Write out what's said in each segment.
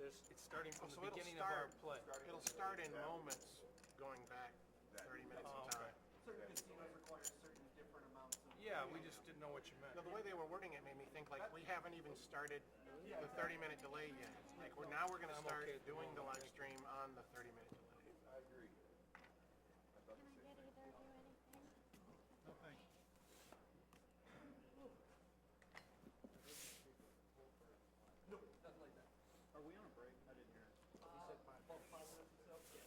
It's starting from the So it'll beginning of our start, play. it'll start in moments going back 30 minutes Oh, in okay. time. Certain casinos require certain different amounts of. Yeah, we just didn't know what you meant. Now, the way they were wording it made me think like we haven't even started the 30-minute delay yet. Like now we're going to I'm start okay at the doing the moment. live stream on the 30-minute delay. I agree. I thought Can the I same get thing. either of you anything? No, thank you. No, nothing like that. Are we on a break? I didn't hear it. About 5 minutes or so. Yeah.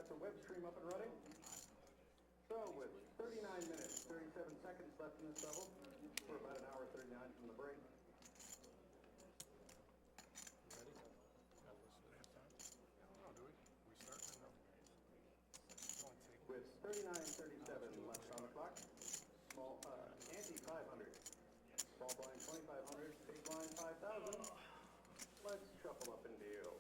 got the web stream up and running. So with 39 minutes, 37 seconds left in this level, we're about an hour 39 from the break. Ready? Got this at halftime? I don't know, do we? We start or no? It's only taking- With 39:37 left on the clock, small, ante 500, small blind 2,500, big blind 5,000. Let's shuffle up and deal.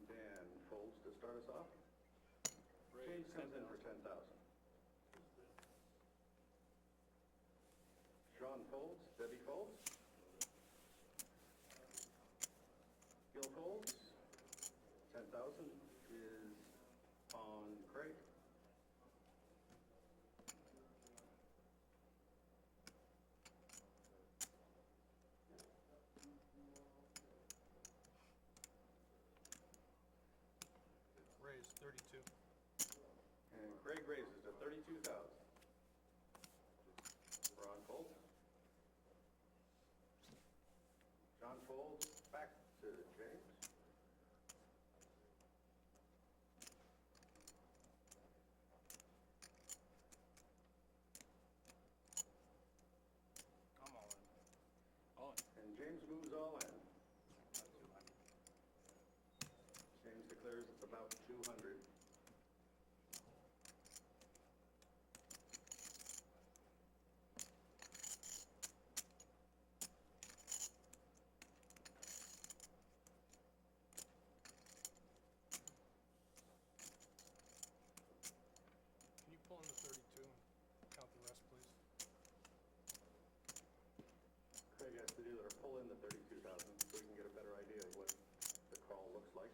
Dan folds to start us off. James comes in for 10,000. Sean folds, Debbie folds. Gil folds. 10,000 is on Craig. Raise 32. And Craig raises to 32,000. Ron folds. John folds back to James. I'm all in. And James moves all in. James declares it's about 200. Can you pull in the 32 and count the rest, please? Craig has the dealer pull in the 32,000 so we can get a better idea of what the call looks like.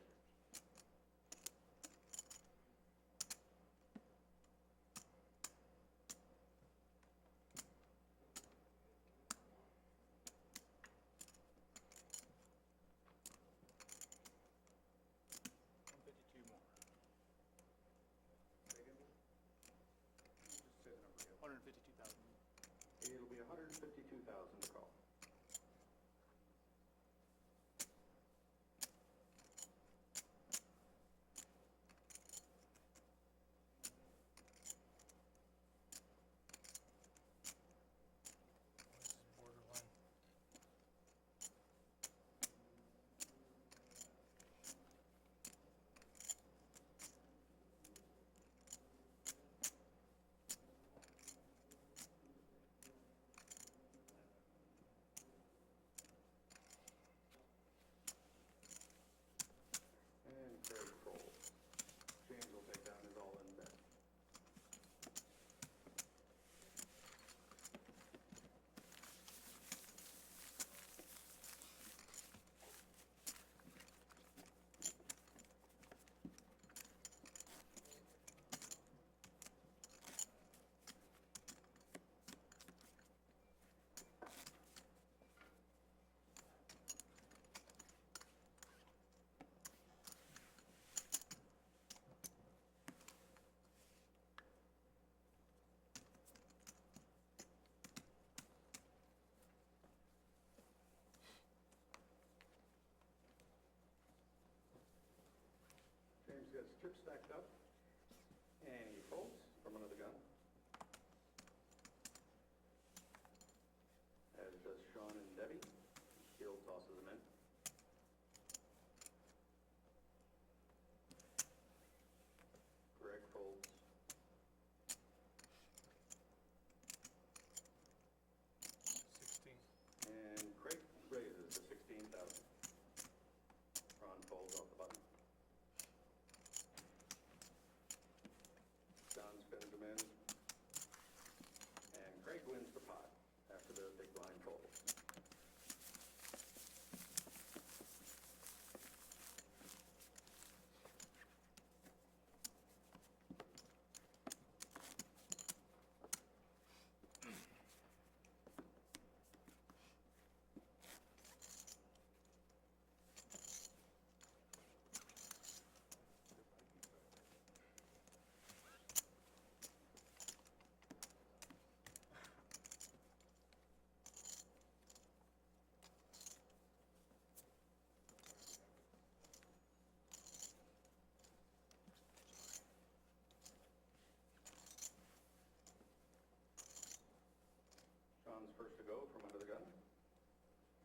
$152 more. Just say the number again. 152,000. It'll be 152,000 to call. This is borderline. And Craig folds. James will take down his all-in bet. James gets chips stacked up, and he folds from under the gun. As does Sean and Debbie. Gil tosses them in. Greg folds. 16. And Craig raises to 16,000. Ron folds off the button. John spins them in. first to go from under the gun.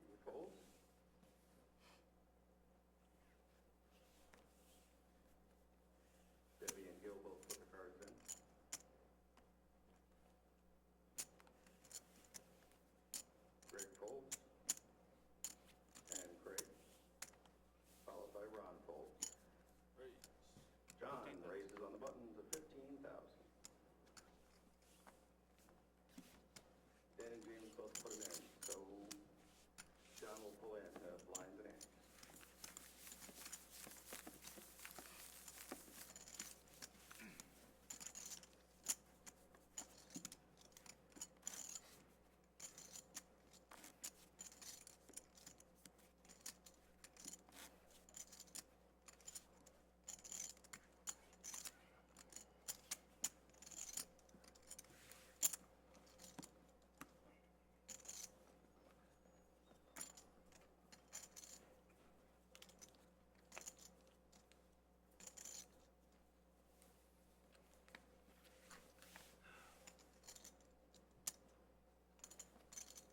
He folds. Debbie and Gil both put the cards in. Greg folds. And Craig. Followed by Ron folds. Raise. John 15,000. raises on the button to 15,000. Dan and James both put it in, so John will pull in blinds and ants.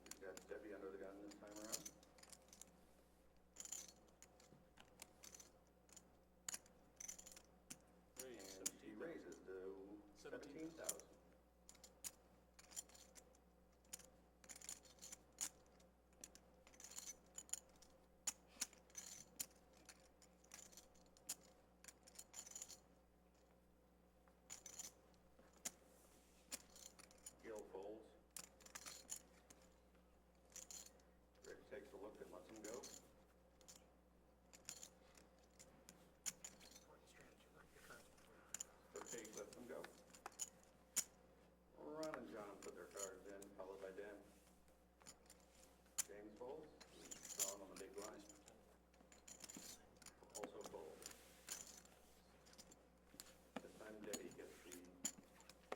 We've got Debbie under the gun this time around. Raise. And she raises to 17,000. Gil folds. Rick takes a look and lets him go. Important strategy. Look at the cards before. So Kate lets them go. Ron and John put their cards in, followed by Dan. James folds. Saw him on the big blind. Also fold. This time Debbie gets the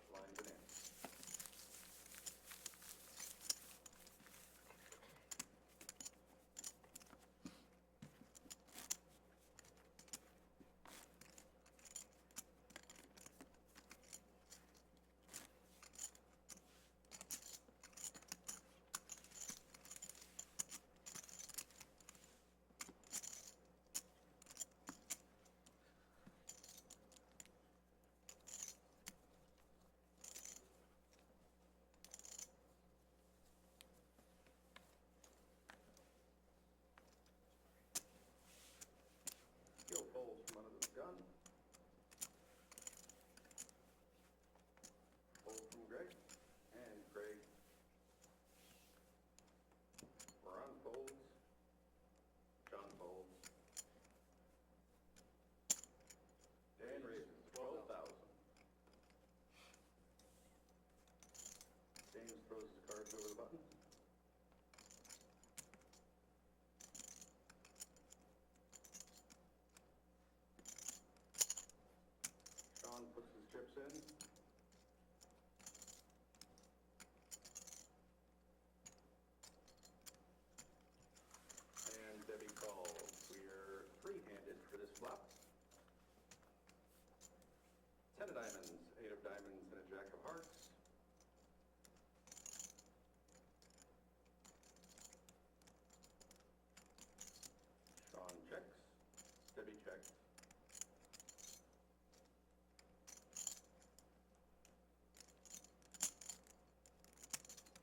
blind and in. Gil folds from under the gun. Fold from Greg. And Craig. Ron folds. John folds. Dan raises 12,000. James throws his cards over the button. Sean puts his chips in. And Debbie calls. We are three-handed for this flop. 10 of diamonds, 8 of diamonds, and a jack of hearts. Sean checks. Debbie checks.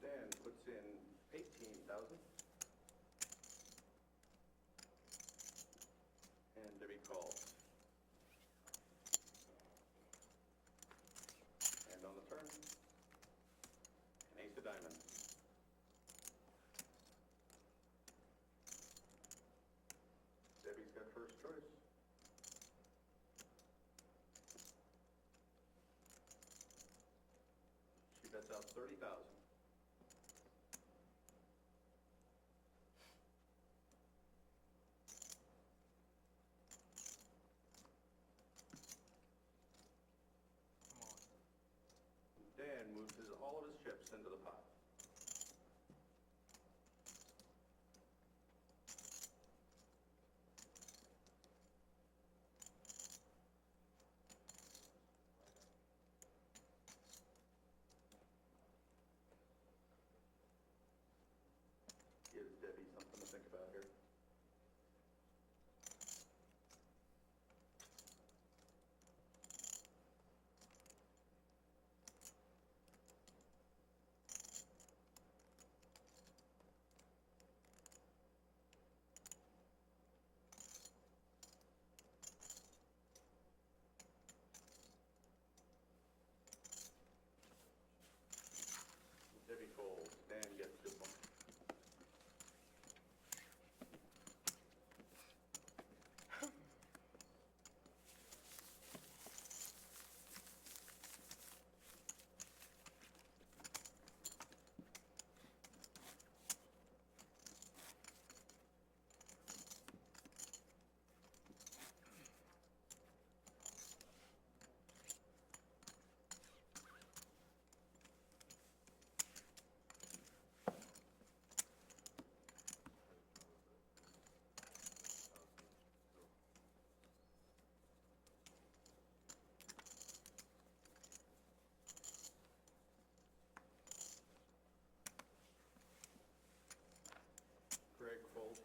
Dan puts in 18,000. And Debbie calls. And on the turn, an ace of diamonds. Debbie's got first choice. She bets out 30,000. Come on. Dan moves all of his chips into the pot.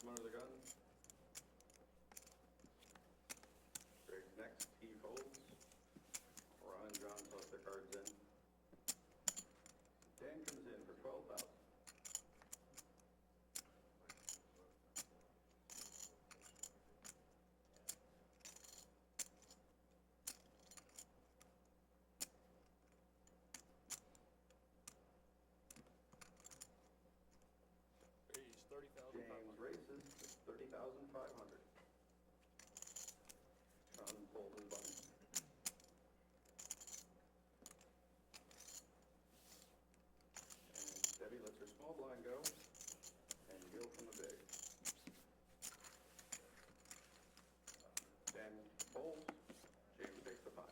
from under the gun. Greg's next, he folds. Ron and John toss their cards in. Dan comes in for 12,000. Raise 30,500. James races 30,500. Sean folds his button. And Debbie lets her small blind go, and Gil from the big. Dan folds, James takes the pot.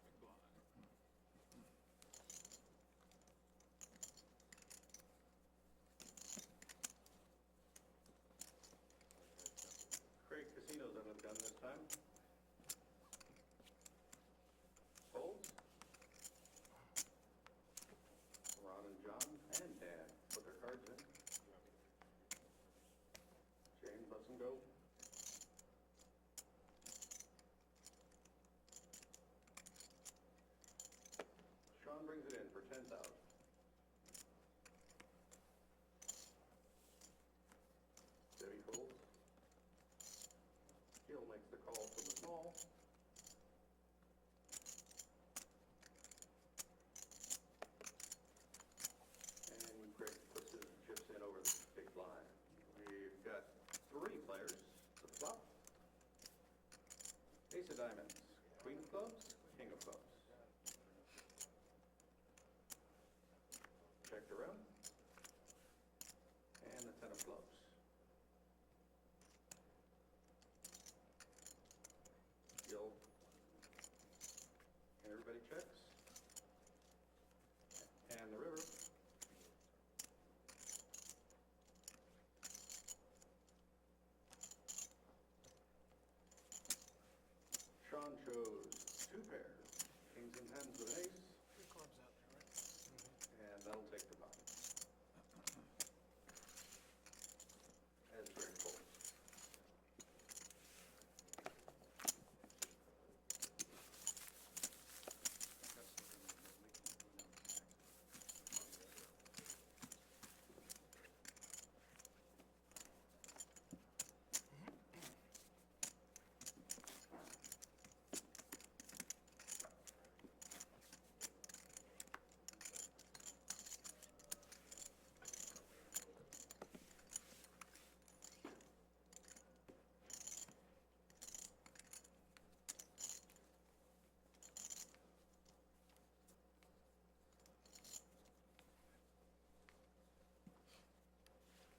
Big blind. Craig Casino's under the gun this time. Folds. Ron and John and Dan put their cards in. James lets them go. Sean brings it in for 10,000. Debbie folds. Gil makes the call from the small. And Craig puts his chips in over the big blind. We've got 3 players. The flop. Ace of diamonds. Queen of clubs. King of clubs. Checked around. And the 10 of clubs. Gil. And everybody checks. And the river. Sean chose 2 pairs. Kings and 10s with an ace. 3 clubs out there, right? And that'll take the pot. As Greg folds.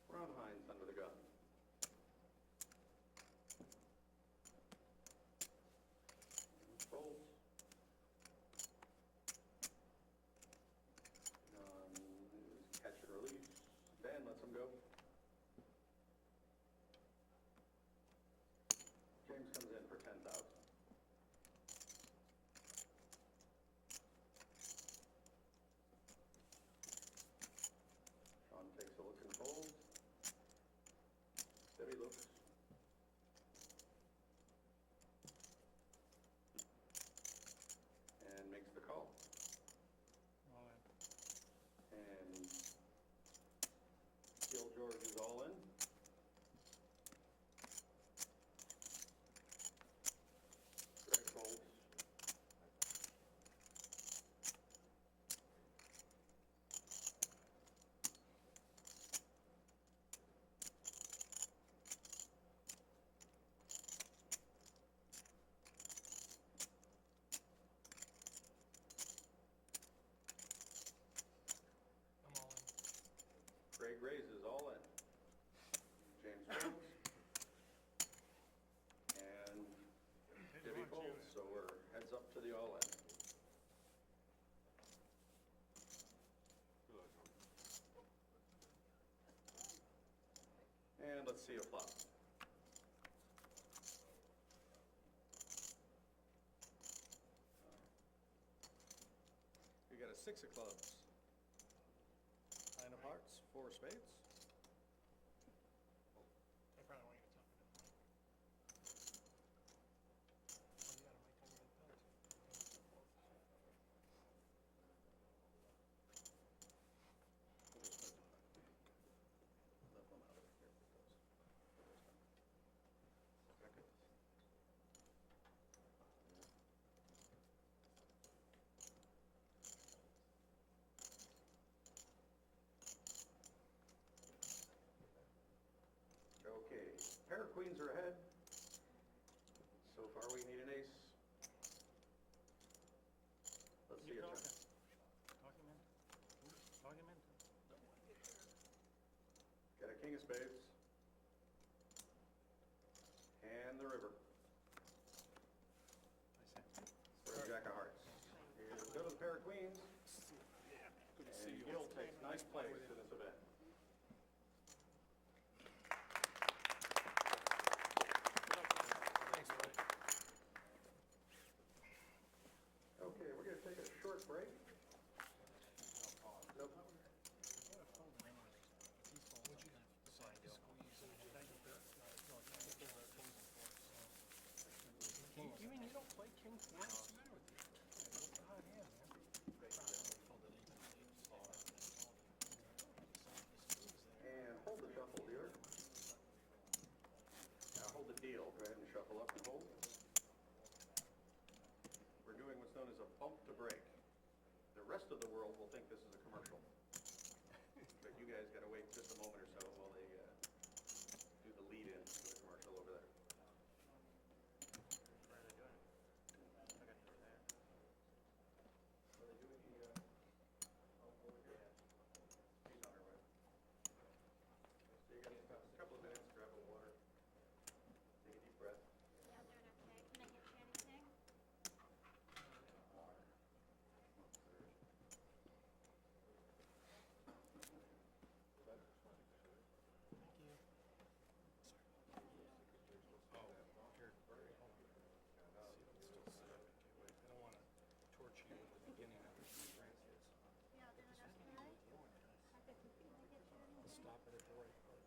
Ron Hines under the gun. Folds. Catch and release. Dan lets him go. James comes in for 10,000. Sean takes a look and folds. Debbie looks. And makes the call. All in. And Gil George is all in. Greg folds. I'm all in. Greg raises all in. James folds. And let's see a flop. We got a 6 of clubs. 9 of hearts, 4 of spades. I probably want you to talk to them. Oh, you got a mic on your belt. Left one out of here because. Second. Okay, pair of queens are ahead. So far we need an ace. Let's see a turn. Talk him in. Talk him in. Got a king of spades. And the river. For a jack of hearts. Here's a bit of a pair of queens. Good to see And you. Gil takes nice place to this event. Thanks, buddy. Okay, we're gonna take a short break. Nope. You mean you don't play king four? What's the matter with you? God, yeah, man. And hold the shuffle, dealer. Now hold the deal. Go ahead and shuffle up and hold. We're doing what's known as a bump to break. The rest of the world will think this is a commercial. But you guys gotta wait just a moment or so while they do the lead in to the commercial over there. She's on her way. So you got a couple of minutes, grab a water, take a deep breath. Y'all doing okay? Can I get you anything? I don't want to torture you at the beginning of your grandkids. Y'all doing okay? Can I get you anything? Stop it at the right part.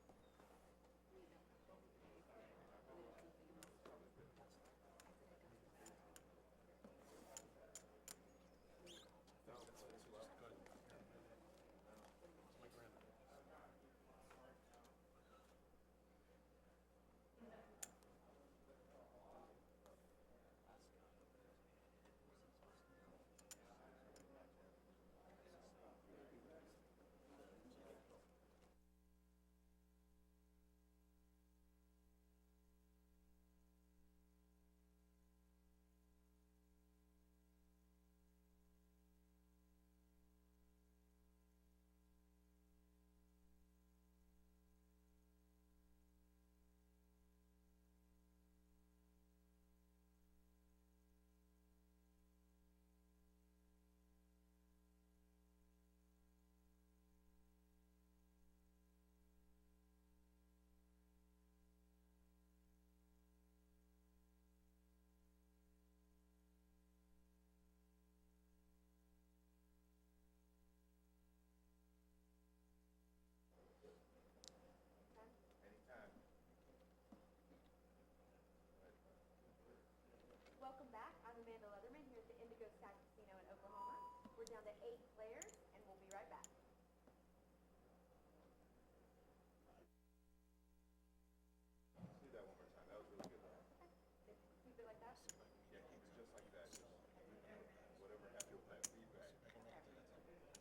Welcome back. I'm Amanda Leatherman here at the Indigo Sky Casino in Oklahoma. We're down to 8 players, and we'll be right back. Do that one more time. That was really good. Keep it like that. Yeah, keep it just like that. Just whatever happened with that feedback.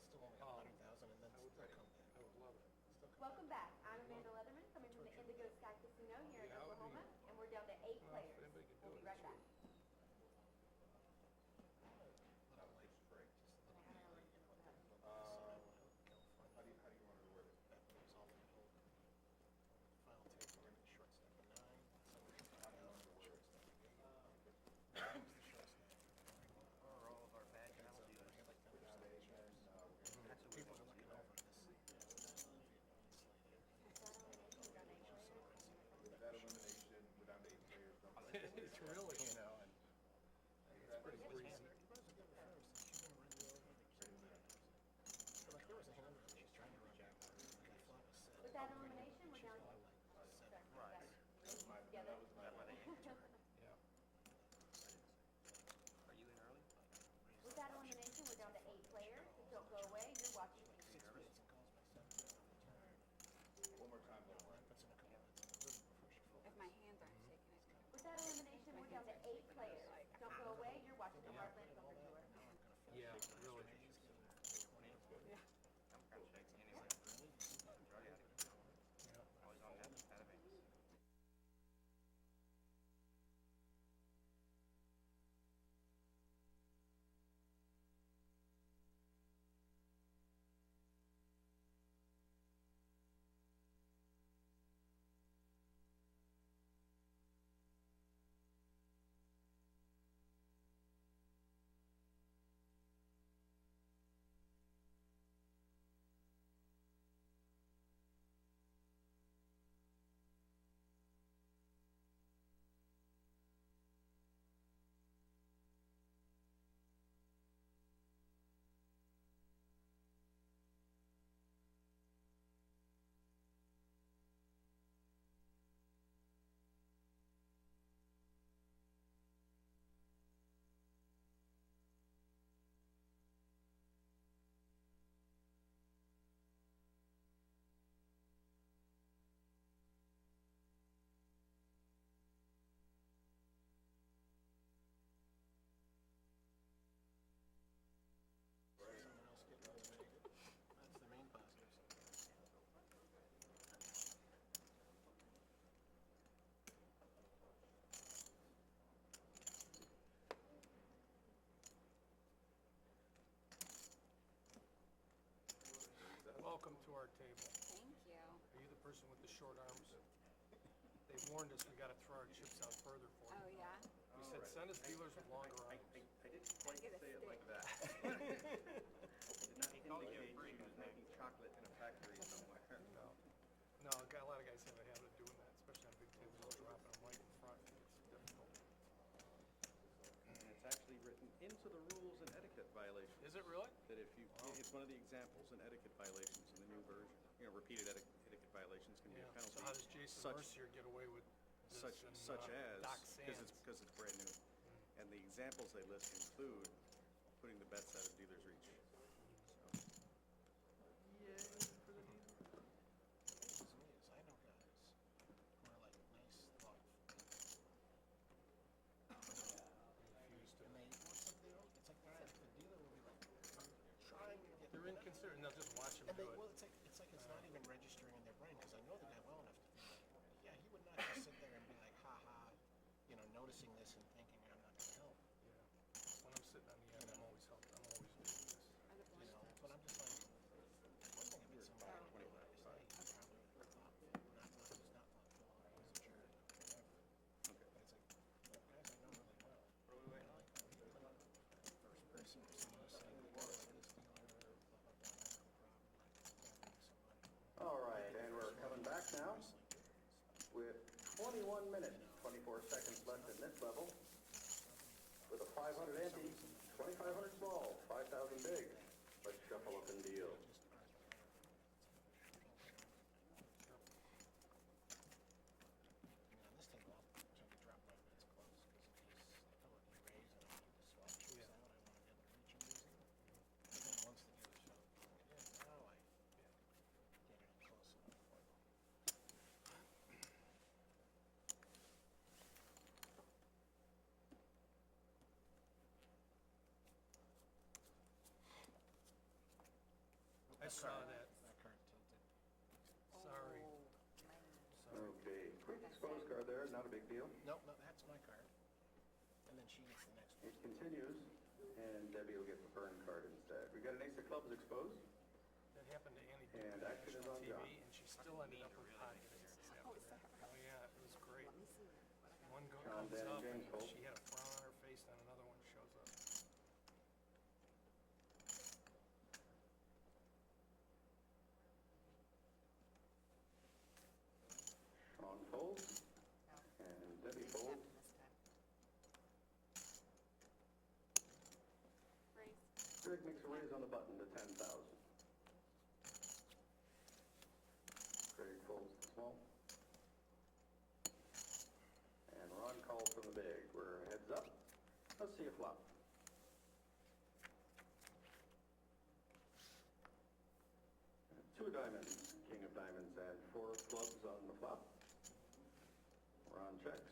Still only 100,000 and then still come back. I would love it. Welcome back. I'm Amanda Leatherman coming from the Indigo Sky Casino here in Oklahoma, and we're down to 8 players. We'll be right back. like really. That's the main positive. Welcome to our table. Thank you. Are you the person with the short arms? They warned us we gotta throw our chips out further for Oh, you. yeah? We said, send us dealers with longer I arms. didn't quite Get a say it like stick. that. Did not indicate she was making chocolate in a factory somewhere. No, no, a lot of guys have a habit of doing that, especially on big tables, just dropping them right in front. It's difficult. And it's actually written into the rules and etiquette violations. Is it really? That if you, it's one of the examples in etiquette violations in the new version. You know, repeated etiquette violations can be Yeah. a penalty. So how does Jason such- Mercier get away with this Such, and such as, Doc because Sands? it's brand new. And the examples they list include putting the bets out of dealer's reach. So, yay for the dealer. The thing is, I know guys who are like nice, thoughtful people. And they, what's like they don't, it's like the dealer will be like trying to get. They're inconsiderate, and they'll just watch him And do they, it. well, it's like it's not even registering in their brain, because I know the guy well enough to be like, yeah, he would not just sit there and be like, ha ha, you know, noticing this and thinking I'm not gonna help, Yeah. When I'm sitting on the end, I'm always helping, I'm always doing this. Are the you know, blinds but I'm just like, one thing about somebody is, hey, he's probably thoughtful, not that he's not thoughtful, he's a jerk, whatever. Okay. But it's like, the guys I know really well. I like how he was like first person or someone was saying, like, this dealer, blah, blah, blah, I have a problem, like, somebody. All right, and we're coming back now with 21 minutes, 24 seconds left in this level. With a 500 ante, 2,500 small, 5,000 big. Let's shuffle up and deal. On this table, I'll try to drop my bets close, because in case I feel like you raise and I need to swap chips Yeah. out, I want to be able to reach them easy. But then once the dealer shows me it is, now I get it close enough for them. I saw that. That card tilted. Sorry. Oh, Sorry. Okay, quick exposed card there, not a big deal. Nope, no, that's my card. And then she gets the next one. It continues, and Debbie will get the burn card instead. We got an ace of clubs exposed. That happened to Annie And Duke on action is national on TV, John. and she still ended up with pot this afternoon. Oh, yeah, it was great. let me see what I got. One John, comes Dan, and up, and James Holt. she had a frown on her face, then another one shows up. Sean folds, and Debbie folds. This time. Raise. Greg makes a raise on the button to 10,000. Greg folds the small. And Ron calls from the big. We're heads up. Let's see a flop. Two of diamonds, king of diamonds, and four of clubs on the flop. Ron checks.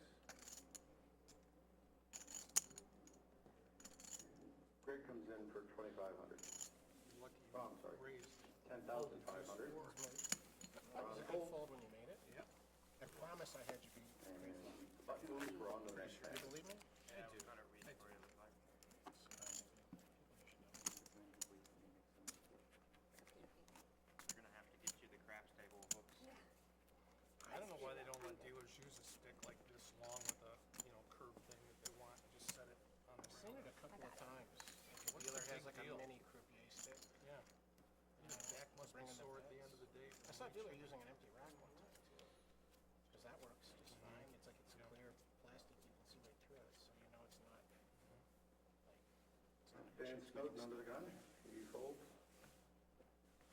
Greg Craig comes in for 2,500. Lucky Oh, I'm sorry. raised. 10,500. That was a good fold when you made it. Yep. I promise I had you beat. And button moves, we're on to the next You hand. believe me? I do. We're gonna have to get you the craps table hooks. I don't know why they don't let dealers use a stick like this long with a, curved thing that they want, and just set it on the I've seen it ground. a couple of times. The What's dealer the has big like a deal? mini croupier stick. Yeah. Your back must be Bringing the sore at the bets. end of the day. I saw a dealer using an empty rack one time too. Because that works just fine. It's like it's Yeah. clear plastic, you can see right through it, so you know it's not like, it's not a Dan cheap Snowden stick. under the gun. He folds.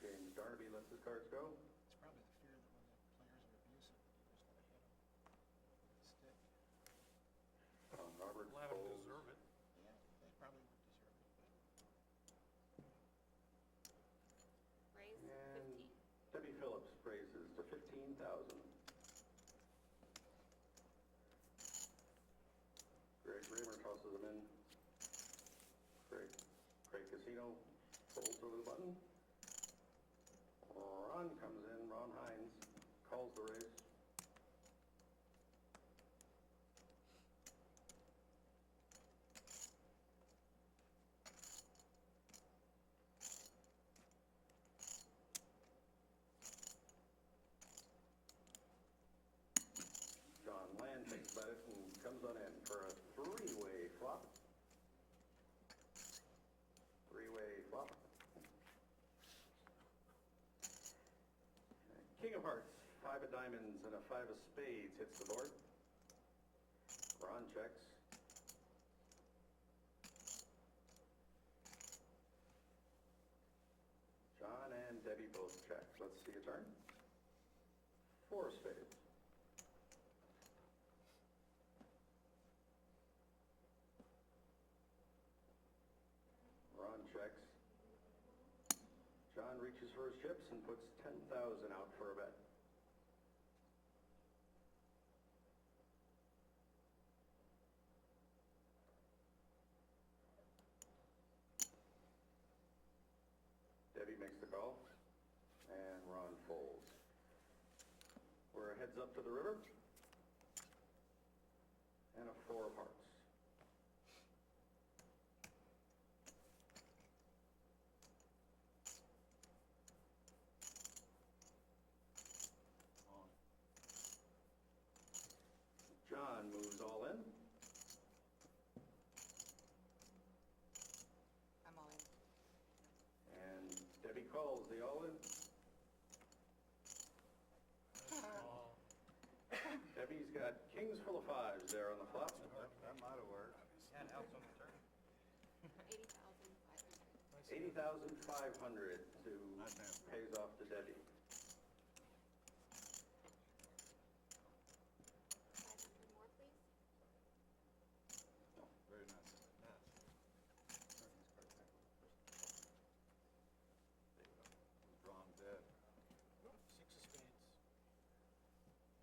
James Darby lets his cards go. It's probably the fear that when the players are abusive, the dealer's gonna hit them with a stick. Tom Roberts Let them folds. deserve it. Yeah, they probably would deserve it, but Raise And 15. Debbie Phillips raises to 15,000. Greg Raymer tosses them in. Craig Casino folds over the button. Ron comes in, Ron Hines calls the raise. John Land thinks about it and comes on in for a three-way flop. Three-way flop. King of hearts, five of diamonds and a five of spades hits the board. Ron checks. John and Debbie both check. Let's see a turn. Four of spades. Ron checks. John reaches for his chips and puts 10,000 out for a bet. Debbie makes the call, and Ron folds. We're heads up to the river, and a four of hearts. John moves all in. I'm all in. And Debbie calls the all-in. Oh, Debbie's got kings full of fives there on the flop. That might have worked. Yeah, it helps on the turn. 80,500. 80,500 to Not bad. pays off to Debbie. 500 more, please. Very nice. Drawn dead. six of spades.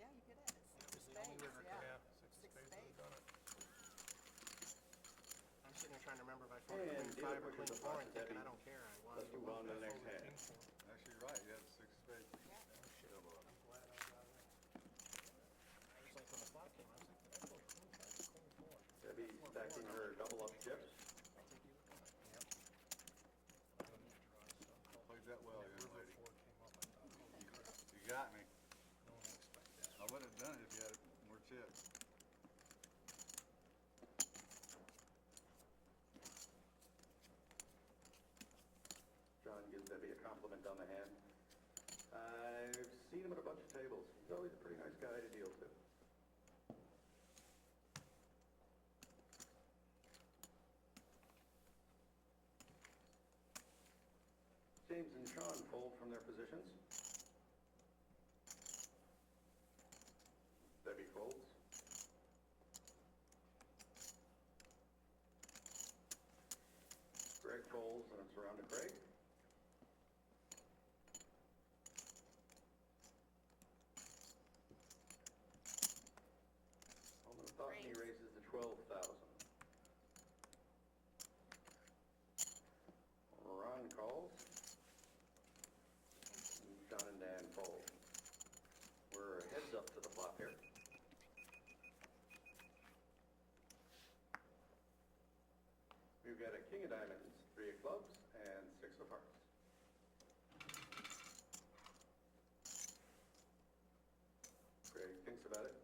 Yeah, you hit it. That was Six the only spades, river yeah. yeah, six of Six spades spades. would have done it. I'm sitting here trying to remember if I folded And queen dealer five or pushes queen the four pot and to thinking Debbie. I don't care. I won. Let's move on to the next Folded hand. king four. Actually, you're right. You had six spades. Yeah. Double up. I'm glad I got it. I was like, when the flop came, I was like, did I fold queen five or queen four? Debbie stacking her double up chips. I'll take you with that. Played that well, When that young river lady. four came up, I thought, holy crap, You got me. no one expected that. I would have done it if you had more chips. John gives Debbie a compliment on the hand. I've seen him at a bunch of tables. He's always a pretty nice guy to deal to. James and Sean fold from their positions. Debbie folds. Greg folds, and it's around to Craig. Holman thought he Raise. raises to 12,000. got a king of diamonds, 3 of clubs, and 6 of hearts. Greg thinks about it.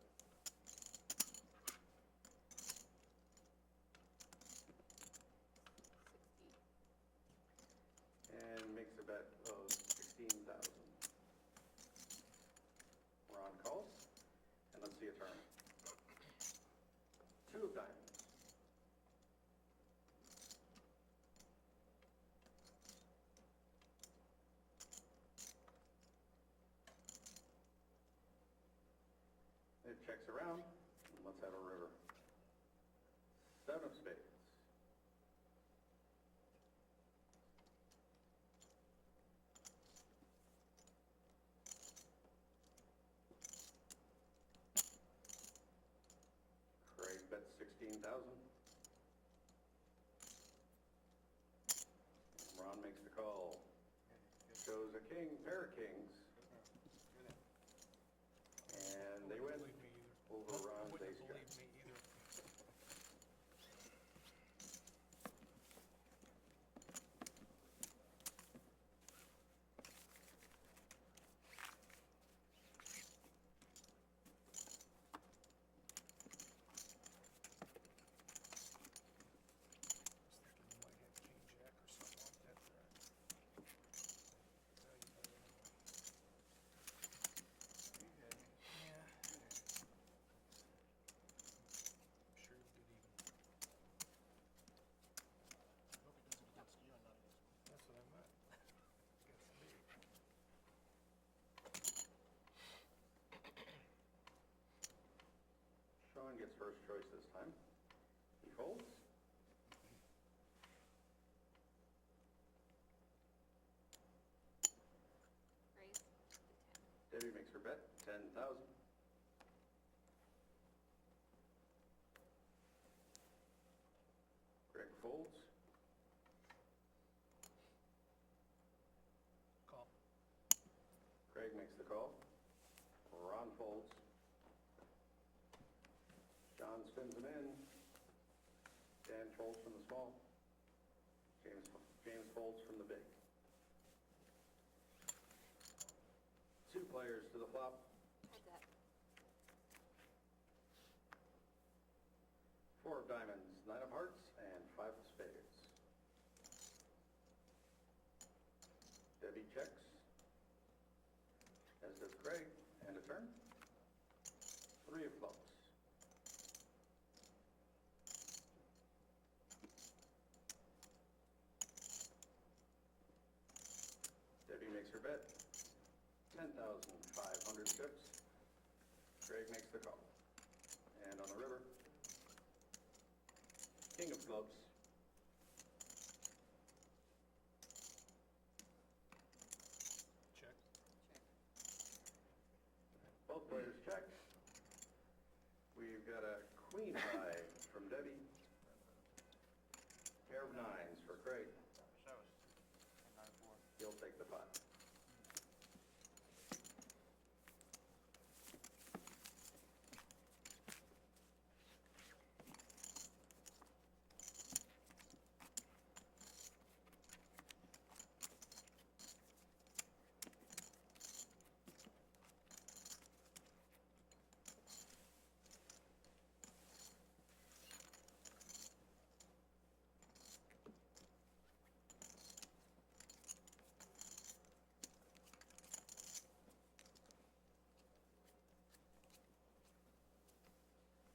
And makes a bet of 16,000. Ron calls, and let's see a turn. 2 of diamonds. It checks around, and let's have a river. 7 of spades. Craig bets 16,000. Ron makes the call. Shows a king, pair of kings, and they win Believe me either. over Ron's Wouldn't ace believe jack. me either. I was thinking you might have king jack or something like that there. Sean gets first choice this time. He folds. Raise the 10. Debbie makes her bet, 10,000. Greg folds. Call. Craig makes the call. Ron folds. John spins them in. Dan folds from the small. James folds from the big. 2 players to the flop. Heads up. 4 of diamonds, 9 of hearts, and 5 of spades. Debbie checks, as does Craig, and a turn. 3 of clubs. Debbie makes her bet, 10,500 chips. Craig makes the call. And on the river, king of clubs. Check. Both players check. We've got a queen high from Debbie. Pair of 9s for Craig. Show us. 9-4. He'll take the pot.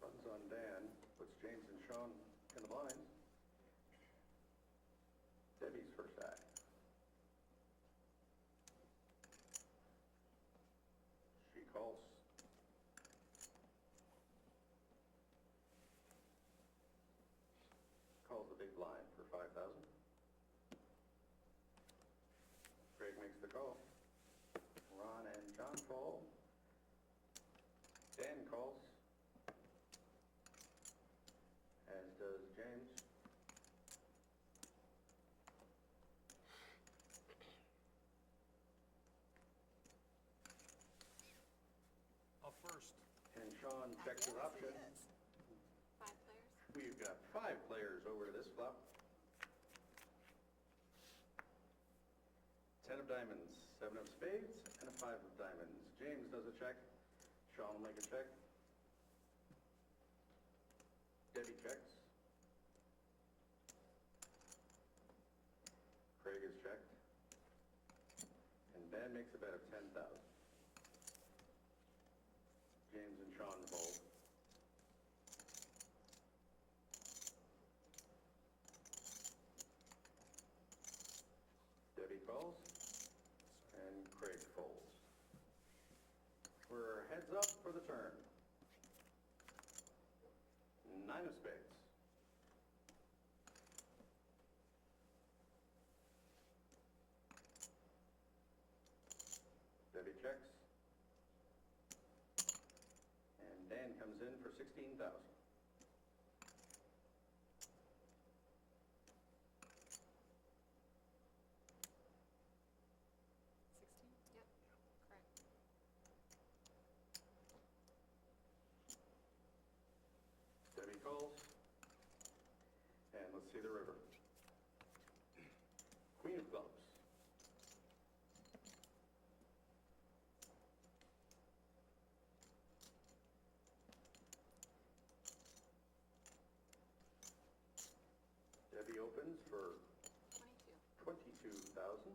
Runs on Dan, puts James and Sean in the blinds. Debbie's first act. She calls. Calls the big blind for 5,000. Craig makes the call. Ron and John fall. Dan calls. As does James. Up first. And Sean checks his Yes, option. it is. 5 players. We've got 5 players over to this flop. diamonds, 7 of spades, and a 5 of diamonds. James does a check. Sean will make a check. Debbie checks. Craig is checked. And Dan makes a bet of 10,000. James and Sean fold. Debbie calls, and Craig folds. We're heads up for the turn. 9 of spades. Debbie checks. And Dan comes in for 16,000. Yep, correct. Debbie calls. And let's see the river. Queen of clubs. Debbie opens for 22,000.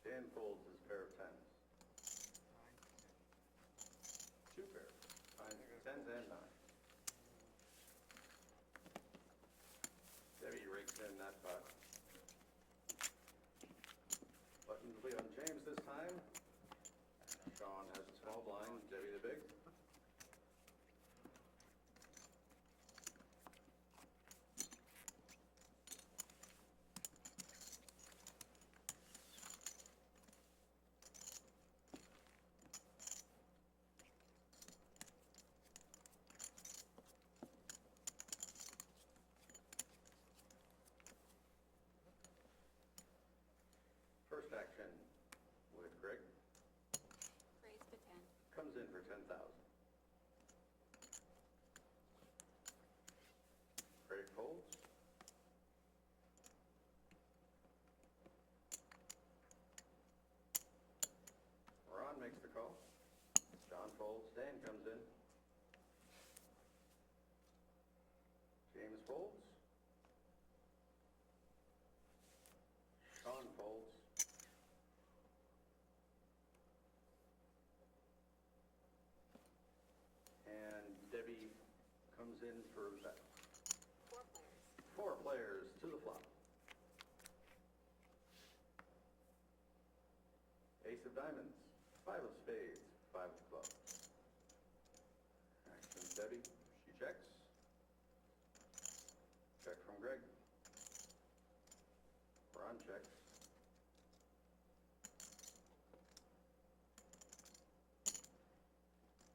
Dan folds his pair of tens. 2 pairs. 10s and 9. Debbie rakes in that pot. Buttons lead on James this time. Sean has a small blind, Debbie the big. First action with Greg. Raise to 10. Comes in for 10,000. Craig folds. Ron makes the call. John folds. Dan comes in. James folds. Sean folds. And Debbie comes in for that. 4 players. 4 players to the flop. Ace of diamonds, 5 of spades, 5 of clubs. Action Debbie, she checks. Check from Greg. Ron checks.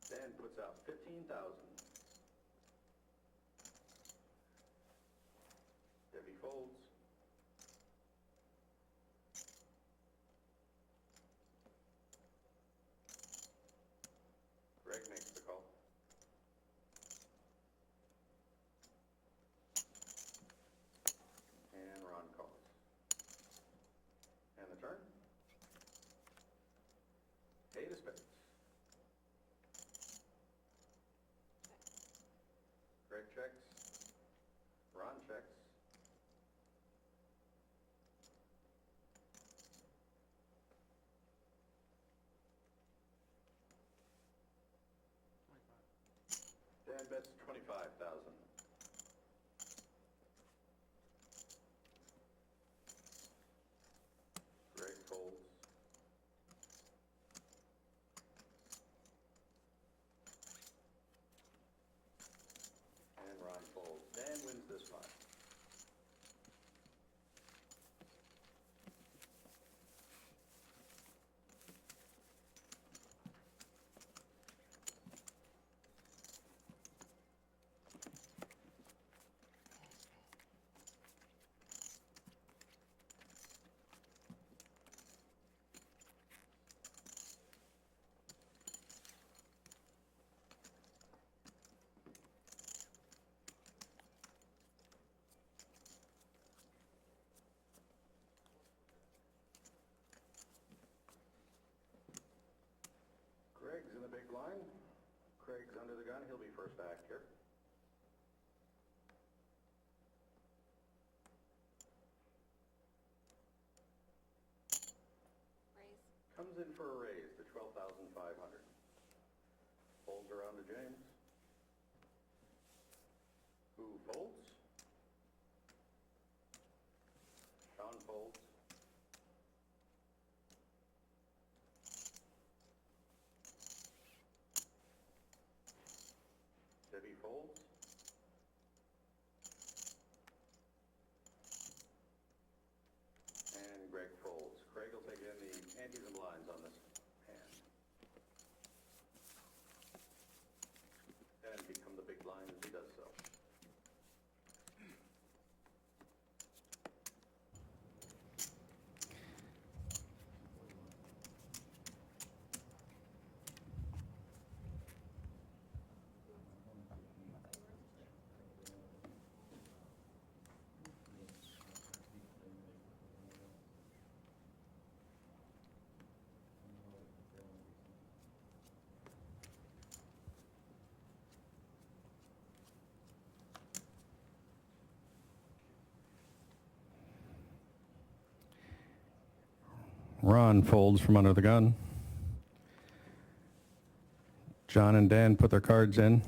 Dan puts out 15,000. Debbie folds. Greg makes the call. And Ron calls. And the turn? 8 of spades. Greg checks. Ron checks. Dan bets 25,000. Greg folds. And Ron folds. Dan big blind. Craig's under the gun. He'll be first to act here. Raise. Comes in for a raise to 12,500. Folds around to James. Who folds? Sean folds. Debbie folds. And Greg folds. Craig will take in the antes and blinds on this hand. And become the big blind as he does so. Ron folds from under the gun. John and Dan put their cards in,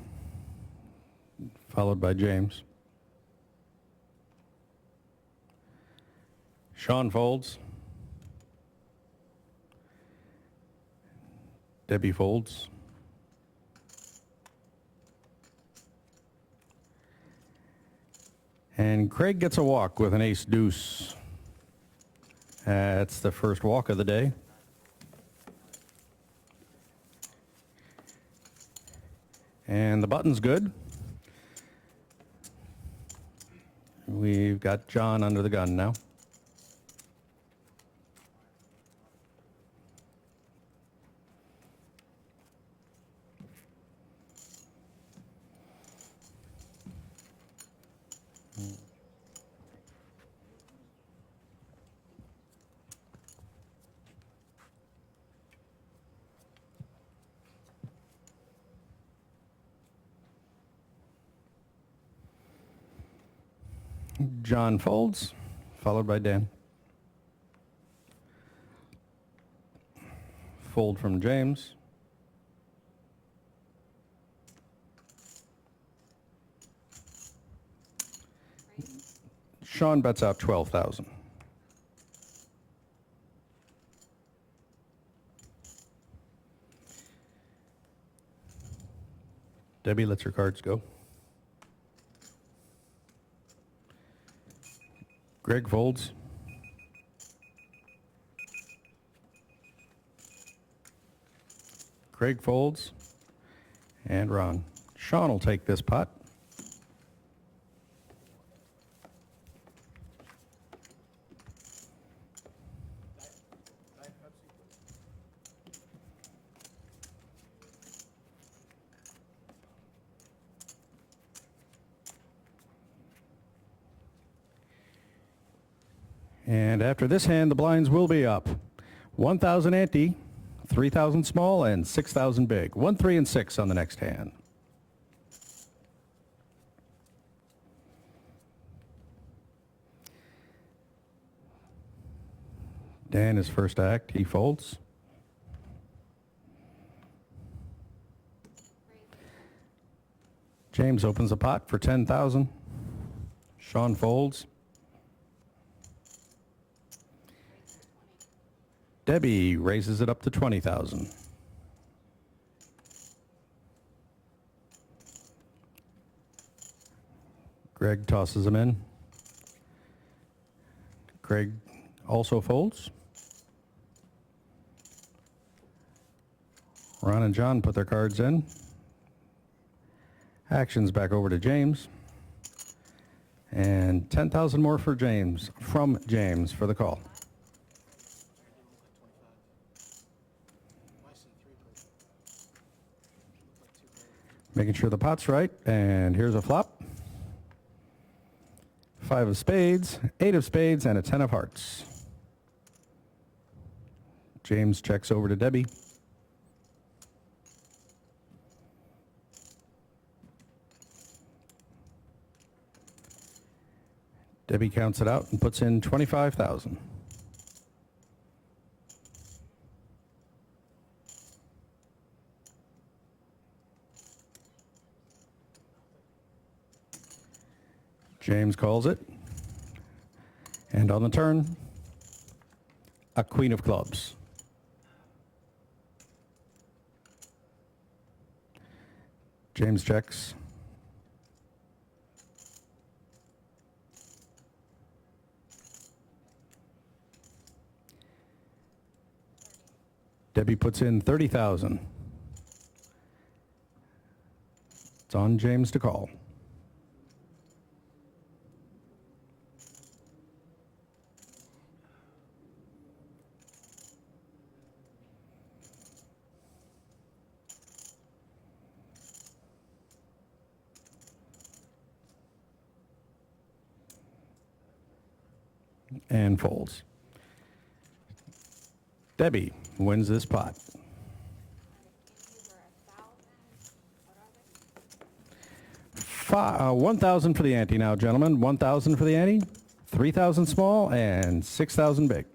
followed by James. Sean folds. Debbie folds. And Craig gets a walk with an ace deuce. That's the first walk of the day. And the button's good. We've got John under the gun now. John folds, followed by Dan. Fold from James. Raise. Sean bets out 12,000. Debbie lets her cards go. Greg folds. Craig folds. And Ron. Sean will take this pot. Diet Pepsi. And after this hand, the blinds will be up. 1,000 ante, 3,000 small, and 6,000 big. 1, 3, and 6 on the next hand. Dan is first to act. He folds. Raise. James opens the pot for 10,000. Sean folds. Raise to 20. Debbie raises it up to 20,000. Greg tosses them in. Greg also folds. Ron and John put their cards in. Actions back over to James. And 10,000 more for James, from James for the call. I see 3 players. Look like 2 players. Making sure the pot's right, and here's a flop. 5 of spades, 8 of spades, and a 10 of hearts. James checks over to Debbie. Debbie counts it out and puts in 25,000. James calls it. And on the turn, a queen of clubs. James checks. Debbie puts in 30,000. It's on James to call. And folds. Debbie wins this pot. These are 1,000. What are they? 1,000 for the ante now, gentlemen. 1,000 for the ante, 3,000 small, and 6,000 big.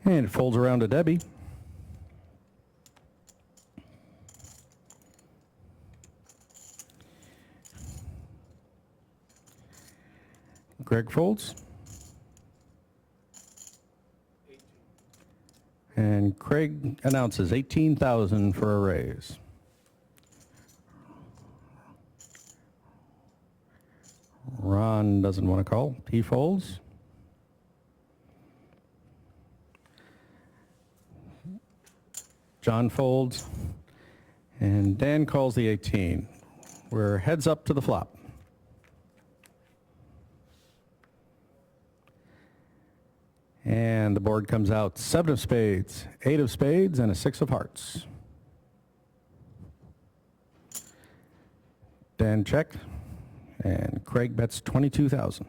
And it folds around to Debbie. Greg folds. And Craig announces 18,000 for a raise. Ron doesn't want to call. He folds. John folds. And Dan calls the 18. We're heads up to the flop. And the board comes out 7 of spades, 8 of spades, and a 6 of hearts. Dan check, and Craig bets 22,000.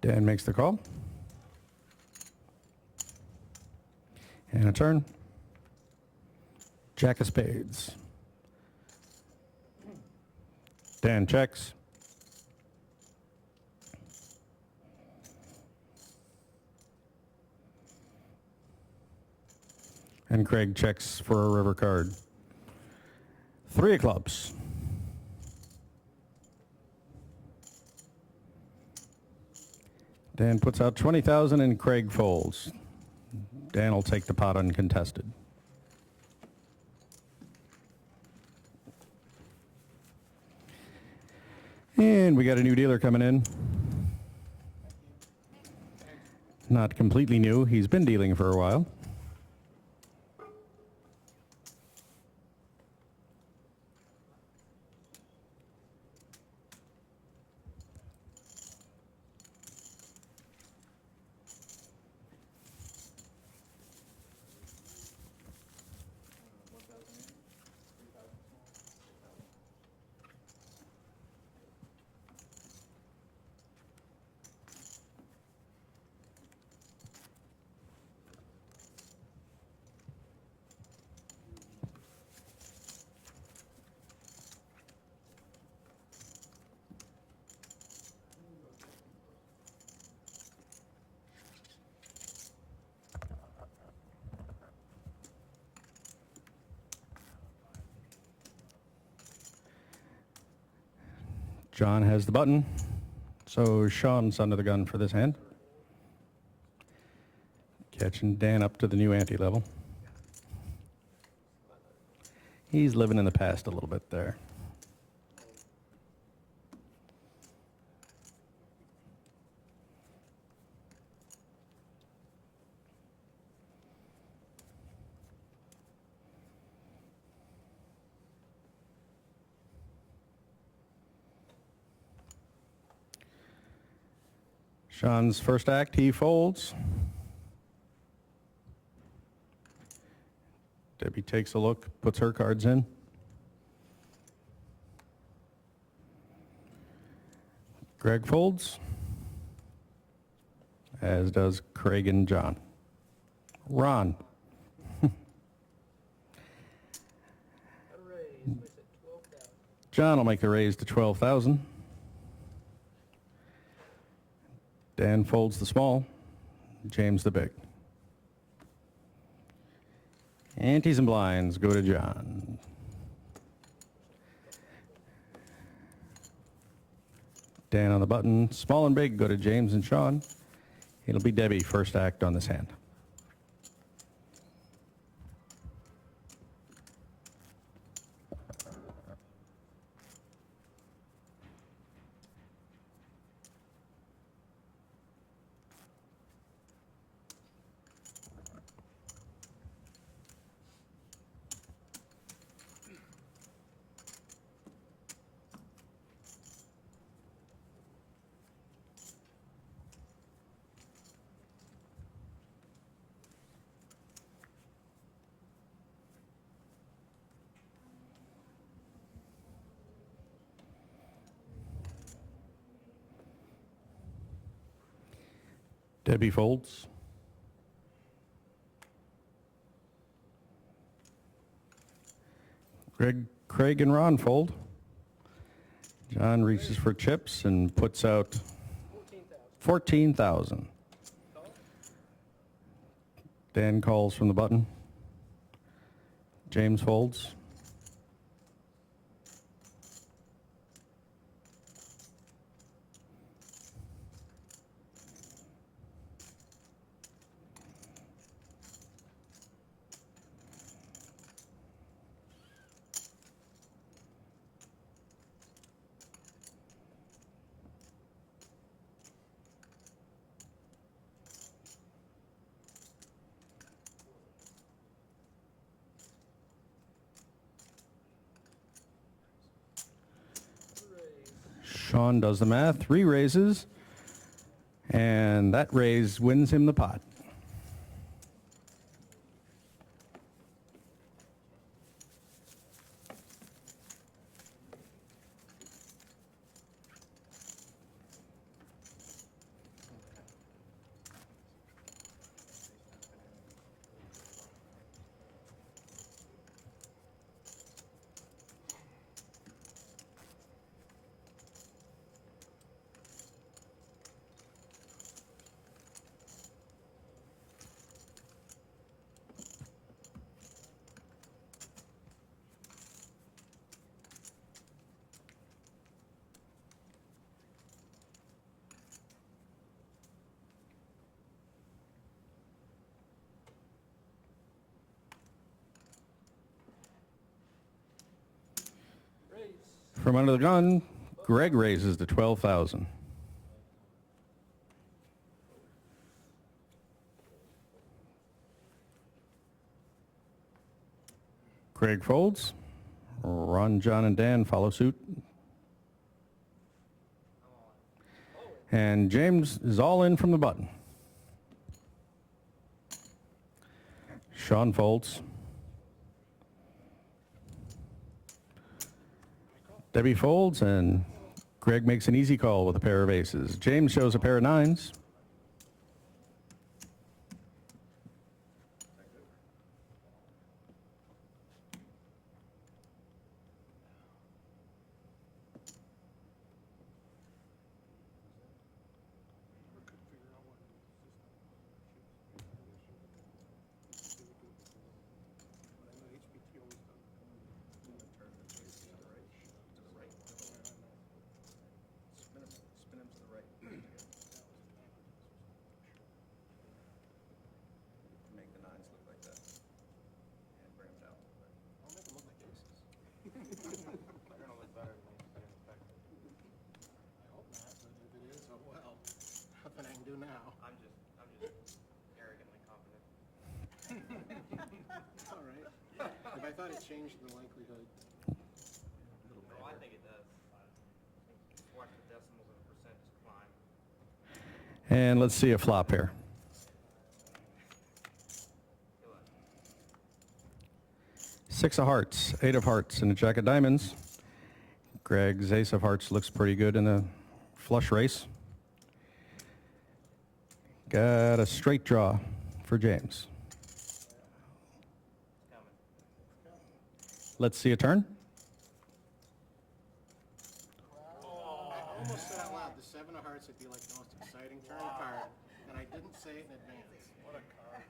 Dan makes the call. And a turn. Jack of spades. Dan checks. And Craig checks for a river card. 3 of clubs. Dan puts out 20,000 and Craig folds. Dan will take the pot uncontested. And we got a new dealer coming in. Not completely new. He's been dealing for a while. John has the button, so Sean's under the gun for this hand. Catching Dan up to the new ante level. He's living in the past a little bit there. Sean's first act, he folds. Debbie takes a look, puts her cards in. Greg folds, as does Craig and John. Ron. A raise, makes it 12,000. John will make the raise to 12,000. Dan folds the small, James the big. Antes and blinds go to John. Dan on the button, small and big go to James and Sean. It'll be Debbie first act on this hand. Debbie folds. Craig and Ron fold. John reaches for chips and puts out 14,000. Dan calls from the button. James folds. Sean does the math, 3 raises, and that raise wins him the pot. From under the gun, Greg raises to 12,000. Craig folds. Ron, John, and Dan follow suit. And James is all in from the button. Sean folds. Debbie folds, and Greg makes an easy call with a pair of aces. James shows a pair of 9s. Spin them to the right. Make the 9s look like that. And bring them down. I'll make them look like aces. They're gonna look better than they did in fact. I hope not, but if it is, oh well. Nothing I can do now. I'm just arrogantly confident. All right. If I thought it changed the likelihood. No, I think it does. Just watch the decimals and the percentages climb. And let's see a flop here. Six of hearts, eight of hearts, and a jack of diamonds. Greg's ace of hearts looks pretty good in the flush race. Got a straight draw for James. Let's see a turn. I almost said out loud, the seven of hearts would be like the most exciting turn card, and I didn't say it in advance. What a card.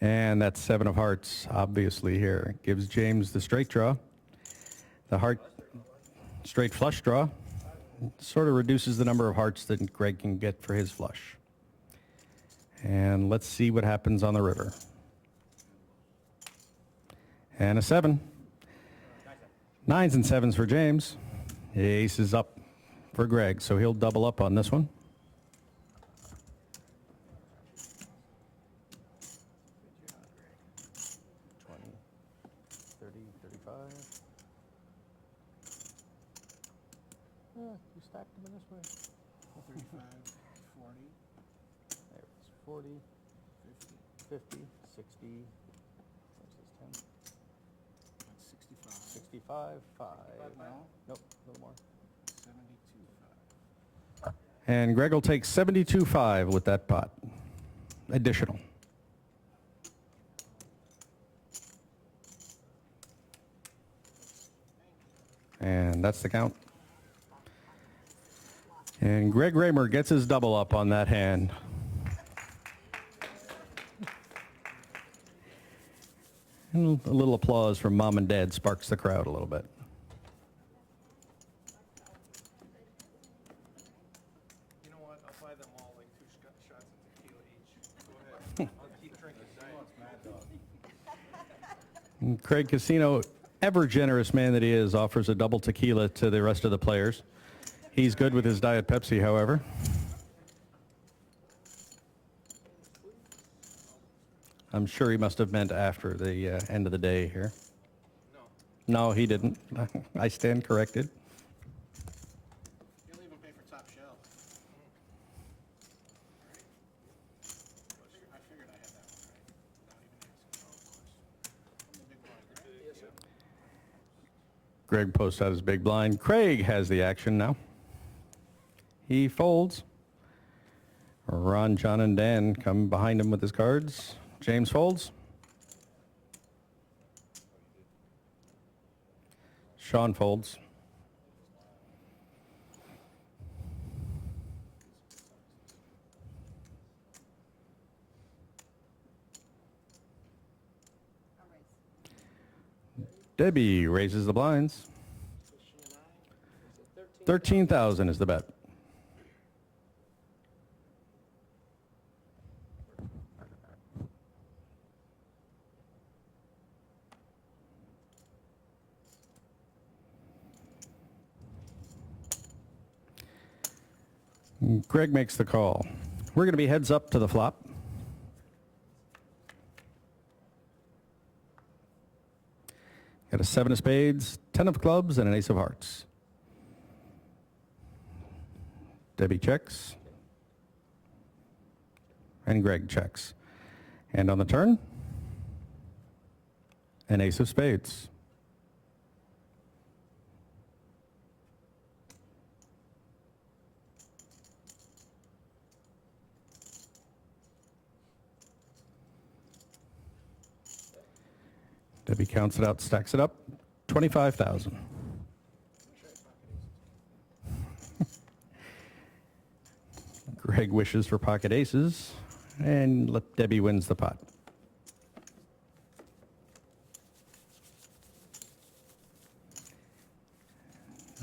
And that seven of hearts, obviously here, gives James the straight draw. The heart straight flush draw sort of reduces the number of hearts that Greg can get for his flush. And let's see what happens on the river. And a 7. 9s and 7s for James. The ace is up for Greg, so he'll double up on this one. You stacked them in this way. 35, 40, There's 40, 50, 50, 60, what's this, 10? that's 65, 65, 5. no, Nope, a little more. 72, 5. And Greg will take 72.5 with that pot. Additional. And that's the count. And Greg Raymer gets his double up on that hand. And a little applause from mom and dad sparks the crowd a little bit. You know what, I'll buy them all like 2 shots of tequila each. Go ahead, I'll keep drinking. And Craig Casino, ever generous man that he is, offers a double tequila to the rest of the players. He's good with his Diet Pepsi, however. I'm sure he must have meant after the end of the day here. No, he didn't. I stand corrected. He'll even pay for top shelf. I figured I had that one right, without even asking. I'm the big blind, right? Yes, sir. Greg posts out his big blind. Craig has the action now. He folds. Ron, John, and Dan come behind him with his cards. James folds. Sean folds. Debbie raises the blinds. 13,000 is the bet. Greg makes the call. We're going to be heads up to the flop. Got a 7 of spades, 10 of clubs, and an ace of hearts. Debbie checks. And Greg checks. And on the turn, an ace of spades. Debbie counts it out, stacks it up, 25,000. Greg wishes for pocket aces, and Debbie wins the pot.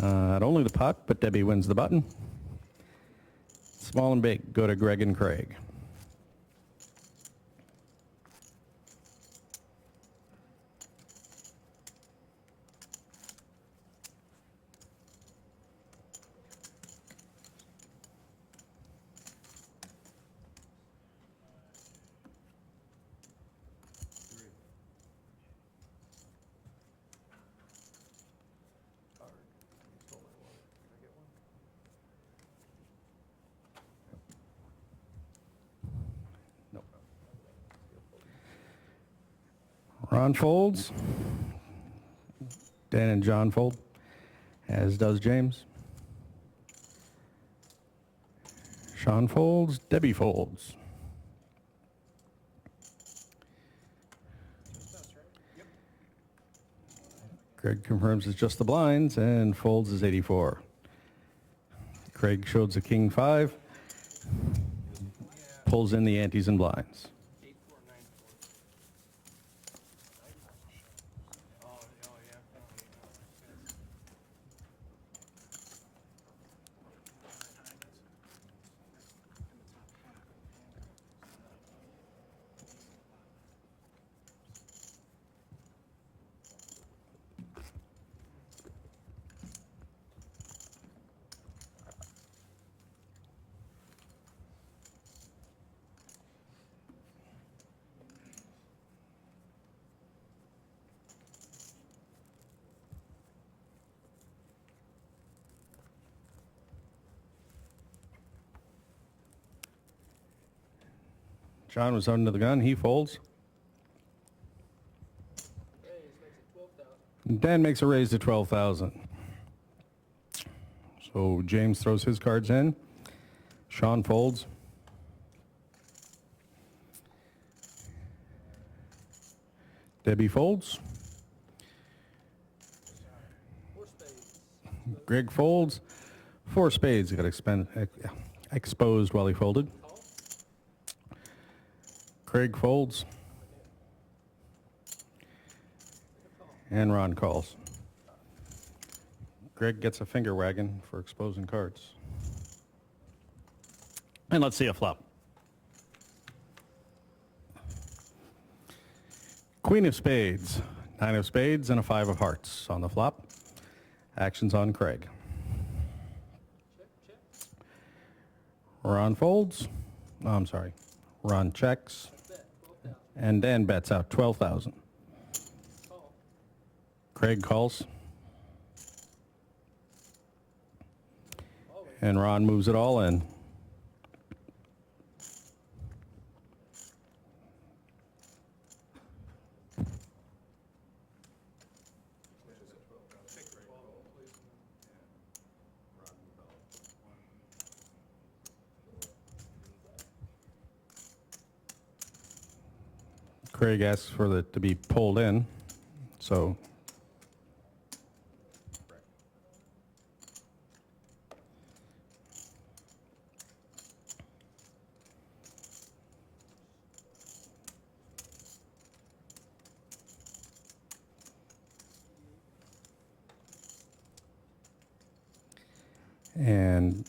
Not only the pot, but Debbie wins the button. Small and big go to Greg and Craig. Ron folds. Dan and John fold, as does James. Sean folds. Debbie folds. Greg confirms it's just the blinds and folds is 84. Craig shows a king 5, pulls in the antes and blinds. 8-4, 9-4. Oh, yeah. John was under the gun. He folds. Dan makes a raise to 12,000. So James throws his cards in. Sean folds. Debbie folds. Greg folds. 4 spades got exposed while he folded. Craig folds. And Ron calls. Greg gets a finger wagging for exposing cards. And let's see a flop. Queen of spades, 9 of spades, and a 5 of hearts on the flop. Action's on Craig. Ron folds. Oh, I'm sorry. Ron checks. And Dan bets out 12,000. Craig calls. And Ron moves it all in. Craig asks for it to be pulled in, so and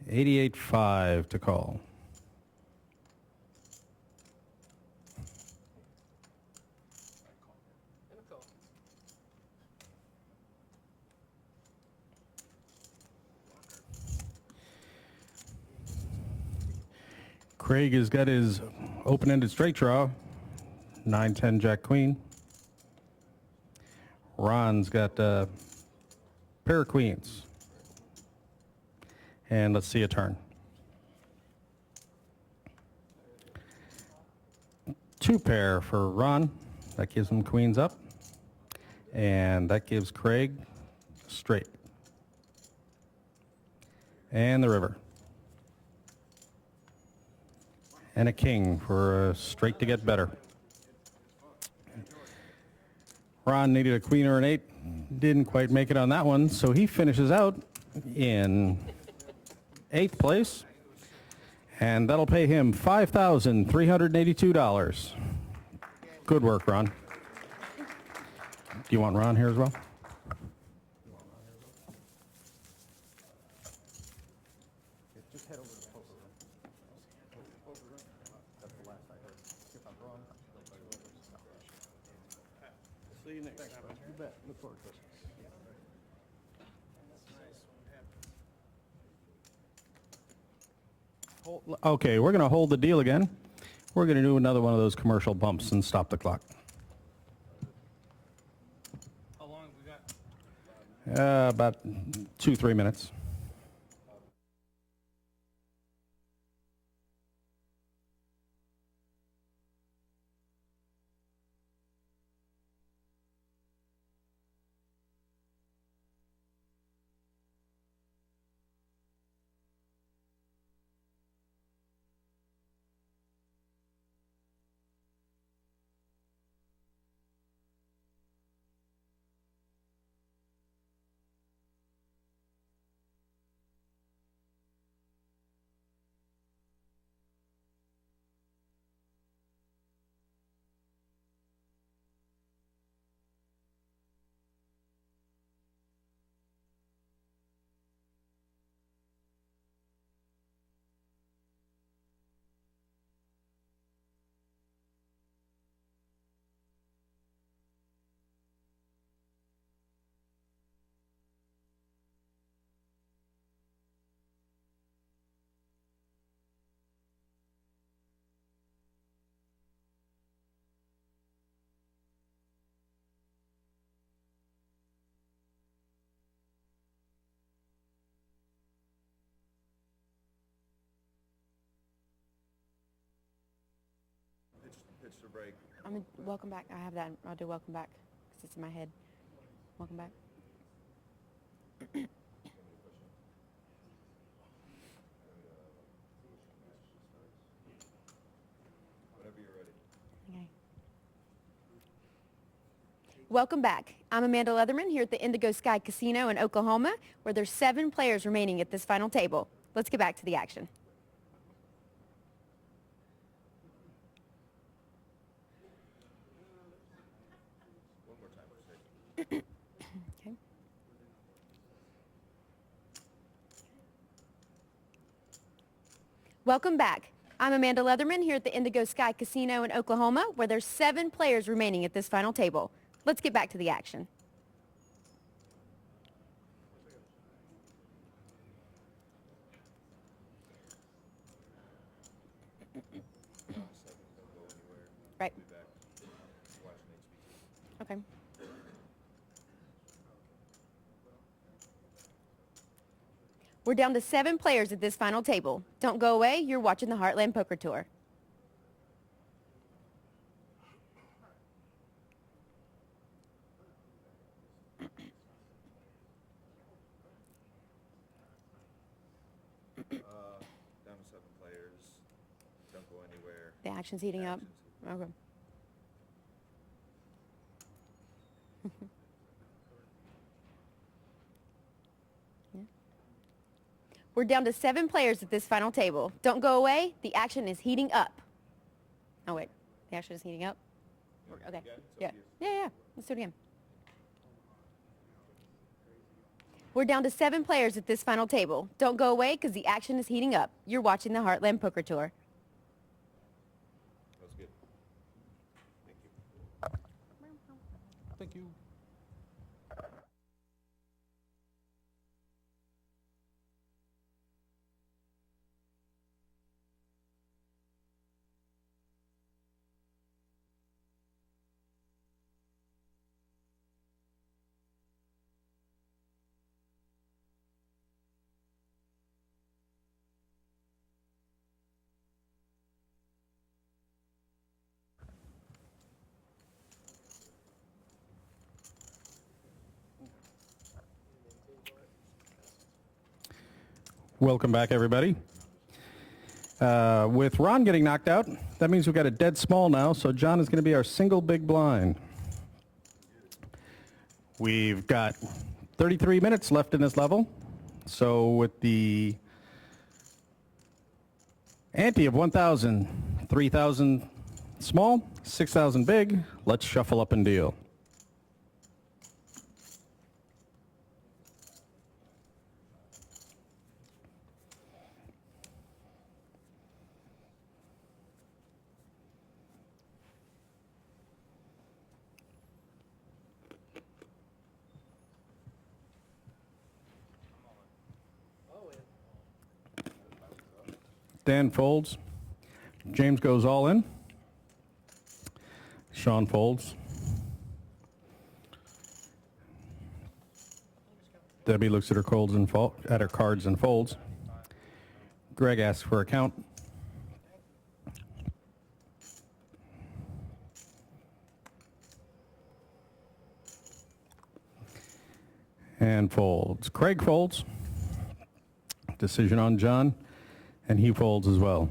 88.5 to call. Craig has got his open-ended straight draw, 9-10 Jack Queen. Ron's got a pair of queens. And let's see a turn. 2 pair for Ron. That gives him queens up. And that gives Craig straight. And the river. And a king for a straight to get better. Ron needed a queen or an 8. Didn't quite make it on that one, so he finishes out in 8th place, and that'll pay him $5,382. Good work, Ron. Do you want Ron here as well? Just head over to the poker room. That's the last I heard. If I'm wrong, See you next time. you bet. Look forward to it. Okay, we're going to hold the deal again. We're going to do another one of those commercial bumps and stop the clock. How long have we got? About 2-3 minutes. pitch to break. Welcome back. I have that. I'll do welcome back because it's in my head. Welcome back. Whenever you're ready. Okay. Welcome back. I'm Amanda Leatherman here at the Indigo Sky Casino in Oklahoma, where there's 7 players remaining at this final table. Let's get back to the action. One more time for safety. Okay. Welcome back. I'm Amanda Leatherman here at the Indigo Sky Casino in Oklahoma, where there's 7 players remaining at this final table. Let's get back to the action. Right. Okay. We're down to 7 players at this final table. Don't go away. You're watching the Heartland Poker Tour. Down to 7 players. Don't go anywhere. The action's heating up. Okay. Yeah. We're down to 7 players at this final table. Don't go away. The action is heating up. Oh, wait. The action is heating up? Okay. Yeah. Yeah. Let's do it again. We're down to 7 players at this final table. Don't go away because the action is heating up. You're watching the Heartland Poker Tour. That's good. Thank you. Thank you. Welcome back, everybody. With Ron getting knocked out, that means we've got a dead small now, so John is going to be our single big blind. We've got 33 minutes left in this level, so with the ante of 1,000, 3,000 small, 6,000 big, let's shuffle up and deal. Dan folds. James goes all in. Sean folds. Debbie looks at her cards and folds. Greg asks for a count. And folds. Craig folds. Decision on John. And he folds as well.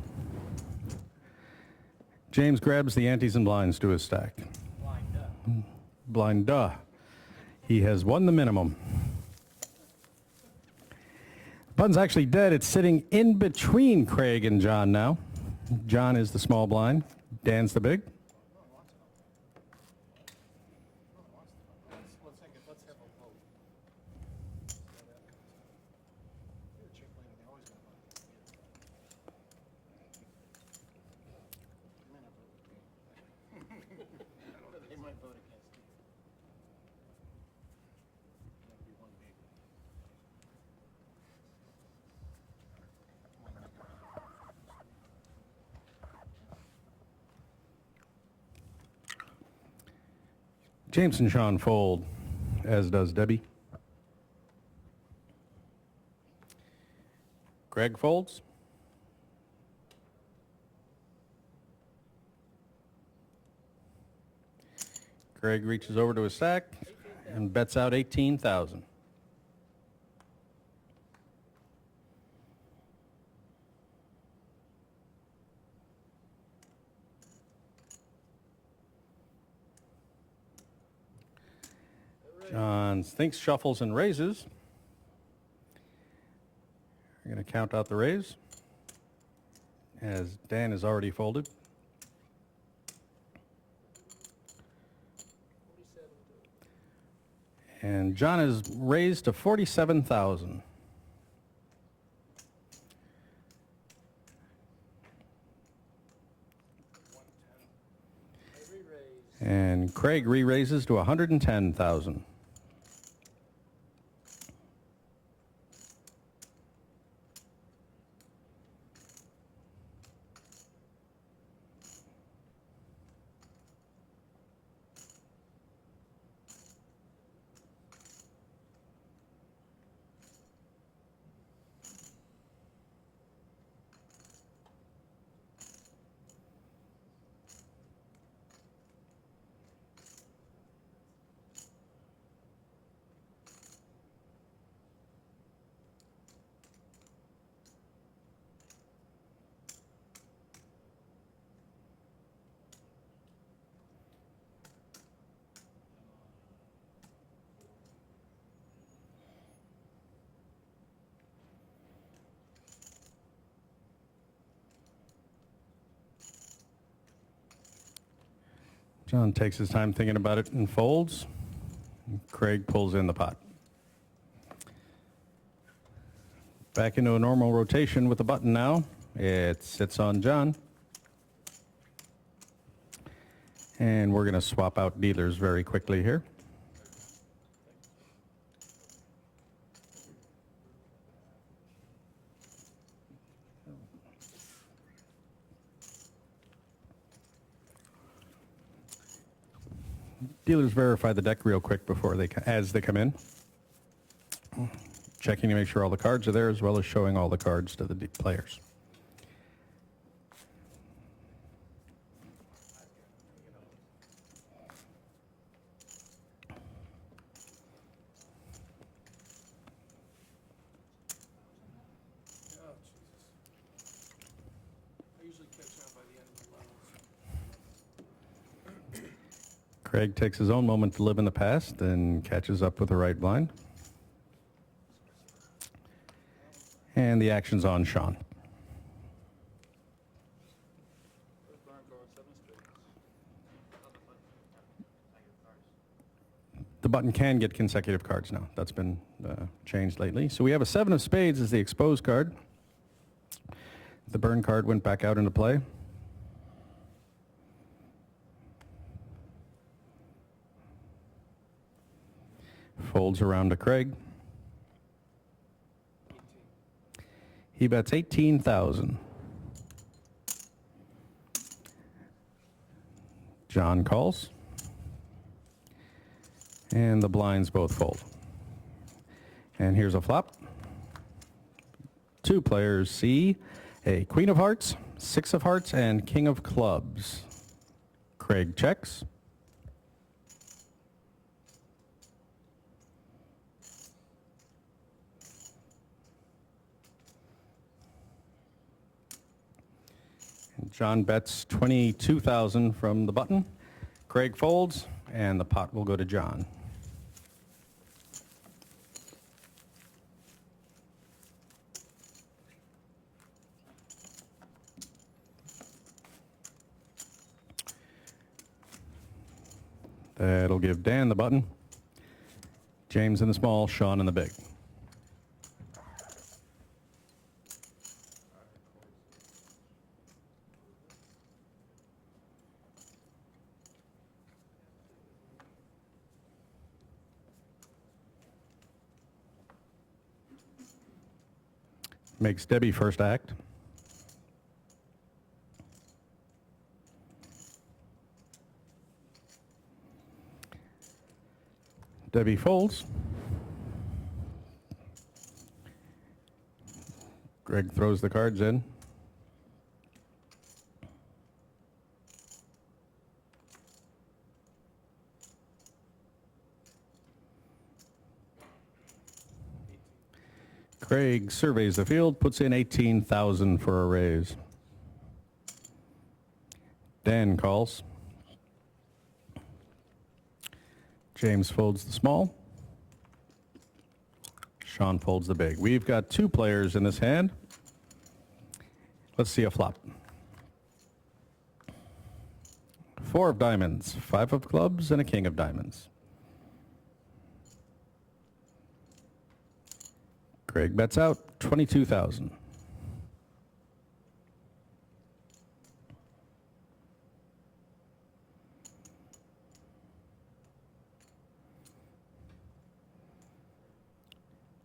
James grabs the antes and blinds to his stack. Blind duh. He has won the minimum. Button's actually dead. It's sitting in between Craig and John now. John is the small blind. Dan's the big. Let's have a vote. You're a chick lady, they always got vote. I don't know, they might vote against you. That'd be one big. James and Sean fold, as does Debbie. Greg folds. Craig reaches over to his sack and bets out 18,000. John thinks, shuffles, and raises. We're going to count out the raise, as Dan is already folded. And John is raised to 47,000. And Craig re-raises to 110,000. John takes his time thinking about it and folds. Craig pulls in the pot. Back into a normal rotation with the button now. It sits on John. And we're going to swap out dealers very quickly here. Dealers verify the deck real quick before as they come in. Checking to make sure all the cards are there, as well as showing all the cards to the players. Oh, Jesus. I usually catch on by the end of the levels. Craig takes his own moment to live in the past and catches up with the right blind. And the action's on Sean. The button can get consecutive cards now. That's been changed lately. So we have a 7 of spades as the exposed card. The burn card went back out into play. Folds around to Craig. He bets 18,000. John calls. And the blinds both fold. And here's a flop. Two players see a queen of hearts, 6 of hearts, and king of clubs. Craig checks. John bets 22,000 from the button. Craig folds, and the pot will go to John. That'll give Dan the button, James in the small, Sean in the big. Makes Debbie first act. Debbie folds. Greg throws the cards in. Craig surveys the field, puts in 18,000 for a raise. Dan calls. James folds the small. Sean folds the big. We've got 2 players in this hand. Let's see a flop. 4 of diamonds, 5 of clubs, and a king of diamonds. Craig bets out 22,000.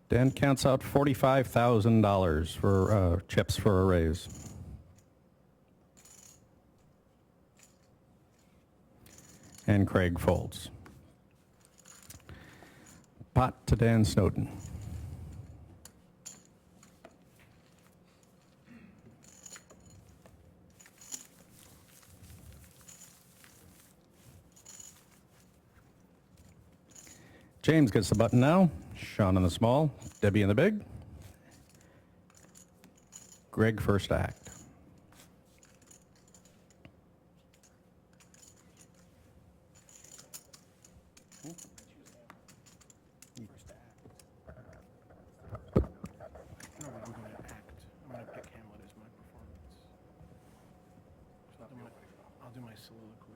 Dan counts out $45,000 for chips for a raise. And Craig folds. Pot to Dan Snowden. James gets the button now. Sean in the small, Debbie in the big. Greg first act. No, but I'm gonna act. I'm gonna pick Hamlet as my performance. So I'll do my soliloquy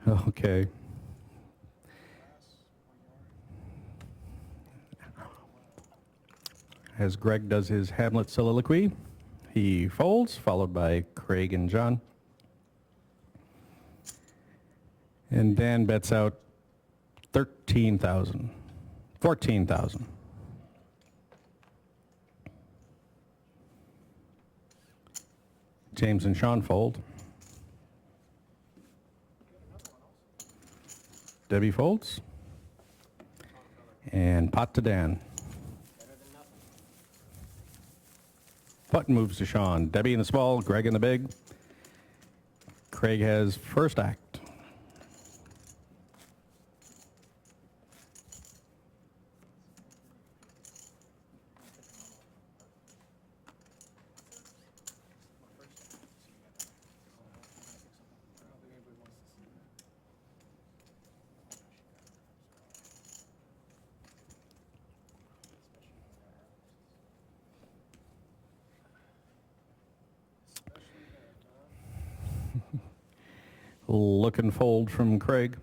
here. Okay. As Greg does his Hamlet soliloquy, he folds, followed by Craig and John. And Dan bets out 13,000, 14,000. James and Sean fold. Debbie folds. And pot to Dan. Button moves to Sean. Debbie in the small, Greg in the big. Craig has first act. Look and fold from Craig.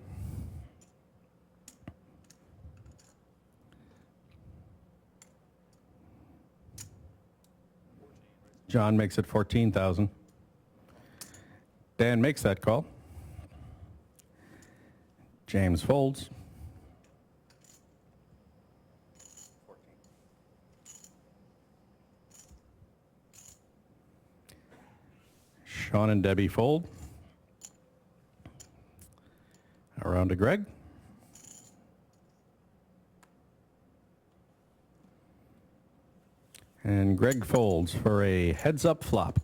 John makes it 14,000. Dan makes that call. James folds. 14. Sean and Debbie fold. Around to Greg. And Greg folds for a heads-up flop.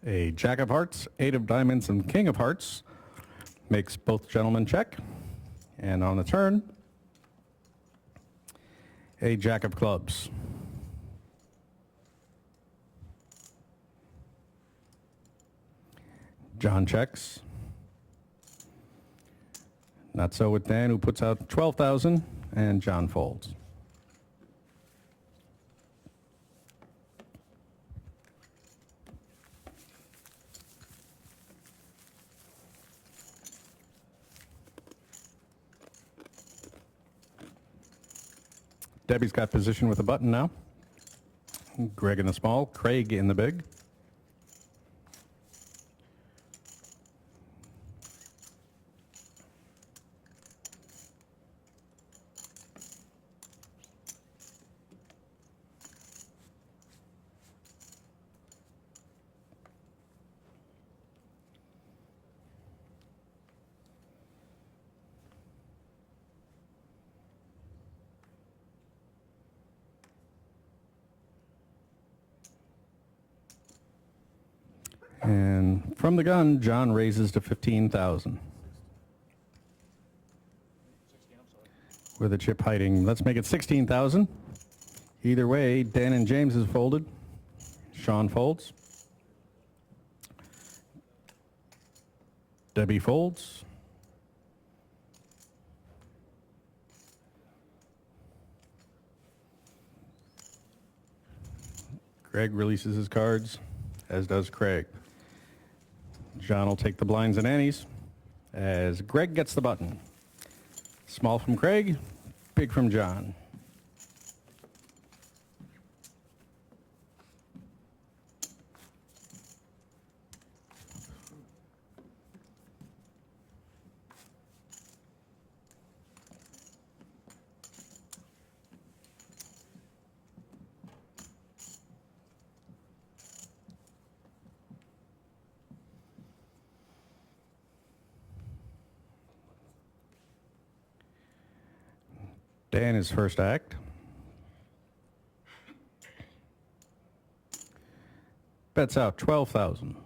A jack of hearts, 8 of diamonds, and king of hearts makes both gentlemen check. And on the turn, a jack of clubs. John checks. Not so with Dan, who puts out 12,000, and John folds. Debbie's got position with a button now. Greg in the small, Craig in the big. And from the gun, John raises to 15,000. with a chip hiding. Let's make it 16,000. Either way, Dan and James is folded. Sean folds. Debbie folds. Greg releases his cards, as does Craig. John will take the blinds and antes, as Greg gets the button. Small from Craig, big from John. Dan is first act. Bets out 12,000.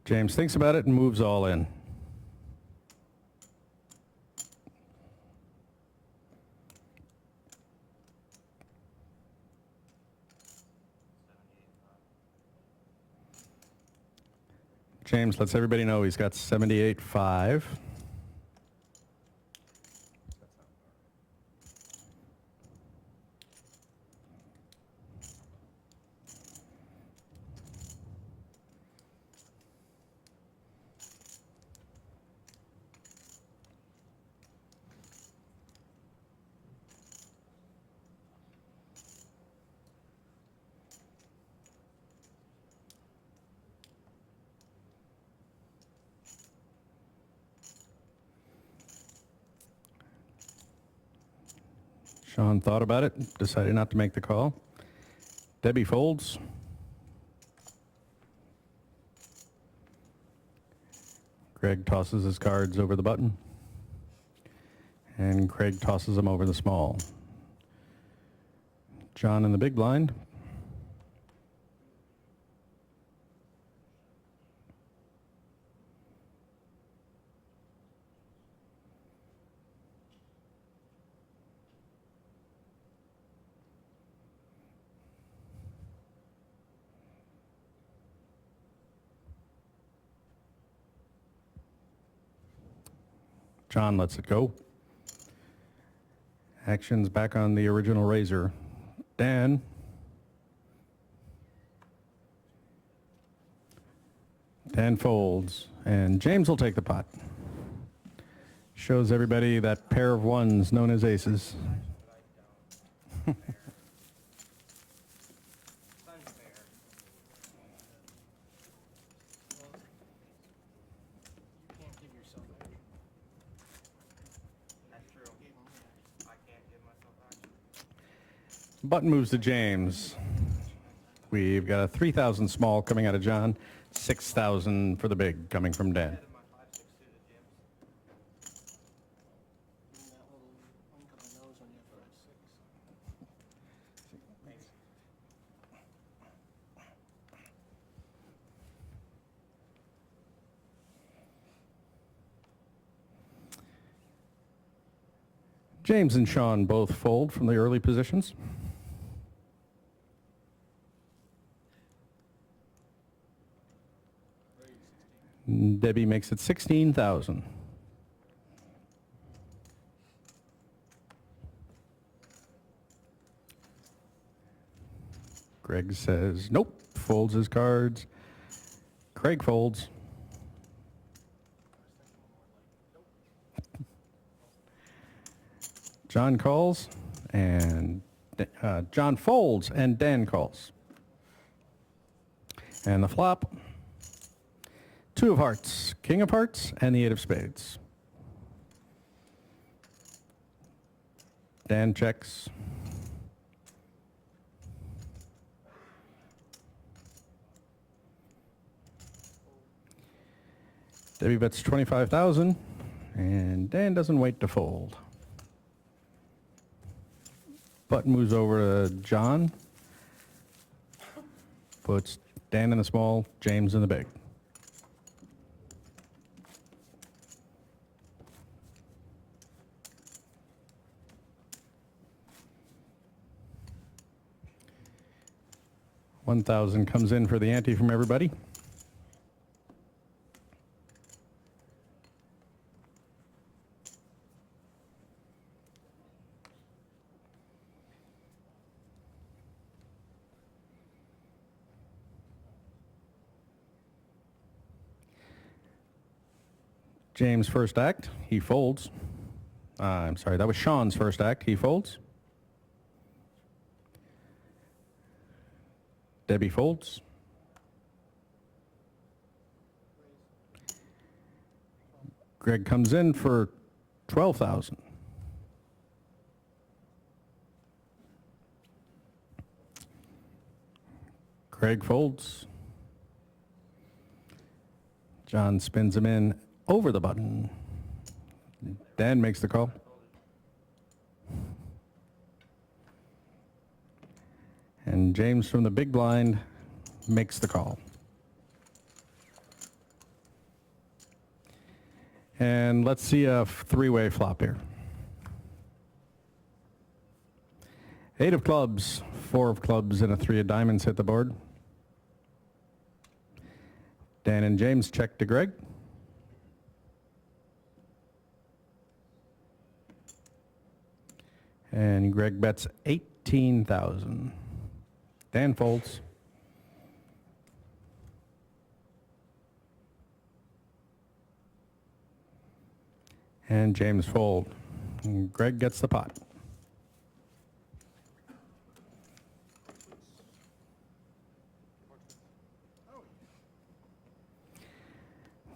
James thinks about it and moves all in. James lets everybody know he's got 78.5. Sean thought about it, decided not to make the call. Debbie folds. Greg tosses his cards over the button. And Craig tosses them over the small. John in the big blind. John lets it go. Action's back on the original razor. Dan. Dan folds, and James will take the pot. Shows everybody that pair of ones known as aces. You can't give yourself action. That's true. I can't give myself action. Button moves to James. We've got a 3,000 small coming out of John, 6,000 for the big coming from Dan. Head of my 5-6 suited, James. Give me that little wink of the nose when you have 5-6. Thanks. James and Sean both fold from the early positions. Debbie makes it 16,000. Greg says nope, folds his cards. Craig folds. John calls, and John folds, and Dan calls. And the flop, 2 of hearts, king of hearts, and the 8 of spades. Dan checks. Debbie bets 25,000, and Dan doesn't wait to fold. Button moves over to John. Puts Dan in the small, James in the big. 1,000 comes in for the ante from everybody. James' first act, he folds. I'm sorry, that was Sean's first act, he folds. Debbie folds. Greg comes in for 12,000. Craig folds. John spins him in over the button. Dan makes the call. And James from the big blind makes the call. And let's see a three-way flop here. 8 of clubs, 4 of clubs, and a 3 of diamonds hit the board. Dan and James check to Greg. And Greg bets 18,000. Dan folds. And James fold. And Greg gets the pot.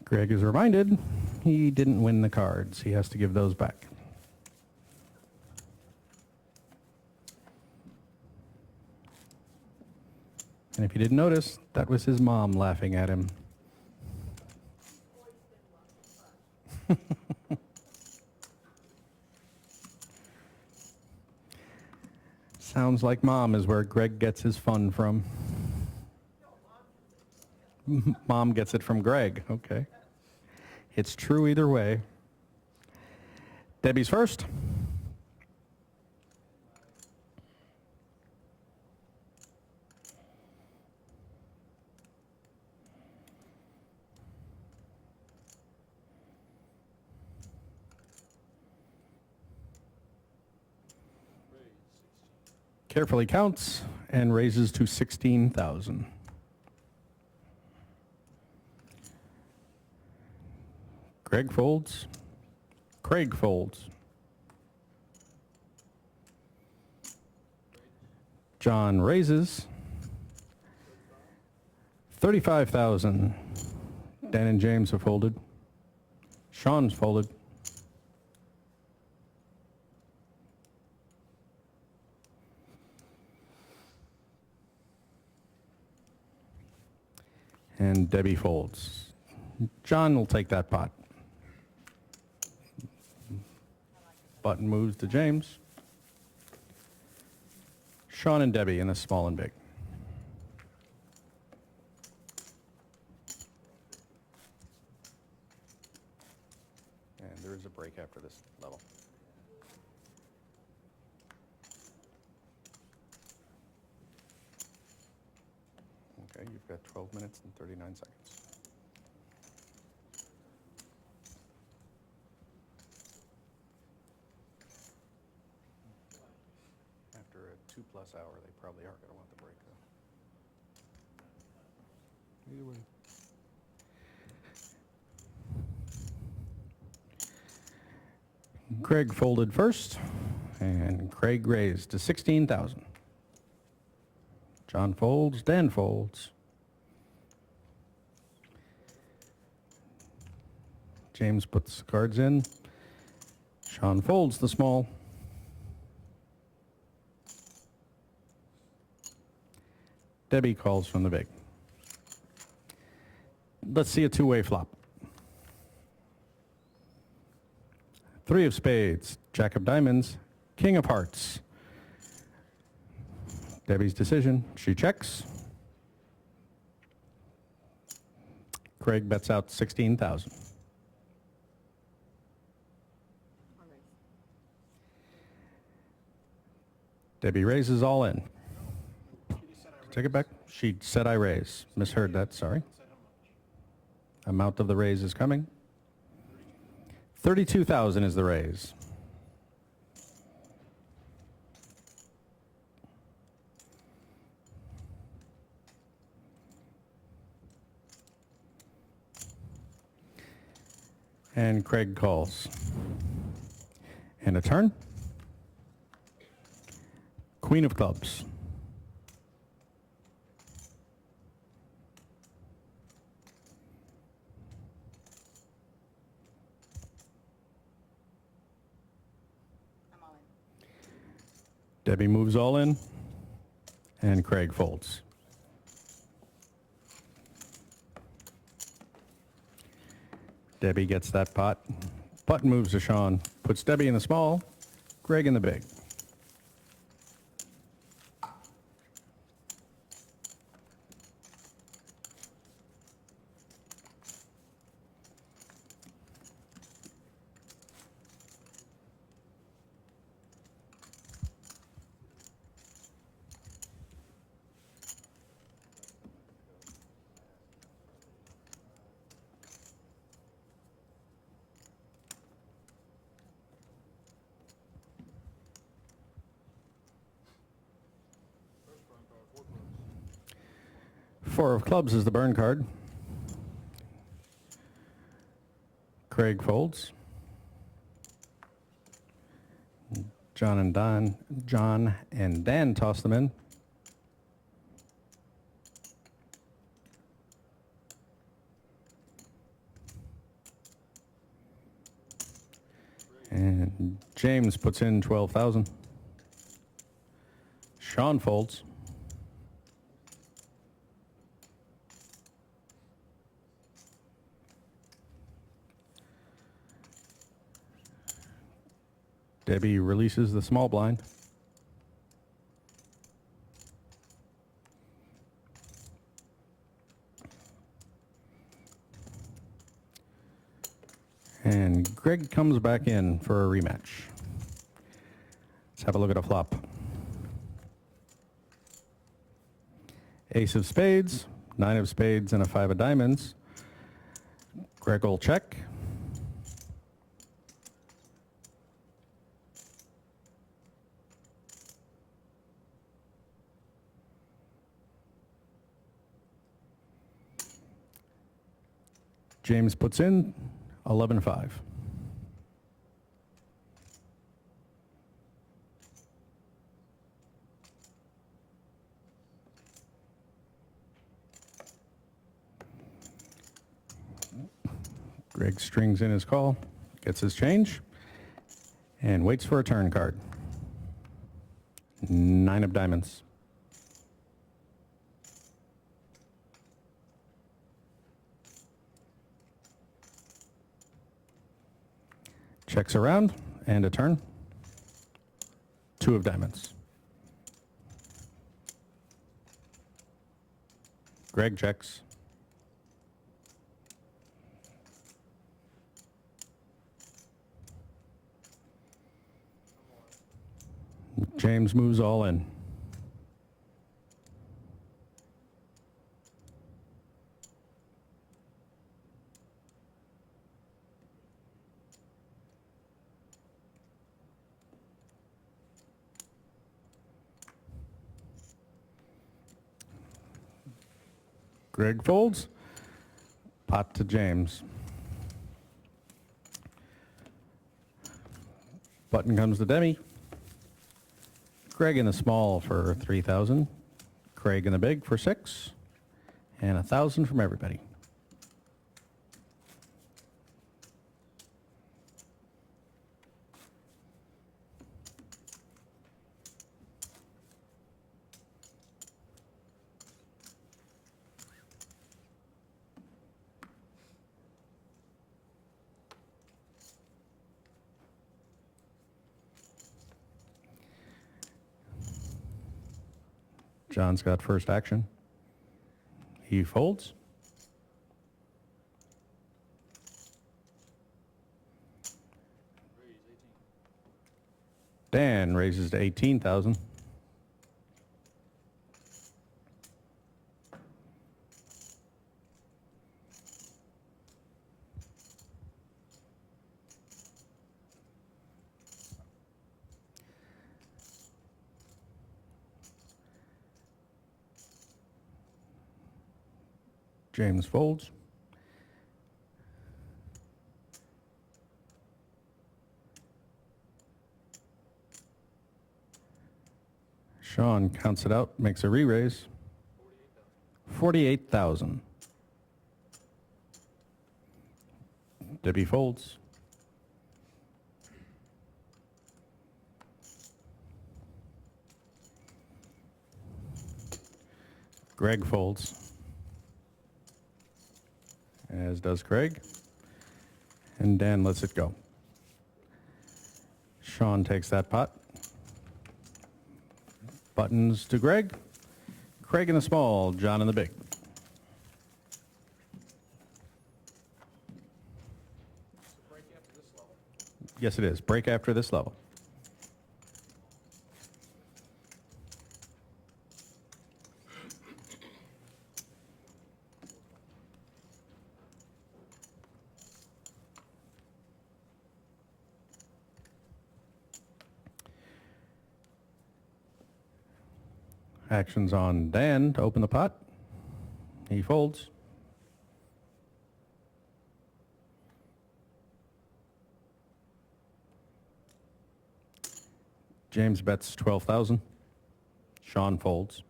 Greg is reminded he didn't win the cards. He has to give those back. And if you didn't notice, that was his mom laughing at him. Sounds like mom is where Greg gets his fun from. Mom gets it from Greg, okay. It's true either way. Debbie's first. Carefully counts and raises to 16,000. Greg folds. Craig folds. John raises. 35,000. Dan and James have folded. Sean's folded. And Debbie folds. John will take that pot. Button moves to James. Sean and Debbie in the small and big. And there is a break after this level. Okay, you've got 12 minutes and 39 seconds. After a 2+ hour, they probably are going to want the break, though. Either way. Craig folded first, and Craig raised to 16,000. John folds, Dan folds. James puts the cards in. Sean folds the small. Debbie calls from the big. Let's see a two-way flop. 3 of spades, Jack of diamonds, King of hearts. Debbie's decision, she checks. Craig bets out 16,000. Debbie raises all in. Take it back. She said I raise. Misheard that, sorry. Amount of the raise is coming. 32,000 is the raise. And Craig calls. And a turn. Queen of clubs. Debbie moves all in, and Craig folds. Debbie gets that pot. Button moves to Sean, puts Debbie in the small, Greg in the big. Four of clubs is the burn card. Craig folds. John and Dan toss them in. And James puts in 12,000. Sean folds. Debbie releases the small blind. And Greg comes back in for a rematch. Let's have a look at a flop. Ace of spades, 9 of spades, and a 5 of diamonds. Greg will check. James puts in 11-5. Greg strings in his call, gets his change, and waits for a turn card. 9 of diamonds. Checks around, and a turn. 2 of diamonds. Greg checks. James moves all in. Greg folds. Pot to James. Button comes to Demi. Greg in the small for 3,000. Craig in the big for 6. And 1,000 from everybody. John's got first action. He folds. Dan raises to 18,000. James folds. Sean counts it out, makes a re-raise. 48,000. Debbie folds. Greg folds, as does Craig. And Dan lets it go. Sean takes that pot. Buttons to Greg. Craig in the small, John in the big. Break after this level. Yes, it is. Break after this level. Actions on Dan to open the pot. He folds. James bets 12,000. Sean folds.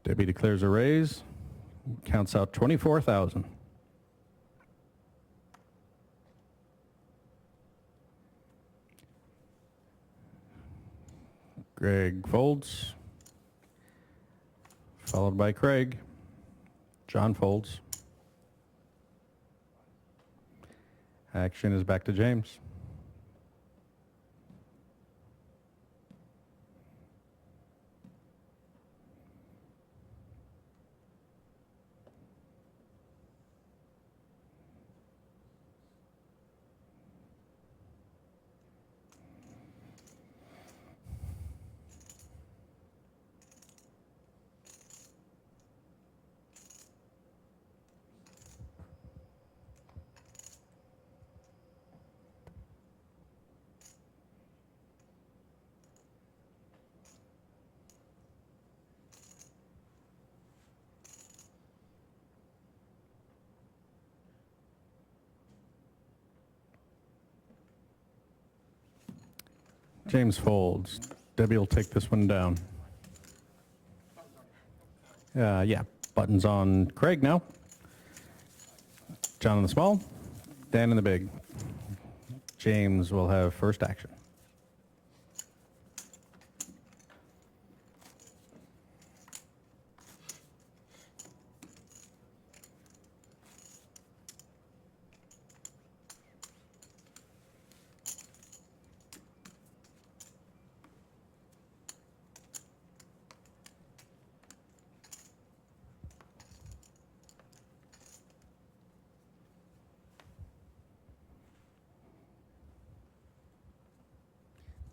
Debbie declares a raise. Counts out 24,000. Greg folds, followed by Craig. John folds. Action is back to James. James folds. Debbie will take this one down. Yeah, buttons on Craig now. John in the small, Dan in the big. James will have first action.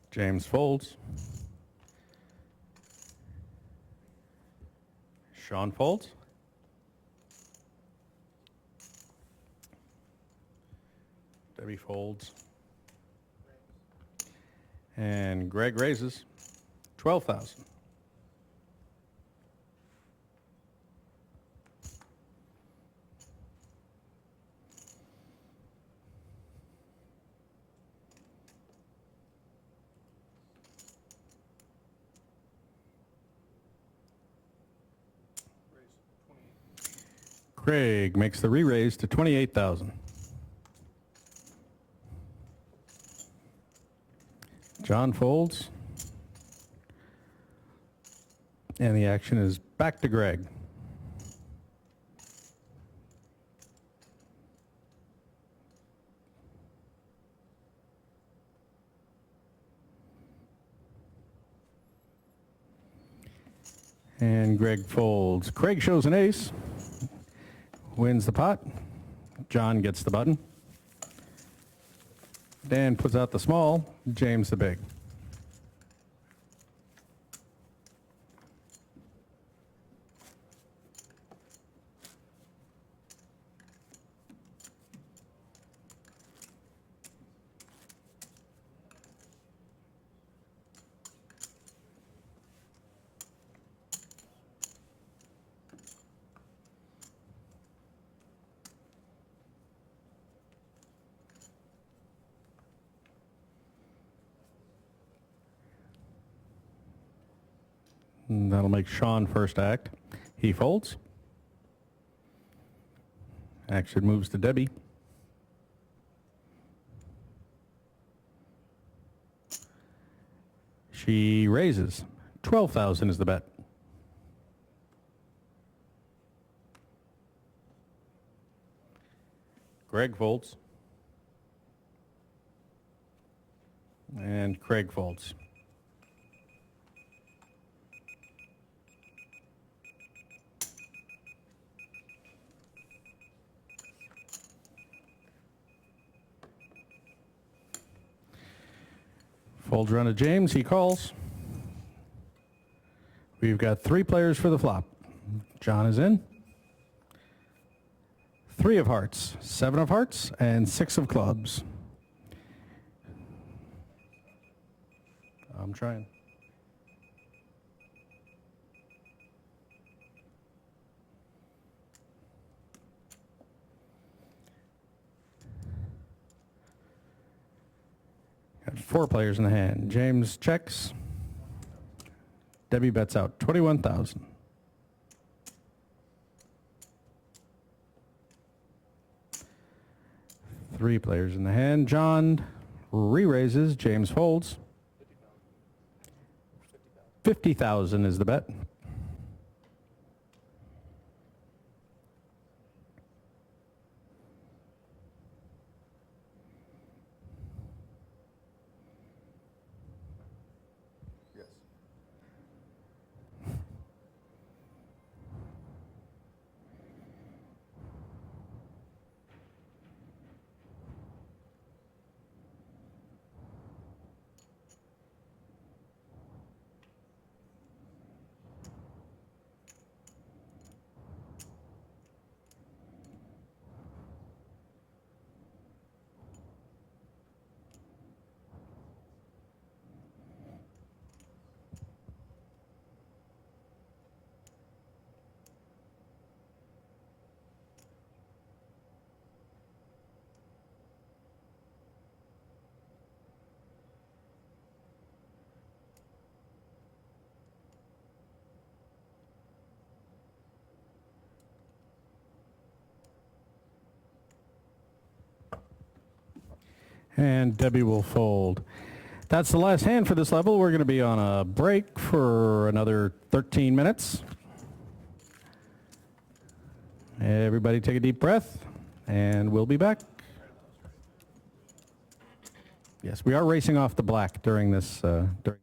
James folds. Sean folds. Debbie folds. And Greg raises 12,000. Craig makes the re-raise to 28,000. John folds. And the action is back to Greg. And Greg folds. Craig shows an ace. Wins the pot. John gets the button. Dan puts out the small. James the big. And that'll make Sean first act. He folds. Action moves to Debbie. She raises. 12,000 is the bet. Greg folds. And Craig folds. Folds around to James. He calls. We've got 3 players for the flop. John is in. 3 of hearts, 7 of hearts, and 6 of clubs. I'm trying. Got 4 players in the hand. James checks. Debbie bets out 21,000. Three players in the hand. John re-raises. James folds. 50,000 is the bet. Yes. And Debbie will fold. That's the last hand for this level. We're going to be on a break for another 13 minutes. Everybody take a deep breath, and we'll be back. Yes, we are racing off the black during this. During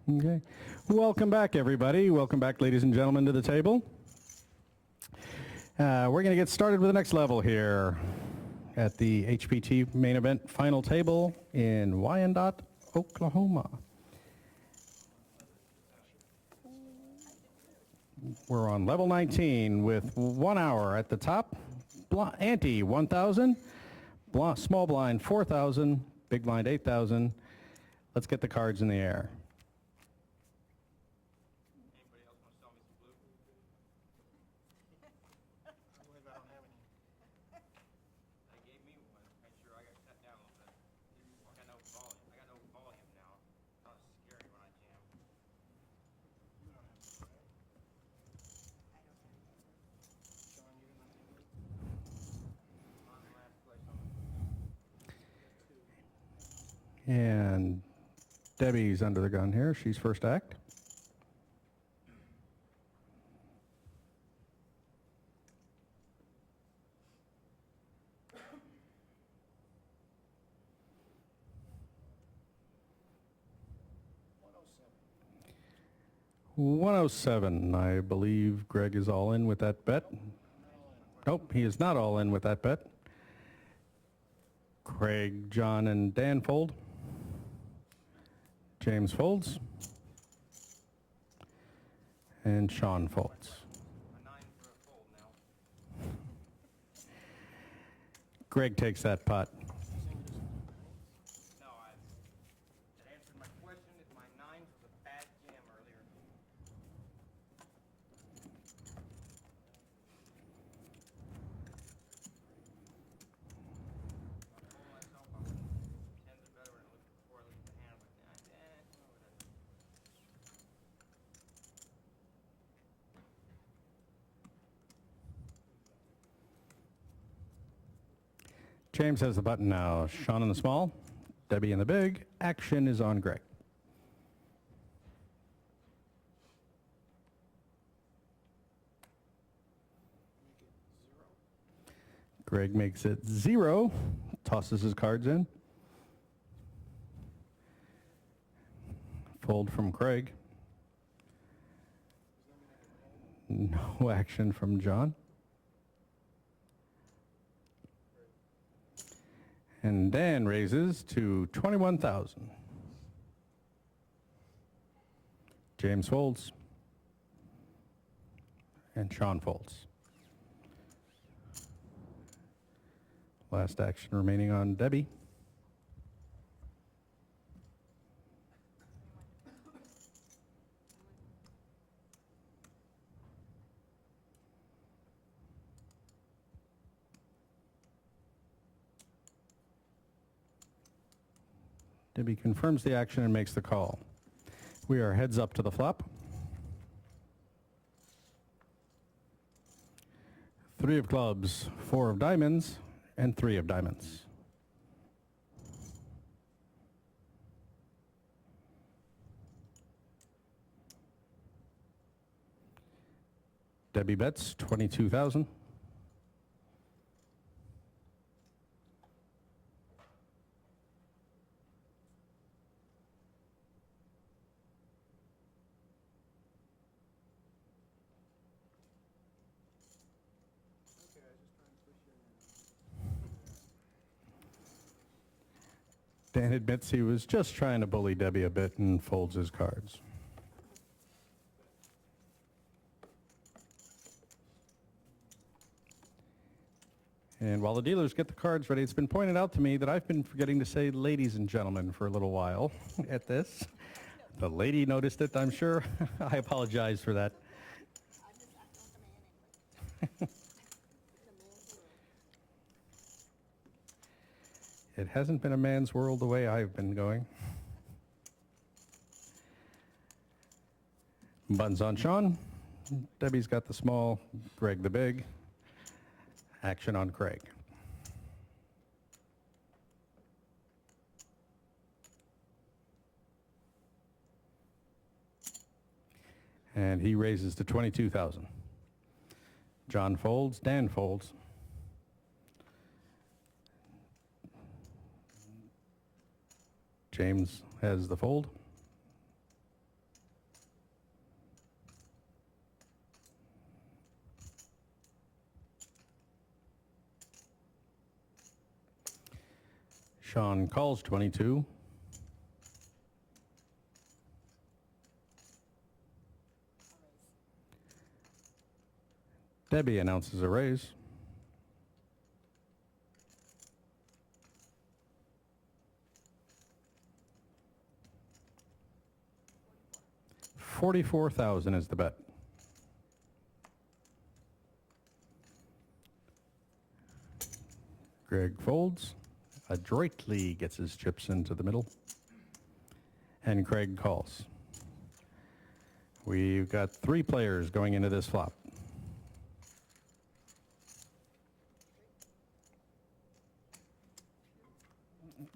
Okay. Welcome back, everybody. Welcome back, ladies and gentlemen, to the table. We're going to get started with the next level here at the HPT main event final table in Wyandotte, Oklahoma. We're on level 19 with 1 hour at the top. Ante 1,000, small blind 4,000, big blind 8,000. Let's get the cards in the air. Anybody else want to sell me some blue? I believe I don't have any. They gave me one. Made sure I got cut down a little bit. I got no volume. I got no volume now. That was scary when I jammed. You don't have any, right? Sean, you don't have any? I'm in last place on the And Debbie's under the gun here. She's first act. $107. I believe Greg is all in with that bet. Nope, he is not all in with that bet. Craig, John, and Dan fold. James folds. And Sean folds. a 9 for a fold now. Greg takes that pot. No, that answered my question. If my 9 was a bad jam earlier. I told myself I wouldn't tend to better when I looked before I looked at the hand. I'm like, come over there. James has the button now. Sean in the small, Debbie in the big. Action is on Greg. Greg makes it 0, tosses his cards in. Fold from Craig. No action from John. And Dan raises to 21,000. James folds. And Sean folds. Last action remaining on Debbie. Debbie confirms the action and makes the call. We are heads up to the flop. 3 of clubs, 4 of diamonds, and 3 of diamonds. Debbie bets 22,000. Dan admits he was just trying to bully Debbie a bit and folds his cards. And while the dealers get the cards ready, it's been pointed out to me that I've been forgetting to say ladies and gentlemen for a little while at this. The lady noticed it, I'm sure. I apologize for that. It hasn't been a man's world the way I've been going. Buttons on Sean. Debbie's got the small, Greg the big. Action on Craig. And he raises to 22,000. John folds, Dan folds. James has the fold. Sean calls 22. Debbie announces a raise. $44,000 is the bet. Greg folds, adroitly gets his chips into the middle, and Craig calls. We've got 3 players going into this flop.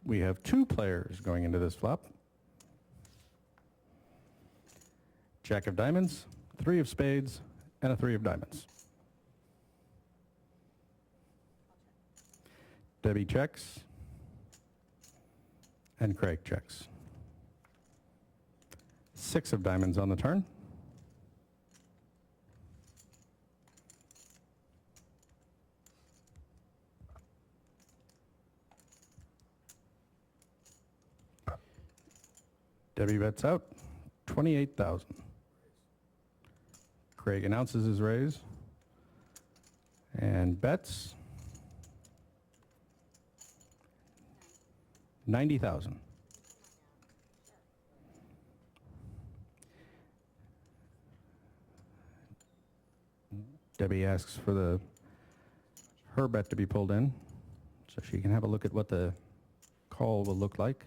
We have 2 players going into this flop. Jack of diamonds, 3 of spades, and a 3 of diamonds. Debbie checks, and Craig checks. 6 of diamonds on the turn. Debbie bets out, 28,000. Craig announces his raise and bets 90,000. Debbie asks for her bet to be pulled in so she can have a look at what the call will look like.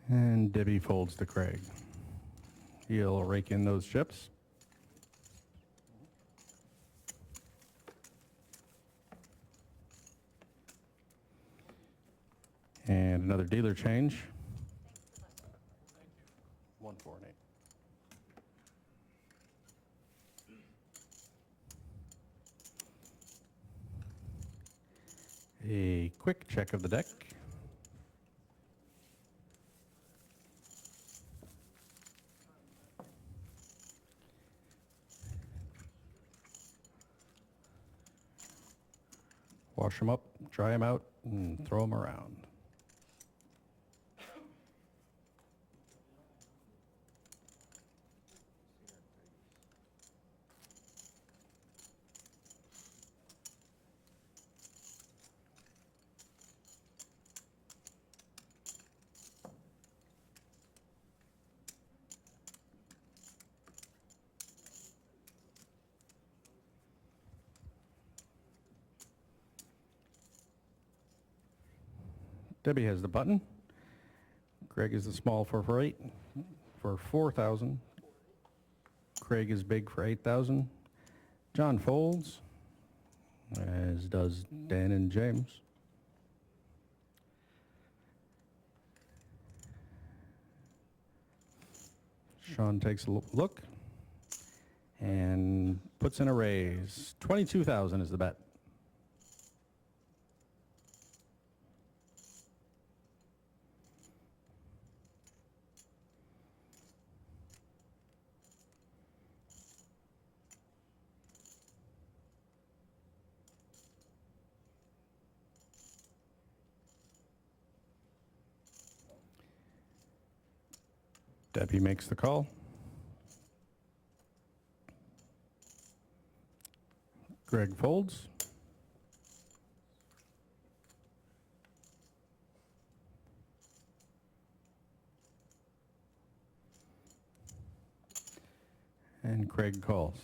And Debbie folds to Craig. He'll rake in those chips. And another dealer change. 1, 4, and 8. A quick check of the deck. Wash them up, dry them out, and throw them around. Debbie has the button. Greg is the small for 8 for 4,000. Craig is big for 8,000. John folds, as does Dan and James. Sean takes a look and puts in a raise. 22,000 is the bet. Debbie makes the call. Greg folds. And Craig calls.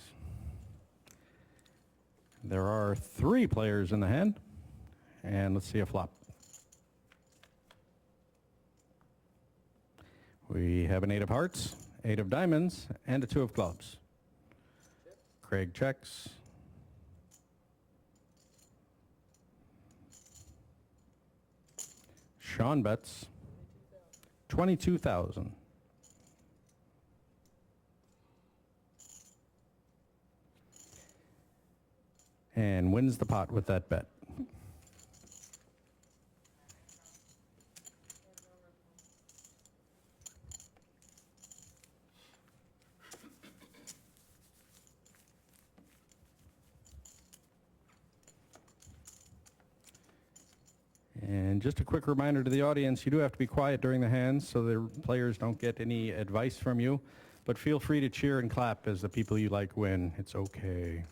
There are 3 players in the hand. And let's see a flop. We have an 8 of hearts, 8 of diamonds, and a 2 of clubs. Craig checks. Sean bets 22,000. And wins the pot with that bet. And just a quick reminder to the audience, you do have to be quiet during the hands so the players don't get any advice from you. But feel free to cheer and clap as the people you like win. It's okay.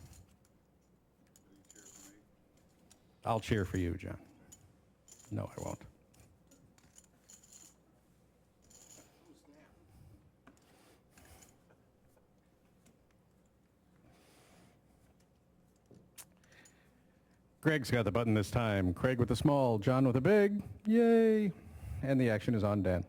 I'll cheer for you, John. No, I won't. Greg's got the button this time. Craig with the small, John with a big. Yay! And the action is on Dan.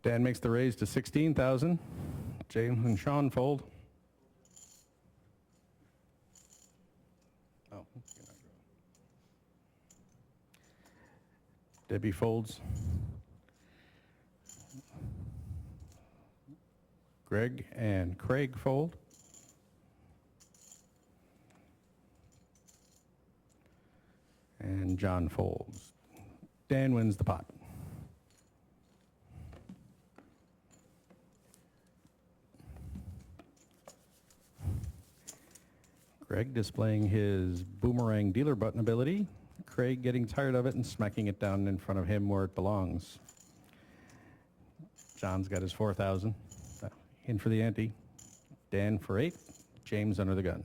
Dan makes the raise to 16,000. James and Sean fold. Oh, you're not drawing. Debbie folds. Greg and Craig fold. And John folds. Dan wins the pot. Greg displaying his boomerang dealer button ability. Craig getting tired of it and smacking it down in front of him where it belongs. John's got his 4,000. In for the ante. Dan for 8. James under the gun.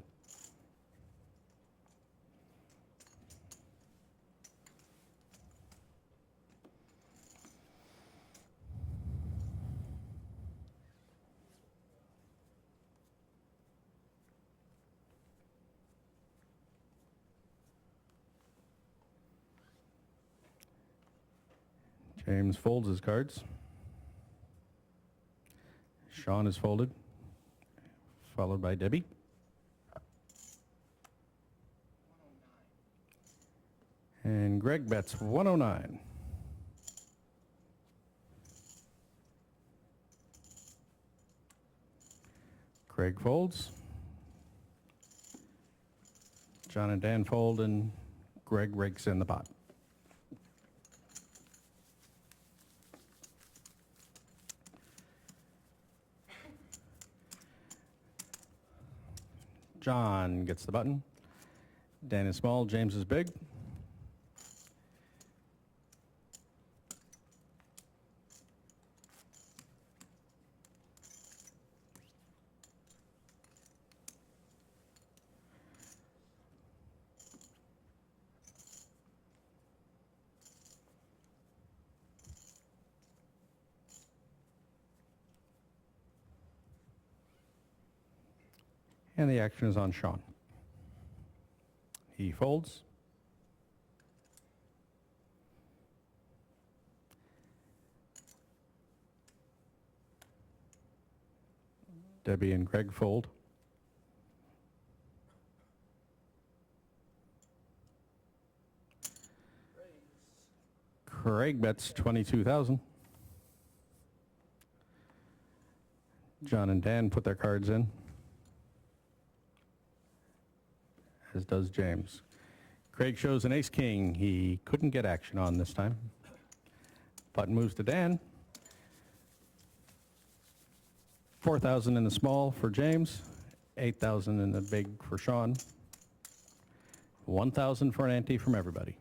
James folds his cards. Sean is folded, followed by Debbie. And Greg bets 109. Craig folds. John and Dan fold, and Greg rakes in the pot. John gets the button. Dan is small, James is big. And the action is on Sean. He folds. Debbie and Greg fold. Craig bets 22,000. John and Dan put their cards in, as does James. Craig shows an ace-king. He couldn't get action on this time. Button moves to Dan. 4,000 in the small for James. 8,000 in the big for Sean. 1,000 for an ante from everybody.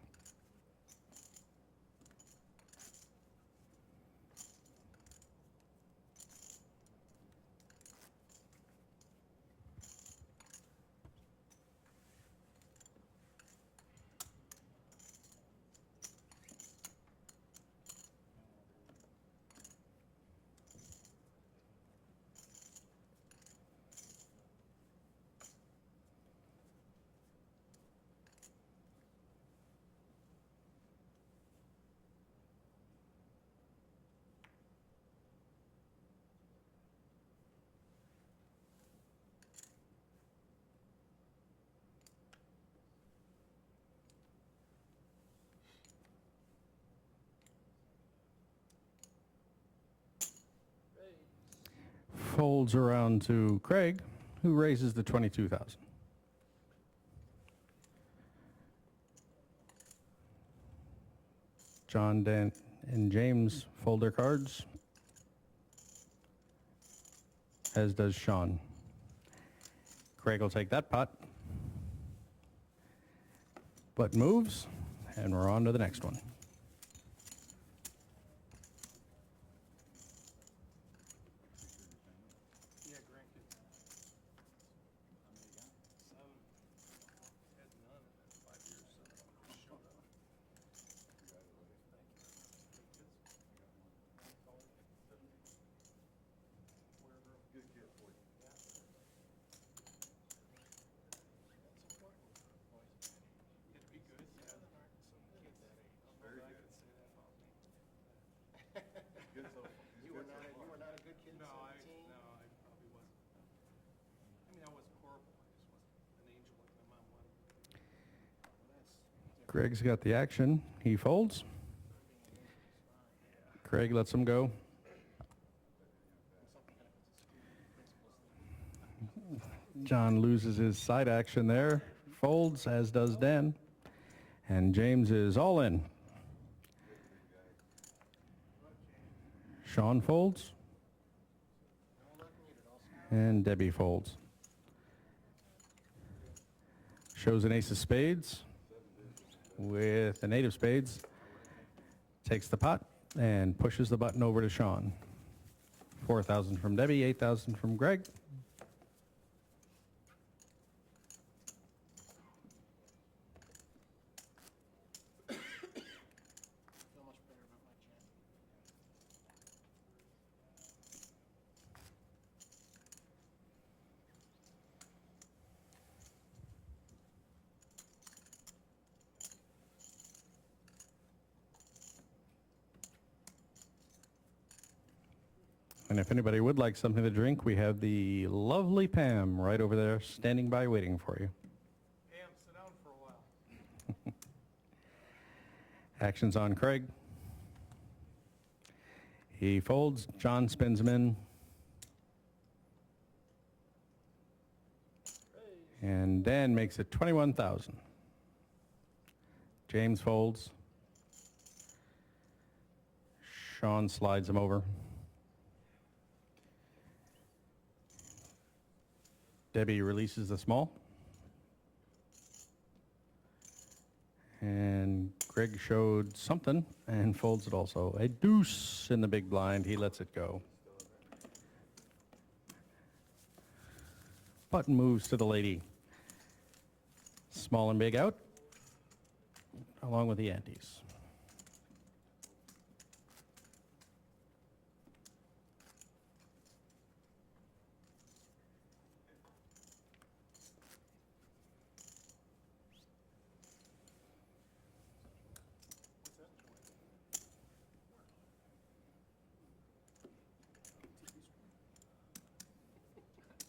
folds around to Craig, who raises the 22,000. John, Dan, and James fold their cards, as does Sean. Craig will take that pot, but moves, and we're on to the next one. Yeah, grandkids. Seven. Had none in 5 years, so showed up. Good kid for you. You had to be good, yeah. Some kids that age. Very I good. could say that about me. Good so far. You were not a good kid at No, I 17? probably wasn't. I mean, I wasn't horrible. I just wasn't an angel like my mom wanted me to be. Well, that's Greg's got the action. He folds. Craig lets him go. John loses his side action there. Folds, as does Dan. And James is all in. Sean folds. And Debbie folds. Shows an ace of spades with an eight of spades. Takes the pot and pushes the button over to Sean. 4,000 from Debbie, 8,000 from Greg. feel much better about my chances. And if anybody would like something to drink, we have the lovely Pam right over there standing by waiting for you. Pam, sit down for a while. Action's on Craig. He folds. John spins him in. And Dan makes it 21,000. James folds. Sean slides him over. Debbie releases the small. And Greg showed something and folds it also. A deuce in the big blind. He lets it go. Button moves to the lady. Small and big out, along with the antes.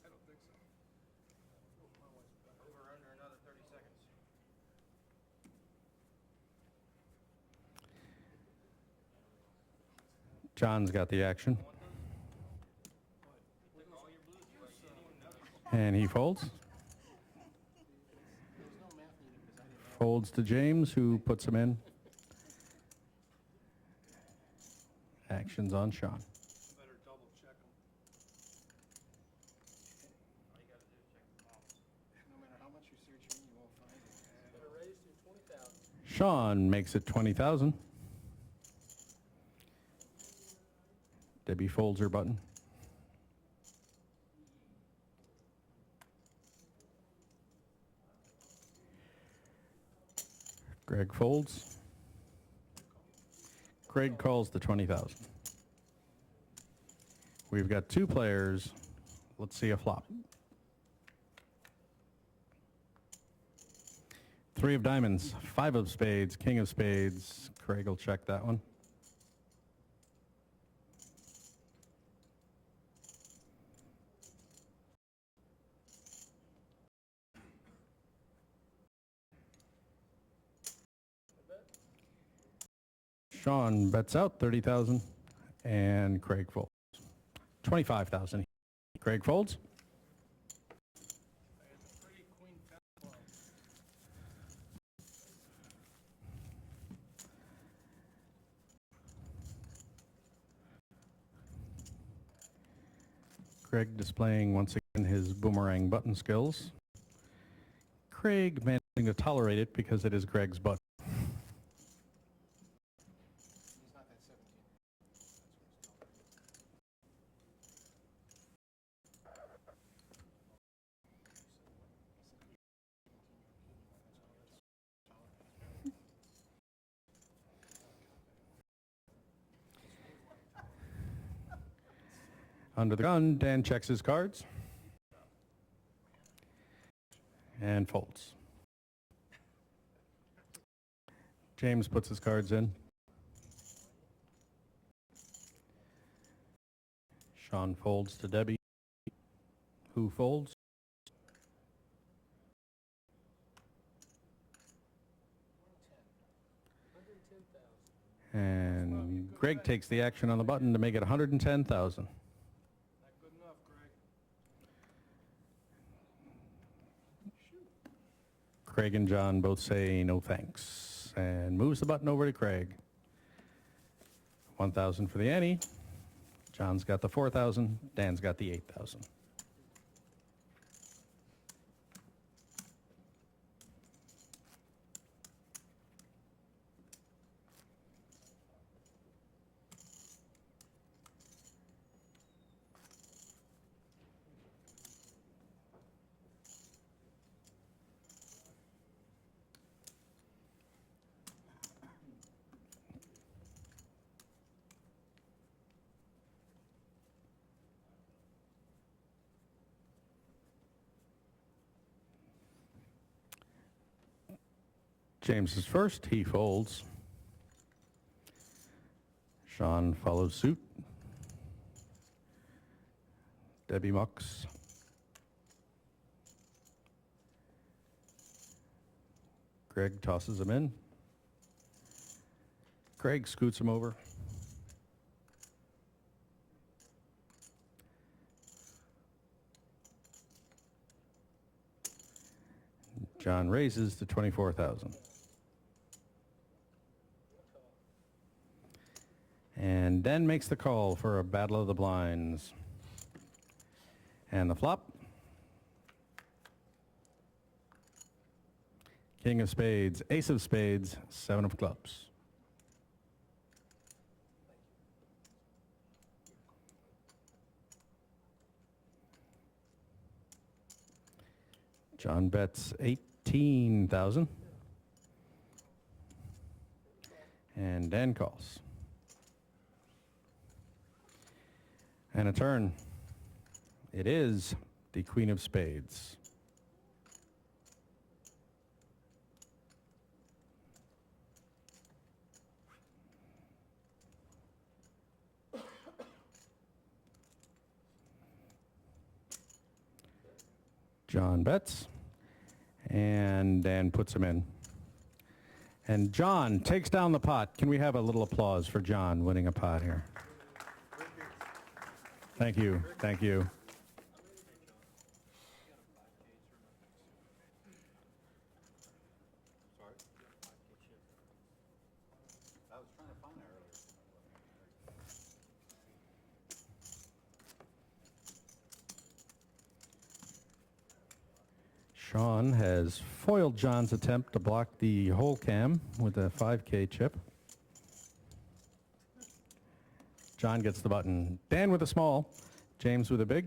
I don't think so. My wife's better. Over under another 30 seconds. John's got the action. Took all your blues away. You didn't even notice. And he folds. There's no math needed because I didn't have Folds to James, who puts him in. Action's on Sean. Better double check them. All you gotta do is check them all. no matter how much you search me, you won't find it. Better raise to 20,000. Sean makes it 20,000. Debbie folds her button. Greg folds. Greg calls the 20,000. We've got two players. Let's see a flop. Three of diamonds, five of spades, king of spades. Craig will check that one. Sean bets out 30,000 and Craig folds 25,000. Craig folds. It's a pretty queen ten club. Craig displaying once again his boomerang button skills. Craig managing to tolerate it because it is Greg's button. He's not that 17. Under the gun, Dan checks his cards and folds. James puts his cards in. Sean folds to Debbie, who folds. And Greg takes the action on the button to make it 110,000. Not good enough, Greg. Craig and John both say no thanks and moves the button over to Craig. 1,000 for the ante. John's got the 4,000. Dan's got the 8,000. James is first. He folds. Sean follows suit. Debbie mucks. Greg tosses him in. Craig scoots him over. John raises to 24,000. And Dan makes the call for a battle of the blinds. And the flop. King of spades, ace of spades, 7 of clubs. John bets 18,000. And Dan calls. And a turn. It is the Queen of Spades. John bets, and Dan puts him in. And John takes down the pot. Can we have a little applause for John winning a pot here? Thank you. Thank you. Sorry? I was trying to find that earlier. Sean has foiled John's attempt to block the hole cam with a 5K chip. John gets the button. Dan with a small. James with a big.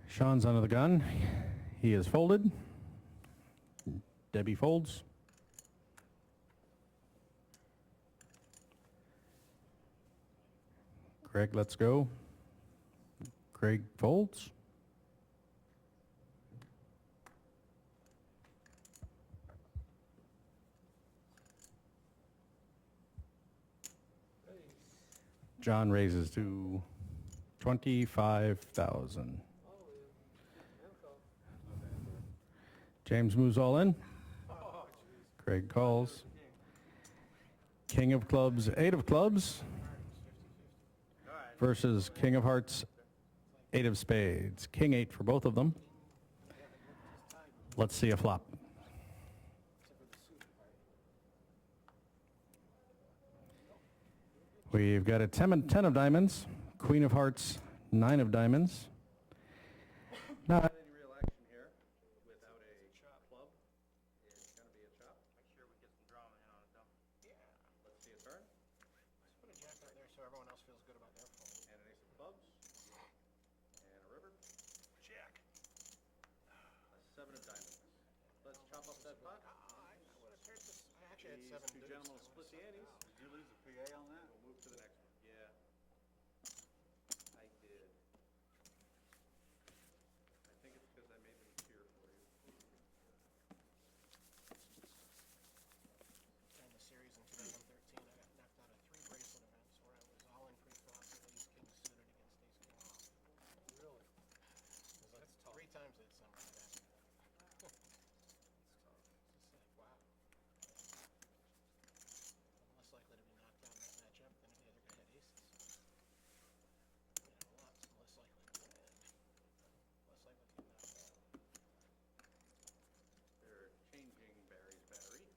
Sean's under the gun. He is folded. Debbie folds. Greg lets go. Craig folds. John raises to 25,000. James moves all in. Craig calls. King of clubs, 8 of clubs versus King of hearts, 8 of spades. King 8 for both of them. Let's see a flop. We've got a 10 of diamonds, Queen of hearts, 9 of diamonds. Now, Not any real action here without a club. It's gonna be a chop. Make sure we get some drama in on it though. Let's see a turn. Let's put a jack out there so everyone else feels good about their fold. And an ace of clubs. And a river. Jack. A 7 of diamonds. Let's chop up that pot. I would have turned this, I actually had These 7 two deuce. gentlemen will split the antes. Did you lose a PA on that? We'll move to the next one. Yeah. I did. I think it's because I made them cheer for you. During the series in 2013, I got knocked out of 3 bracelet events where I was all in pre-flop with ace king suited against ace king off. Really? It was like 3 times that summer that happened. It's just like, wow. I'm less likely to be knocked out in that matchup than if the other guy had aces. A lot less likely to win. Less likely to get knocked out. They're changing Barry's battery.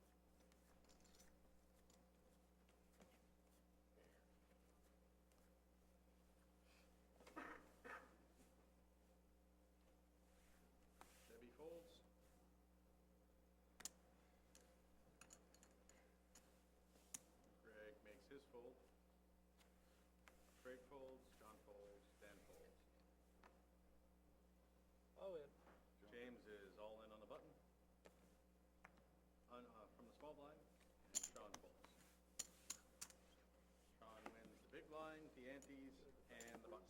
Debbie folds. Greg makes his fold. Craig folds, John folds, Dan folds. Oh, yeah. James is all in on the button. From the small blind, and Sean folds. Sean wins the big blind, the antes, and the button.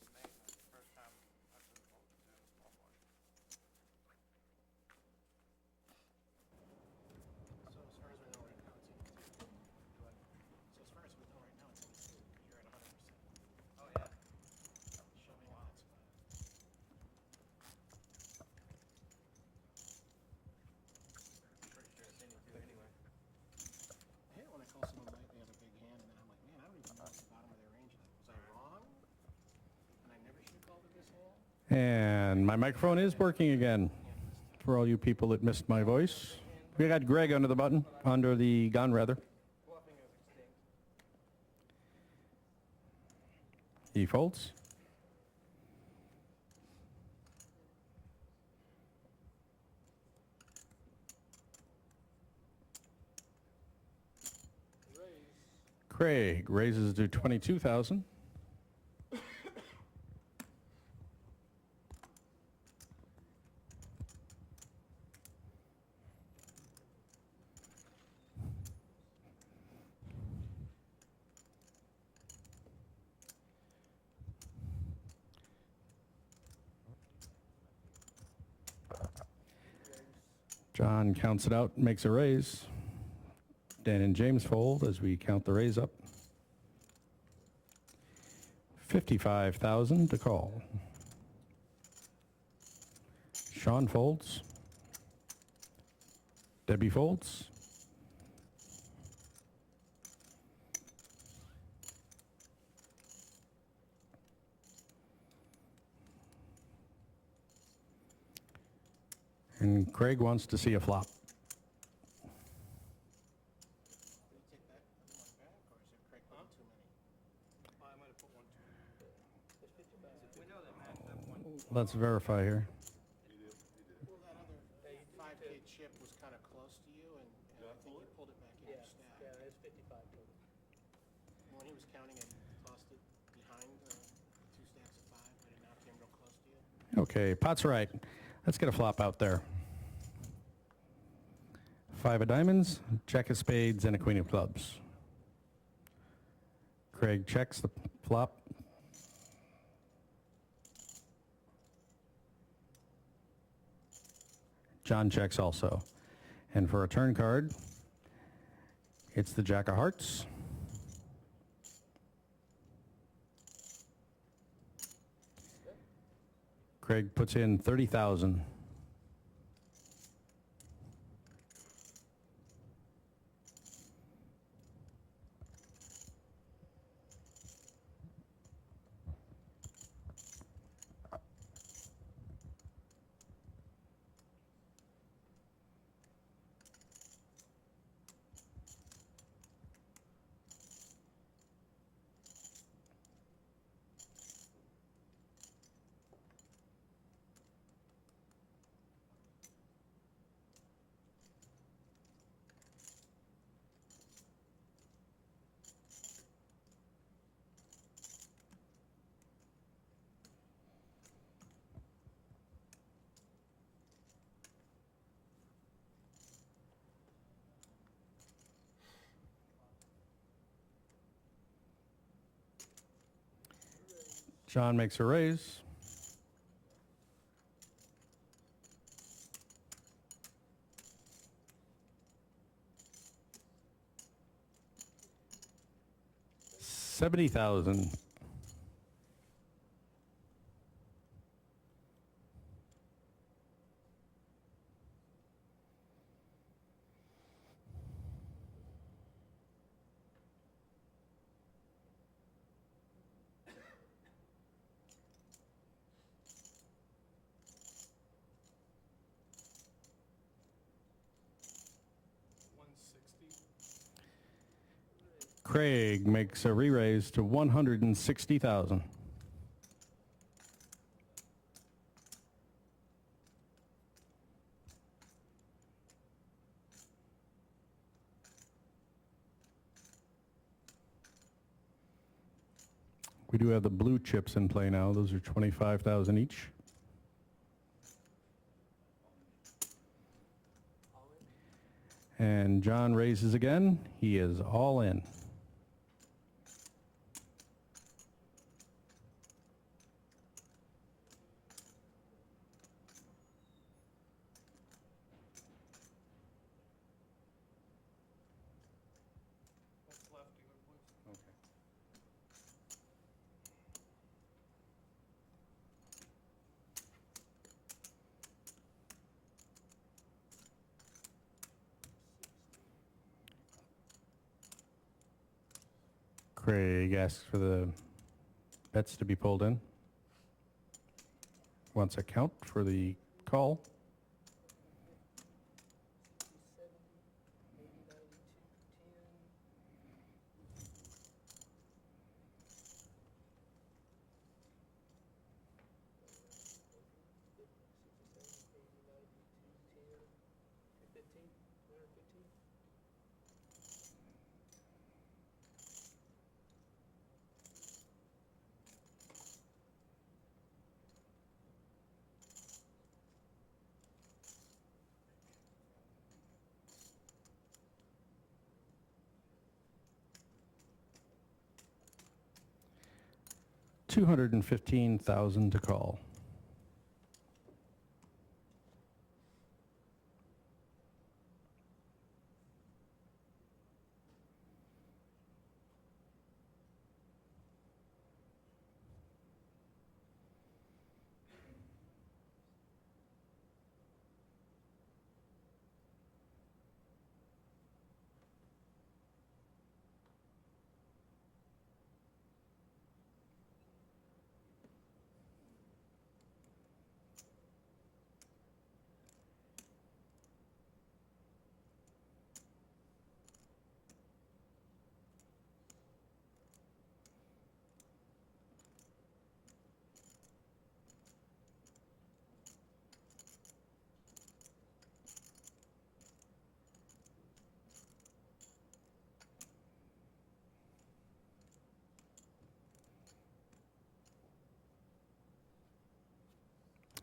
Amazing. First time I've been involved in a small one. So as far as we know right now, it's in 2. So as far as we know right now, it's in 2. You're at 100%. Oh yeah. Shoving in that spot. Pretty sure it's any two anyway. I hate it when I call someone might they have a big hand and then I'm like, man, I don't even know what the bottom of their range is. Was I wrong? And I never should have called it this hand? and my microphone is working again for all you people that missed my voice. We got Greg under the button, under the gun rather. Bluffing is extinct. He folds. Craig raises to 22,000. John counts it out, makes a raise. Dan and James fold as we count the raise up. 55,000 to call. Sean folds. Debbie folds. And Craig wants to see a flop. Did you take that other one back, or is it Craig putting too many? I might have put one too. We know that matched up one. Let's verify here. Well, that other 5K chip was kind of close to you, and I think you pulled it back in your stack. Yeah, it's 55 total. And when he was counting it, he tossed it behind the 2 stacks of 5, but it now came real close to you. Okay, pot's right. Let's get a flop out there. 5 of diamonds, jack of spades, and a queen of clubs. Craig checks the flop. John checks also. And for a turn card, it's the jack of hearts. Craig Craig puts in 30,000. John makes a raise. $70,000. Craig makes a re-raise to 160,000. We do have the blue chips in play now. Those are 25,000 each. And John raises again. He is all in. What's left, Igor, please? Craig asks for the bets to be pulled in. Wants a count for the call. 70, 80, 92, 10. $215,000 to call.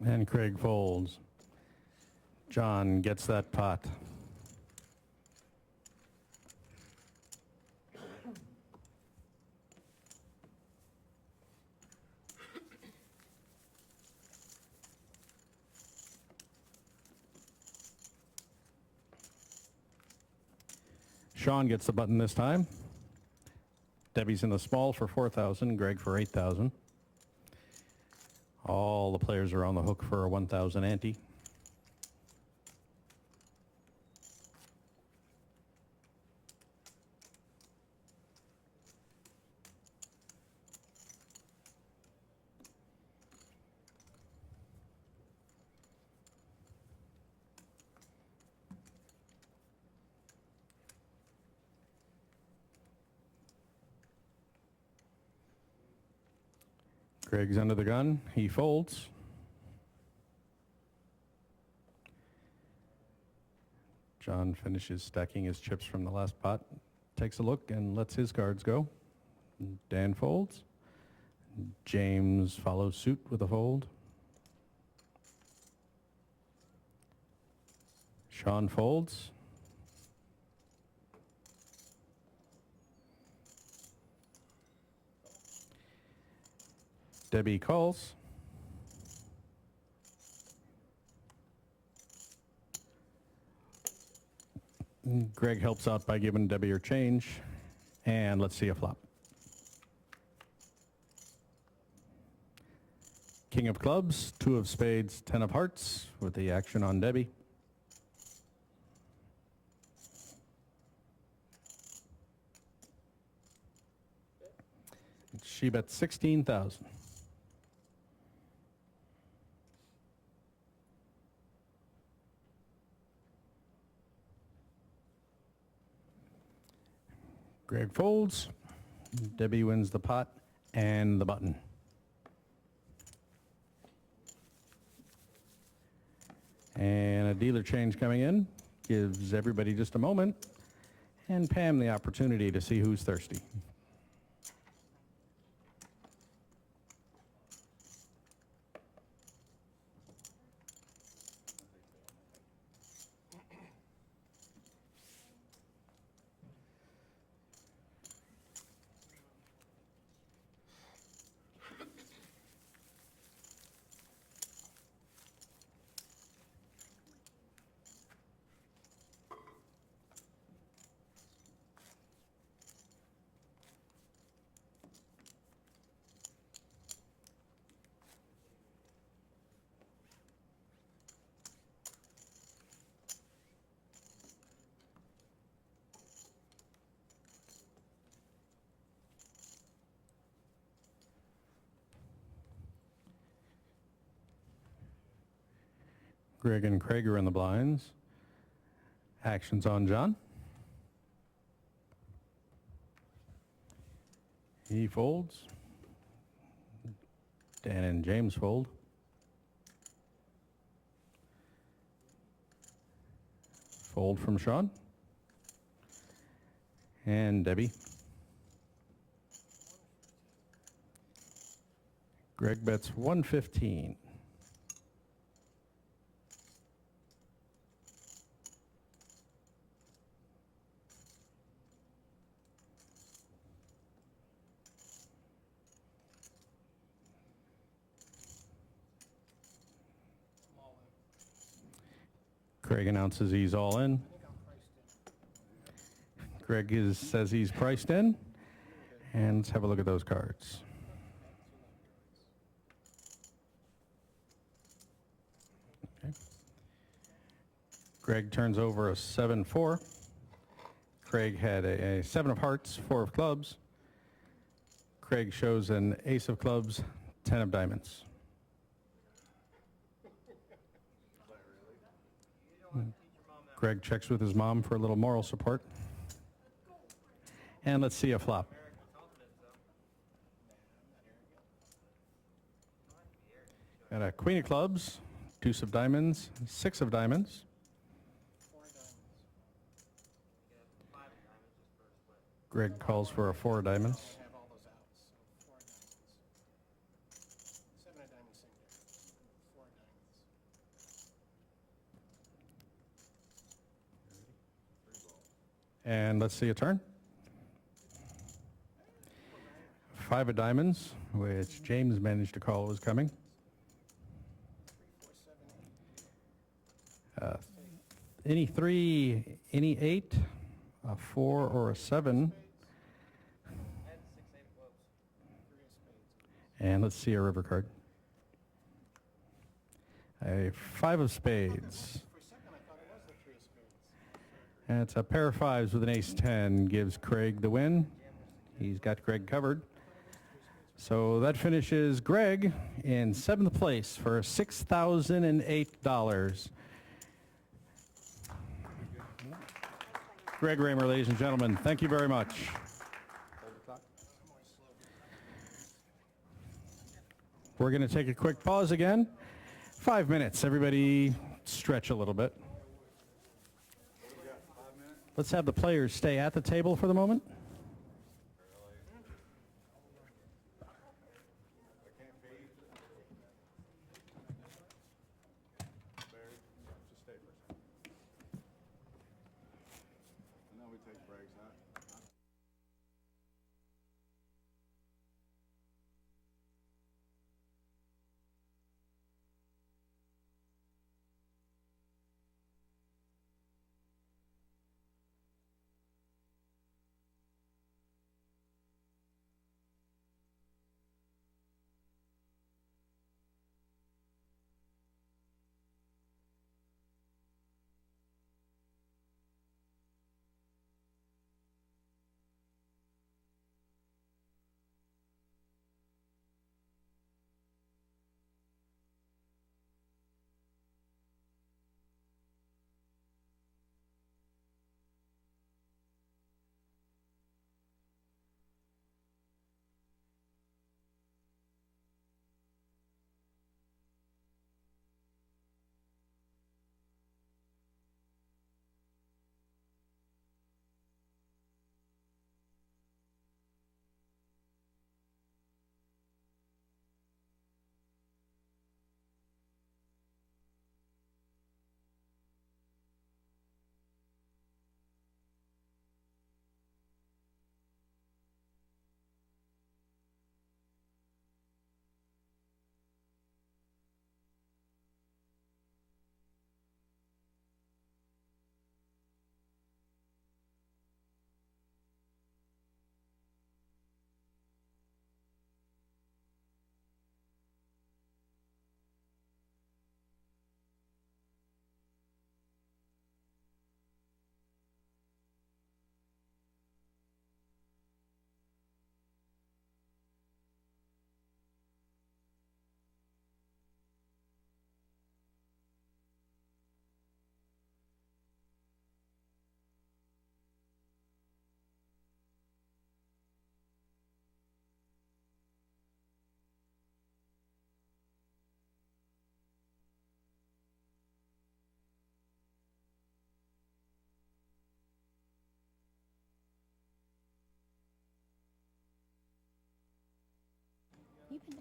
And Craig folds. John gets that pot. Sean gets the button this time. Debbie's in the small for 4,000, Greg for 8,000. All the players are on the hook for a 1,000 ante. Greg's under the gun. He folds. John finishes stacking his chips from the last pot, takes a look and lets his cards go. Dan folds. James follows suit with a fold. Sean folds. Debbie calls. Greg helps out by giving Debbie her change. And let's see a flop. King of clubs, 2 of spades, 10 of hearts with the action on Debbie. She bets 16,000. Greg folds. Debbie wins the pot and the button. And a dealer change coming in. Gives everybody just a moment. And Pam the opportunity to see who's thirsty. Greg and Craig are in the blinds. Actions on John. He folds. Dan and James fold. Fold from Sean. And Debbie. Greg bets 115. Craig announces he's all in. Greg says he's priced in. And let's have a look at those cards. Okay. Greg turns over a 7-4. Craig had a 7 of hearts, 4 of clubs. Craig shows an ace of clubs, 10 of diamonds. Greg checks with his mom for a little moral support. And let's see a flop. Got a queen of clubs, deuce of diamonds, 6 of diamonds. 4 diamonds. Greg calls for a 4 of diamonds. I have all those outs, so 4 diamonds. 7 of diamonds, same difference. 4 diamonds. And let's see a turn. 5 of diamonds, which James managed to call was coming. 3, 4, 7, 8. Any 3, any 8, a 4 or a 7. Three of spades. And let's see a river card. A 5 of spades. For a second, I thought it was the 3 of spades. And it's a pair of 5s with an ace-10 gives Craig the win. He's got Greg covered. So that finishes Greg in 7th place for $6,008. Greg Raymer, ladies and gentlemen, thank you very much. We're going to take a quick pause again. 5 minutes. Everybody stretch a little bit. Let's have the players stay at the table for the moment.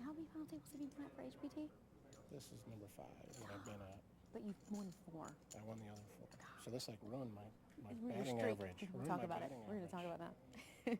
How many final tables have you been at for HPT? This is number 5 that I've been at. But you've won 4. I won the other 4. So this like ruined my Ruined your batting streak. average. We'll Ruined talk my about it. batting We're going to talk average. about that.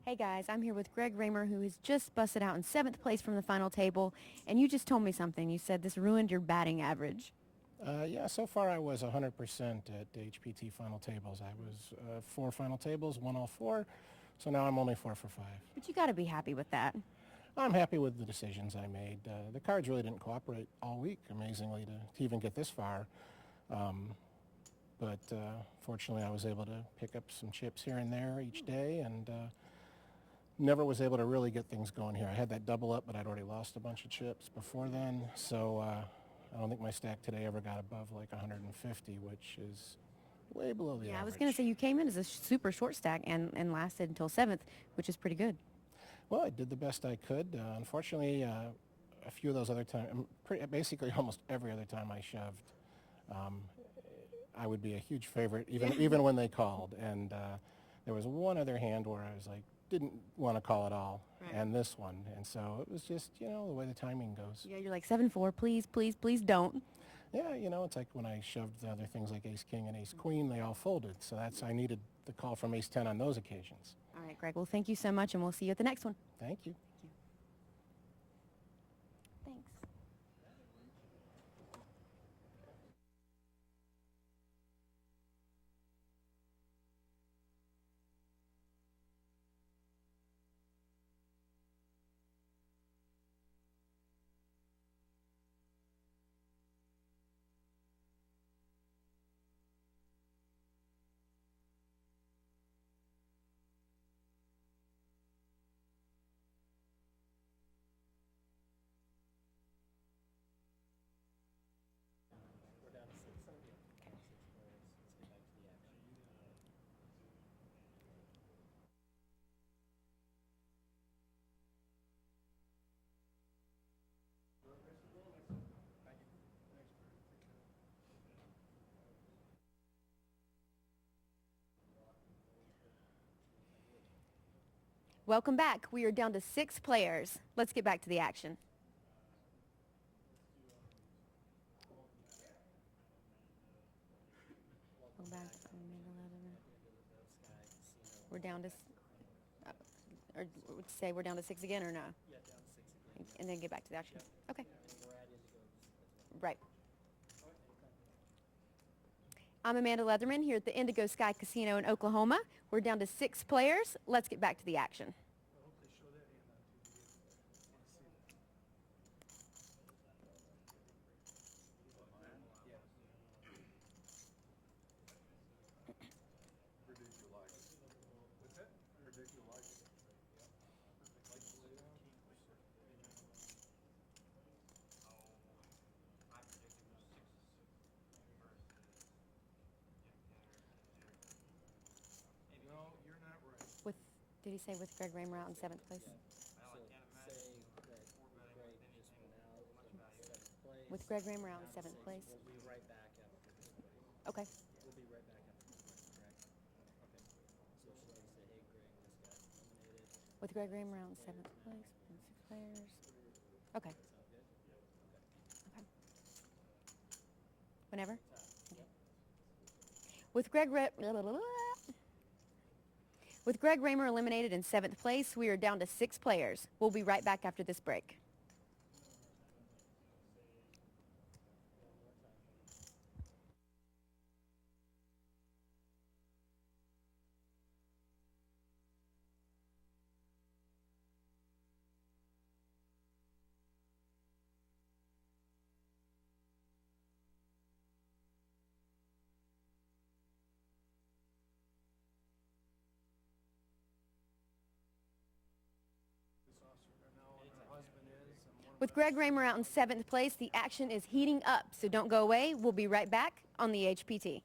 Hey guys, I'm here with Greg Raymer, who has just busted out in 7th place from the final table, and you just told me something. You said this ruined your batting average. Yeah, so far I was 100% at the HPT final tables. I was 4 final tables, won all 4, so now I'm only 4 for 5. But you got to be happy with that. I'm happy with the decisions I made. The cards really didn't cooperate all week, amazingly, to even get this far. But fortunately I was able to pick up some chips here and there each day, and never was able to really get things going here. I had that double up, but I'd already lost a bunch of chips before then, so I don't think my stack today ever got above like 150, which is way below the average. Yeah, I was going to say you came in as a super short stack and lasted until 7th, which is pretty good. Well, I did the best I could. Unfortunately, a few of those other times, basically almost every other time I shoved, I would be a huge favorite, even when they called. And there was one other hand where I was like didn't want to call at all, Right. and this one. And so it was just, you know, the way the timing goes. Yeah, you're like 7-4, please, please, please don't. Yeah, you know, it's like when I shoved the other things like ace king and ace queen, they all folded. So I needed the call from ace 10 on those occasions. All right, Greg. Well, thank you so much, and we'll see you at the next one. Thank you. Thanks. Welcome back. We are down to 6 players. Let's get back to the action. Welcome back. We're down to, or say we're down to 6 again, or no? Yeah, down to 6 again. And then get back to the action. Okay. And we're at Indigo as well. Right. I'm Amanda Leatherman here at the Indigo Sky Casino in Oklahoma. We're down to 6 players. Let's get back to the action. I hope they show that hand on TV. I wanna see that. Predict you like it. What's that? Predict you like it. Like to lay down? I predicted was 6 versus maybe. No, you're not right. With, did he say with Greg Raymer out in 7th place? Well, I can't imagine Say that 4 betting Greg with just anything went out much in value. 7th place. With Greg Raymer out in down to 7th 6. place? We'll be right back after this break. Okay. We'll be right back after this break, correct? Okay. So should I say, hey Greg, this guy's eliminated? With Greg Raymer out in 7th place, 6 players. Okay. Sound good? Okay. Okay. Whenever? Okay. With Greg With Greg Raymer eliminated in 7th place, we are down to 6 players. We'll be right back after this break. This officer now, and her husband is, and one of With Greg Raymer out in 7th place, the action is heating up, so don't go away. We'll be right back on the HPT.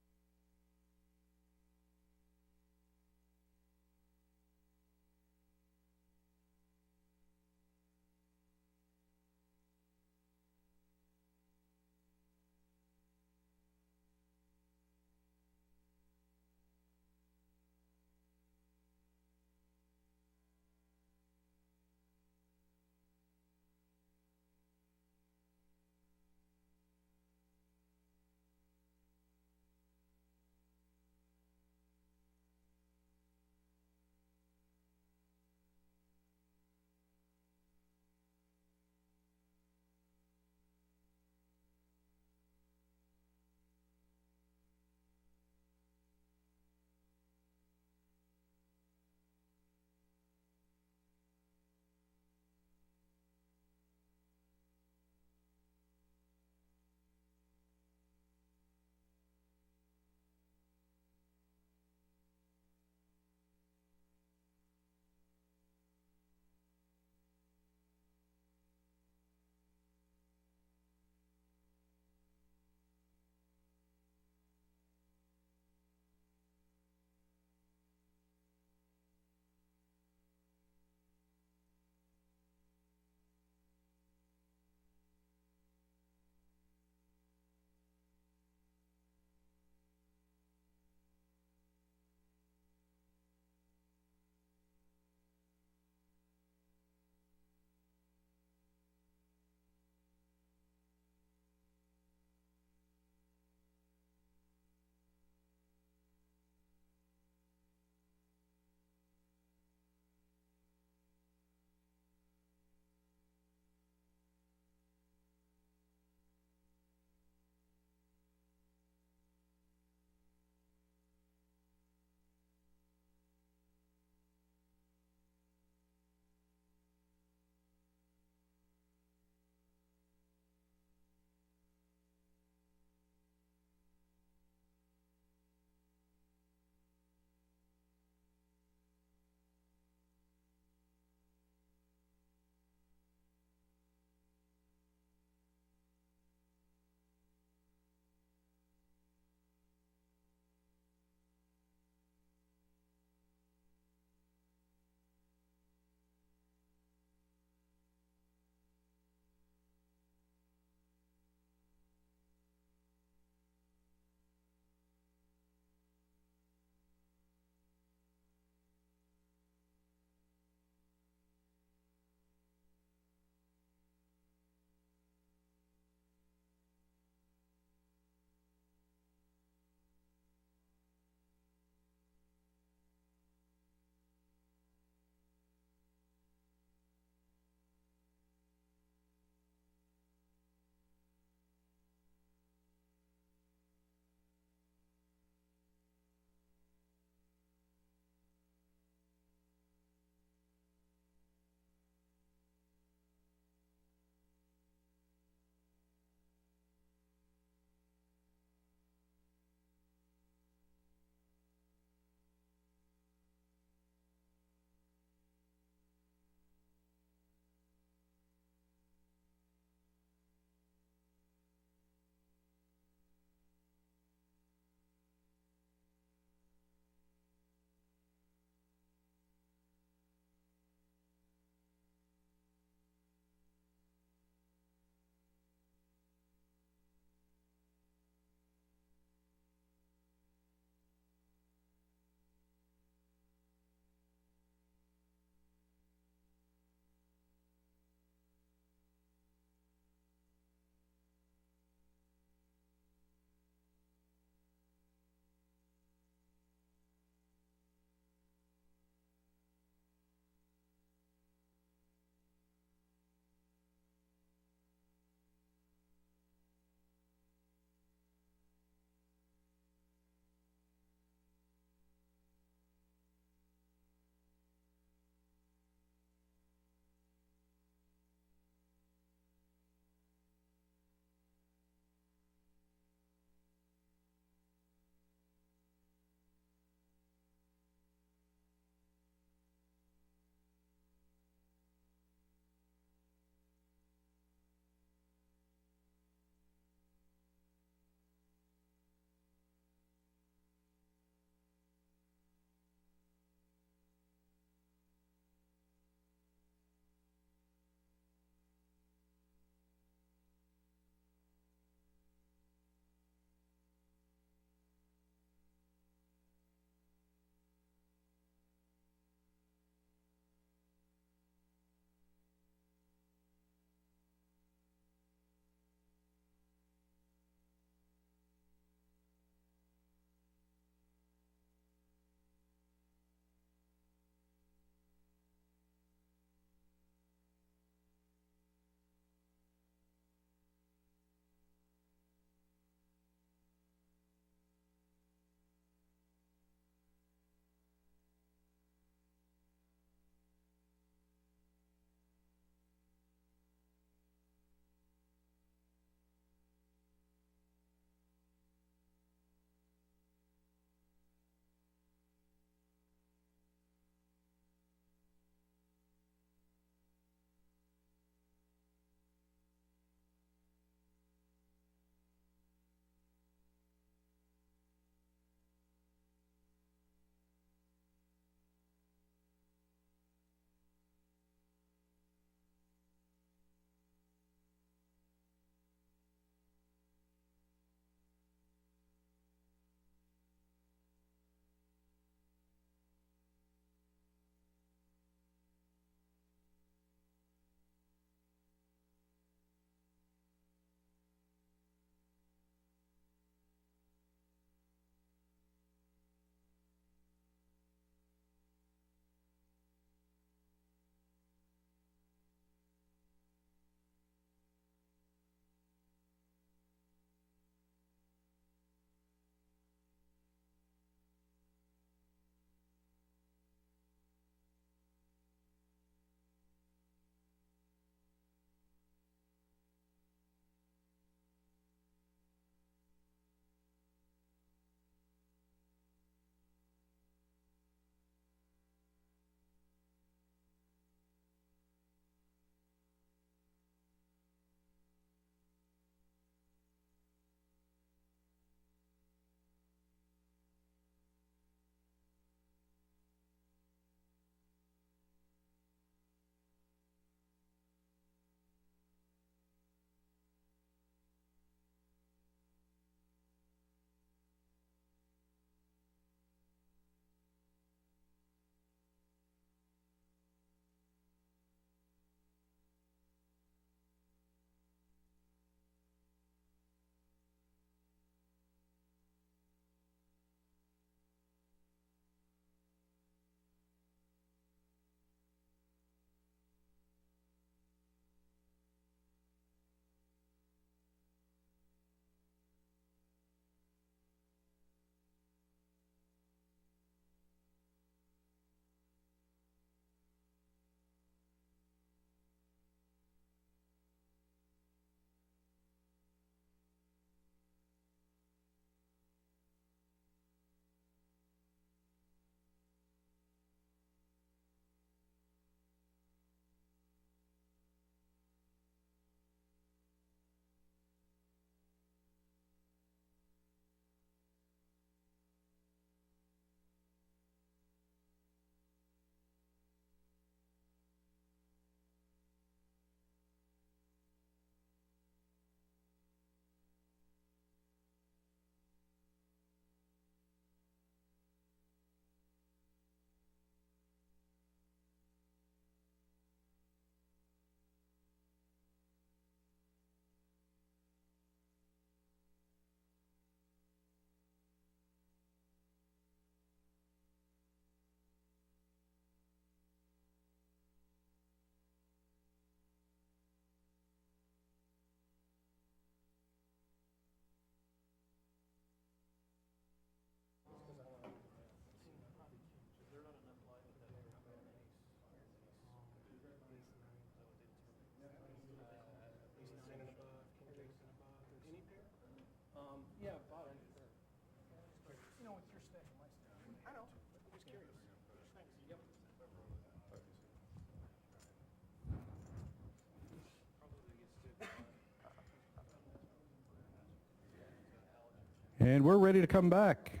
And we're ready to come back.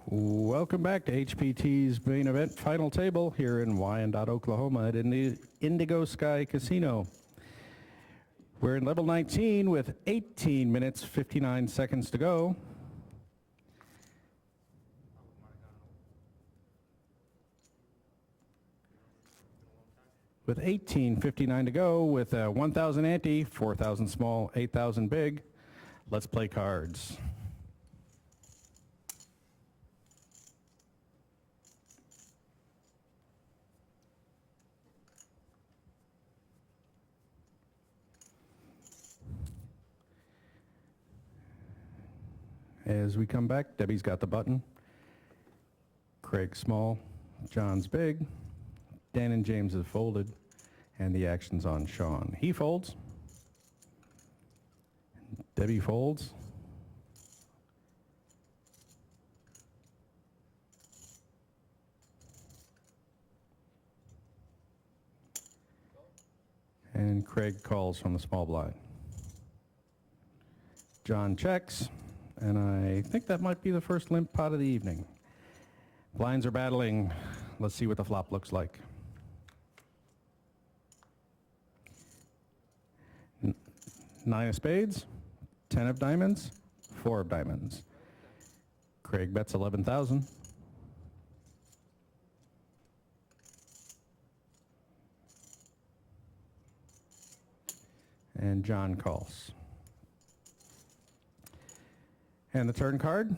Welcome back to HPT's main event final table here in Wyandotte, Oklahoma at Indigo Sky Casino. We're in level 19 with 18 minutes, 59 seconds to go. With 18:59 to go, with 1,000 ante, 4,000 small, 8,000 big. Let's play cards. As we come back, Debbie's got the button. Craig small, John's big. Dan and James have folded, and the action's on Sean. He folds. Debbie folds. And Craig calls from the small blind. John checks, and I think that might be the first limp pot of the evening. Blinds are battling. Let's see what the flop looks like. Nine of spades, 10 of diamonds, 4 of diamonds. Craig bets 11,000. And John calls. And the turn card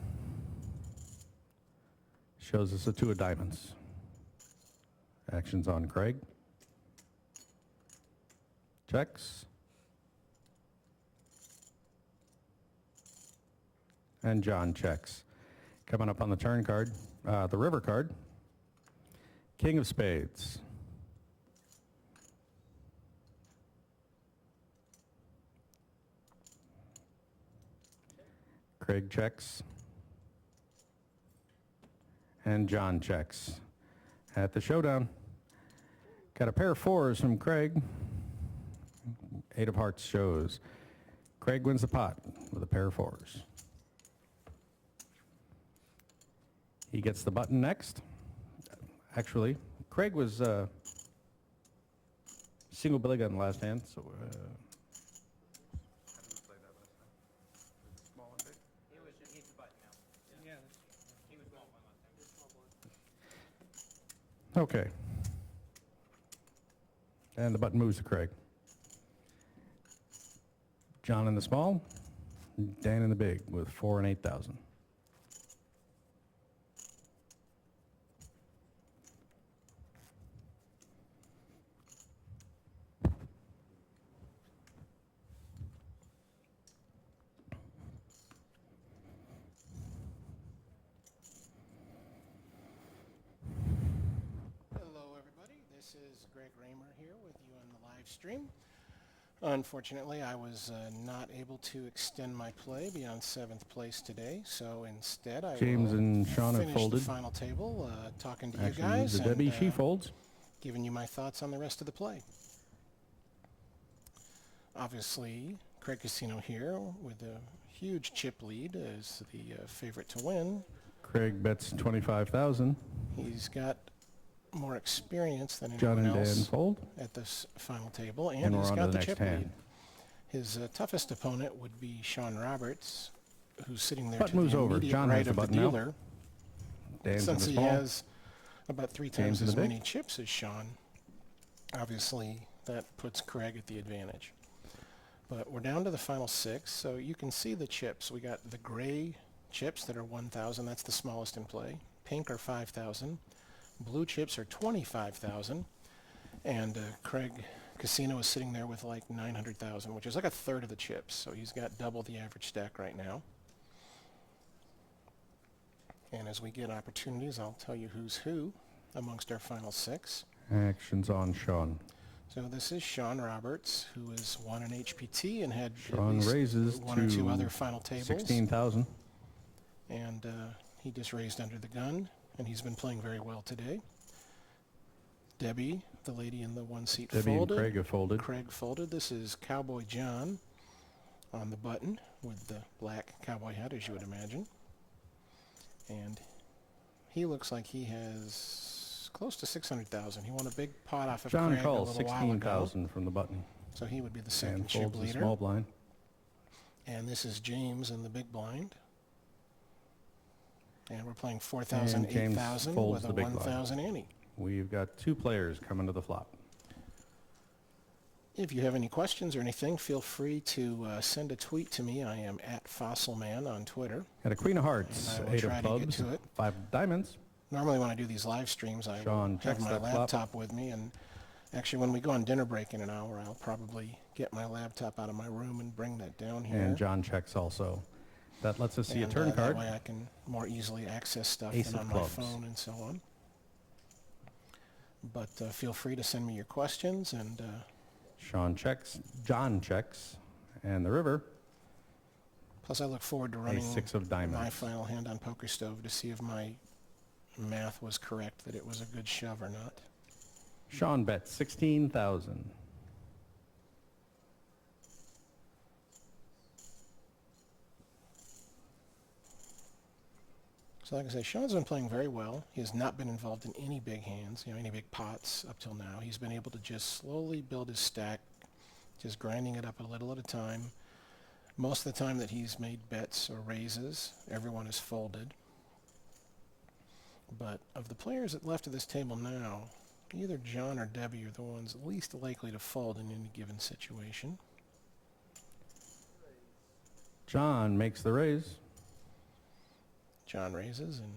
shows us a 2 of diamonds. Action's on Craig. Checks. And John checks. Coming up on the turn card, the river card, King of Spades. Craig checks. And John checks. At the showdown, got a pair of 4s from Craig. 8 of hearts shows. Craig wins the pot with a pair of 4s. He gets the button next. Actually, Craig was single billy gun last hand, so How did we play that last time? Was it small and big? He's the button now. Yeah. He was small one last time. okay. And the button moves to Craig. John in the small, Dan in the big with 4 and 8,000. Hello, everybody. This is Greg Raymer here with you on the live stream. Unfortunately, I was not able to extend my play beyond 7th place today, so instead I James will and Sean have finish folded. the final table, talking to Actually, you guys the Debbie, and she folds. giving you my thoughts on the rest of the play. Obviously, Craig Casino here with a huge chip lead as the favorite to win. Craig bets 25,000. He's got more experience than John anyone and Dan else fold. at this final table, And and we're he's on to got the the next chip hand. lead. His toughest opponent would be Sean Roberts, who's sitting there Button to moves the over. immediate John has right the of the button now. dealer. Dan's in Since the he small. has about 3 James times in the as big. many chips as Sean, obviously that puts Craig at the advantage. But we're down to the final 6, so you can see the chips. We got the gray chips that are 1,000. That's the smallest in play. Pink are 5,000. Blue chips are 25,000. And Craig Casino is sitting there with like 900,000, which is like a third of the chips. So he's got double the average stack right now. And as we get opportunities, I'll tell you who's who amongst our final 6. Action's on Sean. So this is Sean Roberts, who has won an HPT and had at Sean least raises 1 or 2 to other final tables. 16,000. And he just raised under the gun, and he's been playing very well today. Debbie, the lady in the 1 seat, Debbie and folded. Craig have folded. Craig folded. This is Cowboy John, on the button with the black cowboy hat, as you would imagine. And he looks like he has close to 600,000. He won a big pot off of John Craig a calls little while ago. 16,000 from the button. So he would be the second And chip folds the leader. small blind. And this is James in the big blind. And we're playing 4,000, And James 8,000 folds with a the big blind. 1,000 ante. We've got 2 players coming to the flop. If you have any questions or anything, feel free to send a tweet to me. I am at Fossilman on Twitter. Got a queen of hearts, And I will 8 try of to get clubs, to it. 5 of diamonds. Normally when I do these live streams, I Sean will have checks my that flop. laptop with me. And actually, when we go on dinner break in an hour, I'll probably get my laptop out of my room and bring that down here. And John checks also. That lets us see a And, turn card. That way I can more easily access stuff Ace than of on my clubs. phone and so on. But feel free to send me your questions, and Sean checks, John checks, and the river. plus I look forward to running 6 of diamonds. my final hand on Poker Stove to see if my math was correct, that it was a good shove or not. Sean bets 16,000. So like I say, Sean's been playing very well. He has not been involved in any big hands, any big pots up till now. He's been able to just slowly build his stack, just grinding it up a little at a time. Most of the time that he's made bets or raises, everyone is folded. But of the players that left at this table now, either John or Debbie are the ones least likely to fold in any given situation. John makes the raise. John raises, and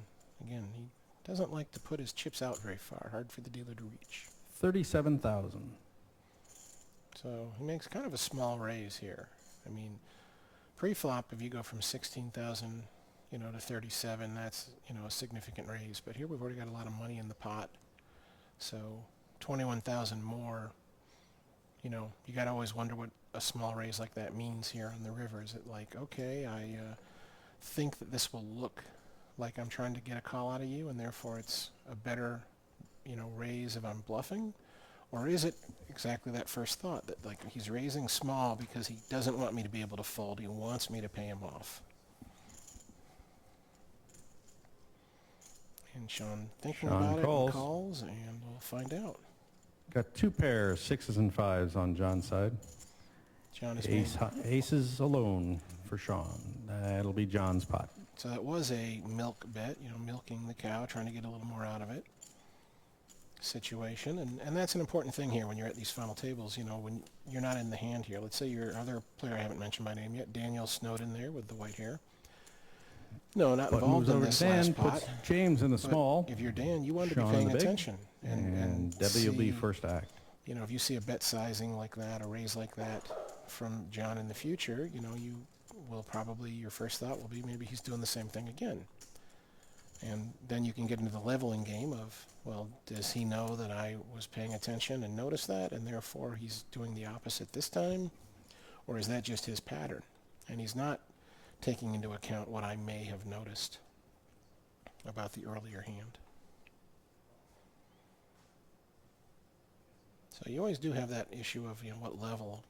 again, he doesn't like to put his chips out very far. Hard for the dealer to reach. 37,000. So he makes kind of a small raise here. I mean, pre-flop, if you go from 16,000, to 37, that's, a significant raise. But here we've already got a lot of money in the pot. So 21,000 more, you got to always wonder what a small raise like that means here on the river. Is it like, okay, I think that this will look like I'm trying to get a call out of you, and therefore it's a better, raise if I'm bluffing? Or is it exactly that first thought, that like he's raising small because he doesn't want me to be able to fold, he wants me to pay him off? And Sean thinking Sean about calls. it, and calls, and we'll find out. Got 2 pairs, 6s and 5s on John's side. John is being, Aces alone for Sean. That'll be John's pot. so that was a milk bet, milking the cow, trying to get a little more out of it situation. And that's an important thing here when you're at these final tables, when you're not in the hand here. Let's say your other player, I haven't mentioned by name yet, Daniel Snowden there with the white hair. No, not Button involved moves in over this to Dan, last puts pot. James in the But small. if you're Dan, you want to be Sean paying the big. attention. And Debbie will be see, first to act. if you see a bet sizing like that, a raise like that from John in the future, you will probably, your first thought will be maybe he's doing the same thing again. And then you can get into the leveling game of, well, does he know that I was paying attention and noticed that, and therefore he's doing the opposite this time? Or is that just his pattern? And he's not taking into account what I may have noticed about the earlier hand. So you always do have that issue of, what level,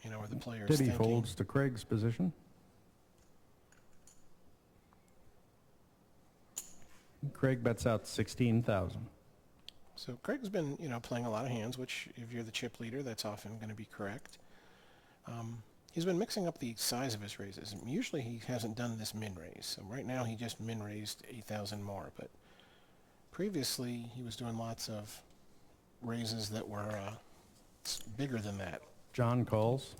where the player is Debbie thinking. folds to Craig's position. Craig bets out 16,000. So Craig's been, playing a lot of hands, which if you're the chip leader, that's often going to be correct. He's been mixing up the size of his raises. Usually he hasn't done this min raise. So right now he just min raised 8,000 more, but previously he was doing lots of raises that were bigger than that. John calls.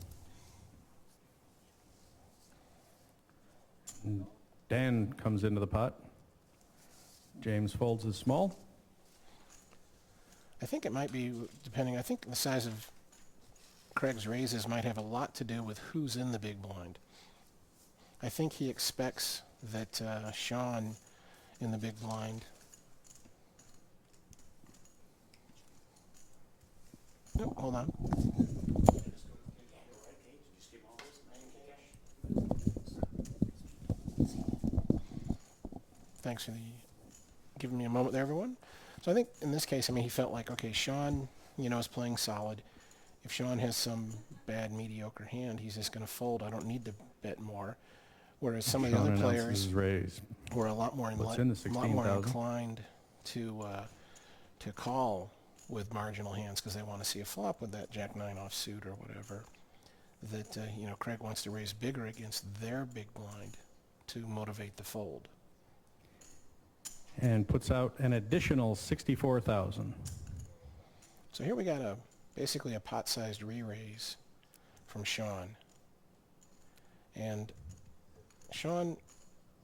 Dan comes into the pot. James folds his small. I think it might be, I think the size of Craig's raises might have a lot to do with who's in the big blind. I think he expects that Sean in the big blind. Nope, hold on. Thanks for giving me a moment there, everyone. So I think in this case, he felt like, okay, Sean, is playing solid. if Sean has some bad, mediocre hand, he's just going to fold. I don't need to bet more. Whereas some of the Sean other announces players his raise. were a lot more, What's in the a lot more 16,000? inclined to call with marginal hands because they want to see a flop with that Jack 9 offsuit or whatever. That you know, Craig wants to raise bigger against their big blind to motivate the fold. And puts out an additional 64,000. So here we got basically a pot-sized re-raise from Sean. And Sean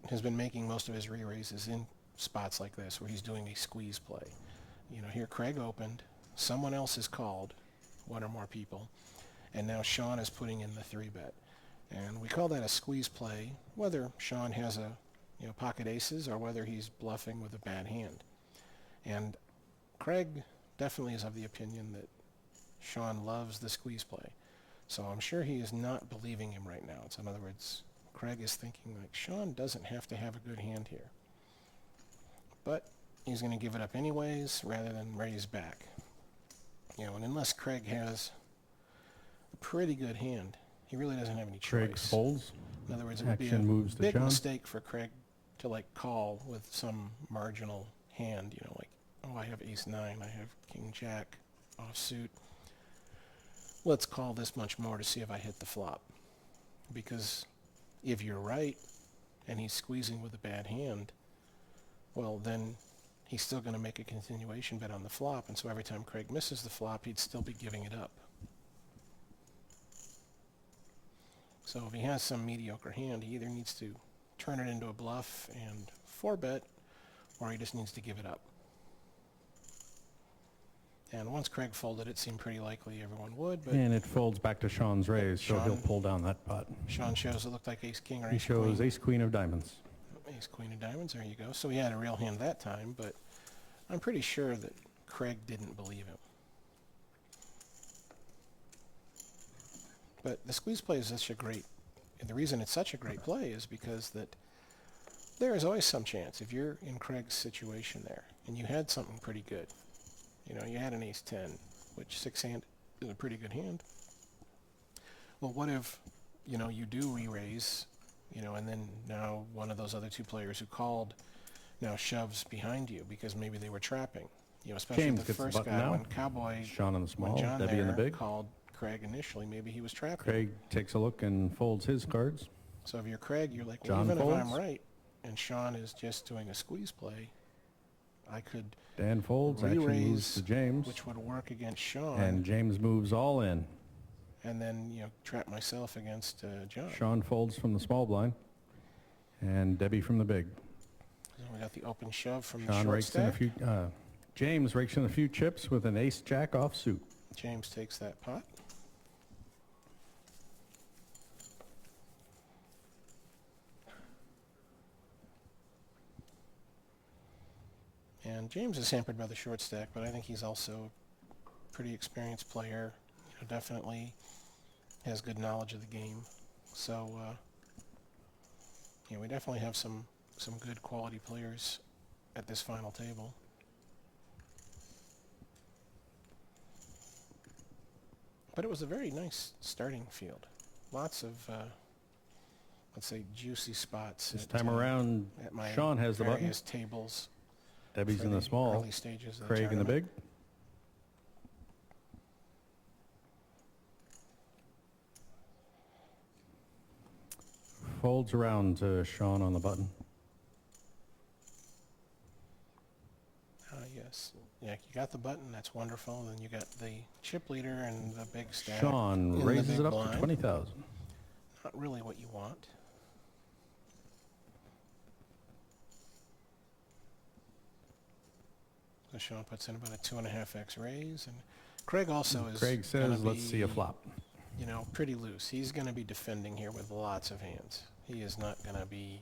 has been making most of his re-raises in spots like this where he's doing a squeeze play. You know, here Craig opened, someone else has called, one or more people, and now Sean is putting in the 3-bet. And we call that a squeeze play, whether Sean has a pocket aces or whether he's bluffing with a bad hand. And Craig definitely is of the opinion that Sean loves the squeeze play. So I'm sure he is not believing him right now. So in other words, Craig is thinking like, Sean doesn't have to have a good hand here. But he's going to give it up anyways rather than raise back. You know, and unless Craig has a pretty good hand, he really doesn't have any choice. Craig folds. In other words, it would be a Action moves to big John. mistake for Craig to like call with some marginal hand, you know, like, oh, I have ace 9, I have king jack offsuit. Let's call this much more to see if I hit the flop. Because if you're right and he's squeezing with a bad hand, well, then he's still going to make a continuation bet on the flop, and so every time Craig misses the flop, he'd still be giving it up. So if he has some mediocre hand, he either needs to turn it into a bluff and 4-bet, or he just needs to give it up. And once Craig folded, it seemed pretty likely everyone would, but And it folds back to Sean's raise, so he'll Sean- pull down that pot. Sean shows it looked like ace-king or He shows ace-queen. ace-queen of diamonds. Ace-queen of diamonds, there you go. So he had a real hand that time, but I'm pretty sure that Craig didn't believe him. But the squeeze play is such a great, and the reason it's such a great play is because that there is always some chance, if you're in Craig's situation there, and you had something pretty good, you know, you had an ace-10, which 6-hand is a pretty good hand. Well, what if, you know, you do re-raise, you know, and then now one of those other two players who called now shoves behind you because maybe they were trapping. You know, especially James the gets the first button guy now. when Cowboy, Sean in the small, when John Debbie in the there big. called Craig initially, maybe he was trapping. Craig takes a look and folds his cards. So if you're Craig, you're like, well, John even if I'm folds. right and Sean is just doing a squeeze play, I could Dan folds, action moves re-raise, to James, which would work against Sean, and James moves all in. and then, you know, trap myself against John. Sean folds from the small blind, and Debbie from the big. So we got the open shove from the Sean short rakes in a stack. few. James rakes in a few chips with an ace-jack offsuit. James takes that pot. And James is hampered by the short stack, but I think he's also a pretty experienced player. You know, definitely has good knowledge of the game. So, yeah, we definitely have some good quality players at this final table. But it was a very nice starting field. Lots of, let's say, juicy spots. This at, time around, at my Sean has the button. various tables. Debbie's for in the the small. early stages of the Craig in the tournament. big. Folds around to Sean on the button. Yes. Yeah, you got the button. That's wonderful. Then you got the chip leader and the big stack. Sean in the raises big it up blind. to 20,000. Not really what you want. So Sean puts in about a 2.5x raise, and Craig also is. Craig gonna says, let's see a be, flop. You know, pretty loose. He's going to be defending here with lots of hands. He is not going to be,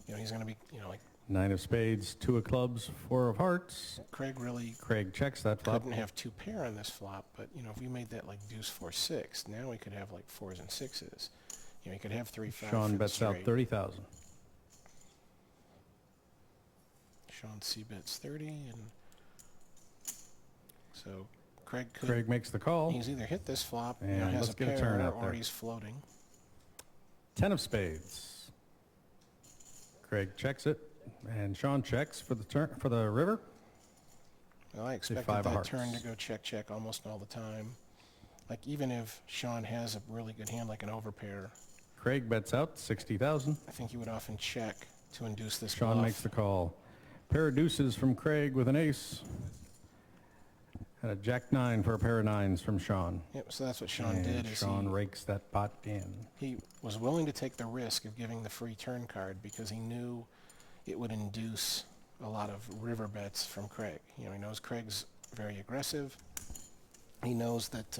you know, he's going to be, you know, like 9 of spades, 2 of clubs, 4 of hearts. Craig really Craig checks that flop. couldn't have 2 pair on this flop, but, you know, if we made that like deuce 4 6, now we could have like 4s and 6s. You know, he could have 3 5 Sean for the bets out straight. 30,000. Sean C bets 30, and so Craig could. Craig makes the call. He's either hit this flop, And has let's a get a pair, turn out or there. he's floating. 10 of spades. Craig checks it, and Sean checks for the turn for the river. Well, I expected five of that turn hearts. to go check almost all the time. Like even if Sean has a really good hand like an overpair, Craig bets out 60,000. I think he would often check to induce this Sean bluff. makes the call. Pair of deuces from Craig with an ace. And a jack 9 for a pair of 9s from Sean. Yep, so that's what Sean And did. Is Sean rakes that pot in. he was willing to take the risk of giving the free turn card because he knew it would induce a lot of river bets from Craig. You know, he knows Craig's very aggressive. He knows that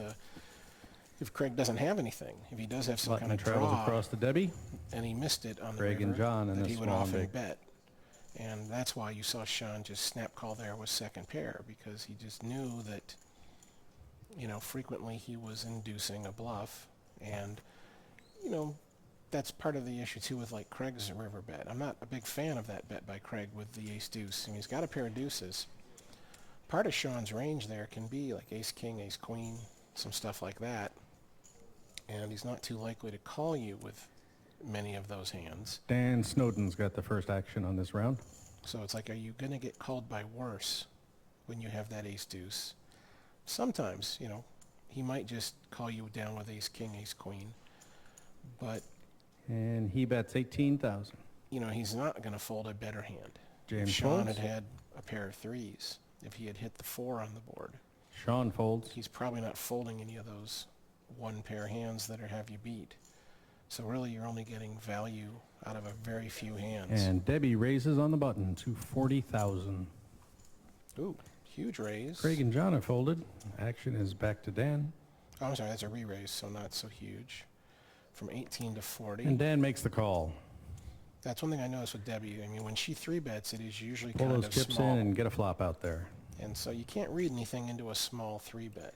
if Craig doesn't have anything, if he does have some Button kind of travels draw, across to Debbie. and he missed it on the Craig river, and John in that this he would small and often big. bet. And that's why you saw Sean just snap call there with second pair, because he just knew that, you know, frequently he was inducing a bluff. And, you know, that's part of the issue too with like Craig's river bet. I'm not a big fan of that bet by Craig with the ace deuce. I mean, he's got a pair of deuces. Part of Sean's range there can be like ace king, ace queen, some stuff like that. And he's not too likely to call you with many of those hands. Dan Snowden's got the first action on this round. So it's like, are you going to get called by worse when you have that ace deuce? Sometimes, you know, he might just call you down with ace king, ace queen. But, And he bets 18,000. you know, he's not going to fold a better hand. James If Sean folds. had had a pair of threes, if he had hit the 4 on the board, Sean folds. he's probably not folding any of those one pair hands that are have you beat. So really you're only getting value out of a very few hands. And Debbie raises on the button to 40,000. Ooh, huge raise. Craig and John have folded. Action is back to Dan. Oh, I'm sorry, that's a re-raise, so not so huge. From 18 to 40. And Dan makes the call. That's one thing I noticed with Debbie. I mean, when she 3-bets, it is usually Pull kind those of chips small. in and get a flop out there. And so you can't read anything into a small 3-bet.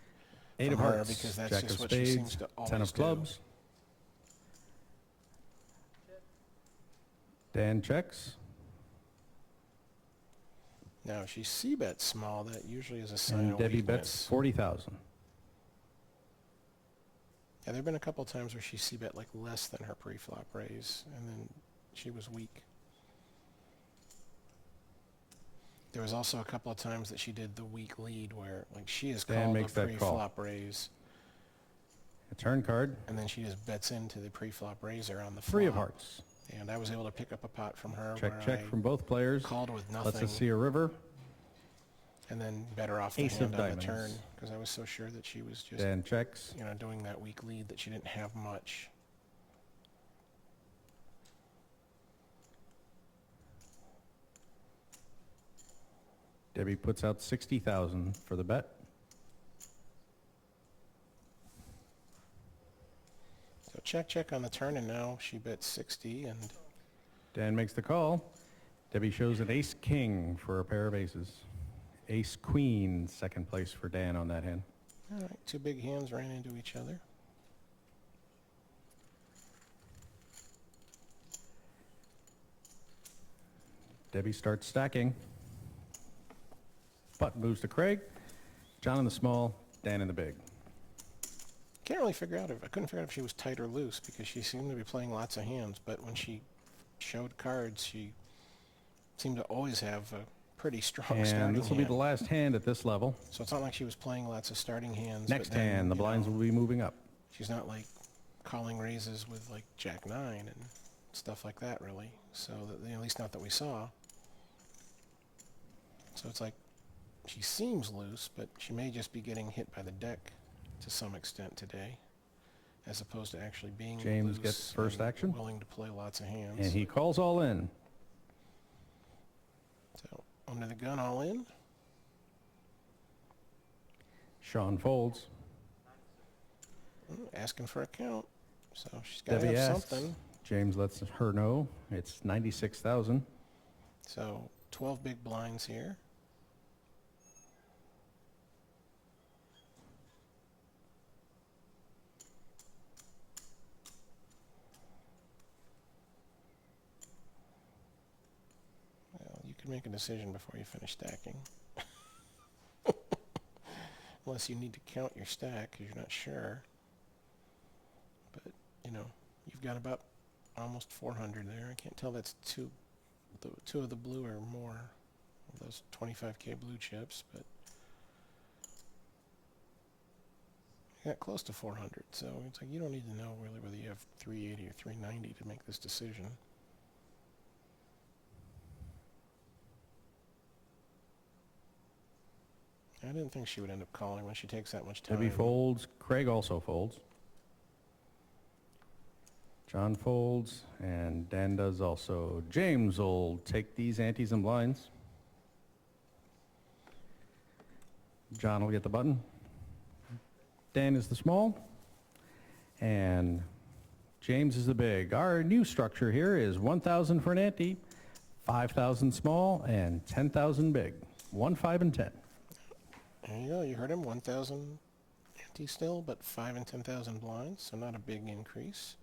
8 of from her, hearts. because that's Jack just of what she spades. seems to 10 always of clubs. Dan checks. Now, if she C-bets small, that usually is a sign And of Debbie weakness. bets 40,000. Yeah, there have been a couple times where she C-bet like less than her pre-flop raise, and then she was weak. There was also a couple of times that she did the weak lead where like she has Dan called a makes that call. pre-flop raise, A turn card. and then she just bets into the pre-flop raiser on the flop. 3 of hearts. And I was able to pick up a pot from her Check, where check I from both players. called with Lets nothing, us see a river. and then better off the Ace hand of on the turn, diamonds. because I was so sure that she was just, Dan checks. you know, doing that weak lead that she didn't have much. Debbie puts out 60,000 for the bet. So check on the turn, and now she bets 60, and Dan makes the call. Debbie shows an ace king for a pair of aces. Ace queen, second place for Dan on that hand. all right, 2 big hands ran into each other. Debbie starts stacking. Button moves to Craig. John in the small, Dan in the big. Can't really figure out I couldn't figure out if she was tight or loose, because she seemed to be playing lots of hands, but when she showed cards, she seemed to always have a pretty strong And starting this will be hand. the last hand at this level. So it's not like she was playing lots of starting hands. Next but then, hand, the you blinds know, will be moving up. she's not like calling raises with like Jack 9 and stuff like that, really. So that, at least not that we saw. So it's like she seems loose, but she may just be getting hit by the deck to some extent today, as opposed to actually being James loose gets first and action. willing to play lots of hands. And he calls all in. So under the gun, all in. Sean folds. Asking for a count. So she's got to Debbie have asks. something. James lets her know. It's 96,000. So 12 big blinds here. Well, you can make a decision before you finish stacking. unless you need to count your stack because you're not sure. But, you know, you've got about almost 400 there. I can't tell that's two of the blue or more of those 25K blue chips, but you got close to 400. So it's like you don't need to know really whether you have 380 or 390 to make this decision. I didn't think she would end up calling when she takes that much time. Debbie folds. Craig also folds. John folds, and Dan does also. James will take these antes and blinds. John will get the button. Dan is the small, and James is the big. Our new structure here is 1,000 for an ante, 5,000 small, and 10,000 big. 1, 5, and 10. There you go. You heard him. 1,000 ante still, but 5 and 10,000 blinds, so not a big increase.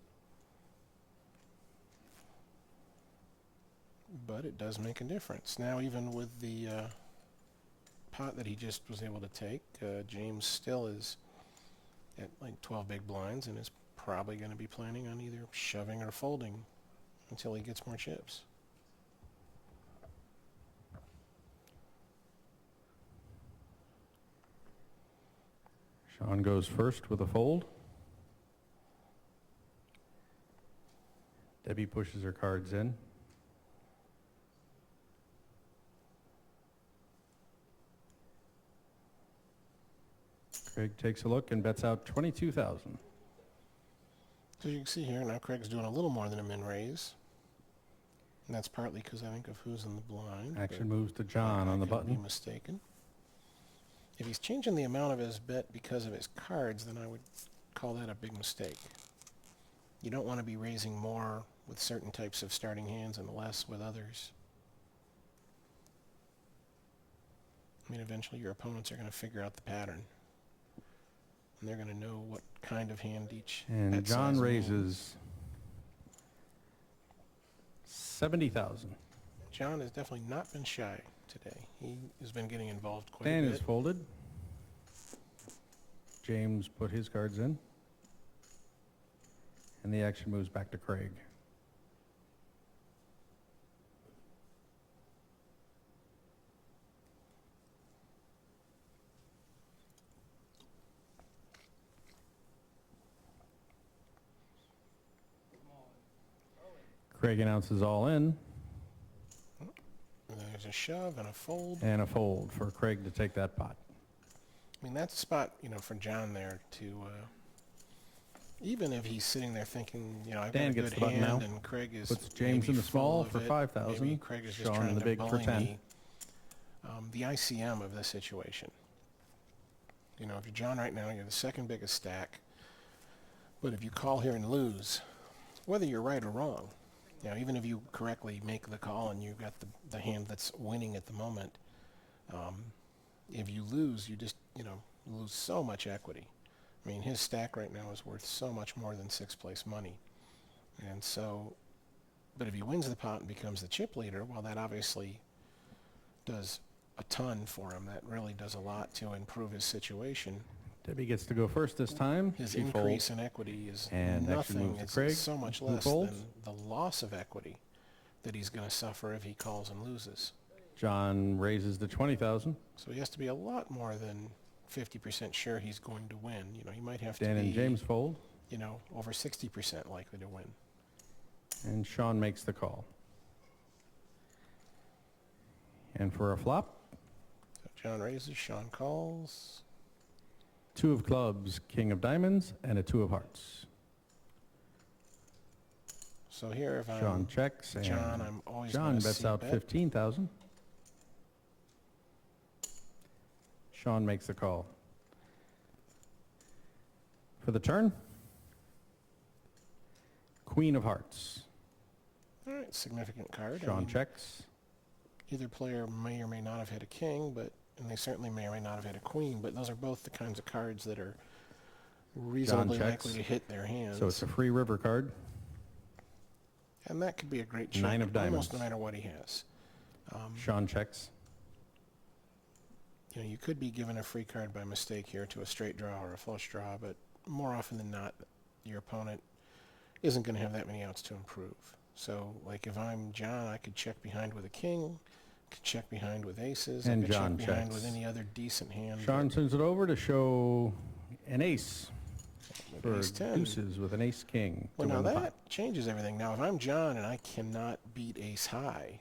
But it does make a difference. Now, even with the pot that he just was able to take, James still is at like 12 big blinds and is probably going to be planning on either shoving or folding until he gets more chips. Sean goes first with a fold. Debbie pushes her cards in. Craig takes a look and bets out 22,000. So you can see here, now Craig's doing a little more than a min raise. And that's partly because I think of who's in the blind. Action moves to John on the I could button. be mistaken. If he's changing the amount of his bet because of his cards, then I would call that a big mistake. You don't want to be raising more with certain types of starting hands and less with others. I mean, eventually your opponents are going to figure out the pattern. And they're going to know what kind of hand each And bet John size raises 70,000. John has definitely not been shy today. He has been getting involved quite Dan a bit. is folded. James put his cards in. And the action moves back to Craig. Craig announces all in. There's a shove and a fold. And a fold for Craig to take that pot. I mean, that's a spot, you know, for John there to, even if he's sitting there thinking, you know, I've Dan got a gets good the button hand now. and Craig is Puts James maybe in the small full for of it. 5,000. Maybe Craig is just Sean in trying the to big for bully 10. me. The ICM of this situation. You know, if you're John right now, you're the second biggest stack. But if you call here and lose, whether you're right or wrong, you know, even if you correctly make the call and you've got the hand that's winning at the moment, if you lose, you just, you know, lose so much equity. I mean, his stack right now is worth so much more than sixth place money. And so, but if he wins the pot and becomes the chip leader, well, that obviously does a ton for him. That really does a lot to improve his situation. Debbie gets to go first this time. His She increase folds. in equity is And action nothing. moves to It's Craig, so much who less folds. than the loss of equity that he's going to suffer if he calls and loses. John raises to 20,000. So he has to be a lot more than 50% sure he's going to win. You know, he might have Dan to be, and James fold. you know, over 60% likely to win. And Sean makes the call. And for a flop, So John raises, Sean calls. 2 of clubs, king of diamonds, and a 2 of hearts. So here, if Sean I'm checks, and John, I'm always John going to bets out bet. 15,000. Sean makes the call. For the turn, Queen of Hearts. All right, significant card. I Sean mean, checks. either player may or may not have hit a king, and they certainly may or may not have hit a queen, but those are both the kinds of cards that are reasonably checks. likely to hit their hands. So it's a free river card. And that could be a great check, 9 of almost diamonds. no matter what he has. Sean checks. you could be given a free card by mistake here to a straight draw or a flush draw, but more often than not, your opponent isn't going to have that many outs to improve. So, like if I'm John, I could check behind with a king, could check behind with aces, And I could John check behind checks. with any other decent hand. Sean turns it over to show an ace for Ace 10. deuces with an ace king. Well, to now win the that pot. changes everything. Now, if I'm John and I cannot beat ace high,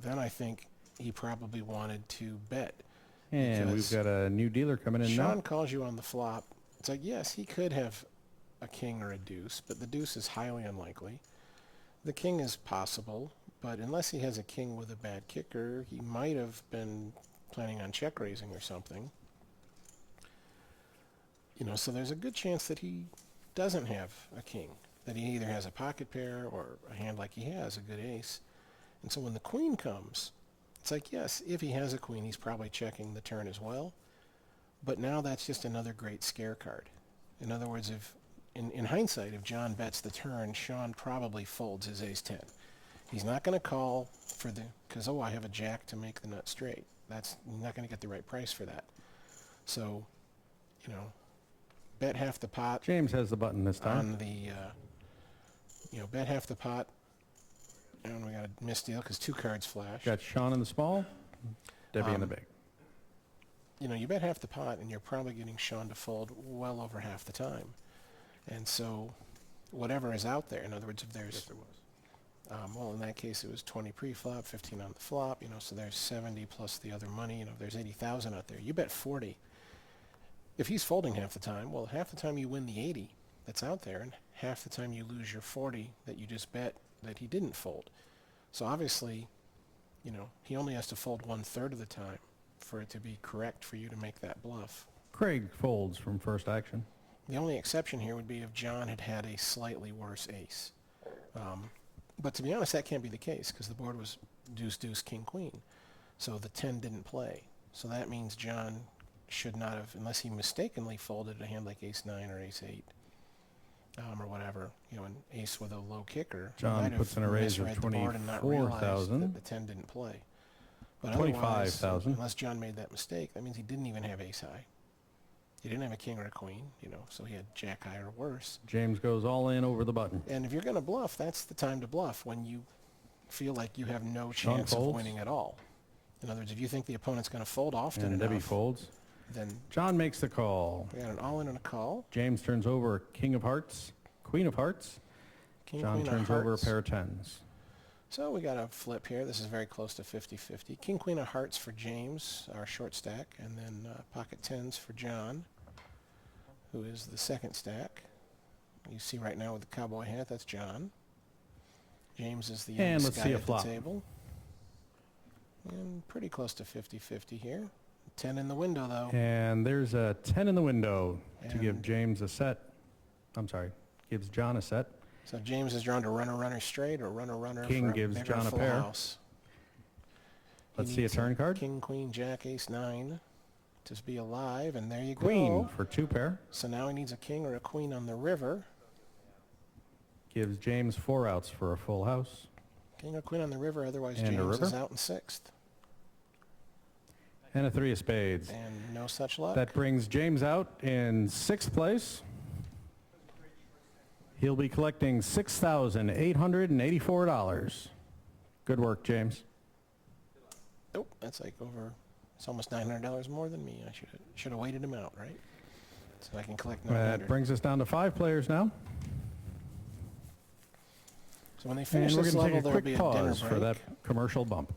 then I think he probably wanted to bet. And we've because got a new dealer coming in Sean now. calls you on the flop. It's like, yes, he could have a king or a deuce, but the deuce is highly unlikely. The king is possible, but unless he has a king with a bad kicker, he might have been planning on check raising or something. So there's a good chance that he doesn't have a king, that he either has a pocket pair or a hand like he has, a good ace. And so when the queen comes, it's like, yes, if he has a queen, he's probably checking the turn as well. But now that's just another great scare card. In other words, if in hindsight, if John bets the turn, Sean probably folds his ace-10. He's not going to call for because, I have a jack to make the nut straight. You're not going to get the right price for that. So, bet half the pot James has the button this time. on the, bet half the pot. And we got a misdeal because 2 cards flash. Got Sean in the small, Debbie in the Um, big. You bet half the pot, and you're probably getting Sean to fold well over half the time. And so, whatever is out there, in other words, if there's, Yes, there was. well, in that case, it was 20 pre-flop, 15 on the flop, so there's 70 plus the other money, there's 80,000 out there. You bet 40. If he's folding half the time, well, half the time you win the 80 that's out there, and half the time you lose your 40 that you just bet that he didn't fold. So obviously, he only has to fold 1/3 of the time for it to be correct for you to make that bluff. Craig folds from first action. The only exception here would be if John had had a slightly worse ace. But to be honest, that can't be the case because the board was deuce, deuce, king, queen. So the 10 didn't play. So that means John should not have, unless he mistakenly folded a hand like ace-9 or ace-8. Or whatever, an ace with a low kicker. He John might have puts in a raise of misread the board and not realized 24,000. that the 10 didn't play. But otherwise, 25,000. unless John made that mistake, that means he didn't even have ace high. He didn't have a king or a queen, so he had jack high or worse. James goes all in over the button. And if you're going to bluff, that's the time to bluff, when you feel like you have no Sean chance of folds. winning at all. In other words, if you think the opponent's going to fold often And enough, Debbie folds. then John makes the call. we got an all-in and a call. James turns over king of hearts, queen of hearts. King, John queen of turns over a hearts. pair of tens. So we got a flip here. This is very close to 50-50. King, queen of hearts for James, our short stack, and then pocket tens for John, who is the second stack. You see right now with the cowboy hat, that's John. James is the And youngest let's guy see a at the flop. table. And pretty close to 50-50 here. 10 in the window, though. And there's a 10 in the window to give And- James a set. I'm sorry, gives John a set. So James is drawn to runner straight or runner King for gives a bigger John a full pair. house. He Let's see a needs turn card. King, queen, jack, ace, 9 to be alive, and there you Queen go. for 2 pair. So now he needs a king or a queen on the river. Gives James 4 outs for a full house. King or queen on the river, otherwise And a James is river. out in 6th. And a 3 of spades. And no such luck. That brings James out in 6th place. He'll be collecting $6,884. Good work, James. Nope, that's like it's almost $900 more than me. I should have waited him out, right? So I can collect That 900. brings us down to 5 players now. So when they finish And we're this going to level, take a there'll be quick a dinner pause break. for that commercial bump.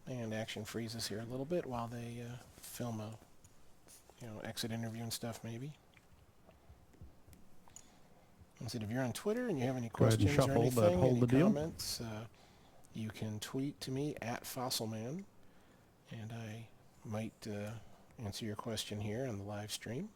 And action freezes here a little bit while they film a, exit interview and stuff maybe. And so if you're on Twitter and you have any Go ahead and questions or shuffle, but anything, hold any the deal. comments, you can tweet to me at Fossilman, and I might answer your question here on the live stream.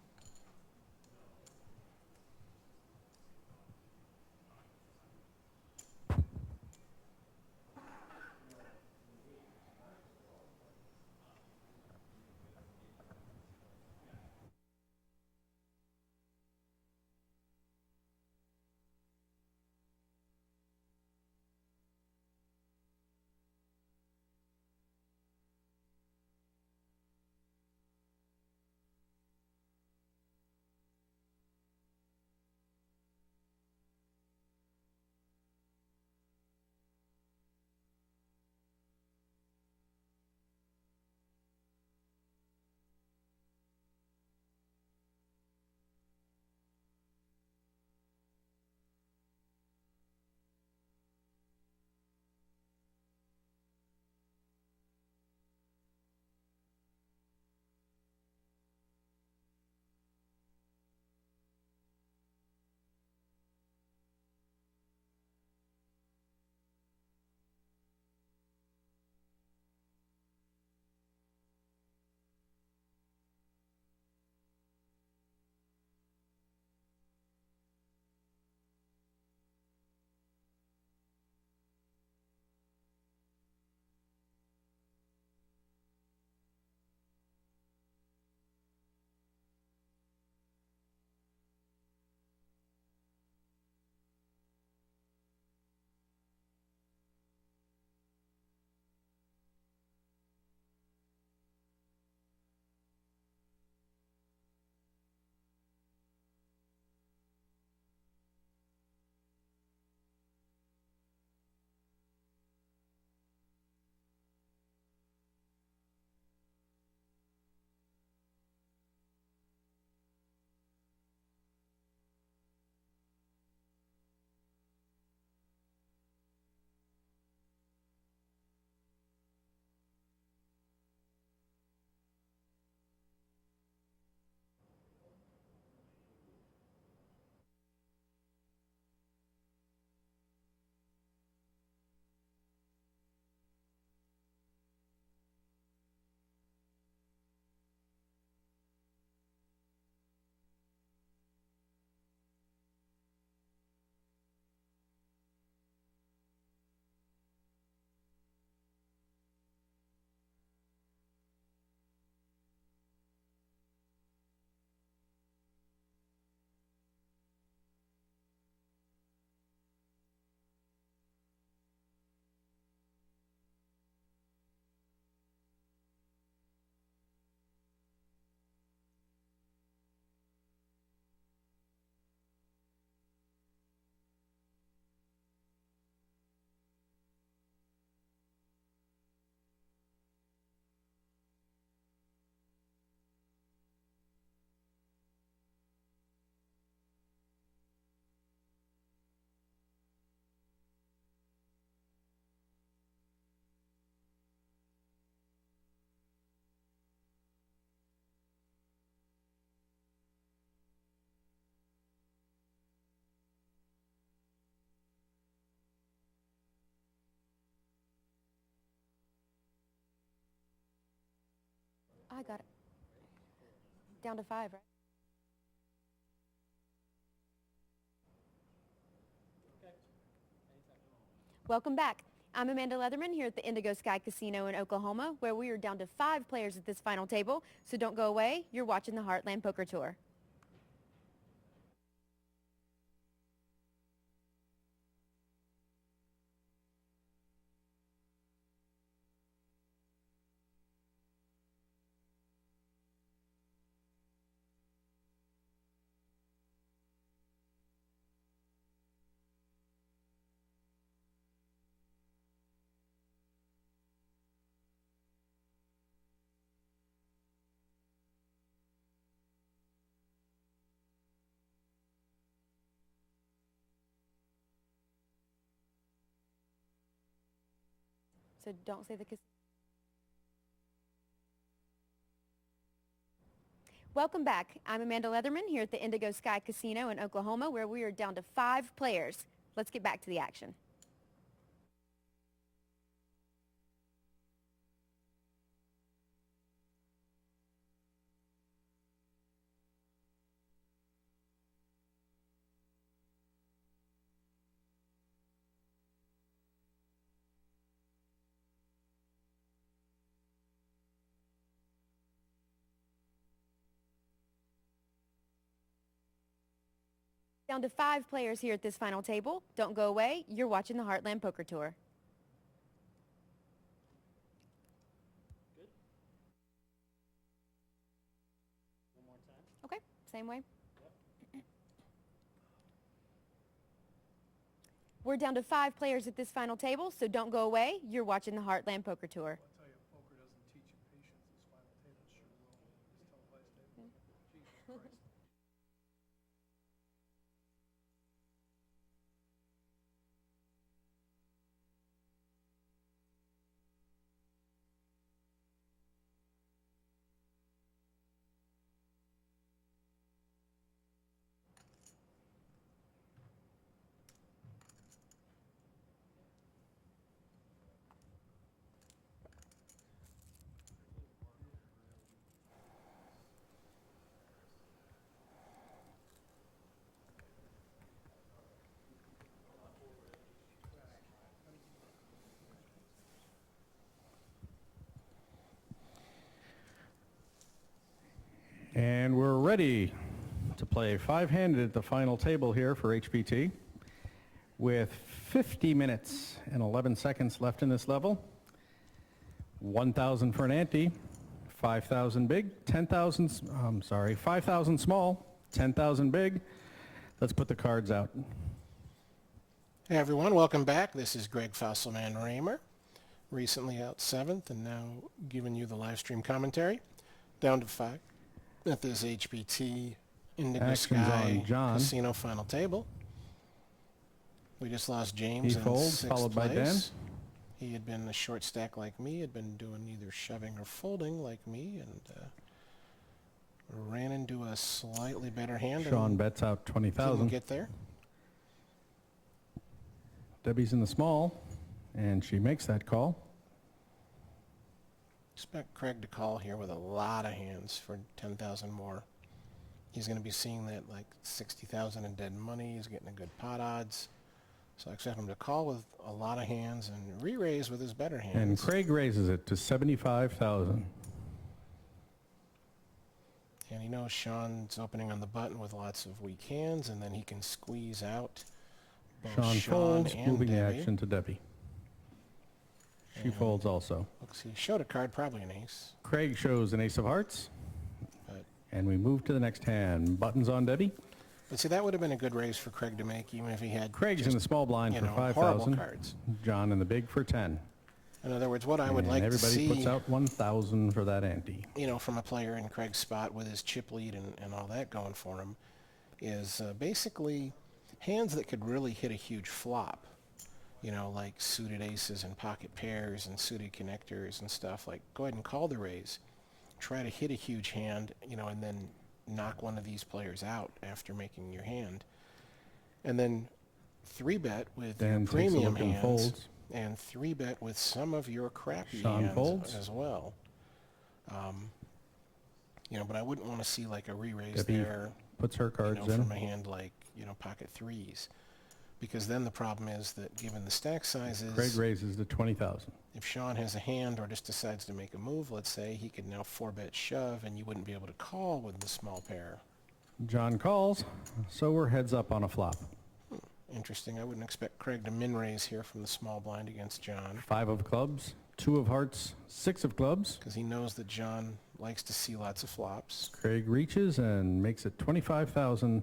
I got it. Down to 5, right? Welcome back. I'm Amanda Leatherman here at the Indigo Sky Casino in Oklahoma, where we are down to 5 players at this final table. So don't go away. You're watching the Heartland Poker Tour. So don't say the casino. Welcome back. I'm Amanda Leatherman here at the Indigo Sky Casino in Oklahoma, where we are down to 5 players. Let's get back to the action. Down to 5 players here at this final table. Don't go away. You're watching the Heartland Poker Tour. Good. One more time. Okay, same way. Yep. We're down to 5 players at this final table, so don't go away. You're watching the Heartland Poker Tour. I'll tell you, poker doesn't teach you patience. This final table sure will. This televised table. Jesus Christ. And we're ready to play 5-handed at the final table here for HPT with 50 minutes and 11 seconds left in this level. 1,000 for an ante, 5,000 big, 5,000 small, 10,000 big. Let's put the cards out. Hey everyone, welcome back. This is Greg Fosselman-Raymer, recently out 7th and now giving you the live stream commentary. Down to 5 at this HPT Indigo Action's Sky on John. Casino final table. We just lost James He in folds, 6th followed by Dan. place. He had been a short stack like me, had been doing either shoving or folding like me, and ran into a slightly better hand. Sean and bets out didn't 20,000. get there. Debbie's in the small, and she makes that call. Expect Craig to call here with a lot of hands for 10,000 more. He's going to be seeing that like 60,000 in dead money. He's getting a good pot odds. So I expect him to call with a lot of hands and re-raise with his better hands. And Craig raises it to 75,000. And he knows Sean's opening on the button with lots of weak hands, and then he can squeeze out both Sean folds, and moving the Debbie. action to Debbie. She folds also. Looks, he showed a card, probably an ace. Craig shows an ace of hearts, But, and we move to the next hand. Buttons on Debbie. but see, that would have been a good raise for Craig to make, even if he had Craig's in just, the small blind you for know, horrible 5,000. cards. John in the big for 10. In other words, what I would And like to everybody see, puts out 1,000 for that ante. you know, from a player in Craig's spot with his chip lead and all that going for him, is basically hands that could really hit a huge flop. You know, like suited aces and pocket pairs and suited connectors and stuff. Like, go ahead and call the raise. Try to hit a huge hand, you know, and then knock one of these players out after making your hand. And then 3-bet with Dan your takes a premium look and hands. folds. And 3-bet with some of your crappy Sean hands folds. as well. You know, but I wouldn't want to see like a re-raise Debbie there, puts her you cards know, in. from a hand like, you know, pocket threes. Because then the problem is that given the stack sizes, Craig raises to 20,000. if Sean has a hand or just decides to make a move, let's say, he could now 4-bet shove and you wouldn't be able to call with the small pair. John calls, so we're heads up on a flop. Interesting. I wouldn't expect Craig to min-raise here from the small blind against John, 5 of clubs, 2 of hearts, 6 of clubs. because he knows that John likes to see lots of flops. Craig reaches and makes it 25,000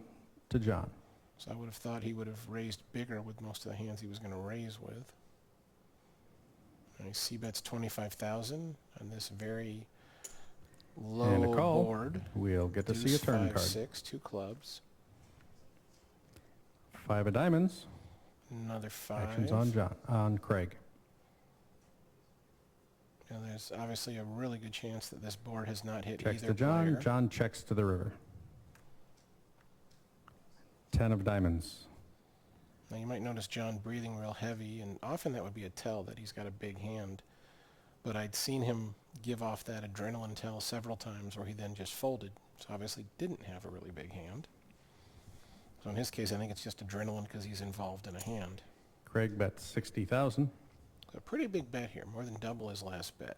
to John. So I would have thought he would have raised bigger with most of the hands he was going to raise with. And he c-bets 25,000 on this very And a low call. board. We'll get to see a Deuce, turn 5, card. 6, 2 clubs. 5 of diamonds. Another 5. Actions on Craig. Now there's obviously a really good chance that this board has not hit Checks either to John. player. John checks to the river. 10 of diamonds. Now you might notice John breathing real heavy, and often that would be a tell that he's got a big hand. But I'd seen him give off that adrenaline tell several times where he then just folded. So obviously didn't have a really big hand. So in his case, I think it's just adrenaline because he's involved in a hand. Craig bets 60,000. So a pretty big bet here, more than double his last bet.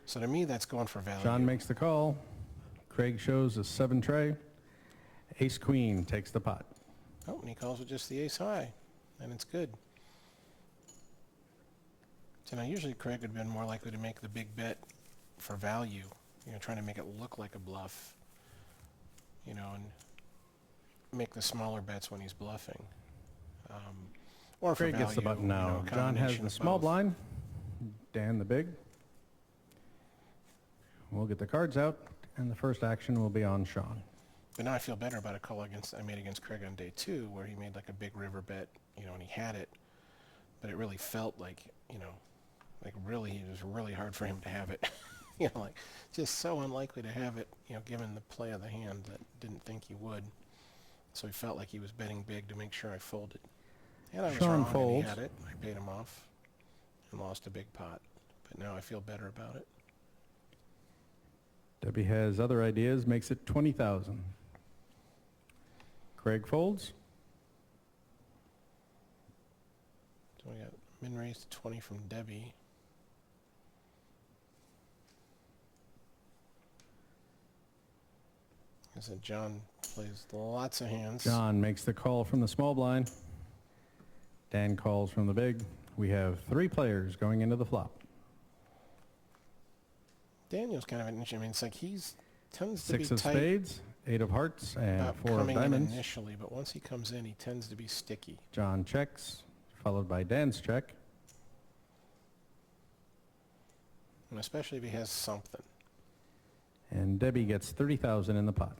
So to me, that's going for value. John makes the call. Craig shows a 7 tray. Ace queen takes the pot. Oh, and he calls with just the ace high, and it's good. So now usually Craig would have been more likely to make the big bet for value, you know, trying to make it look like a bluff, you know, and make the smaller bets when he's bluffing. Or for Craig value, gets the button you know, now. a John has combination the of small both. blind. Dan the big. We'll get the cards out, and the first action will be on Sean. But now I feel better about a call I made against Craig on day 2, where he made like a big river bet, you know, and he had it, but it really felt like, you know, like really, it was really hard for him to have it. You know, like just so unlikely to have it, you know, given the play of the hand that didn't think he would. So he felt like he was betting big to make sure I folded. And I was Sean wrong, and folds. he had it. I paid him off and lost a big pot. But now I feel better about it. Debbie has other ideas, makes it 20,000. Craig folds. So we got min raised to 20 from Debbie. I said John plays lots of hands. John makes the call from the small blind. Dan calls from the big. We have 3 players going into the flop. Daniel's kind of an interesting. I mean, it's like tends to 6 be of tight spades, 8 of hearts, and about 4 of coming in diamonds. initially, but once he comes in, he tends to be sticky. John checks, followed by Dan's check. And especially if he has something. And Debbie gets 30,000 in the pot.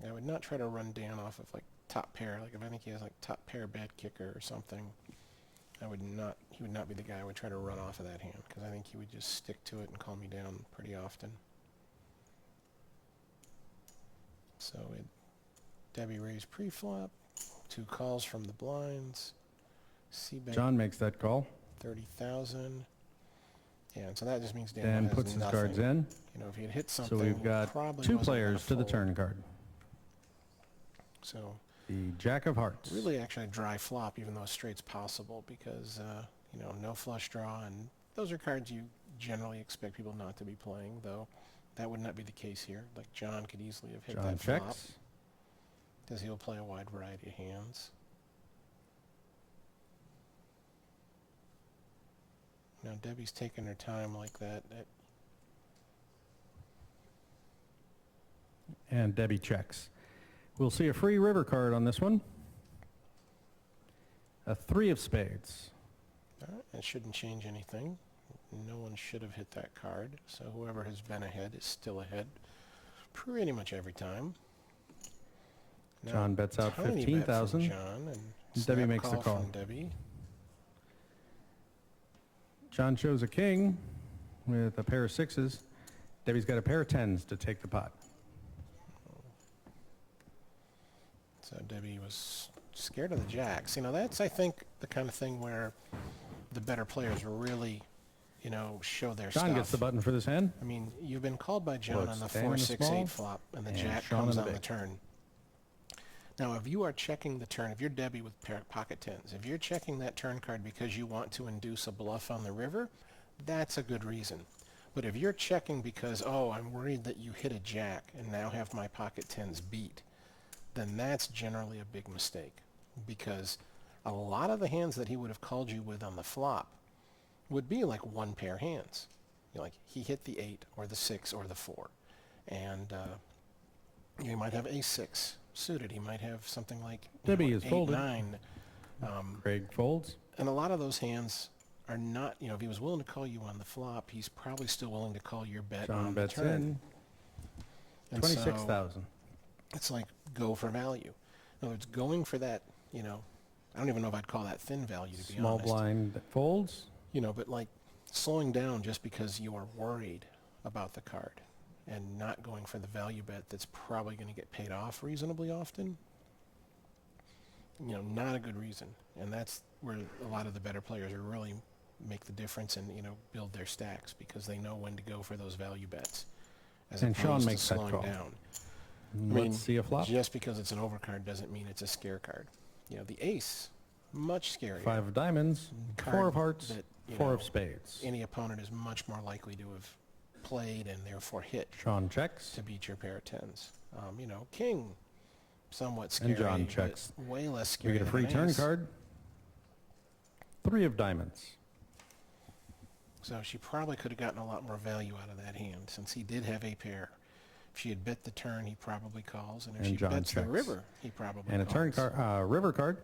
I would not try to run Dan off of like top pair. Like if I think he has like top pair bad kicker or something, he would not be the guy I would try to run off of that hand, because I think he would just stick to it and call me down pretty often. So Debbie raised pre-flop, 2 calls from the blinds, C-bet John makes that call. 30,000. Yeah, and so that just means Dan Dan has puts his nothing. cards in. You know, if he had hit something, So we've he got probably 2 wasn't players gonna to the fold. turn card. So The Jack of Hearts. really actually a dry flop, even though a straight's possible, because, you know, no flush draw, and those are cards you generally expect people not to be playing, though that would not be the case here. Like John could easily have hit John that flop, checks. because he'll play a wide variety of hands. Now Debbie's taking her time like that. And Debbie checks. We'll see a free river card on this one. A 3 of spades. It shouldn't change anything. No one should have hit that card, so whoever has been ahead is still ahead pretty much every time. Now, John bets out tiny bet from 15,000. John, and Debbie snap makes the call. from Debbie. John shows a king with a pair of 6s. Debbie's got a pair of 10s to take the pot. So Debbie was scared of the jacks. You know, that's, I think, the kind of thing where the better players really you know, show their John stuff. gets the button for this hand. I mean, you've been called by John Looks on the 10 in 4, the 6, small, 8 flop, and the and jack Sean comes in the on the big. turn. Now, if you are checking the turn, if you're Debbie with pocket tens, if you're checking that turn card because you want to induce a bluff on the river, that's a good reason. But if you're checking because, oh, I'm worried that you hit a jack and now have my pocket tens beat, then that's generally a big mistake. Because a lot of the hands that he would have called you with on the flop would be like one pair hands. You know, like he hit the 8 or the 6 or the 4. And you might have a6 suited. He might have something like Debbie is 8, folded. 9. Craig folds. And a lot of those hands are not, you know, if he was willing to call you on the flop, he's probably still willing to call your bet John on the bets turn. in. And so 26,000. it's like go for value. In other words, going for that, you know, I don't even know if I'd call that thin value, to be Small honest. blind that folds. You know, but like slowing down just because you are worried about the card and not going for the value bet that's probably going to get paid off reasonably often, you know, not a good reason. And that's where a lot of the better players are really make the difference and, you know, build their stacks because they know when to go for those value bets as And Sean opposed makes to that slowing call. down. Let's see a flop. Just because it's an overcard doesn't mean it's a scare card. You know, the ace, much scarier. 5 of diamonds, Card 4 of hearts, that, you 4 know, of spades. Any opponent is much more likely to have played and therefore hit Sean checks. to beat your pair of tens. You know, king, somewhat scary, And John but checks. way less We scary get a than free an turn ace. card. 3 of diamonds. So she probably could have gotten a lot more value out of that hand since he did have a pair. If she had bet the turn, he probably calls, and if And she John bets checks. the river, he probably And a calls. turn card, river card.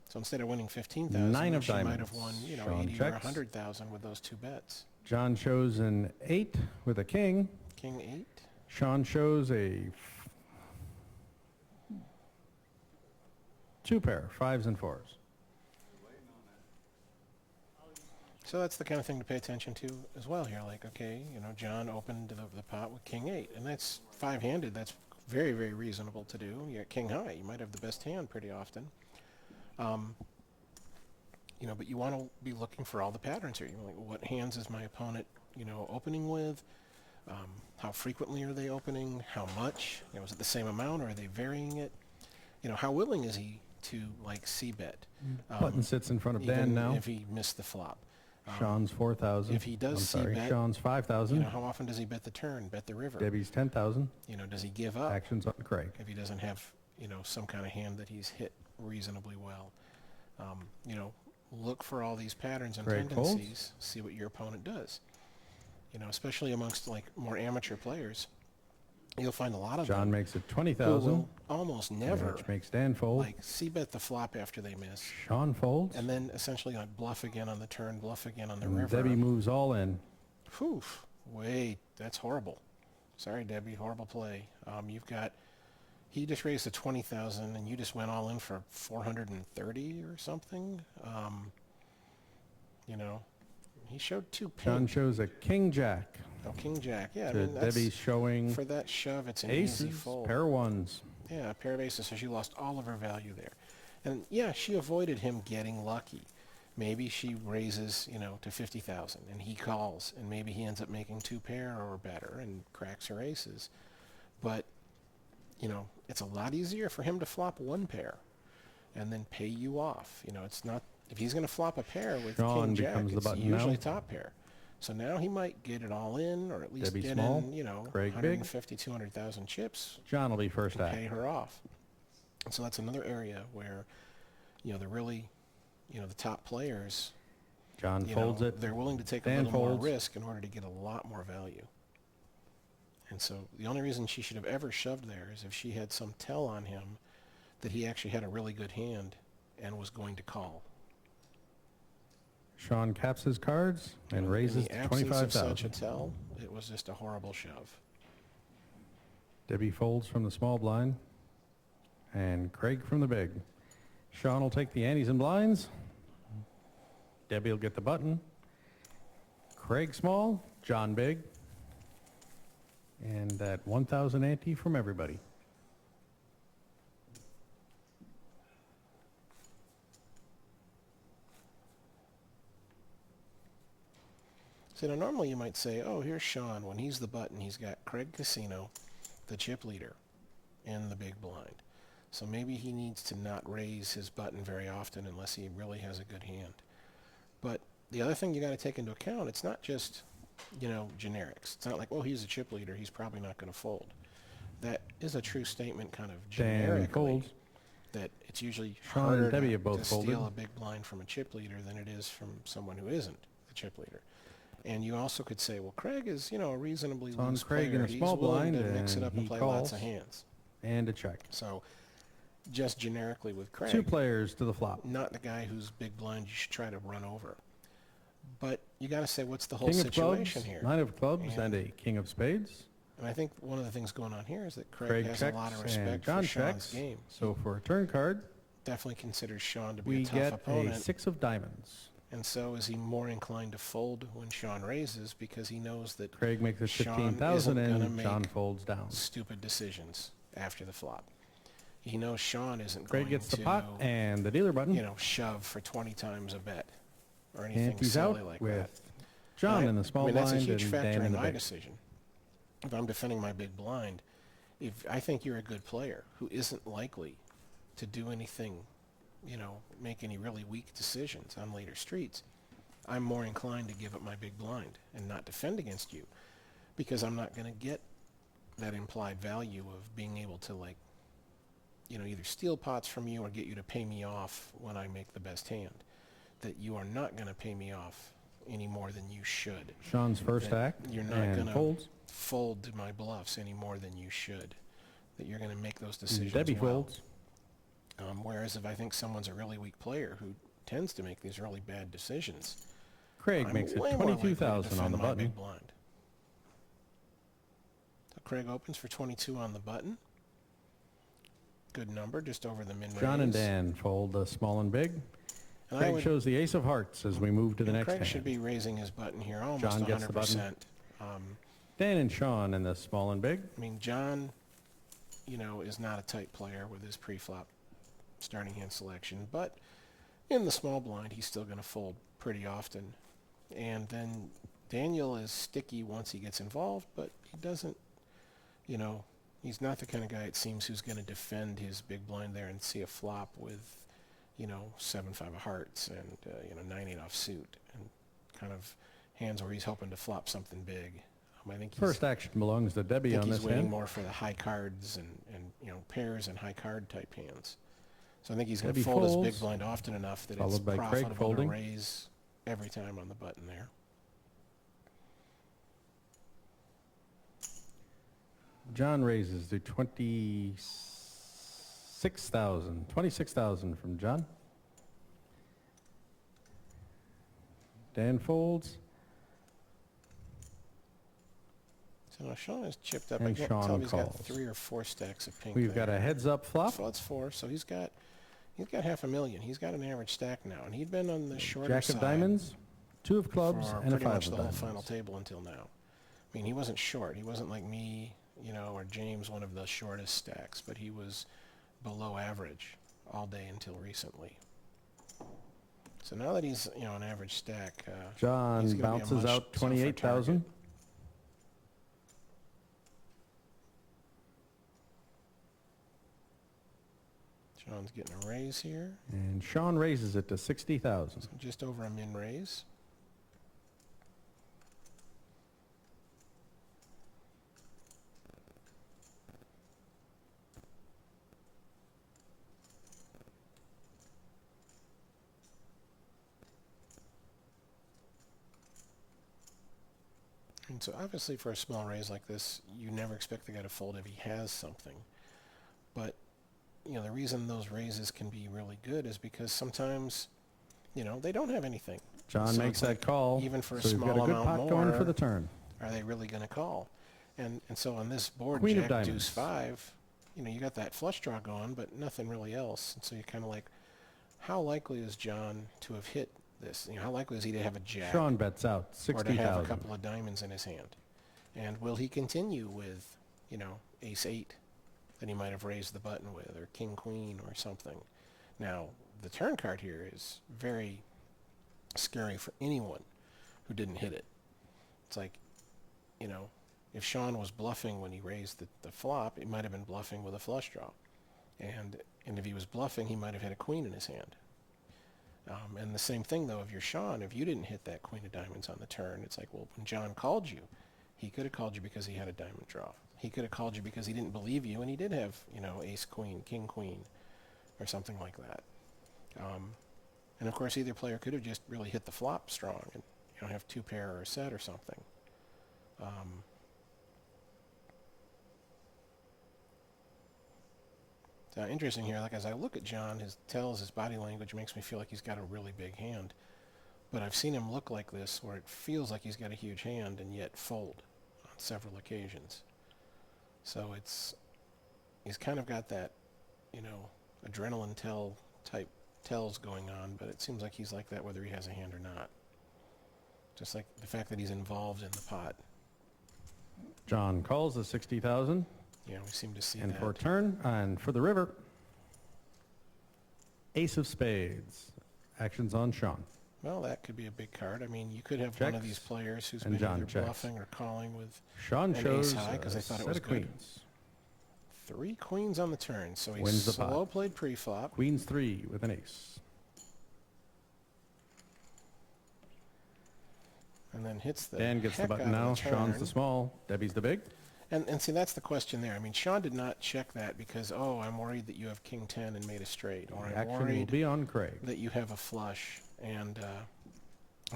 So instead of winning 15,000, 9 of she might diamonds. have won, you know, Sean 80 or checks. 100,000 with those 2 bets. John shows an 8 with a king. King 8. Sean shows a 2 pair, 5s and 4s. So that's the kind of thing to pay attention to as well here. Like, okay, you know, John opened the pot with king 8, and that's 5-handed. That's very, very reasonable to do. You got king high. You might have the best hand pretty often. You know, but you want to be looking for all the patterns here. You're like, what hands is my opponent, you know, opening with? How frequently are they opening? How much? You know, is it the same amount, or are they varying it? You know, how willing is he to, like, c-bet? Button sits in front of Dan Even now. if he missed the flop. Sean's 4,000. if he does I'm sorry, c-bet, Sean's You 5,000. know, how often does he bet the turn, bet the river? Debbie's 10,000. You know, does he give up Actions on Craig. if he doesn't have, you know, some kind of hand that he's hit reasonably well? You know, look for all these patterns and Craig folds. tendencies, see what your opponent does. You know, especially amongst, like, more amateur players, you'll find a lot of John them makes it who 20,000. will almost never, Which makes Dan fold. like, c-bet the flop after they miss, Sean folds. and then essentially, like, bluff again on the turn, bluff again on the And river. Debbie moves all in. Whew, wait, that's horrible. Sorry, Debbie, horrible play. You've got, he just raised to 20,000, and you just went all in for 430 or something. You know, he showed 2 John pink. shows a king jack. Oh, king jack. Yeah, I To mean, that's, Debbie's showing for that shove, it's an easy aces, fold. pair of ones. Yeah, a pair of aces, so she lost all of her value there. And yeah, she avoided him getting lucky. Maybe she raises, you know, to 50,000, and he calls, and maybe he ends up making 2 pair or better and cracks her aces. But, you know, it's a lot easier for him to flop 1 pair and then pay you off. You know, it's not, if he's going to flop a pair with Sean king jack, becomes the it's button usually now. top pair. So now he might get it all in, or at least Debbie get small, in, you know, Craig big. 150, 200,000 chips John will be first and pay act. her off. And so that's another area where, you know, the really, you know, the top players, John you folds know, it. they're willing to take a Dan little more folds. risk in order to get a lot more value. And so the only reason she should have ever shoved there is if she had some tell on him that he actually had a really good hand and was going to call. Sean caps his cards and raises In to the absence of such a 25,000. tell, it was just a horrible shove. Debbie folds from the small blind. And Craig from the big. Sean will take the antes and blinds. Debbie will get the button. Craig small, John big. And that 1,000 ante from everybody. So now normally you might say, oh, here's Sean. When he's the button, he's got Craig Casino, the chip leader, in the big blind. So maybe he needs to not raise his button very often unless he really has a good hand. But the other thing you got to take into account, it's not just, generics. It's not like, well, he's a chip leader, he's probably not going to fold. That is a true statement kind of Dan generically, folds. that it's usually Sean and harder Debbie to have both steal folded. a big blind from a chip leader than it is from someone who isn't the chip leader. And you also could say, well, Craig is, a reasonably It's on loose Craig player. in a He's small willing blind, to mix it and up and he play lots calls. of hands. And a check. So just generically with Craig, 2 players to the flop. not the guy who's big blind you should try to run over. But you got to say, what's the whole King of situation clubs, here? 9 of clubs, and a king of spades. And I think one of the things going on here is that Craig, Craig has checks a lot of and respect John for Sean's checks. game. So for a turn card, Definitely considers Sean to be we a tough get opponent. a 6 of diamonds. And so is he more inclined to fold when Sean raises because he knows that Craig makes it Sean 15,000 isn't gonna and John make folds down. stupid decisions after the flop. He knows Sean isn't Craig going gets the to, pot and the dealer button. shove for 20 times a bet or anything And he's silly out like with that. John And in the small that's blind a huge and factor Dan in in the my big. decision. If I'm defending my big blind, if I think you're a good player who isn't likely to do anything, make any really weak decisions on later streets, I'm more inclined to give up my big blind and not defend against you because I'm not going to get that implied value of being able to either steal pots from you or get you to pay me off when I make the best hand. That you are not going to pay me off any more than you should. Sean's first That act you're not and going to folds. fold to my bluffs any more than you should. That you're going to make those decisions Debbie well. folds. Whereas if I think someone's a really weak player who tends to make these really bad decisions, Craig I'm makes it way more likely to 22,000 on defend the my button. big blind. So Craig opens for 22 on the button. Good number, just over the min raise. John and Dan fold the small and big. And I Craig would- shows the ace of hearts as we move to the next Craig hand. should be raising his button here almost John 100%. gets the button. Dan and Sean in the small and big. I mean, John, is not a tight player with his pre-flop starting hand selection, but in the small blind, he's still going to fold pretty often. And then Daniel is sticky once he gets involved, but he doesn't, he's not the kind of guy, it seems, who's going to defend his big blind there and see a flop with, 7-5 of hearts and, 9-8 offsuit and kind of hands where he's hoping to flop something big. I think he's, First action belongs to Debbie think on he's this waiting hand. more for the high cards and pairs and high card type hands. So I think he's going Debbie to fold his folds, big blind often enough that it's followed by Craig profitable to folding. raise every time on the button there. John raises to 26,000. 26,000 from John. Dan folds. So now Sean is chipped up. And I can't Sean tell if he's got calls. 3 or 4 stacks of pink We've there. got a heads up flop. So that's 4. So he's got $500,000. He's got an average stack now, and he'd been on the shorter Jack side of diamonds, 2 of clubs, for and a pretty 5 much of the whole diamonds. final table until now. I mean, he wasn't short. He wasn't like me, or James, one of the shortest stacks, but he was below average all day until recently. So now that he's, an average stack, John he's gonna be a bounces much out tougher 28,000. target. Sean's getting a raise here, And Sean raises it to 60,000. just over a min raise. And so obviously for a small raise like this, you never expect the guy to fold if he has something. But, the reason those raises can be really good is because sometimes, they don't have anything. John So makes it's that like, call. even for a so we've small got a good amount pot going more, for the turn. Are they really going to call? And so on this board, Queen of Jack, diamonds. Deuce 5, you got that flush draw going, but nothing really else. And so you're kind of like, how likely is John to have hit this? How likely is he to have a jack? Sean bets out or to have a 60,000. couple of diamonds in his hand? And will he continue with, ace 8 that he might have raised the button with, or king queen or something? Now, the turn card here is very scary for anyone who didn't hit it. It's like, you know, if Sean was bluffing when he raised the flop, it might have been bluffing with a flush draw. And if he was bluffing, he might have had a queen in his hand. And the same thing, though, if you're Sean, if you didn't hit that queen of diamonds on the turn, it's like, well, when John called you, he could have called you because he had a diamond draw. He could have called you because he didn't believe you, and he did have, you know, ace queen, king queen, or something like that. And of course, either player could have just really hit the flop strong and, you know, have two pair or a set or something. So interesting here, like as I look at John, his body language makes me feel like he's got a really big hand. But I've seen him look like this where it feels like he's got a huge hand and yet fold on several occasions. So he's kind of got that, you know, adrenaline type tells going on, but it seems like he's like that whether he has a hand or not. Just like the fact that he's involved in the pot. John calls the 60,000. Yeah, we seem to see And that. for turn, and for the river, ace of spades. Actions on Sean. Well, that could be a big card. I mean, you could have one of these Checks, players who's and been John either checks. bluffing or calling with Sean an shows ace high because they thought it set was of good. queens. 3 queens on the turn, so he Wins the pot. slow played pre-flop. Queens 3 with an ace. And then hits the Dan gets the heck button out now. of the Sean's turn. the small. Debbie's the big. And see, that's the question there. I mean, Sean did not check that because, oh, I'm worried that you have king 10 and made a straight, or I'm Action will worried be on Craig. that you have a flush, and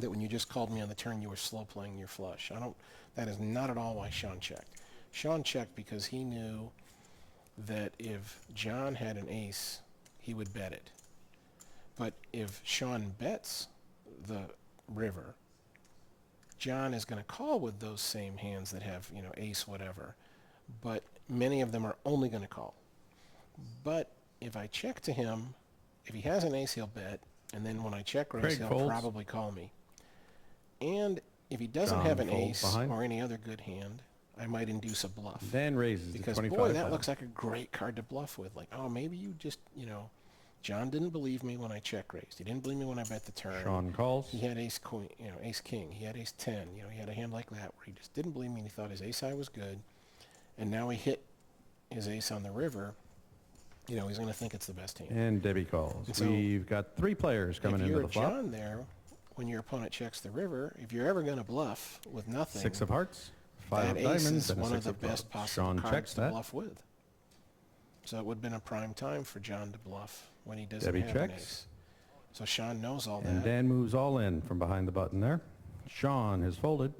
that when you just called me on the turn, you were slow playing your flush. That is not at all why Sean checked. Sean checked because he knew that if John had an ace, he would bet it. But if Sean bets the river, John is going to call with those same hands that have, you know, ace whatever, but many of them are only going to call. But if I check to him, if he has an ace, he'll bet, and then when I check raise, Craig he'll folds. probably call me. And if he doesn't John have an folds ace behind. or any other good hand, I might induce a bluff. Dan raises Because, to boy, 25. that looks like a great card to bluff with. Like, oh, maybe you just, you know, John didn't believe me when I check raised. He didn't believe me when I bet the turn. Sean calls. He had ace queen, you know, ace king. He had ace 10. You know, he had a hand like that where he just didn't believe me and he thought his ace high was good. And now he hit his ace on the river. You know, he's going to think it's the best hand. And Debbie calls. And so We've got 3 players coming if into you're the flop. John there, when your opponent checks the river, if you're ever going to bluff with nothing, 6 of hearts, 5 that of ace diamonds, is and a one of 6 the of best clubs. possible Sean cards checks to that. bluff with. So it would have been a prime time for John to bluff when he doesn't Debbie have an checks. ace. So Sean knows all And that. Dan moves all in from behind the button there. Sean has folded.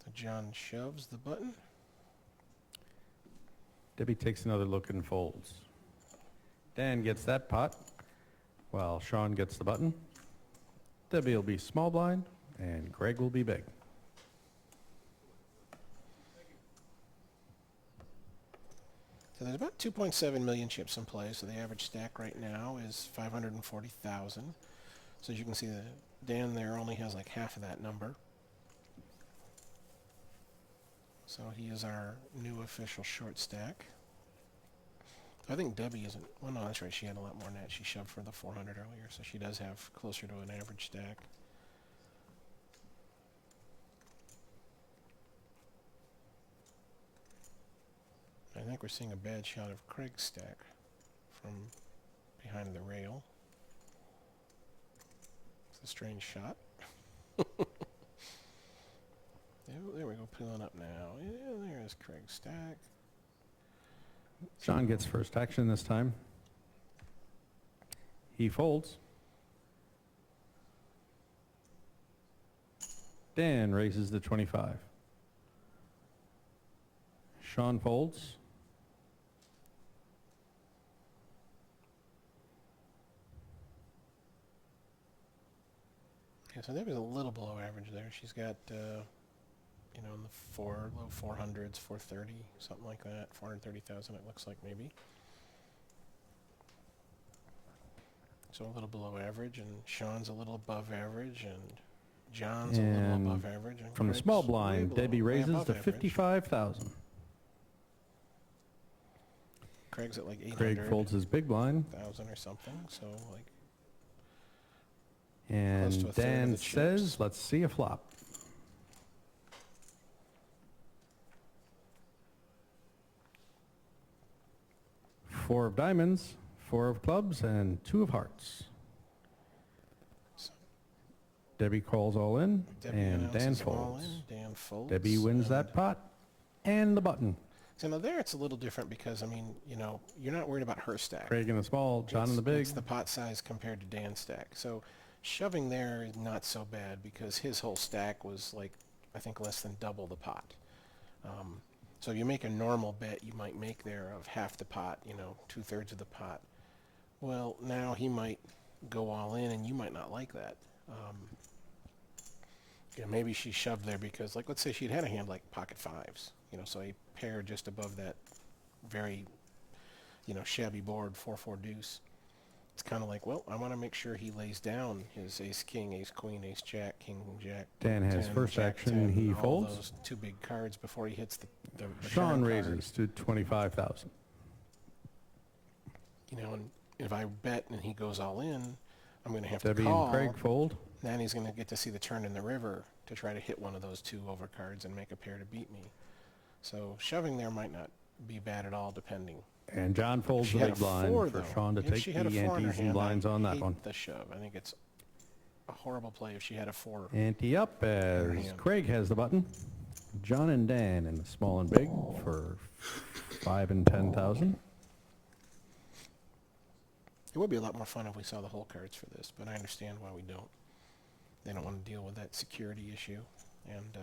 So John shoves the button. Debbie takes another look and folds. Dan gets that pot while Sean gets the button. Debbie will be small blind and Greg will be big. So there's about 2.7 million chips in play, so the average stack right now is 540,000. So as you can see, Dan there only has like half of that number. So he is our new official short stack. I think Debbie isn't, well no, that's right, she had a lot more than that. She shoved for the 400 earlier, so she does have closer to an average stack. I think we're seeing a bad shot of Craig's stack from behind the rail. It's a strange shot. There we go, pulling up now. Yeah, there's Craig's stack. Sean gets first action this time. He folds. Dan raises the 25. Sean folds. Yeah, so Debbie's a little below average there. She's got, you know, in the low 400s, 430, something like that. 430,000 it looks like maybe. So a little below average, and Sean's a little above average, and John's a little And above average. And from the Craig's small way blind, below, Debbie way raises above to average. 55,000. Craig's at like 800,000 Craig folds his big blind. or something, so like... Close to And a third of Dan the chips. says, let's see a flop. Four of diamonds, four of clubs, and two of hearts. Debbie calls all in, Debbie and Dan announces all folds. in, Dan folds. Debbie wins and- that pot and the button. So now there it's a little different because, I mean, you know, you're not worried about her stack. Craig in the small, John in the big. It's the pot size compared to Dan's stack. So shoving there is not so bad because his whole stack was like, I think, less than double the pot. So if you make a normal bet you might make there of half the pot, you know, 2/3 of the pot. Well, now he might go all in and you might not like that. You know, maybe she shoved there because, like, let's say she'd had a hand like pocket fives, you know, so a pair just above that very, you know, shabby board, 4-4 deuce. It's kind of like, well, I want to make sure he lays down his ace king, ace queen, ace jack, king jack. Dan has 10, first jack action, 10, he all folds. those two big cards before he hits the Sean turn raises to 25,000. card. You know, and if I bet and he goes all in, I'm going to have Debbie to call. and Craig fold. Then he's going to get to see the turn in the river to try to hit one of those two overcards and make a pair to beat me. So shoving there might not be bad at all, depending. And John If folds she the had a big blind 4, for though, Sean to if take she the had a 4 in her antes and hand, blinds I on that hate one. the shove. I think it's a horrible play if she had a 4. Ante up as hand. Craig has the button. John and Dan in the small and big for 5 and 10,000. It would be a lot more fun if we saw the whole cards for this, but I understand why we don't. They don't want to deal with that security issue, and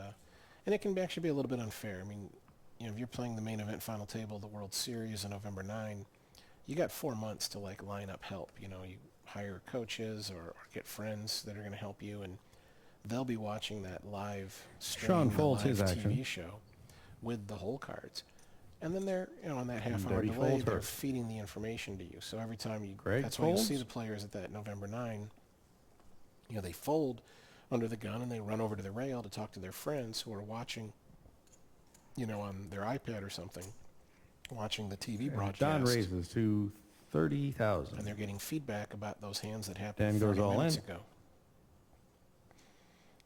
it can actually be a little bit unfair. I mean, you know, if you're playing the main event final table of the World Series on November 9, you got 4 months to like line up help. You know, you hire coaches or get friends that are going to help you, and they'll be watching that live stream, Sean the folds live his TV action. show with the whole cards. And then they're, you know, on that half-hour Debbie delay, folds they're hers. feeding the information to you. So every time you, Greg that's why you'll see folds. the players at that November 9, you know, they fold under the gun and they run over to the rail to talk to their friends who are watching, you know, on their iPad or something, watching the TV And broadcast. John raises to 30,000. And they're getting feedback about those hands that happened Dan goes 30 all minutes in. ago.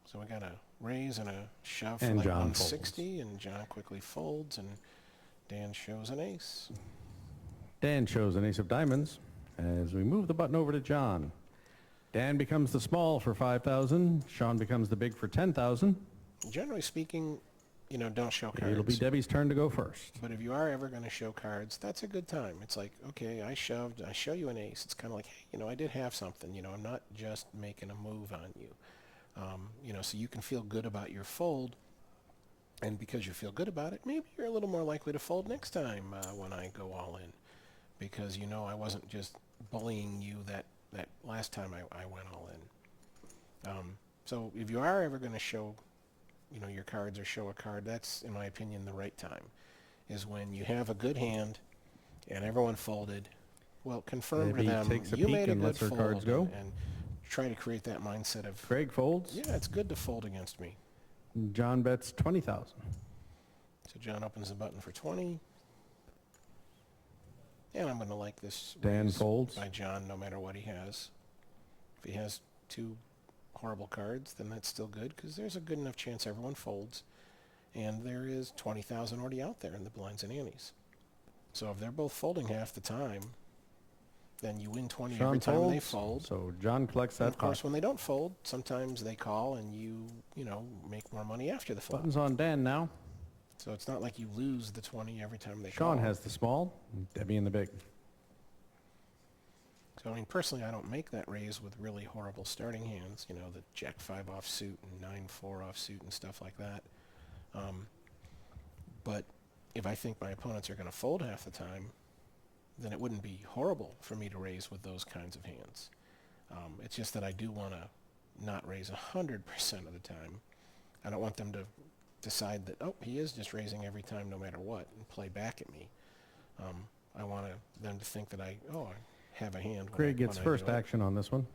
So we got a raise and a shove for And like John 160, and John quickly folds, and Dan shows an ace. Dan shows an ace of diamonds as we move the button over to John. Dan becomes the small for 5,000. Sean becomes the big for 10,000. Generally speaking, you know, don't show cards. It'll be Debbie's turn to go first. But if you are ever going to show cards, that's a good time. It's like, okay, I shoved, I show you an ace. It's kind of like, hey, you know, I did have something. You know, I'm not just making a move on you. You know, so you can feel good about your fold. And because you feel good about it, maybe you're a little more likely to fold next time when I go all in. Because, you know, I wasn't just bullying you that last time I went all in. So if you are ever going to show, you know, your cards or show a card, that's, in my opinion, the right time. Is when you have a good hand and everyone folded. Well, confirm Debbie to them takes a you peek made a and good lets her fold cards go. and try to create that mindset of, Craig folds. yeah, it's good to fold against me. John bets 20,000. So John opens the button for 20. And I'm going to like this Dan raise folds. by John no matter what he has. If he has 2 horrible cards, then that's still good because there's a good enough chance everyone folds. And there is 20,000 already out there in the blinds and antes. So if they're both folding half the time, then you win 20 Sean every time folds. they fold. So John collects And that of course, pot. when they don't fold, sometimes they call and you know, make more money after the flop. Buttons on Dan now. So it's not like you lose the 20 every time they call. Sean has the small. Debbie in the big. So, I mean, personally, I don't make that raise with really horrible starting hands, you know, the Jack-5 offsuit and 9-4 offsuit and stuff like that. But if I think my opponents are going to fold half the time, then it wouldn't be horrible for me to raise with those kinds of hands. It's just that I do want to not raise 100% of the time. I don't want them to decide that, oh, he is just raising every time no matter what and play back at me. I want them to think that I have a hand. Craig gets when I first do it. action on this one.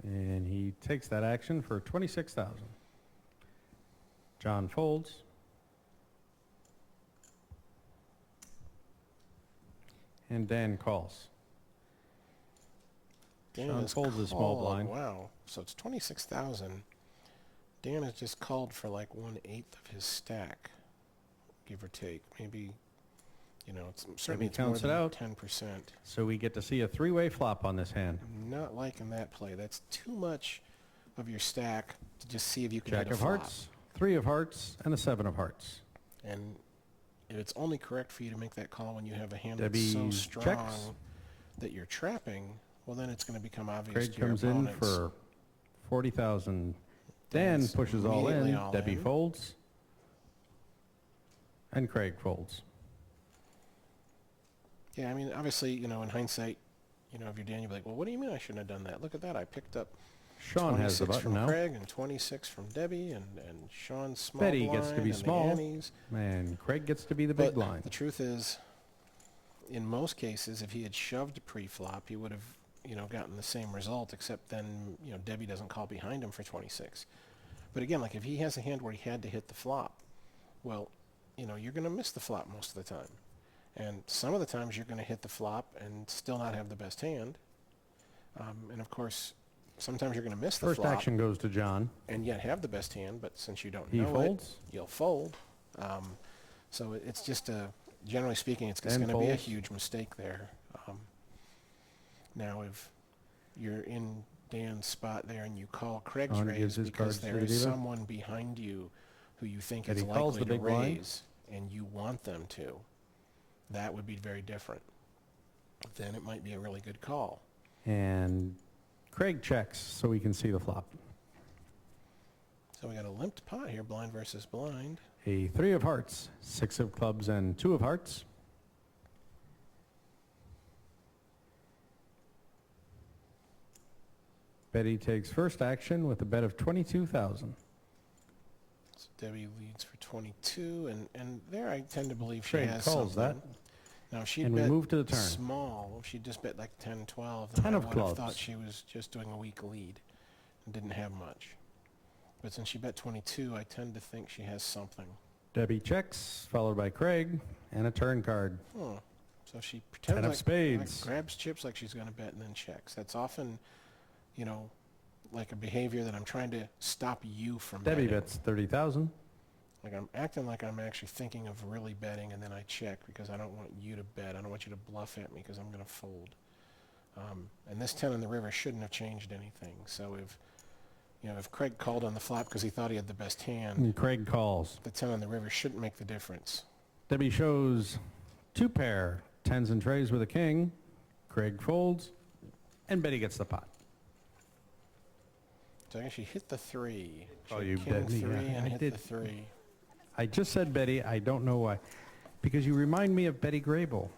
And he takes that action for 26,000. John folds. And Dan calls. Dan Sean has folds his small called. blind. Wow. So it's 26,000. Dan has just called for like 1/8 of his stack, give or take. Maybe, you know, it's certainly Maybe it's more counts it than out. 10%. So we get to see a three-way flop on this hand. I'm not liking that play. That's too much of your stack to just see if you can Jack hit a of flop. hearts, 3 of hearts, and a 7 of hearts. And it's only correct for you to make that call when you have a hand Debbie that's so strong checks. that you're trapping. Well, then it's going to become obvious Craig to your comes in opponents. for 40,000. Dan Dan's pushes all immediately in. all Debbie in. folds. And Craig folds. Yeah, I mean, obviously, you know, in hindsight, you know, if you're Dan, you'd be like, well, what do you mean I shouldn't have done that? Look at that. I picked up Sean has the 26 button from now. Craig and 26 from Debbie and Sean's small Betty blind gets to be and the small. Annie's. And Craig gets to be the big But blind. the truth is, in most cases, if he had shoved pre-flop, he would have, you know, gotten the same result, except then, you know, Debbie doesn't call behind him for 26. But again, like if he has a hand where he had to hit the flop, well, you know, you're going to miss the flop most of the time. And some of the times you're going to hit the flop and still not have the best hand. And of course, sometimes you're going to miss the First flop action goes to John. and yet have the best hand, but since you don't He know folds. it, you'll fold. So it's just generally speaking, it's Dan going to be a folds. huge mistake there. Now, if you're in Dan's spot there and you call Craig's Sean raise gives his because cards to there the is diva. someone behind you who you think And is he calls likely the to big blind. raise and you want them to, that would be very different. Then it might be a really good call. And Craig checks so we can see the flop. So we got a limped pot here, blind versus blind. A 3 of hearts, 6 of clubs, and 2 of hearts. Betty takes first action with a bet of 22,000. So Debbie leads for 22, and there I tend to believe she Craig has calls something. that. Now, if she'd And we bet move to the turn. small, if she just bet like 10, 12, then 10 I of would have clubs. thought she was just doing a weak lead and didn't have much. But since she bet 22, I tend to think she has something. Debbie checks, followed by Craig, and a turn card. So she pretends 10 of like spades. grabs chips like she's going to bet and then checks. That's often, you know, like a behavior that I'm trying to stop you from Debbie betting. bets 30,000. Like I'm acting like I'm actually thinking of really betting, and then I check because I don't want you to bet. I don't want you to bluff at me because I'm going to fold. And this 10 on the river shouldn't have changed anything. So if Craig called on the flop because he thought he had the best hand, And Craig calls. the 10 on the river shouldn't make the difference. Debbie shows 2 pair, 10s and trays with a king. Craig folds, and Betty gets the pot. So I actually hit the 3. Oh, She you king bet me, 3 yeah. and I hit did. the 3. I just said Betty. I don't know why. Because you remind me of Betty Grable.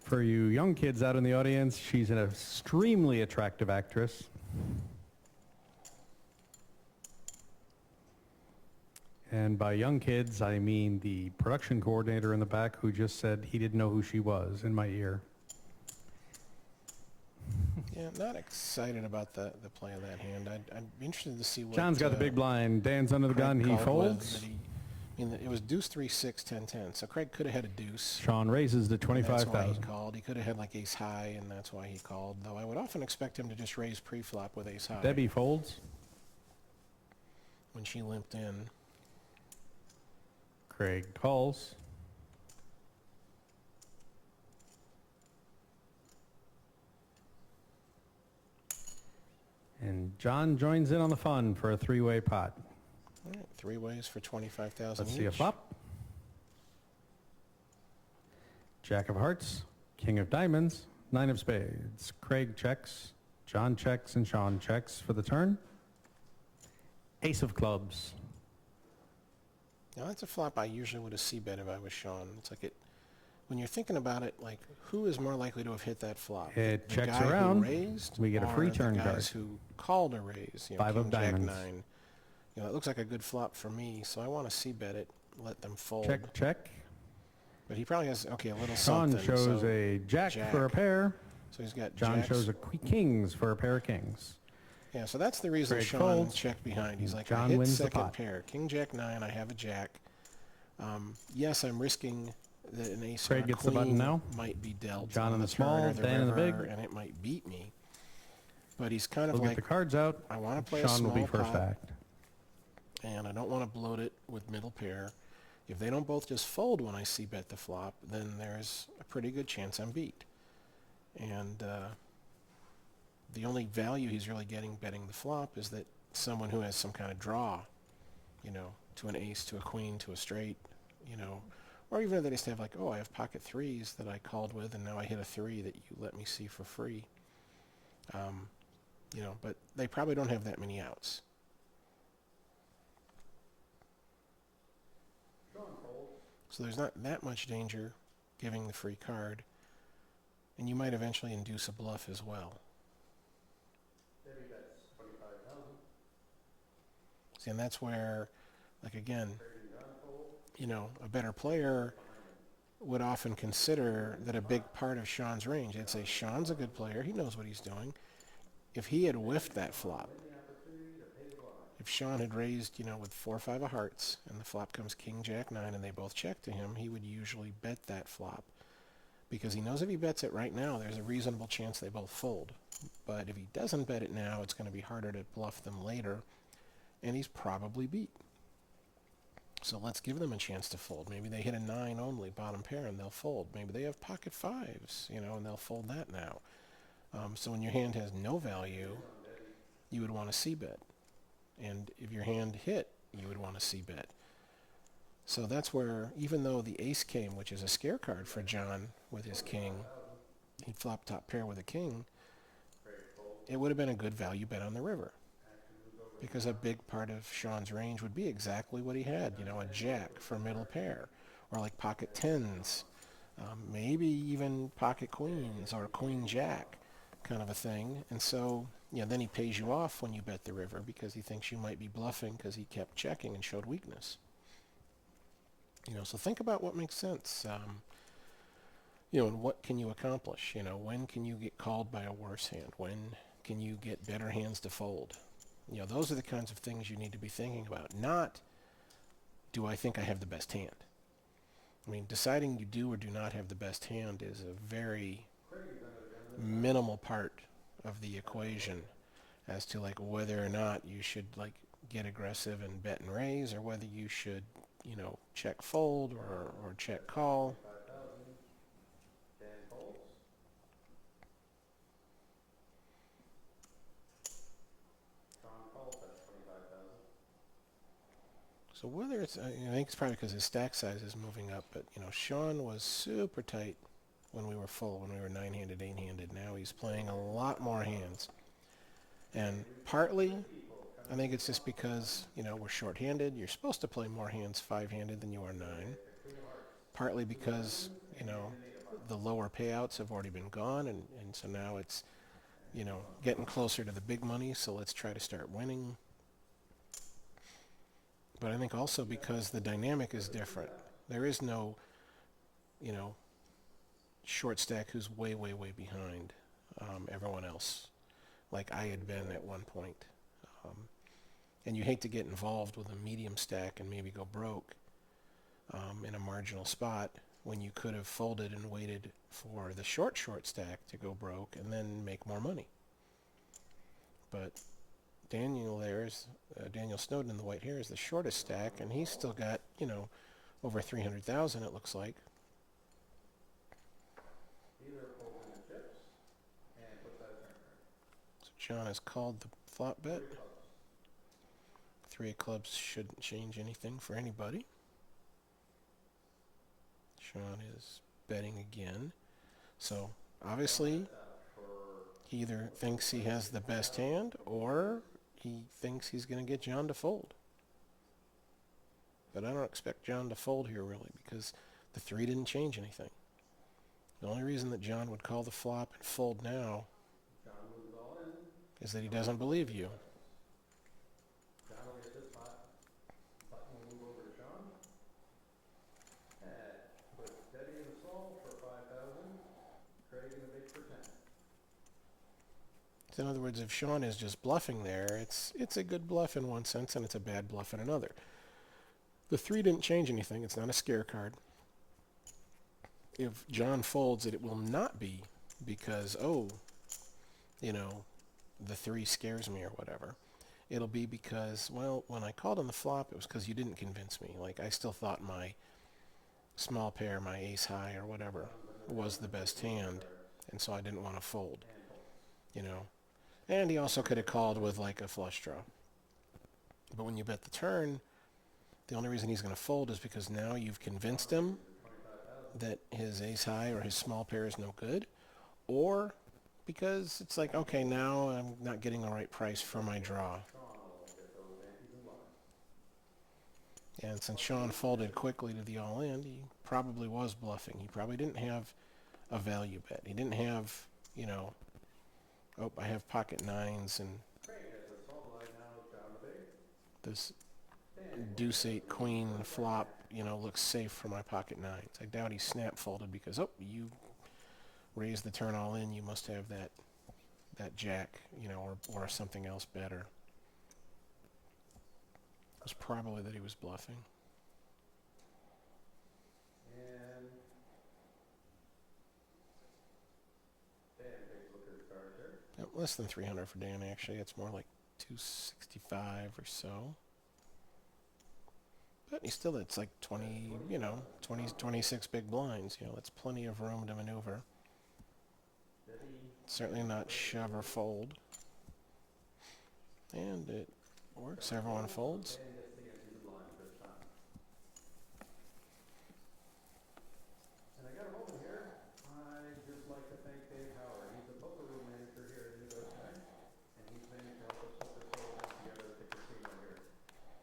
For you young kids out in the audience, she's an extremely attractive actress. And by young kids, I mean the production coordinator in the back who just said he didn't know who she was in my ear. Yeah, not excited about the play of that hand. I'd be interested to see what... John's got the big blind. Dan's under the Craig gun. He called with, folds. but it was deuce 3 6 10 10. So Craig could have had a deuce. Sean raises to and that's why he 25,000. called. He could have had like ace high, and that's why he called. Though I would often expect him to just raise pre-flop with ace high. Debbie folds. When she limped in. Craig calls. And John joins in on the fun for a 3-way pot. All right, 3 ways for 25,000 Let's see a each. flop. Jack of hearts, king of diamonds, 9 of spades. Craig checks, John checks, and Sean checks for the turn. Ace of clubs. Now that's a flop I usually would have c-bet if I was Sean. It's like when you're thinking about it, like who is more likely to have hit that flop? It The checks guy around. Who raised, We get a or free the turn guys card. who called a raise? 5 of king, jack, diamonds. 9. It looks like a good flop for me, so I want to c-bet it, let them fold. Check, check. But he probably has a little Sean something. shows so, a jack for a jack. pair. So he's got John jacks. shows a kings for a pair of kings. Yeah, so that's the reason Craig Sean folds. checked behind. He's like, John I hit wins the second pot. pair. King, jack, 9, I have a jack. Yes, I'm risking that an ace Craig or a gets the queen button now. might be dealt John on in the the small, turn or the Dan in the river, big. and it might beat me. But he's kind of We'll get like, the cards out. I want to play a Sean will small be first pot, act. and I don't want to bloat it with middle pair. If they don't both just fold when I see bet the flop, then there's a pretty good chance I'm beat. And the only value he's really getting betting the flop is that someone who has some kind of draw, you know, to an ace, to a queen, to a straight, you know, or even if they just have like, oh, I have pocket threes that I called with, and now I hit a three that you let me see for free. You know, but they probably don't have that many outs. So there's not that much danger giving the free card, and you might eventually induce a bluff as well. See, and that's where, like again, you know, a better player would often consider that a big part of Sean's range. They'd say, Sean's a good player. He knows what he's doing. If he had whiffed that flop, if Sean had raised, you know, with 4 or 5 of hearts, and the flop comes king, jack, 9, and they both check to him, he would usually bet that flop. Because he knows if he bets it right now, there's a reasonable chance they both fold. But if he doesn't bet it now, it's going to be harder to bluff them later, and he's probably beat. So let's give them a chance to fold. Maybe they hit a 9 only, bottom pair, and they'll fold. Maybe they have pocket 5s, you know, and they'll fold that now. So when your hand has no value, you would want to c-bet. And if your hand hit, you would want to c-bet. So that's where, even though the ace came, which is a scare card for John with his king, he flopped top pair with a king, it would have been a good value bet on the river. Because a big part of Sean's range would be exactly what he had, you know, a jack for middle pair, or like pocket 10s, maybe even pocket queens or queen jack kind of a thing. And so, you know, then he pays you off when you bet the river because he thinks you might be bluffing because he kept checking and showed weakness. You know, so think about what makes sense. You know, and what can you accomplish? You know, when can you get called by a worse hand? When can you get better hands to fold? You know, those are the kinds of things you need to be thinking about. Not, do I think I have the best hand? I mean, deciding you do or do not have the best hand is a very minimal part of the equation as to like whether or not you should like get aggressive and bet and raise, or whether you should, you know, check fold or check call. So whether it's, I think it's probably because his stack size is moving up, but, you know, Sean was super tight when we were full, when we were 9-handed, 8-handed. Now he's playing a lot more hands. And partly, I think it's just because, you know, we're short-handed. You're supposed to play more hands 5-handed than you are 9. Partly because, you know, the lower payouts have already been gone, and so now it's, you know, getting closer to the big money, so let's try to start winning. But I think also because the dynamic is different. There is no, you know, short stack who's way, way, way behind everyone else, like I had been at one point. And you hate to get involved with a medium stack and maybe go broke in a marginal spot when you could have folded and waited for the short stack to go broke and then make more money. But Daniel there is, Daniel Snowden in the white hair is the shortest stack, and he's still got, you know, over 300,000 it looks like. So John has called the flop bet. 3 of clubs shouldn't change anything for anybody. Sean is betting again. So obviously he either thinks he has the best hand or he thinks he's going to get John to fold. But I don't expect John to fold here really, because the 3 didn't change anything. The only reason that John would call the flop and fold now is that he doesn't believe you. In other words, if Sean is just bluffing there, it's a good bluff in one sense and it's a bad bluff in another. The 3 didn't change anything. It's not a scare card. If John folds it, it will not be because, oh, you know, the 3 scares me or whatever. It'll be because, well, when I called on the flop, it was because you didn't convince me. Like, I still thought my small pair, my ace high or whatever, was the best hand, and so I didn't want to fold, you know. And he also could have called with, like, a flush draw. But when you bet the turn, the only reason he's going to fold is because now you've convinced him that his ace high or his small pair is no good, or because it's like, okay, now I'm not getting the right price for my draw. And since Sean folded quickly to the all-in, he probably was bluffing. He probably didn't have a value bet. He didn't have, you know, oh, I have pocket 9s and this deuce 8 queen flop, you know, looks safe for my pocket 9s. I doubt he snap folded because, oh, you raise the turn all in, you must have that jack, you know, or something else better. It was probably that he was bluffing. And Dan takes a look at his cards here. Yep, less than 300 for Dan, actually. It's more like 265 or so. But he still, it's like 20, you know, 26 big blinds. You know, that's plenty of room to maneuver. Certainly not shove or fold. And it works. Everyone folds. And I got a moment here. I'd just like to thank Dave Howard. He's the poker room manager here at Indigo tonight, and he's managed to help us put this whole event together with the casino here.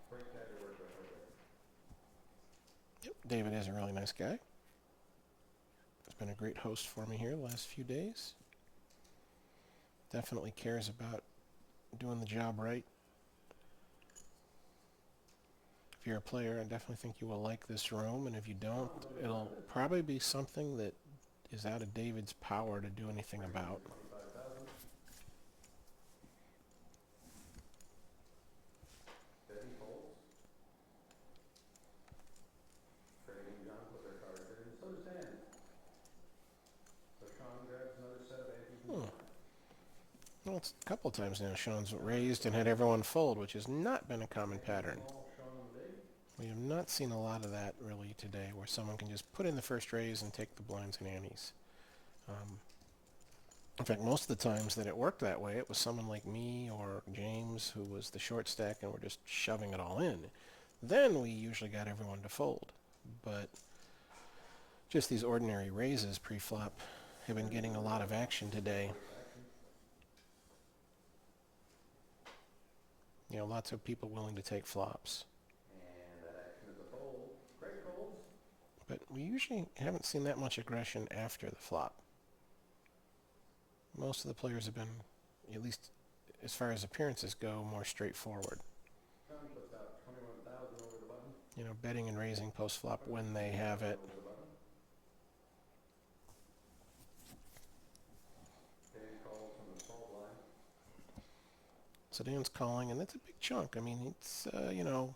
Great guy to work with over there. Yep, David is a really nice guy. He's been a great host for me here the last few days. Definitely cares about doing the job right. If you're a player, I definitely think you will like this room, and if you don't, it'll probably be something that is out of David's power to do anything about. Debbie folds. Craig and John put their cards in, and so does Dan. So Sean grabs another set of antes and blinds. Well, it's a couple of times now Sean's raised and had everyone fold, which has not been a common pattern. We have not seen a lot of that really today, where someone can just put in the first raise and take the blinds and antes. In fact, most of the times that it worked that way, it was someone like me or James who was the short stack and we're just shoving it all in. Then we usually got everyone to fold. But just these ordinary raises pre-flop have been getting a lot of action today. You know, lots of people willing to take flops. And that action is a fold. Craig folds. But we usually haven't seen that much aggression after the flop. Most of the players have been, at least as far as appearances go, more straightforward. Sean puts out 21,000 over the button. You know, betting and raising post-flop when they have it. Over the button. Dan calls from the small blind. So Dan's calling, and that's a big chunk. I mean, it's, you know,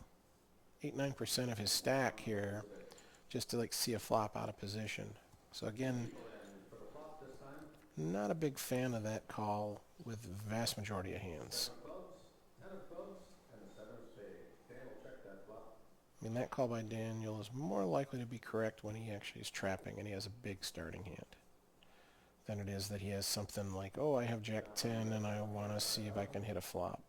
8-9% of his stack here just to, like, see a flop out of position. So again, And for the flop this time, not a big fan of that call with the vast majority of hands. 7 clubs, 10 of clubs, and the 7 of spades. Dan will check that flop. I mean, that call by Daniel is more likely to be correct when he actually is trapping and he has a big starting hand than it is that he has something like, oh, I have Jack 10 and I want to see if I can hit a flop.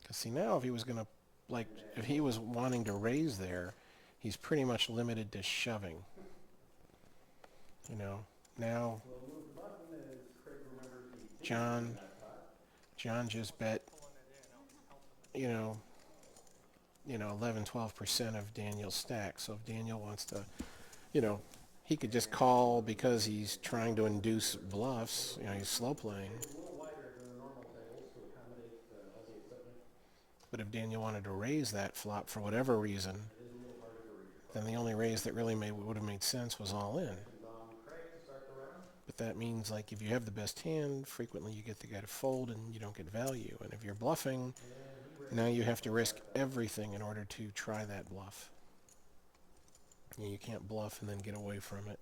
Because see, now if he was going to, like, if he was wanting to raise there, he's pretty much limited to shoving. You know, now We'll move the button as Craig remembers the John just bet, you know, 11, 12% of Daniel's stack. So if Daniel wants to, you know, he could just call because he's trying to induce bluffs. You know, he's slow playing. It's a little wider than the normal tables to accommodate all the equipment. But if Daniel wanted to raise that flop for whatever reason, It is a little harder to reach. then the only raise that really would have made sense was all in. Actions on Craig to start the round. But that means, like, if you have the best hand, frequently you get the guy to fold and you don't get value. And if you're bluffing, Now you have to risk everything in order to try that bluff. You can't bluff and then get away from it,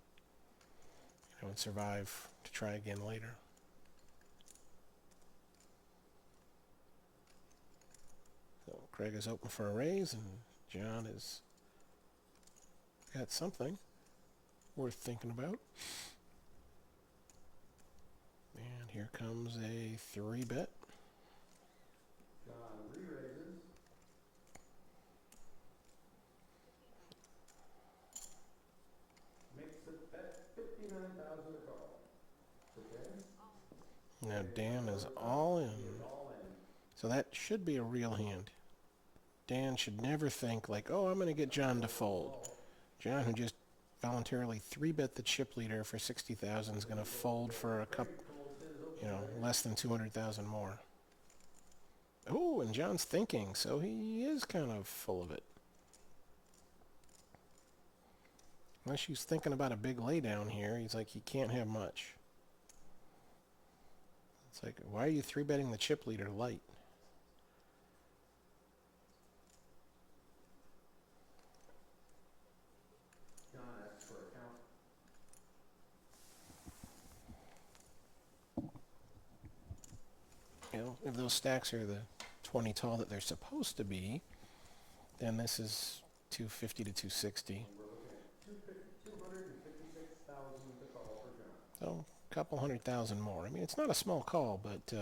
and survive to try again later. So Craig is open for a raise, and John has got something worth thinking about. And here comes a 3-bet. John re-raises. Makes it bet 59,000 to call. Okay. Now Dan is all in. All in. So that should be a real hand. Dan should never think like, oh, I'm going to get John to fold. John, who just voluntarily 3-bet the chip leader for 60,000, is going to fold for a couple, less than 200,000 more. Oh, and John's thinking, so he is kind of full of it. Unless he's thinking about a big laydown here, he's like, he can't have much. It's like, why are you 3-betting the chip leader light? John asks for a count. If those stacks are the 20 tall that they're supposed to be, then this is 250 to 260. We're looking at 256,000 to call for John. So a couple 100,000 more. I mean, it's not a small call, but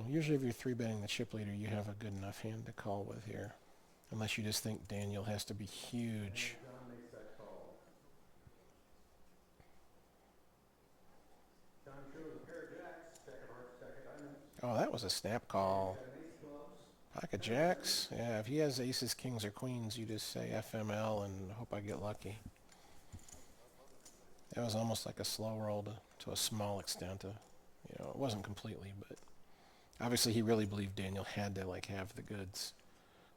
usually if you're 3-betting the chip leader, you have a good enough hand to call with here. Unless you just think Daniel has to be huge. And John makes that call. John shows a pair of jacks, jack of hearts, jack of diamonds. Oh, that was a snap call. Got an ace clubs. Pocket jacks. Yeah, if he has aces, kings, or queens, you just say FML and hope I get lucky. That was almost like a slow roll to a small extent. It wasn't completely, but obviously he really believed Daniel had to have the goods.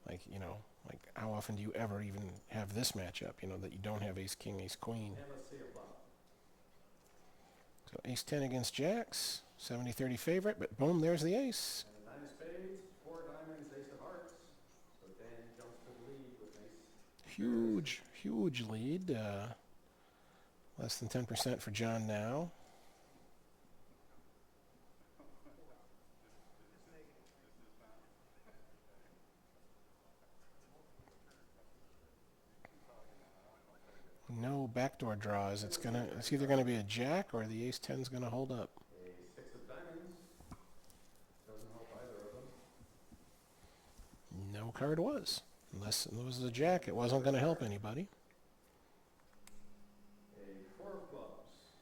Like how often do you ever even have this matchup, that you don't have ace king, ace queen. And let's see a flop. So ace 10 against jacks, 70-30 favorite, but boom, there's the ace. And 9 of spades, 4 diamonds, ace of hearts. So Dan jumps to the lead with ace. Huge lead. Less than 10% for John now. No backdoor draws. It's either gonna be a jack or the ace 10's gonna hold up. A 6 of diamonds. Doesn't help either of them. No card was. Unless it was a jack, it wasn't gonna help anybody. A 4 of clubs.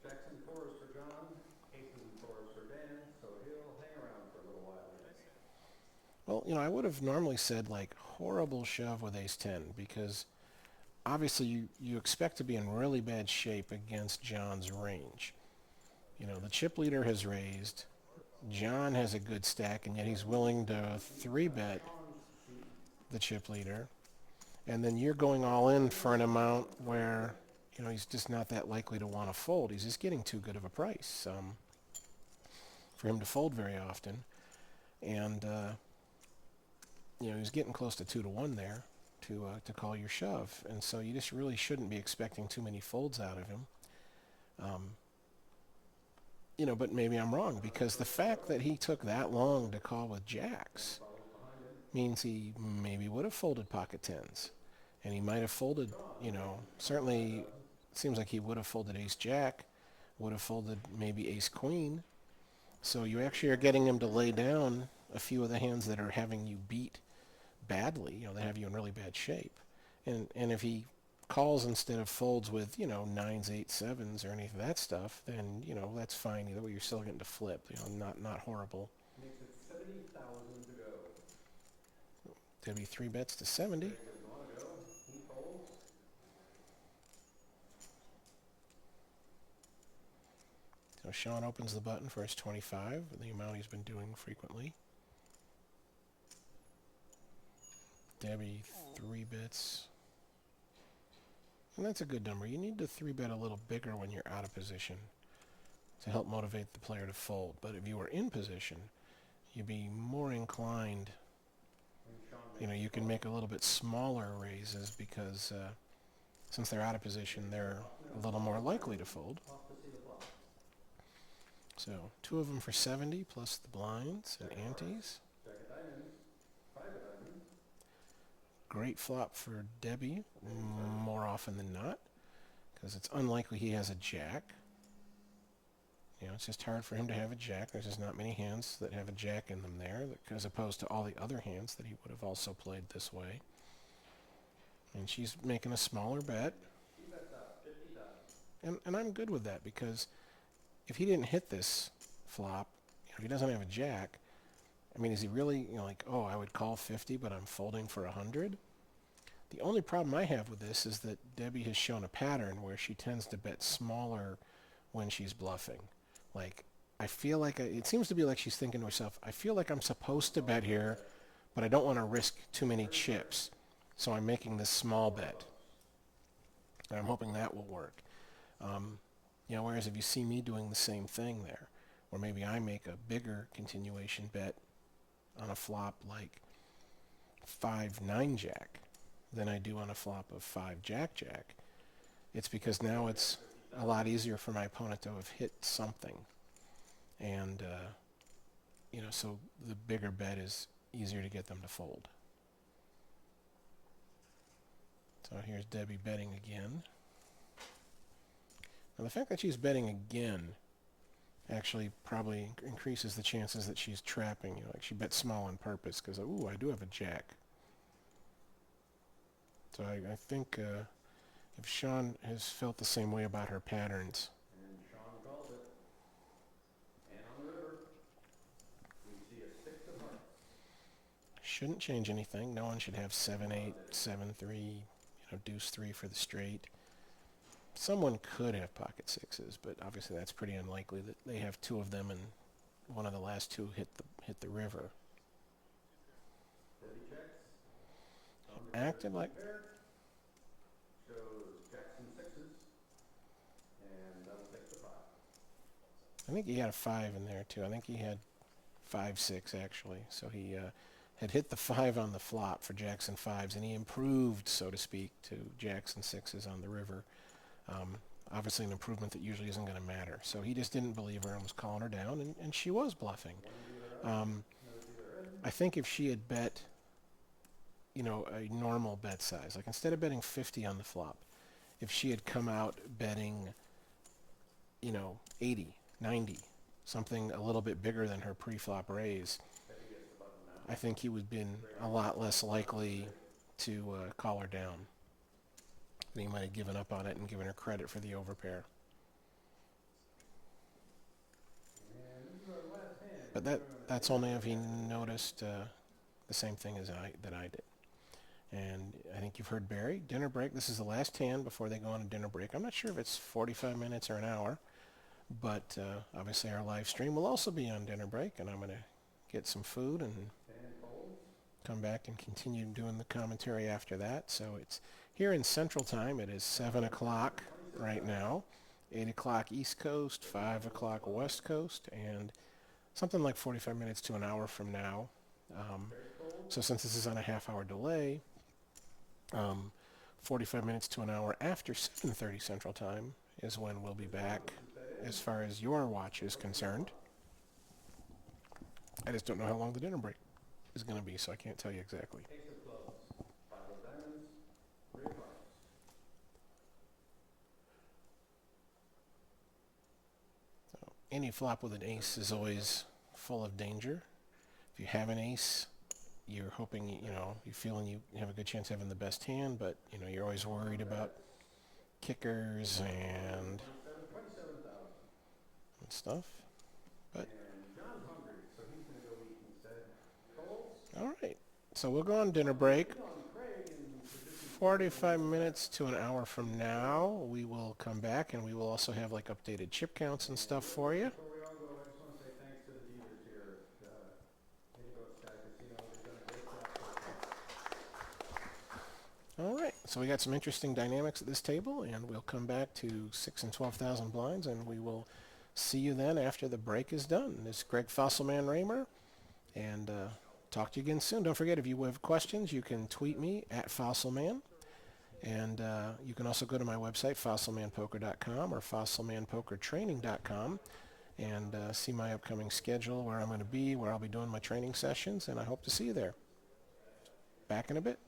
Jacks and 4s for John. Aces and 4s for Dan. So he'll hang around for a little while yet. Well, I would have normally said horrible shove with ace 10 because obviously you expect to be in really bad shape against John's range. The chip leader has raised. John has a good stack, and yet he's willing to 3-bet the chip leader. And then you're going all in for an amount where, he's just not that likely to want to fold. He's just getting too good of a price for him to fold very often. And, he's getting close to 2-1 there to call your shove. And so you just really shouldn't be expecting too many folds out of him. But maybe I'm wrong, because the fact that he took that long to call with jacks means he maybe would have folded pocket 10s. And he might have folded, certainly it seems like he would have folded ace jack, would have folded maybe ace queen. So you actually are getting him to lay down a few of the hands that are having you beat badly, that have you in really bad shape. And if he calls instead of folds with, 9s, 8s, 7s or any of that stuff, then, that's fine. Either way, you're still getting to flip, not horrible. Makes it 70,000 to go. There'd be 3 bets to 70. Doesn't want to go. He folds. So Sean opens the button for his 25, the amount he's been doing frequently. Debbie, 3 bets. And that's a good number. You need to 3-bet a little bigger when you're out of position to help motivate the player to fold. But if you were in position, you'd be more inclined, you know, you can make a little bit smaller raises because since they're out of position, they're a little more likely to fold. So 2 of them for 70 plus the blinds and antes. Great flop for Debbie, more often than not, because it's unlikely he has a jack. You know, it's just hard for him to have a jack. There's just not many hands that have a jack in them there, as opposed to all the other hands that he would have also played this way. And she's making a smaller bet. And I'm good with that, because if he didn't hit this flop, you know, he doesn't have a jack. I mean, is he really, you know, like, oh, I would call 50, but I'm folding for 100? The only problem I have with this is that Debbie has shown a pattern where she tends to bet smaller when she's bluffing. Like, I feel like, it seems to be like she's thinking to herself, I feel like I'm supposed to bet here, but I don't want to risk too many chips. So I'm making this small bet. And I'm hoping that will work. You know, whereas if you see me doing the same thing there, or maybe I make a bigger continuation bet on a flop like 5-9 jack than I do on a flop of 5 jack jack, it's because now it's a lot easier for my opponent to have hit something. And, you know, so the bigger bet is easier to get them to fold. So here's Debbie betting again. Now the fact that she's betting again actually probably increases the chances that she's trapping. You know, like she bet small on purpose because, ooh, I do have a jack. So I think if Sean has felt the same way about her patterns. And Sean calls it. And on the river, we see a 6 of hearts. Shouldn't change anything. No one should have 7-8, 7-3, you know, deuce 3 for the straight. Someone could have pocket 6s, but obviously that's pretty unlikely that they have 2 of them and one of the last 2 hit the river. Debbie checks. Acted like Shows jacks and 6s. And that'll take the 5. I think he had a 5 in there too. I think he had 5-6 actually. So he had hit the 5 on the flop for jacks and 5s, and he improved, so to speak, to jacks and 6s on the river. Obviously an improvement that usually isn't going to matter. So he just didn't believe her and was calling her down, and she was bluffing. I think if she had bet, you know, a normal bet size, like instead of betting 50 on the flop, if she had come out betting, you know, 80, 90, something a little bit bigger than her pre-flop raise, I think he would have been a lot less likely to call her down. And he might have given up on it and given her credit for the overpair. But that's only if he noticed the same thing as I did. And I think you've heard Barry, dinner break. This is the last hand before they go on a dinner break. I'm not sure if it's 45 minutes or an hour, but obviously our live stream will also be on dinner break, and I'm going to get some food and come back and continue doing the commentary after that. So it's here in Central Time. It is 7 o'clock right now, 8 o'clock East Coast, 5 o'clock West Coast, and something like 45 minutes to an hour from now. So since this is on a half-hour delay, 45 minutes to an hour after 7:30 Central Time is when we'll be back as far as your watch is concerned. I just don't know how long the dinner break is going to be, so I can't tell you exactly. Ace of clubs, 5 of diamonds, 3 of hearts. So any flop with an ace is always full of danger. If you have an ace, you're hoping, you know, you're feeling you have a good chance of having the best hand, but, you know, you're always worried about kickers and stuff. But all right, so we'll go on dinner break. 45 minutes to an hour from now, we will come back, and we will also have like updated chip counts and stuff for you. Before we all go, I just want to say thanks to the dealers here at Indigo Sky Casino. They've done a great job. All right, so we got some interesting dynamics at this table, and we'll come back to 6 and 12,000 blinds, and we will see you then after the break is done. This is Greg Fosselman Raymer, and talk to you again soon. Don't forget, if you have questions, you can tweet me at FossilMan. And you can also go to my website, fossilmanpoker.com or fossilmanpokertraining.com, and see my upcoming schedule, where I'm going to be, where I'll be doing my training sessions, and I hope to see you there. Back in a bit.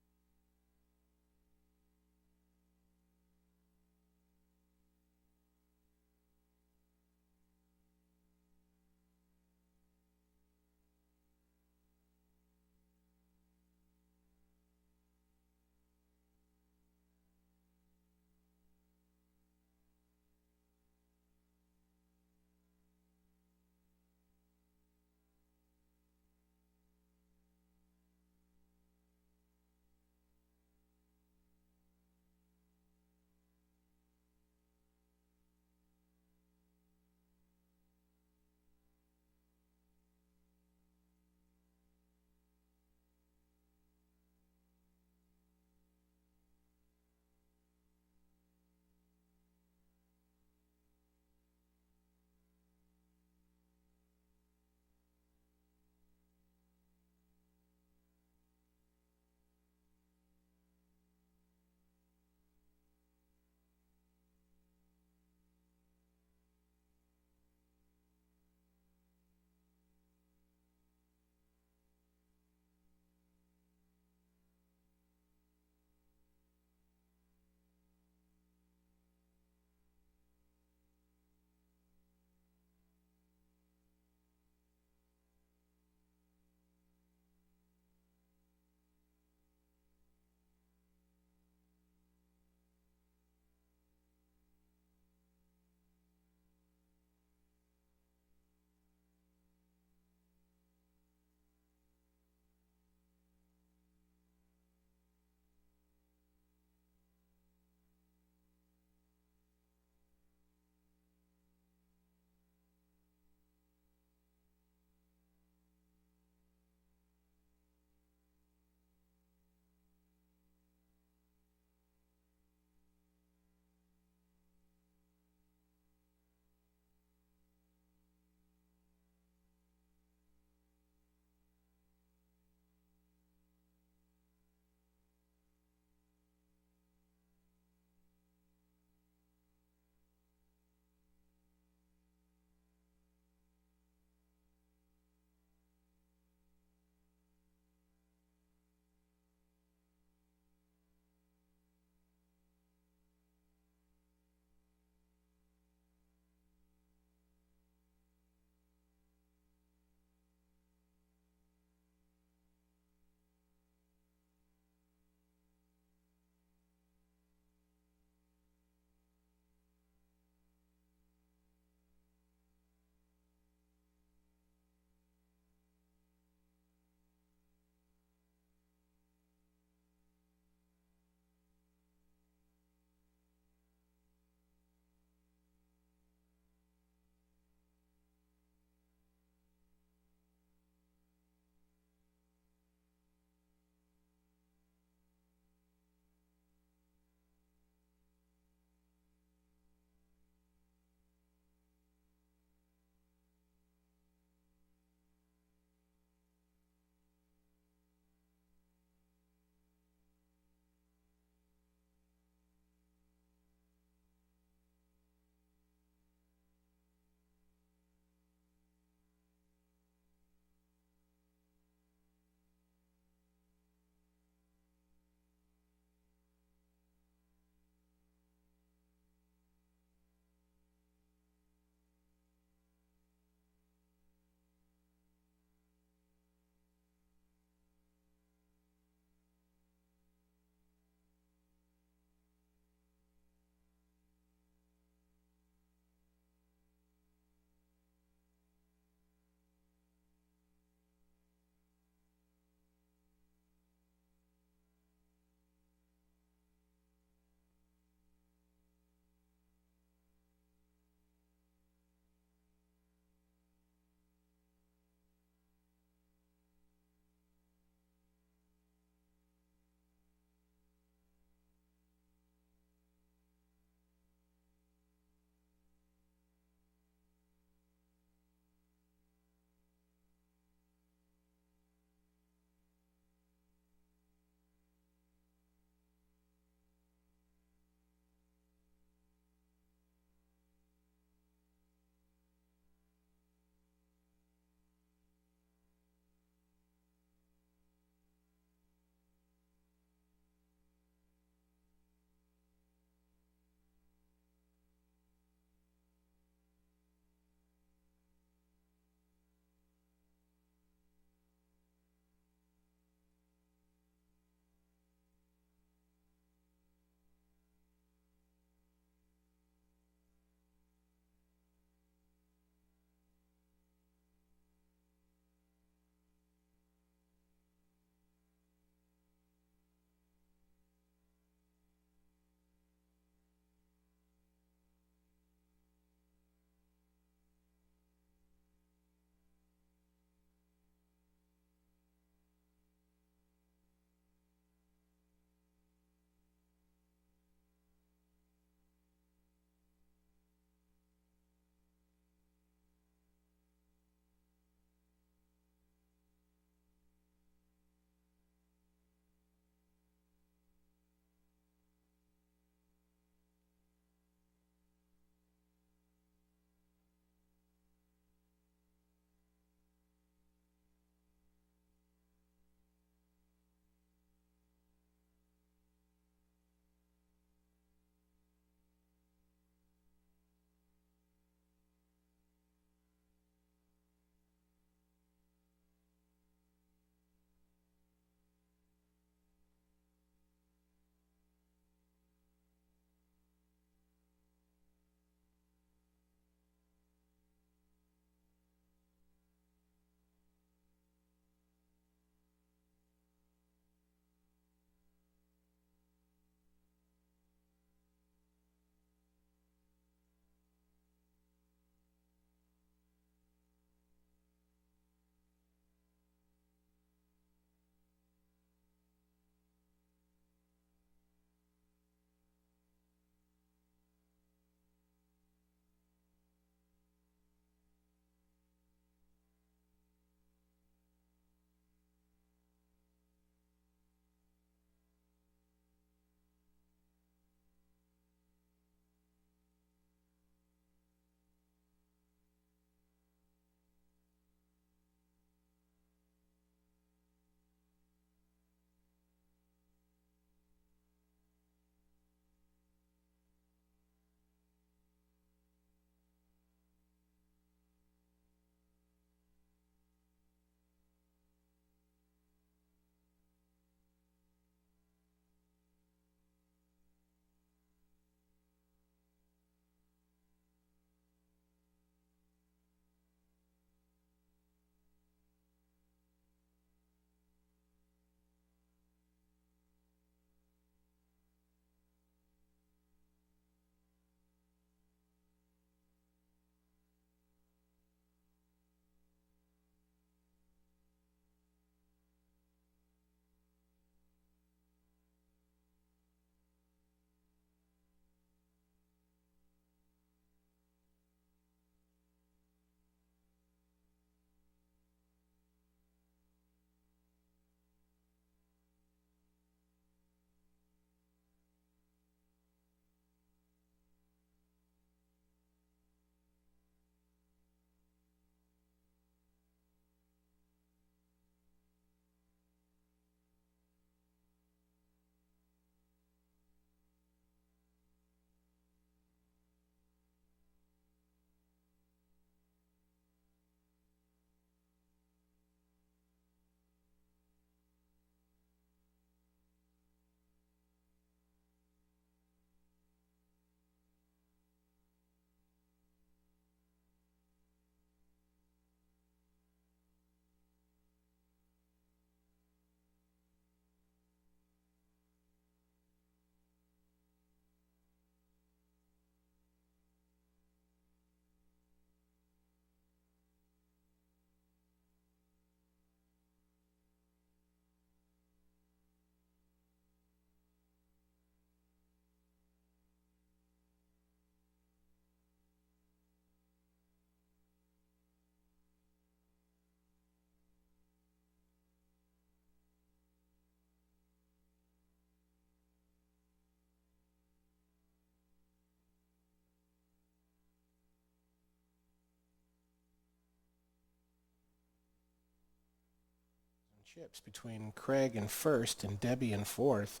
chips between Craig in first and Debbie in fourth.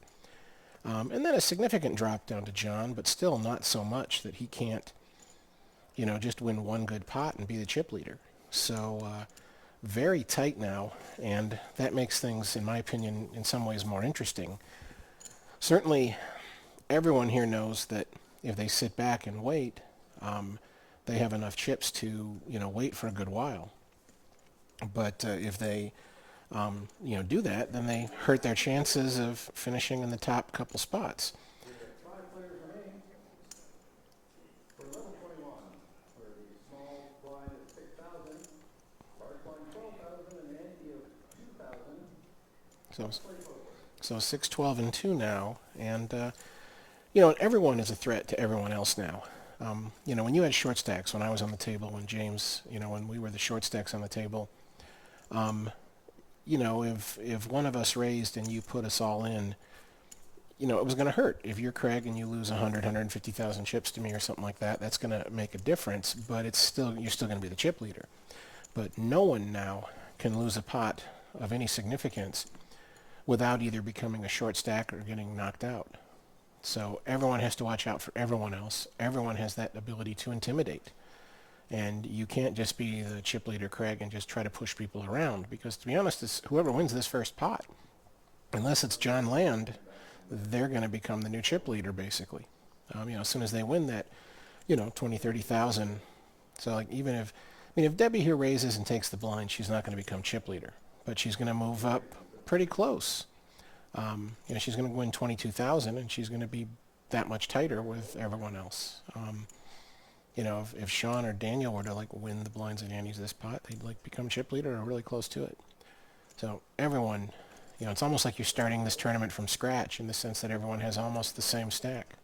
And then a significant drop down to John, but still not so much that he can't, just win one good pot and be the chip leader. So very tight now, and that makes things, in my opinion, in some ways more interesting. Certainly, everyone here knows that if they sit back and wait, they have enough chips to, wait for a good while. But if they, do that, then they hurt their chances of finishing in the top couple spots. We've got 5 players remaining. For level 21, where the small blind is 6,000, large blind 12,000, and the ante of 2,000. So 6, 12, and 2 now, and everyone is a threat to everyone else now. When you had short stacks, when I was on the table, when James, when we were the short stacks on the table, if one of us raised and you put us all in, it was going to hurt. If you're Craig and you lose 100, 150,000 chips to me or something like that, that's going to make a difference, but you're still going to be the chip leader. But no one now can lose a pot of any significance without either becoming a short stack or getting knocked out. So everyone has to watch out for everyone else. Everyone has that ability to intimidate. And you can't just be the chip leader, Craig, and just try to push people around. Because to be honest, whoever wins this first pot, unless it's John Land, they're going to become the new chip leader, basically. As soon as they win that, 20, 30,000. So like if Debbie here raises and takes the blind, she's not going to become chip leader. But she's going to move up pretty close. She's going to win 22,000, and she's going to be that much tighter with everyone else. If Sean or Daniel were to win the blinds and antes this pot, they'd become chip leader or really close to it. So everyone, it's almost like you're starting this tournament from scratch in the sense that everyone has almost the same stack.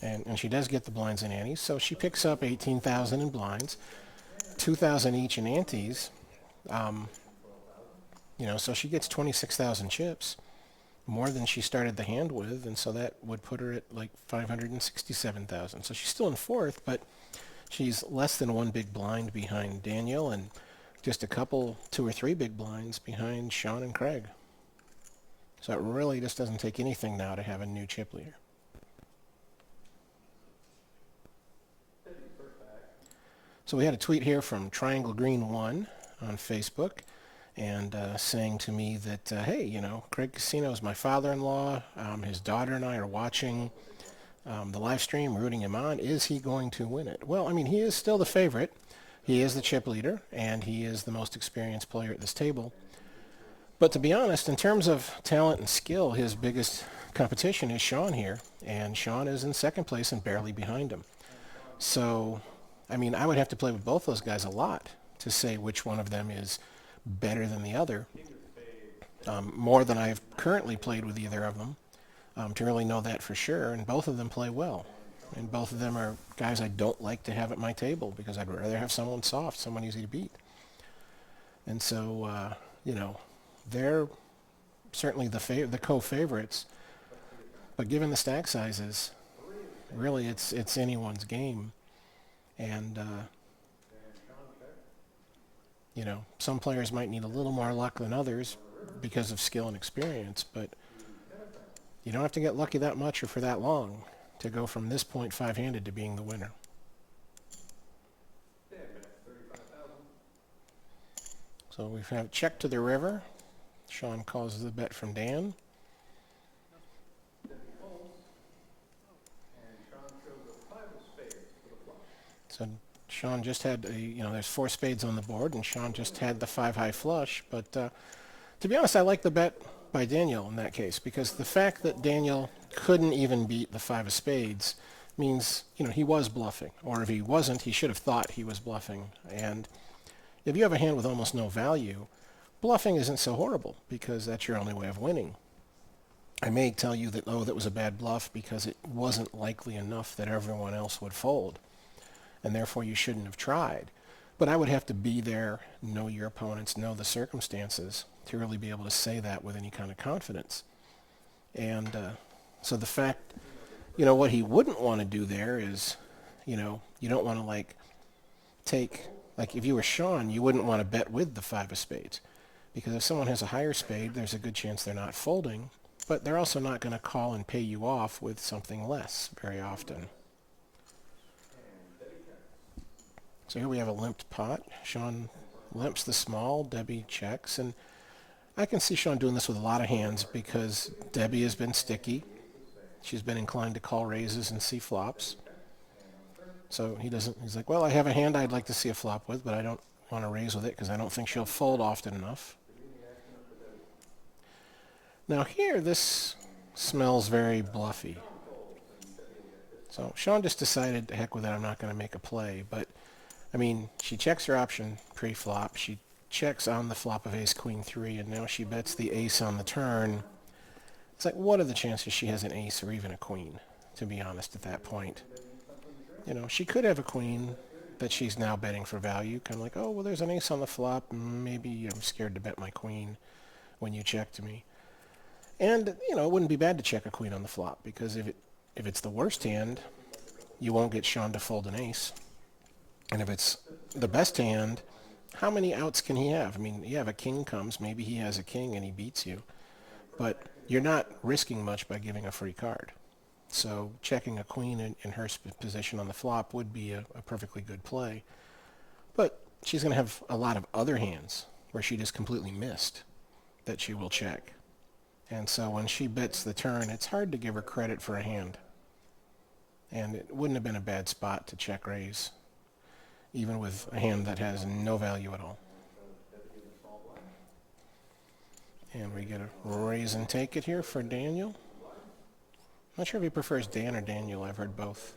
And she does get the blinds and antes, so she picks up 18,000 in blinds, 2,000 each in antes. So she gets 26,000 chips, more than she started the hand with, and so that would put her at 567,000. So she's still in fourth, but she's less than one big blind behind Daniel and just a couple, 2 or 3 big blinds behind Sean and Craig. So it really just doesn't take anything now to have a new chip leader. So we had a tweet here from Triangle Green 1 on Facebook, and saying to me that, hey, Craig Casino is my father-in-law. His daughter and I are watching the live stream, rooting him on. Is he going to win it? Well, he is still the favorite. He is the chip leader, and he is the most experienced player at this table. But to be honest, in terms of talent and skill, his biggest competition is Sean here, and Sean is in second place and barely behind him. So, I would have to play with both those guys a lot to say which one of them is better than the other, more than I've currently played with either of them, to really know that for sure, and both of them play well. And both of them are guys I don't like to have at my table because I'd rather have someone soft, someone easy to beat. And so, they're certainly the co-favorites, but given the stack sizes, really it's anyone's game. And some players might need a little more luck than others because of skill and experience, but you don't have to get lucky that much or for that long to go from this point 5-handed to being the winner. So we have check to the river. Sean calls the bet from Dan. So Sean just had there's 4 spades on the board, and Sean just had the 5-high flush. But to be honest, I like the bet by Daniel in that case, because the fact that Daniel couldn't even beat the 5 of spades means, he was bluffing. Or if he wasn't, he should have thought he was bluffing. And if you have a hand with almost no value, bluffing isn't so horrible, because that's your only way of winning. I may tell you that, that was a bad bluff because it wasn't likely enough that everyone else would fold, and therefore you shouldn't have tried. But I would have to be there, know your opponents, know the circumstances to really be able to say that with any kind of confidence. And so the fact, what he wouldn't want to do there is, you don't want to take Like if you were Sean, you wouldn't want to bet with the 5 of spades. Because if someone has a higher spade, there's a good chance they're not folding, but they're also not going to call and pay you off with something less very often. So here we have a limped pot. Sean limps the small, Debbie checks, and I can see Sean doing this with a lot of hands because Debbie has been sticky. She's been inclined to call raises and see flops. So he's like, well, I have a hand I'd like to see a flop with, but I don't want to raise with it because I don't think she'll fold often enough. Now here, this smells very bluffy. So Sean just decided, heck with it, I'm not going to make a play. But, I mean, she checks her option pre-flop. She checks on the flop of ace-queen 3, and now she bets the ace on the turn. It's like, what are the chances she has an ace or even a queen, to be honest, at that point? You know, she could have a queen that she's now betting for value. Kind of like, oh, well, there's an ace on the flop. Maybe I'm scared to bet my queen when you check to me. And, you know, it wouldn't be bad to check a queen on the flop, because if it's the worst hand, you won't get Sean to fold an ace. And if it's the best hand, how many outs can he have? I mean, you have a king comes, maybe he has a king and he beats you. But you're not risking much by giving a free card. So checking a queen in her position on the flop would be a perfectly good play. But she's going to have a lot of other hands where she just completely missed that she will check. And so when she bets the turn, it's hard to give her credit for a hand. And it wouldn't have been a bad spot to check raise, even with a hand that has no value at all. And we get a raise and take it here for Daniel. I'm not sure if he prefers Dan or Daniel. I've heard both.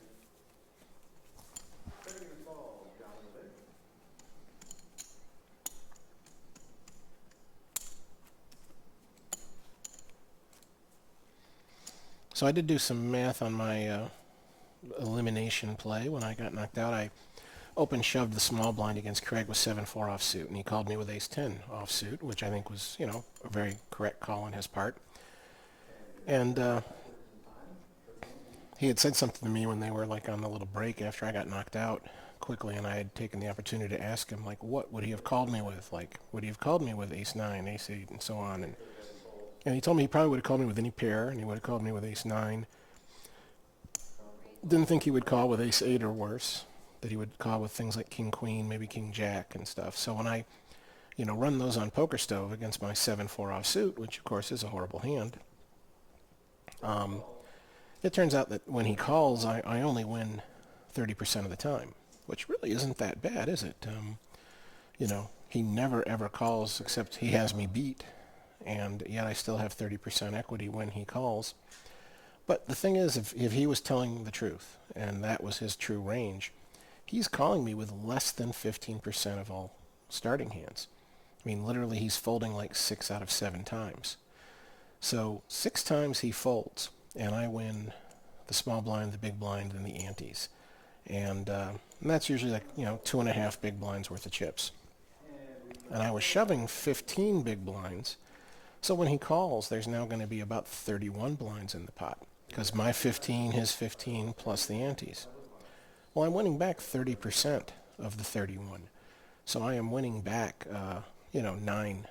So I did do some math on my elimination play. When I got knocked out, I open shoved the small blind against Craig with 7-4 offsuit, and he called me with ace-10 offsuit, which I think was, you know, a very correct call on his part. And he had said something to me when they were like on the little break after I got knocked out quickly, and I had taken the opportunity to ask him, like, what would he have called me with? Like, would he have called me with ace-9, ace-8, and so on? And he told me he probably would have called me with any pair, and he would have called me with ace-9. Didn't think he would call with ace-8 or worse, that he would call with things like king-queen, maybe king-jack and stuff. So when I, you know, run those on Poker Stove against my 7-4 offsuit, which of course is a horrible hand, it turns out that when he calls, I only win 30% of the time, which really isn't that bad, is it? You know, he never ever calls except he has me beat, and yet I still have 30% equity when he calls. But the thing is, if he was telling the truth, and that was his true range, he's calling me with less than 15% of all starting hands. I mean, literally, he's folding like 6 out of 7 times. So 6 times he folds, and I win the small blind, the big blind, and the antes. And that's usually like, you know, 2.5 big blinds worth of chips. And I was shoving 15 big blinds. So when he calls, there's now going to be about 31 blinds in the pot, because my 15, his 15, plus the antes. Well, I'm winning back 30% of the 31. So I am winning back, 9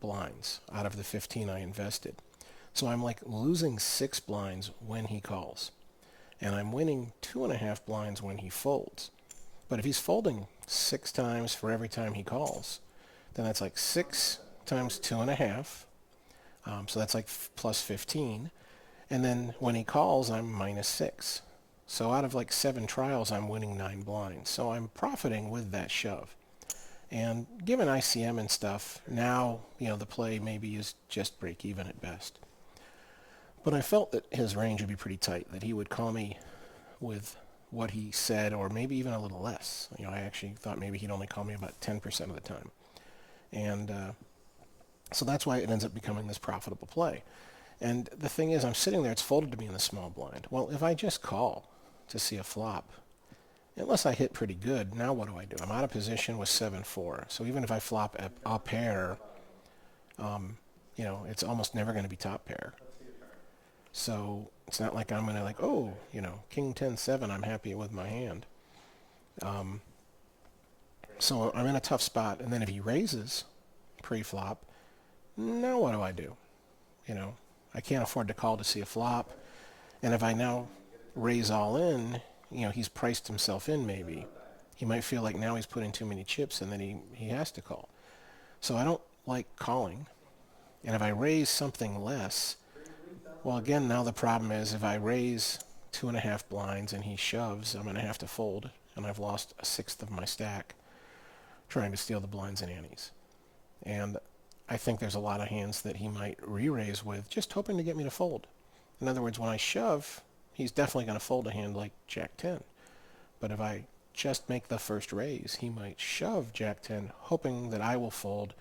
blinds out of the 15 I invested. So I'm like losing 6 blinds when he calls. And I'm winning 2.5 blinds when he folds. But if he's folding 6 times for every time he calls, then that's like 6 times 2.5. So that's like plus 15. And then when he calls, I'm minus 6. So out of like 7 trials, I'm winning 9 blinds. So I'm profiting with that shove. And given ICM and stuff, now, the play maybe is just break even at best. But I felt that his range would be pretty tight, that he would call me with what he said, or maybe even a little less. I actually thought maybe he'd only call me about 10% of the time. And so that's why it ends up becoming this profitable play. And the thing is, I'm sitting there, it's folded to me in the small blind. Well, if I just call to see a flop, unless I hit pretty good, now what do I do? I'm out of position with 7-4. So even if I flop a pair, it's almost never going to be top pair. So it's not like I'm going to king 10-7, I'm happy with my hand. So I'm in a tough spot. And then if he raises pre-flop, now what do I do? You know, I can't afford to call to see a flop. And if I now raise all in, you know, he's priced himself in maybe. He might feel like now he's putting too many chips and then he has to call. So I don't like calling. And if I raise something less, well, again, now the problem is if I raise 2.5 blinds and he shoves, I'm going to have to fold. And I've lost a sixth of my stack trying to steal the blinds and antes. And I think there's a lot of hands that he might re-raise with, just hoping to get me to fold. In other words, when I shove, he's definitely going to fold a hand like Jack 10. But if I just make the first raise, he might shove Jack 10, hoping that I will fold,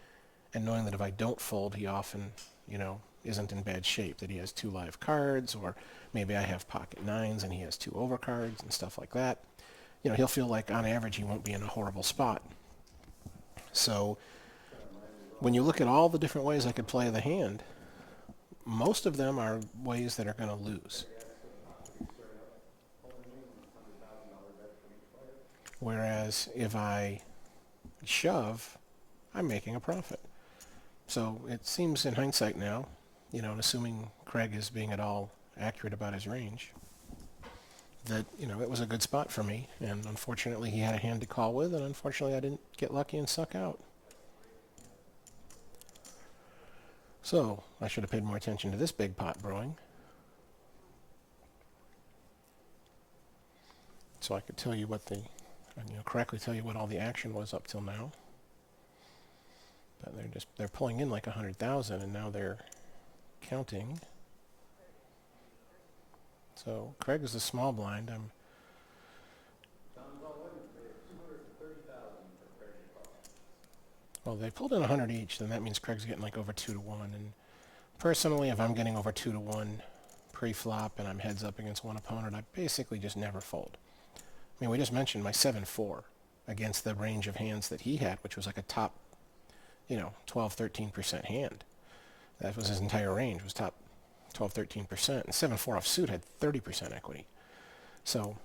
and knowing that if I don't fold, he often, you know, isn't in bad shape, that he has 2 live cards, or maybe I have pocket 9s and he has 2 overcards and stuff like that. You know, he'll feel like on average he won't be in a horrible spot. So when you look at all the different ways I could play the hand, most of them are ways that are going to lose. Whereas if I shove, I'm making a profit. So it seems in hindsight now, you know, and assuming Craig is being at all accurate about his range, that, you know, it was a good spot for me. And unfortunately he had a hand to call with, and unfortunately I didn't get lucky and suck out. So I should have paid more attention to this big pot brewing, so I could tell you what correctly tell you what all the action was up till now. But they're pulling in like 100,000, and now they're counting. So Craig is a small blind. Well, they pulled in 100 each, then that means Craig's getting like over 2 to 1. And personally, if I'm getting over 2 to 1 pre-flop and I'm heads up against one opponent, I basically just never fold. I mean, we just mentioned my 7-4 against the range of hands that he had, which was like a top, you know, 12, 13% hand. That was his entire range, was top 12, 13%. And 7-4 offsuit had 30% equity. So,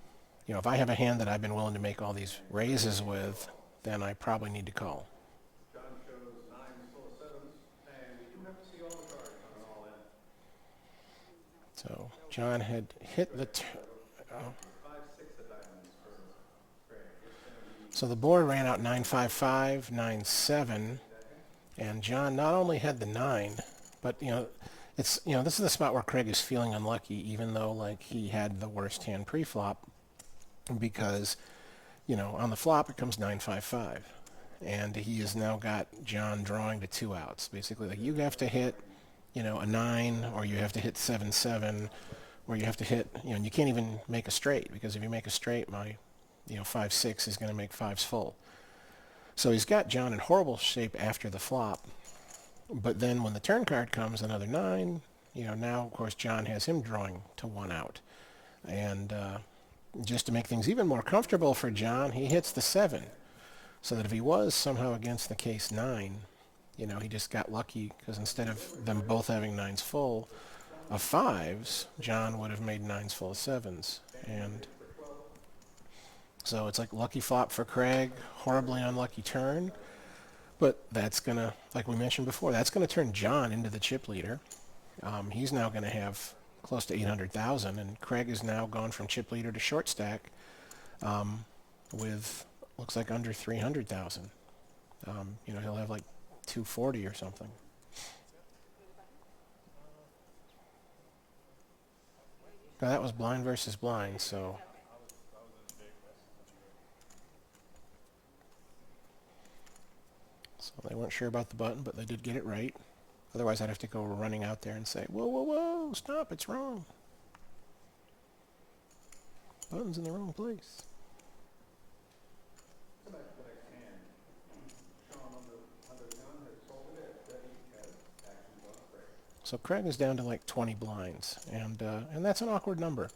you know, if I have a hand that I've been willing to make all these raises with, then I probably need to call. John shows 9s full of 7s, and we do have to see all the cards on an all-in. So John had hit the... 5, 6 of diamonds for Craig. So the board ran out 9-5-5, 9-7, and John not only had the 9, but, you know, this is the spot where Craig is feeling unlucky, even though, like, he had the worst hand pre-flop, because, you know, on the flop it comes 9-5-5, and he has now got John drawing to 2 outs. Basically, like, you have to hit, you know, a 9, or you have to hit 7-7, or you have to hit, you know, and you can't even make a straight, because if you make a straight, my, you know, 5-6 is going to make 5s full. So he's got John in horrible shape after the flop. But then when the turn card comes, another 9, you know, now, of course, John has him drawing to 1 out. And just to make things even more comfortable for John, he hits the 7. So that if he was somehow against the case 9, you know, he just got lucky, because instead of them both having 9s full of 5s, John would have made 9s full of 7s. And so it's like lucky flop for Craig, horribly unlucky turn. But that's going to, like we mentioned before, that's going to turn John into the chip leader. He's now going to have close to 800,000, and Craig is now gone from chip leader to short stack with, looks like, under 300,000. You know, he'll have like 240 or something. Now that was blind versus blind, so... So they weren't sure about the button, but they did get it right. Otherwise, I'd have to go running out there and say, whoa, whoa, whoa, stop, it's wrong. Button's in the wrong place. So Craig is down to like 20 blinds, and that's an awkward number.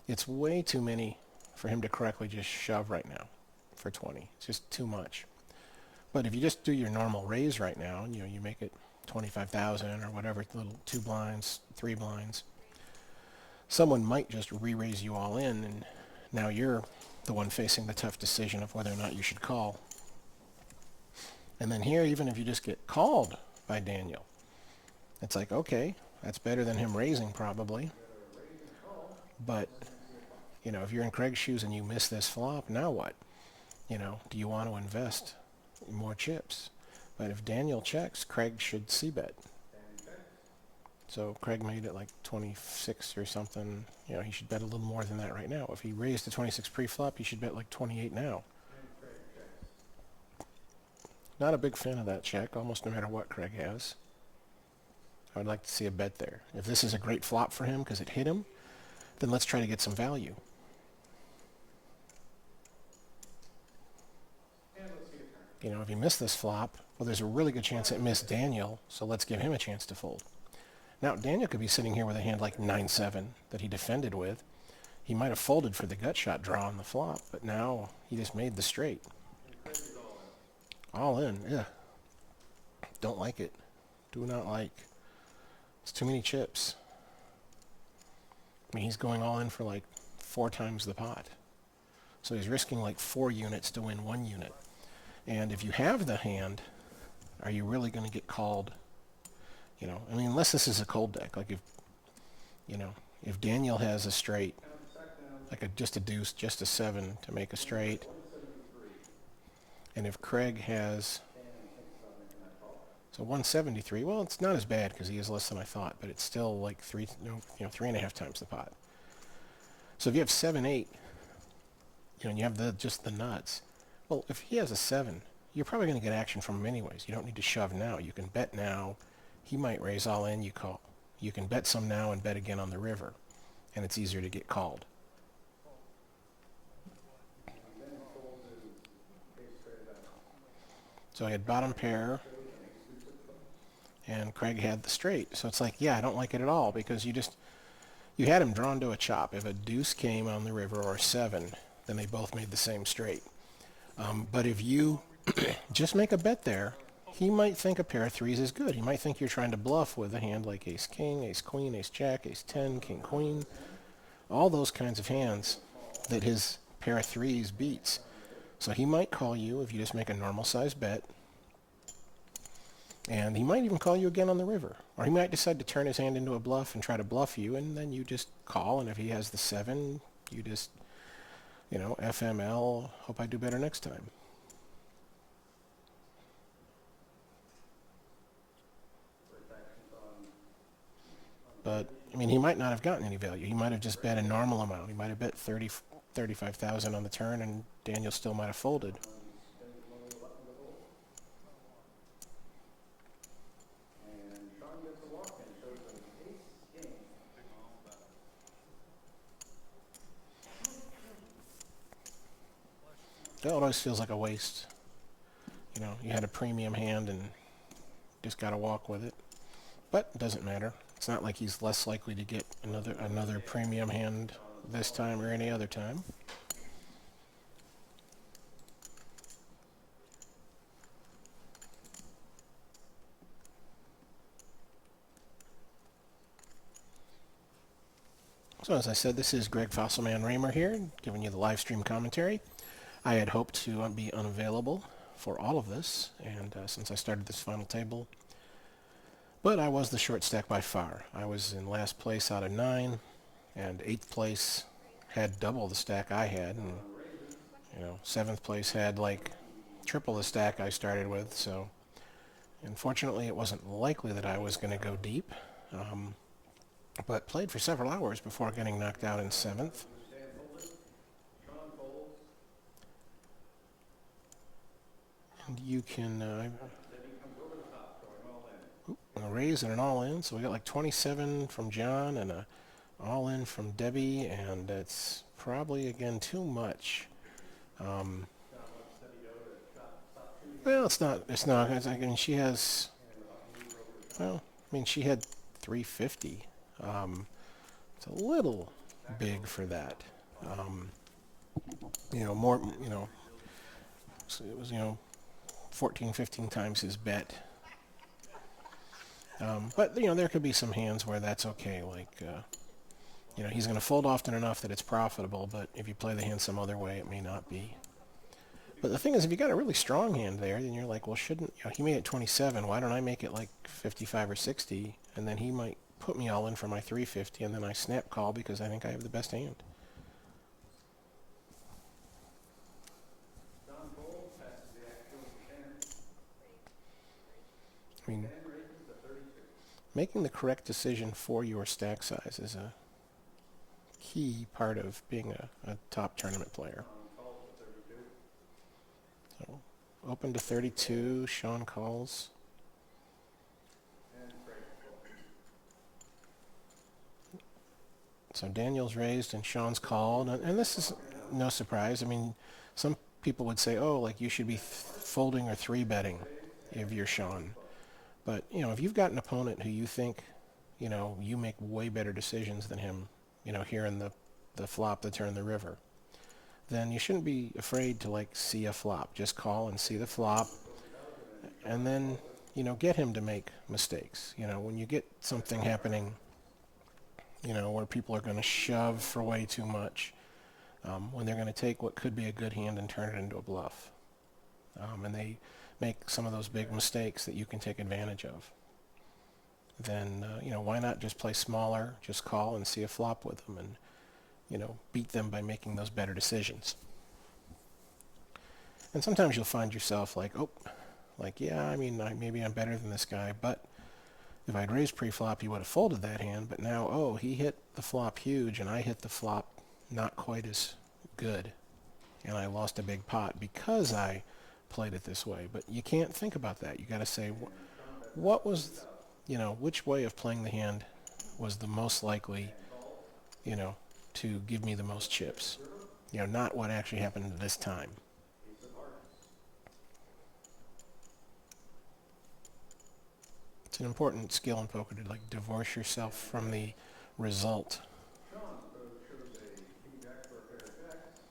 It's way too many for him to correctly just shove right now for 20. It's just too much. But if you just do your normal raise right now, you know, you make it 25,000 or whatever, little 2 blinds, 3 blinds, someone might just re-raise you all in, and now you're the one facing the tough decision of whether or not you should call. And then here, even if you just get called by Daniel, it's like, okay, that's better than him raising probably. But, you know, if you're in Craig's shoes and you miss this flop, now what? You know, do you want to invest in more chips? But if Daniel checks, Craig should c-bet. So Craig made it like 26 or something. You know, he should bet a little more than that right now. If he raised to 26 pre-flop, he should bet like 28 now. Not a big fan of that check, almost no matter what Craig has. I would like to see a bet there. If this is a great flop for him because it hit him, then let's try to get some value. You know, if he missed this flop, well, there's a really good chance it missed Daniel, so let's give him a chance to fold. Now, Daniel could be sitting here with a hand like 9-7 that he defended with. He might have folded for the gut shot draw on the flop, but now he just made the straight. All in, yeah. Don't like it. Do not like. It's too many chips. I mean, he's going all in for like 4 times the pot. So he's risking like 4 units to win 1 unit. And if you have the hand, are you really going to get called? You know, I mean, unless this is a cold deck. Like if, you know, if Daniel has a straight, like just a deuce, just a 7 to make a straight. And if Craig has, so 173, well, it's not as bad because he has less than I thought, but it's still like 3.5 times the pot. So if you have 7-8, you know, and you have just the nuts, well, if he has a 7, you're probably going to get action from him anyways. You don't need to shove now. You can bet now. He might raise all in, you call. You can bet some now and bet again on the river, and it's easier to get called. So I had bottom pair, and Craig had the straight. So it's like, yeah, I don't like it at all because you had him drawn to a chop. If a deuce came on the river or a 7, then they both made the same straight. But if you just make a bet there, he might think a pair of 3s is good. He might think you're trying to bluff with a hand like ace-king, ace-queen, ace-jack, ace-10, king-queen. All those kinds of hands that his pair of 3s beats. So he might call you if you just make a normal size bet. And he might even call you again on the river. Or he might decide to turn his hand into a bluff and try to bluff you, and then you just call, and if he has the 7, you just, you know, FML, hope I do better next time. But, I mean, he might not have gotten any value. He might have just bet a normal amount. He might have bet 35,000 on the turn, and Daniel still might have folded. It always feels like a waste. You know, you had a premium hand and just got to walk with it. But it doesn't matter. It's not like he's less likely to get another premium hand this time or any other time. So as I said, this is Greg Fossilman Raymer here, giving you the live stream commentary. I had hoped to be unavailable for all of this, and since I started this final table, but I was the short stack by far. I was in last place out of 9, and 8th place had double the stack I had, and you know, 7th place had like triple the stack I started with. So unfortunately, it wasn't likely that I was going to go deep, but played for several hours before getting knocked out in 7th. And you can a raise and an all-in, so we got like 27 from John and a all-in from Debbie, and it's probably again too much. Well, it's not. I mean, she has. Well, I mean, she had 350. It's a little big for that. You know, more. You know, so it was 14, 15 times his bet. But, you know, there could be some hands where that's okay, like, you know, he's going to fold often enough that it's profitable, but if you play the hand some other way, it may not be. But the thing is, if you got a really strong hand there, then you're like, well, shouldn't, you know, he made it 27, why don't I make it like 55 or 60, and then he might put me all in for my 350, and then I snap call because I think I have the best hand. John Cole passes the actual 10. I mean, 10 raises to 32. making the correct decision for your stack size is a key part of being a top tournament player. Calls to 32. So, open to 32, Sean calls. And Craig folds. So Daniel's raised and Sean's called, and this is no surprise. I mean, some people would say, oh, like you should be folding or 3-betting if you're Sean. But, you know, if you've got an opponent who you think, you know, you make way better decisions than him, you know, here in the flop, the turn, the river, then you shouldn't be afraid to, like, see a flop. Just call and see the flop, and then, you know, get him to make mistakes. You know, when you get something happening, you know, where people are going to shove for way too much, when they're going to take what could be a good hand and turn it into a bluff. And they make some of those big mistakes that you can take advantage of. Then, you know, why not just play smaller, just call and see a flop with them and, you know, beat them by making those better decisions. And sometimes you'll find yourself like, oh, like, yeah, I mean, maybe I'm better than this guy, but if I'd raised pre-flop, he would have folded that hand, but now, oh, he hit the flop huge, and I hit the flop not quite as good, and I lost a big pot because I played it this way. But you can't think about that. You got to say, what was, you know, which way of playing the hand was the most likely, you know, to give me the most chips? You know, not what actually happened this time. It's an important skill in poker to, like, divorce yourself from the result. Sean shows a king jack for a pair of jacks.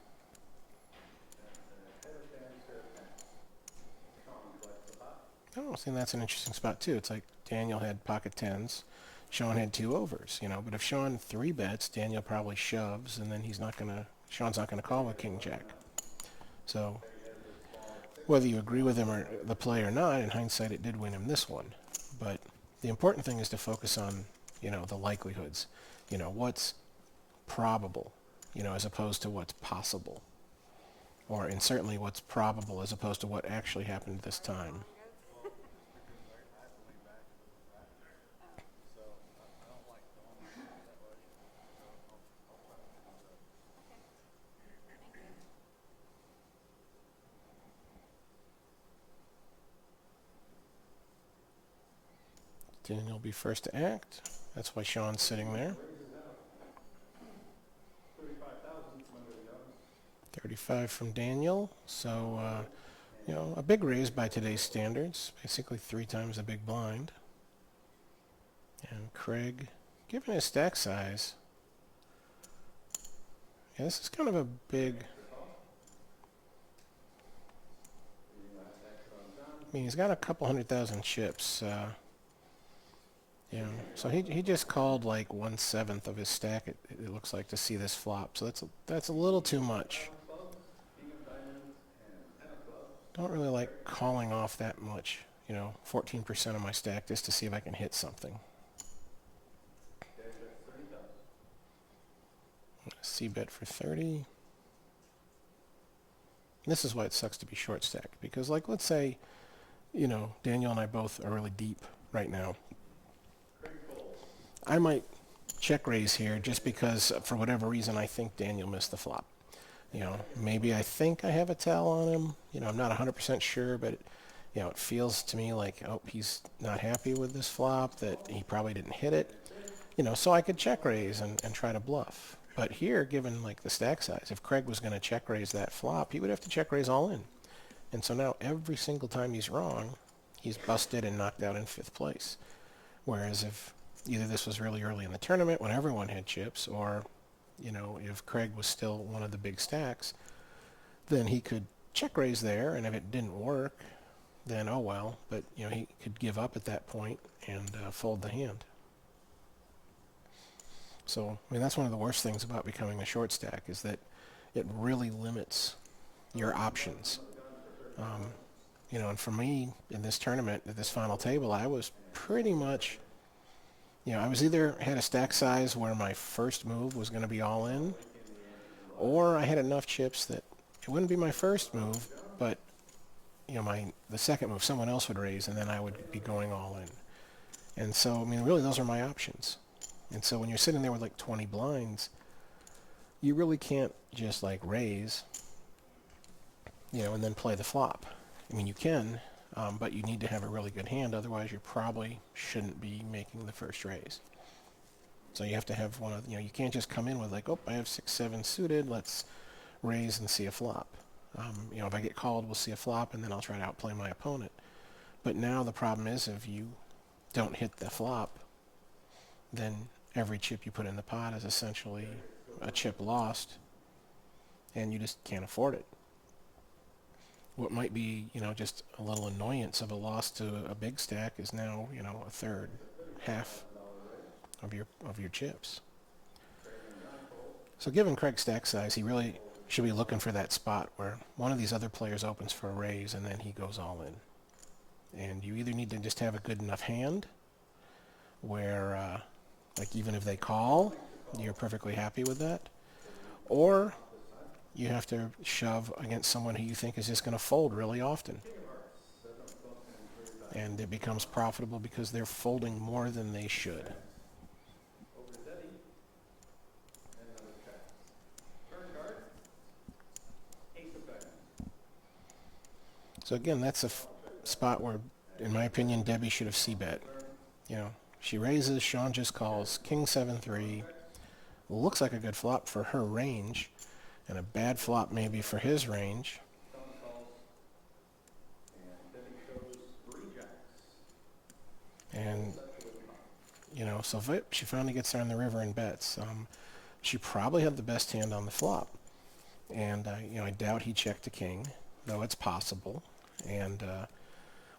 And a head of tens, pair of tens. Sean collects the pot. Oh, see, that's an interesting spot too. It's like Daniel had pocket tens, Sean had 2 overs, you know. But if Sean 3-bets, Daniel probably shoves, and then Sean's not gonna call with king jack. So whether you agree with him or the play or not, in hindsight, it did win him this one. But the important thing is to focus on, you know, the likelihoods. You know, what's probable, you know, as opposed to what's possible. And certainly what's probable as opposed to what actually happened this time. Daniel will be first to act. That's why Sean's sitting there. 35 from Daniel. So, you know, a big raise by today's standards. Basically 3 times the big blind. And Craig, given his stack size, yeah, this is kind of a big... I mean, he's got a couple 100,000 chips. Yeah, so he just called like 1/7 of his stack. It looks like, to see this flop. So that's a little too much. Don't really like calling off that much. You know, 14% of my stack just to see if I can hit something. C-bet for 30. This is why it sucks to be short stack, because, like, let's say, you know, Daniel and I both are really deep right now. I might check raise here just because, for whatever reason, I think Daniel missed the flop. You know, maybe I think I have a towel on him. You know, I'm not 100% sure, but, you know, it feels to me like, oh, he's not happy with this flop, that he probably didn't hit it. You know, so I could check raise and try to bluff. But here, given, like, the stack size, if Craig was going to check raise that flop, he would have to check raise all in. And so now every single time he's wrong, he's busted and knocked out in 5th place. Whereas if either this was really early in the tournament when everyone had chips, or, you know, if Craig was still one of the big stacks, then he could check raise there, and if it didn't work, then oh well. But, you know, he could give up at that point and fold the hand. So, I mean, that's one of the worst things about becoming a short stack, is that it really limits your options. You know, and for me, in this tournament, at this final table, I was pretty much, you know, I was either had a stack size where my first move was going to be all in, or I had enough chips that it wouldn't be my first move, but, you know, the second move, someone else would raise, and then I would be going all in. And so, I mean, really, those are my options. And so when you're sitting there with like 20 blinds, you really can't just like raise, you know, and then play the flop. I mean, you can, but you need to have a really good hand, otherwise you probably shouldn't be making the first raise. So you have to have one of, you know, you can't just come in with like, oh, I have 6-7 suited, let's raise and see a flop. You know, if I get called, we'll see a flop, and then I'll try to outplay my opponent. But now the problem is, if you don't hit the flop, then every chip you put in the pot is essentially a chip lost, and you just can't afford it. What might be, you know, just a little annoyance of a loss to a big stack is now, you know, a third, half of your chips. So given Craig's stack size, he really should be looking for that spot where one of these other players opens for a raise and then he goes all in. And you either need to just have a good enough hand where, like, even if they call, you're perfectly happy with that, or you have to shove against someone who you think is just going to fold really often. And it becomes profitable because they're folding more than they should. So again, that's a spot where, in my opinion, Debbie should have c-bet. You know, she raises, Sean just calls, king 7-3. Looks like a good flop for her range, and a bad flop maybe for his range. And, you know, so she finally gets there on the river and bets. She probably had the best hand on the flop. And, you know, I doubt he checked a king, though it's possible. And, well,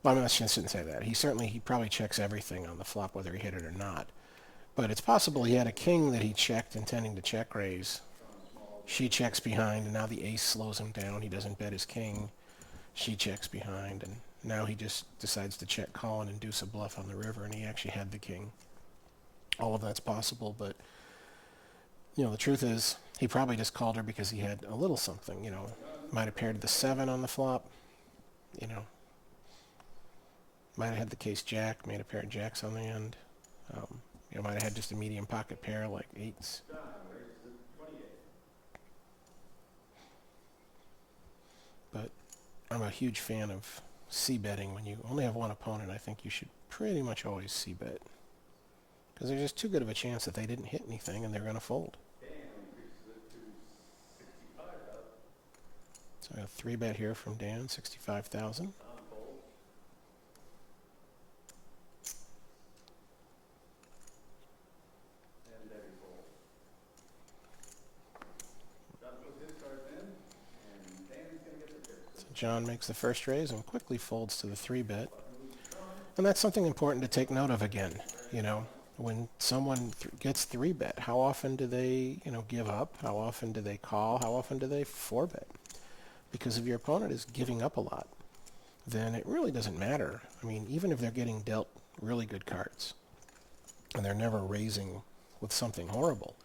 I mean, I shouldn't say that. He probably checks everything on the flop, whether he hit it or not. But it's possible he had a king that he checked intending to check raise. She checks behind, and now the ace slows him down. He doesn't bet his king. She checks behind, and now he just decides to check call and induce a bluff on the river, and he actually had the king. All of that's possible, but, you know, the truth is he probably just called her because he had a little something, you know. Might have paired the 7 on the flop, you know. Might have had the case jack, made a pair of jacks on the end. You know, might have had just a medium pocket pair like 8s. But I'm a huge fan of c-betting. When you only have one opponent, I think you should pretty much always c-bet. Because there's just too good of a chance that they didn't hit anything and they're going to fold. So I got a 3-bet here from Dan, 65,000. John makes the first raise and quickly folds to the 3-bet. And that's something important to take note of again. You know, when someone gets 3-bet, how often do they, you know, give up? How often do they call? How often do they 4-bet? Because if your opponent is giving up a lot, then it really doesn't matter. I mean, even if they're getting dealt really good cards and they're never raising with something horrible,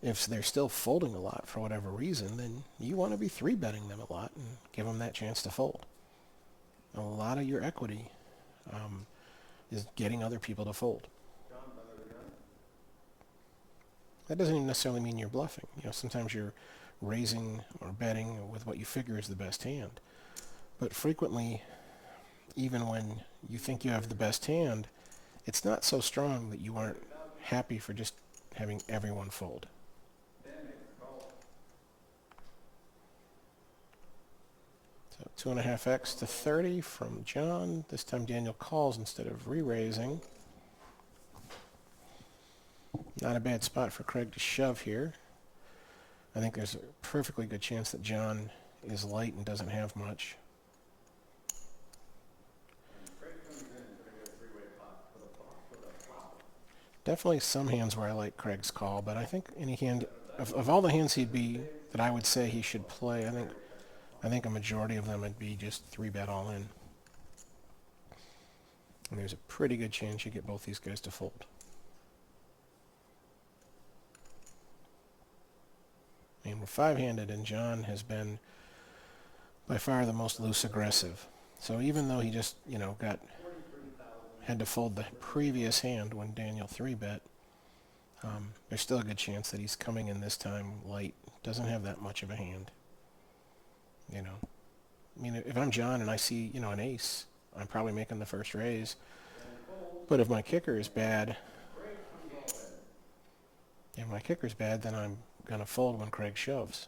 if they're still folding a lot for whatever reason, then you want to be 3-betting them a lot and give them that chance to fold. A lot of your equity is getting other people to fold. That doesn't even necessarily mean you're bluffing. You know, sometimes you're raising or betting with what you figure is the best hand. But frequently, even when you think you have the best hand, it's not so strong that you aren't happy for just having everyone fold. So 2.5x to 30 from John. This time Daniel calls instead of re-raising. Not a bad spot for Craig to shove here. I think there's a perfectly good chance that John is light and doesn't have much. Definitely some hands where I like Craig's call, but I think any hand, of all the hands that I would say he should play, I I think a majority of them would be just 3-bet all in. And there's a pretty good chance you get both these guys to fold. And we're 5-handed, and John has been by far the most loose aggressive. So even though he just, had to fold the previous hand when Daniel 3-bet, there's still a good chance that he's coming in this time light. Doesn't have that much of a hand. I mean, if I'm John and I see, an ace, I'm probably making the first raise. But if my kicker is bad, then I'm going to fold when Craig shoves.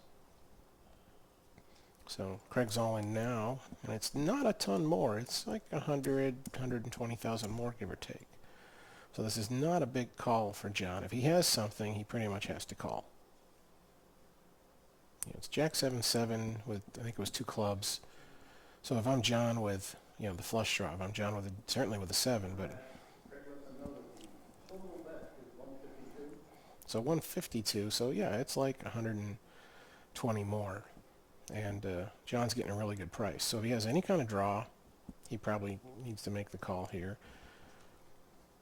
So Craig's all in now, and it's not a ton more. It's like 120,000 more, give or take. So this is not a big call for John. If he has something, he pretty much has to call. It's Jack 7-7 with, I think it was 2 clubs. So if I'm John with, the flush draw, if I'm John with certainly with a 7, but... So 152, so yeah, it's like 120 more. And John's getting a really good price. So if he has any kind of draw, he probably needs to make the call here.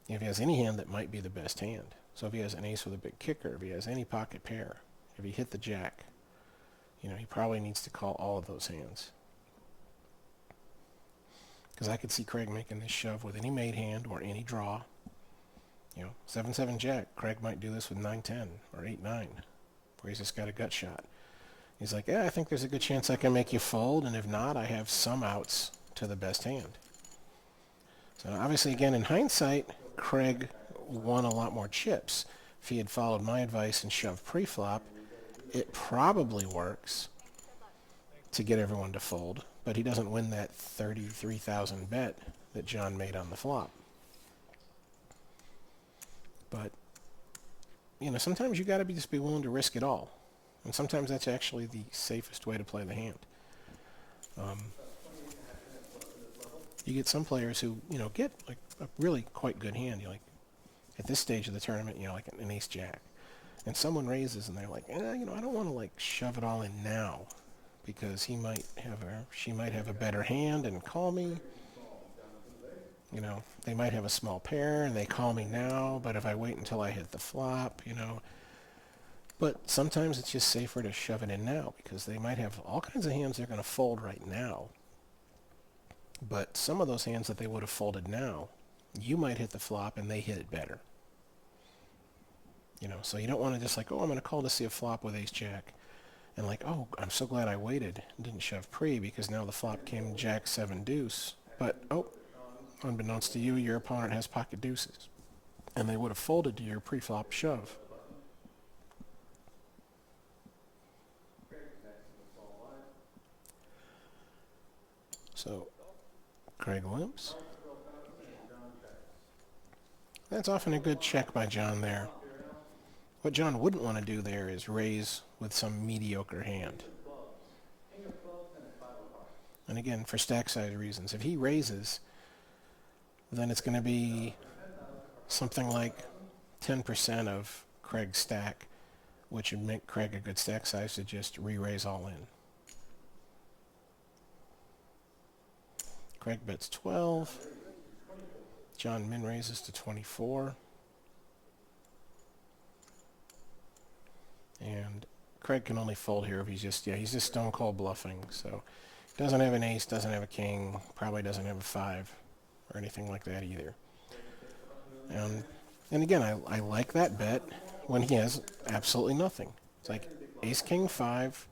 If he has any hand that might be the best hand. So if he has an ace with a big kicker, if he has any pocket pair, if he hit the jack, he probably needs to call all of those hands. Because I could see Craig making this shove with any made hand or any draw. 7-7 jack. Craig might do this with 9-10 or 8-9, where he's just got a gut shot. He's like, yeah, I think there's a good chance I can make you fold, and if not, I have some outs to the best hand. So obviously, again, in hindsight, Craig won a lot more chips. If he had followed my advice and shoved pre-flop, it probably works to get everyone to fold, but he doesn't win that 33,000 bet that John made on the flop. But, sometimes you got to just be willing to risk it all. And sometimes that's actually the safest way to play the hand. You get some players who, get like a really quite good hand. At this stage of the tournament, like an ace-jack. And someone raises and they're like, I don't want to shove it all in now because she might have a better hand and call me. They might have a small pair and they call me now, but if I wait until I hit the flop, But sometimes it's just safer to shove it in now because they might have all kinds of hands they're going to fold right now. But some of those hands that they would have folded now, you might hit the flop and they hit it better. So you don't want to just I'm going to call to see a flop with ace-jack. And oh, I'm so glad I waited and didn't shove pre because now the flop came jack 7 deuce. But, oh, unbeknownst to you, your opponent has pocket deuces. And they would have folded to your pre-flop shove. So, Craig limps. That's often a good check by John there. What John wouldn't want to do there is raise with some mediocre hand. And again, for stack size reasons, if he raises, then it's going to be something like 10% of Craig's stack, which would make Craig a good stack size to just re-raise all in. Craig bets 12. John min raises to 24. And Craig can only fold here if he's just stone cold bluffing. So doesn't have an ace, doesn't have a king, probably doesn't have a 5 or anything like that either. And again, I like that bet when he has absolutely nothing. It's like ace, king, 5.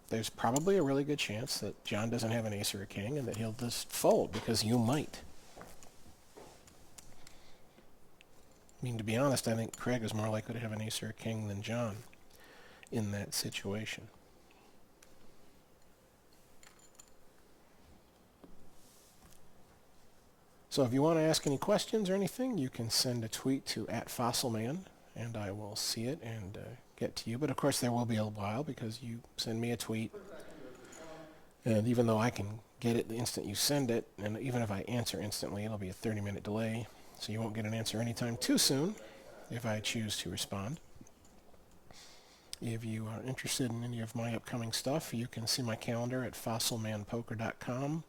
There's probably a really good chance that John doesn't have an ace or a king and that he'll just fold because you might. I mean, to be honest, I think Craig is more likely to have an ace or a king than John in that situation. So if you want to ask any questions or anything, you can send a tweet to @FossilMan, and I will see it and get to you. But of course, there will be a while because you send me a tweet. And even though I can get it the instant you send it, and even if I answer instantly, it'll be a 30-minute delay. So you won't get an answer anytime too soon if I choose to respond. If you are interested in any of my upcoming stuff, you can see my calendar at fossilmanpoker.com.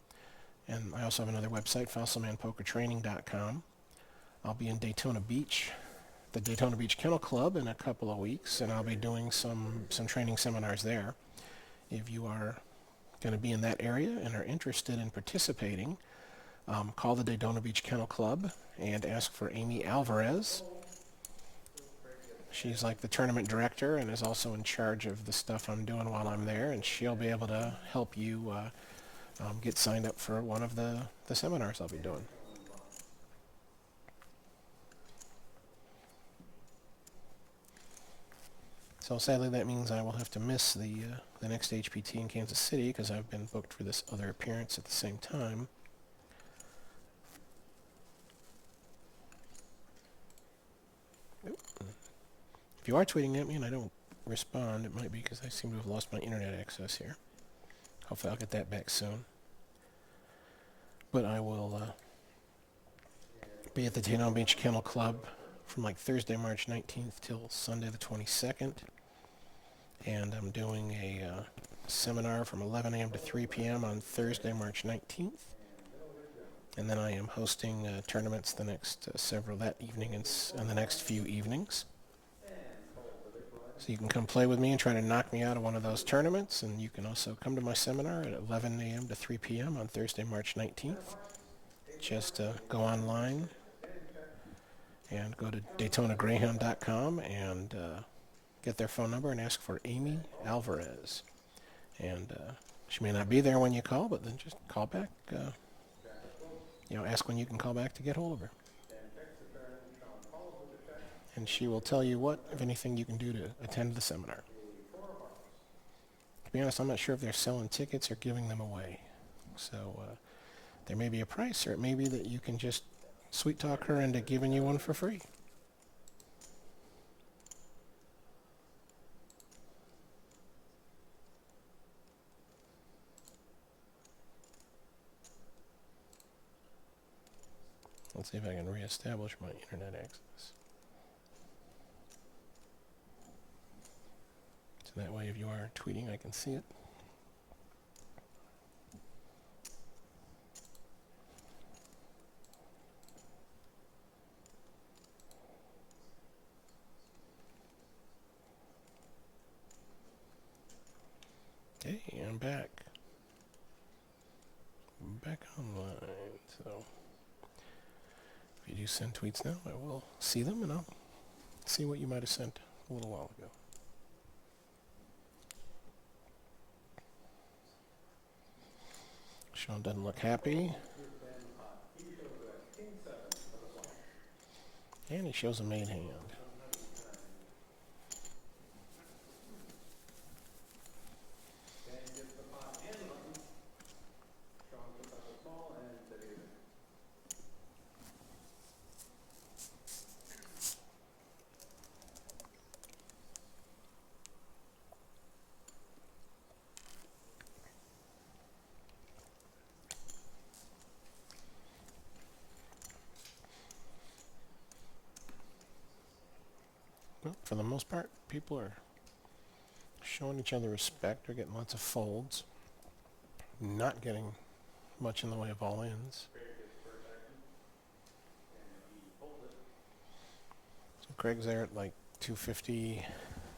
And I also have another website, fossilmanpokertraining.com. I'll be in Daytona Beach, the Daytona Beach Kennel Club, in a couple of weeks, and I'll be doing some training seminars there. If you are going to be in that area and are interested in participating, call the Daytona Beach Kennel Club and ask for Amy Alvarez. She's like the tournament director and is also in charge of the stuff I'm doing while I'm there, and she'll be able to help you get signed up for one of the seminars I'll be doing. So sadly that means I will have to miss the next HPT in Kansas City because I've been booked for this other appearance at the same time. If you are tweeting at me and I don't respond, it might be because I seem to have lost my internet access here. Hopefully I'll get that back soon. But I will be at the Daytona Beach Kennel Club from like Thursday, March 19th till Sunday the 22nd. And I'm doing a seminar from 11 a.m. to 3 p.m. on Thursday, March 19th. And then I am hosting tournaments the next that evening and the next few evenings. So you can come play with me and try to knock me out of one of those tournaments, and you can also come to my seminar at 11 a.m. to 3 p.m. on Thursday, March 19th. Just go online and go to DaytonaGreyhound.com and get their phone number and ask for Amy Alvarez. And she may not be there when you call, but then just call back. Ask when you can call back to get hold of her. And she will tell you what, if anything, you can do to attend the seminar. To be honest, I'm not sure if they're selling tickets or giving them away. So there may be a price, or it may be that you can just sweet talk her into giving you one for free. Let's see if I can reestablish my internet access. So that way if you are tweeting, I can see it. Okay, I'm back. I'm back online, so if you do send tweets now, I will see them and I'll see what you might have sent a little while ago. Sean doesn't look happy. And he shows a made hand. Well, for the most part, people are showing each other respect. They're getting lots of folds. Not getting much in the way of all-ins. So Craig's there at like 250,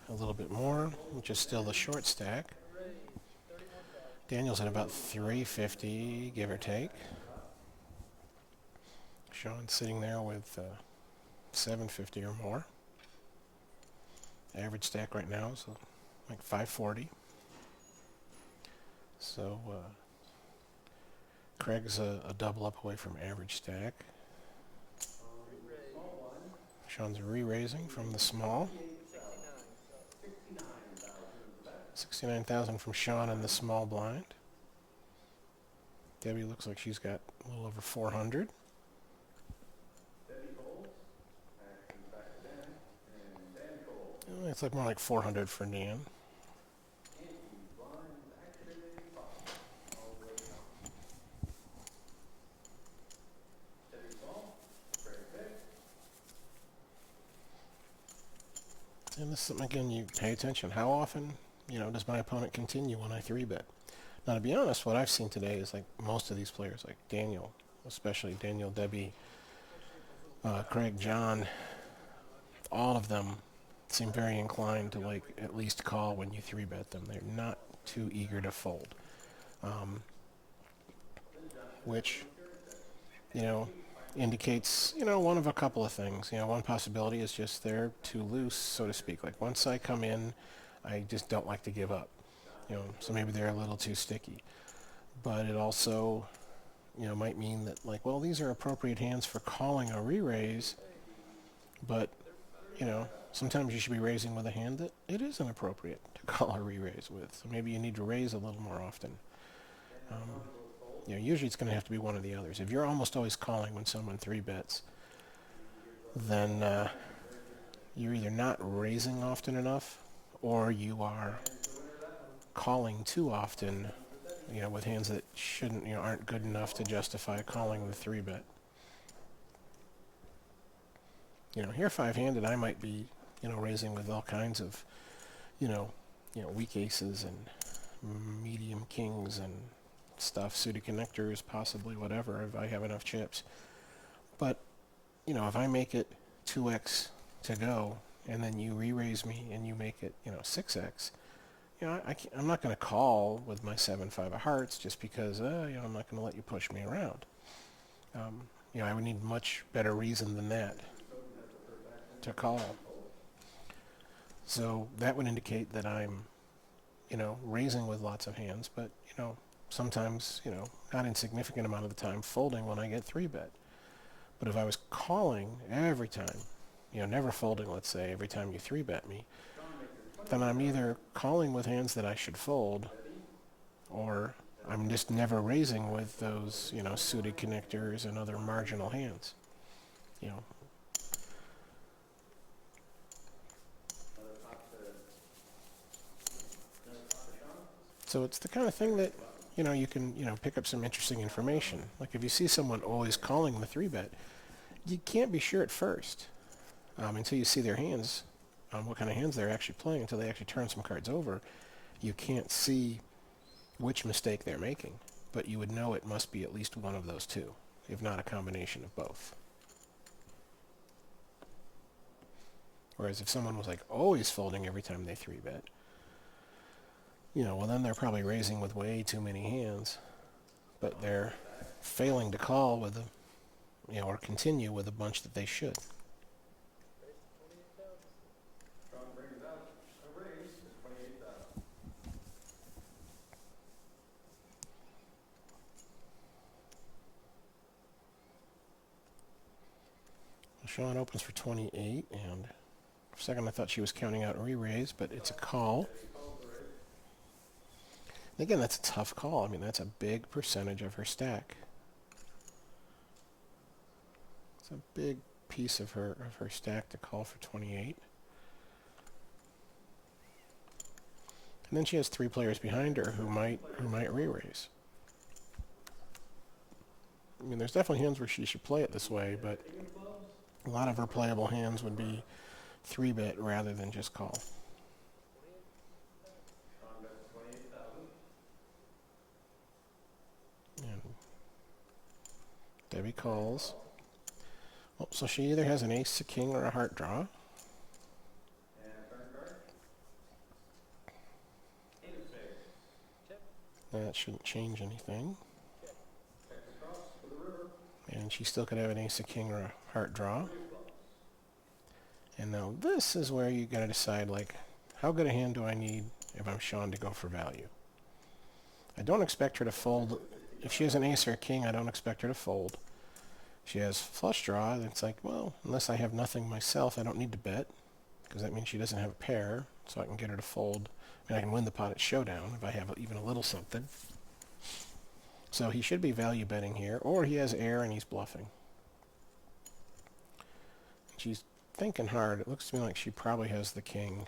a little bit more, which is still the short stack. Daniel's at about 350, give or take. Sean's sitting there with 750 or more. Average stack right now is like 540. So Craig's a double up away from average stack. Sean's re-raising from the small. 69,000 from Sean in the small blind. Debbie looks like she's got a little over 400. It's like more like 400 for Dan. And this is something, again, you pay attention. How often, does my opponent continue when I 3-bet? Now, to be honest, what I've seen today is like most of these players, like Daniel, especially Daniel, Debbie, Craig, John, all of them seem very inclined to like at least call when you 3-bet them. They're not too eager to fold, which, indicates, one of a couple of things. One possibility is just they're too loose, so to speak. Like once I come in, I just don't like to give up. So maybe they're a little too sticky. But it also, might mean that like, well, these are appropriate hands for calling a re-raise, but, sometimes you should be raising with a hand that it isn't appropriate to call a re-raise with. So maybe you need to raise a little more often. Usually it's going to have to be one of the others. If you're almost always calling when someone 3-bets, then you're either not raising often enough, or you are calling too often, with hands that shouldn't, aren't good enough to justify calling the 3-bet. Here 5-handed, I might be, raising with all kinds of, weak aces and medium kings and stuff, suited connectors, possibly whatever, if I have enough chips. But, if I make it 2x to go, and then you re-raise me and you make it, 6x, I'm not going to call with my 7-5 of hearts just because, I'm not going to let you push me around. I would need much better reason than that to call. So that would indicate that I'm, raising with lots of hands, but, sometimes, not insignificant amount of the time, folding when I get 3-bet. But if I was calling every time, never folding, let's say, every time you 3-bet me, then I'm either calling with hands that I should fold, or I'm just never raising with those, suited connectors and other marginal hands. So it's the kind of thing that, you can, pick up some interesting information. Like if you see someone always calling the 3-bet, you can't be sure at first until you see their hands, what kind of hands they're actually playing, until they actually turn some cards over. You can't see which mistake they're making, but you would know it must be at least one of those two, if not a combination of both. Whereas if someone was like always folding every time they 3-bet, well then they're probably raising with way too many hands, but they're failing to call with or continue with a bunch that they should. Sean opens for 28, and for a second I thought she was counting out a re-raise, but it's a call. And again, that's a tough call. I mean, that's a big percentage of her stack. It's a big piece of her stack to call for 28. And then she has 3 players behind her who might re-raise. I mean, there's definitely hands where she should play it this way, but a lot of her playable hands would be 3-bet rather than just call. And Debbie calls. Well, so she either has an ace, a king, or a heart draw. That shouldn't change anything. And she still could have an ace, a king, or a heart draw. And now this is where you got to decide, like, how good a hand do I need if I'm Sean to go for value? I don't expect her to fold. If she has an ace or a king, I don't expect her to fold. She has flush draw, and it's like, well, unless I have nothing myself, I don't need to bet, because that means she doesn't have a pair, so I can get her to fold. I mean, I can win the pot at showdown if I have even a little something. So he should be value betting here, or he has air and he's bluffing. She's thinking hard. It looks to me like she probably has the king.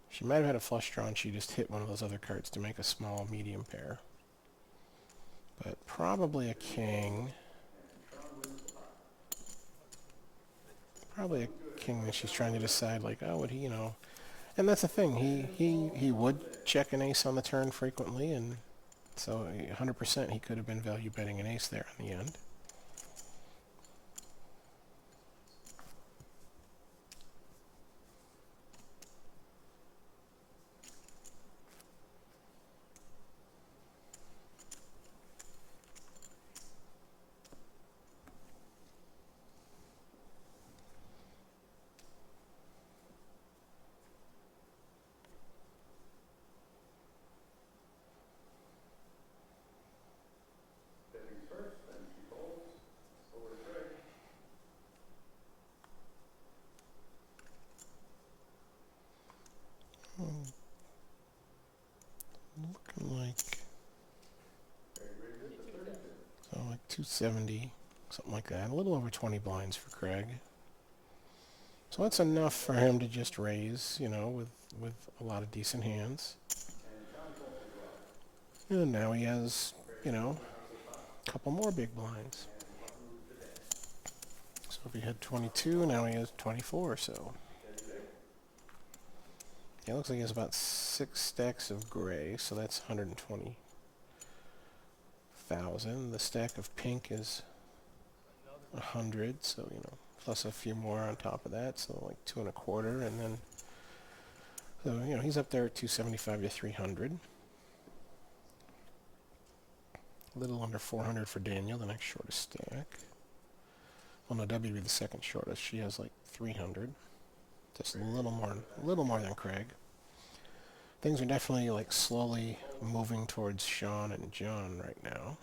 She might have had a flush draw and she just hit one of those other cards to make a small medium pair. But probably a king. probably a king that she's trying to decide, like, oh, would he, you know. And that's the thing. He would check an ace on the turn frequently, and so 100% he could have been value betting an ace there in the end. Betting first, then she folds. Over to Greg. Looking like, Greg raises to 32. so like 270, something like that. A little over 20 blinds for Craig. So that's enough for him to just raise, you know, with a lot of decent hands. And now he has, you know, a couple more big blinds. So if he had 22, now he has 24, so. Yeah, it looks like he has about 6 stacks of gray, so that's 120,000. The stack of pink is 100, so, you know, plus a few more on top of that, so like 2 1/4, and then, so, you know, he's up there at 275 to 300. A little under 400 for Daniel, the next shortest stack. Well, no, W would be the second shortest. She has like 300. Just a little more than Craig. Things are definitely like slowly moving towards Sean and John right now.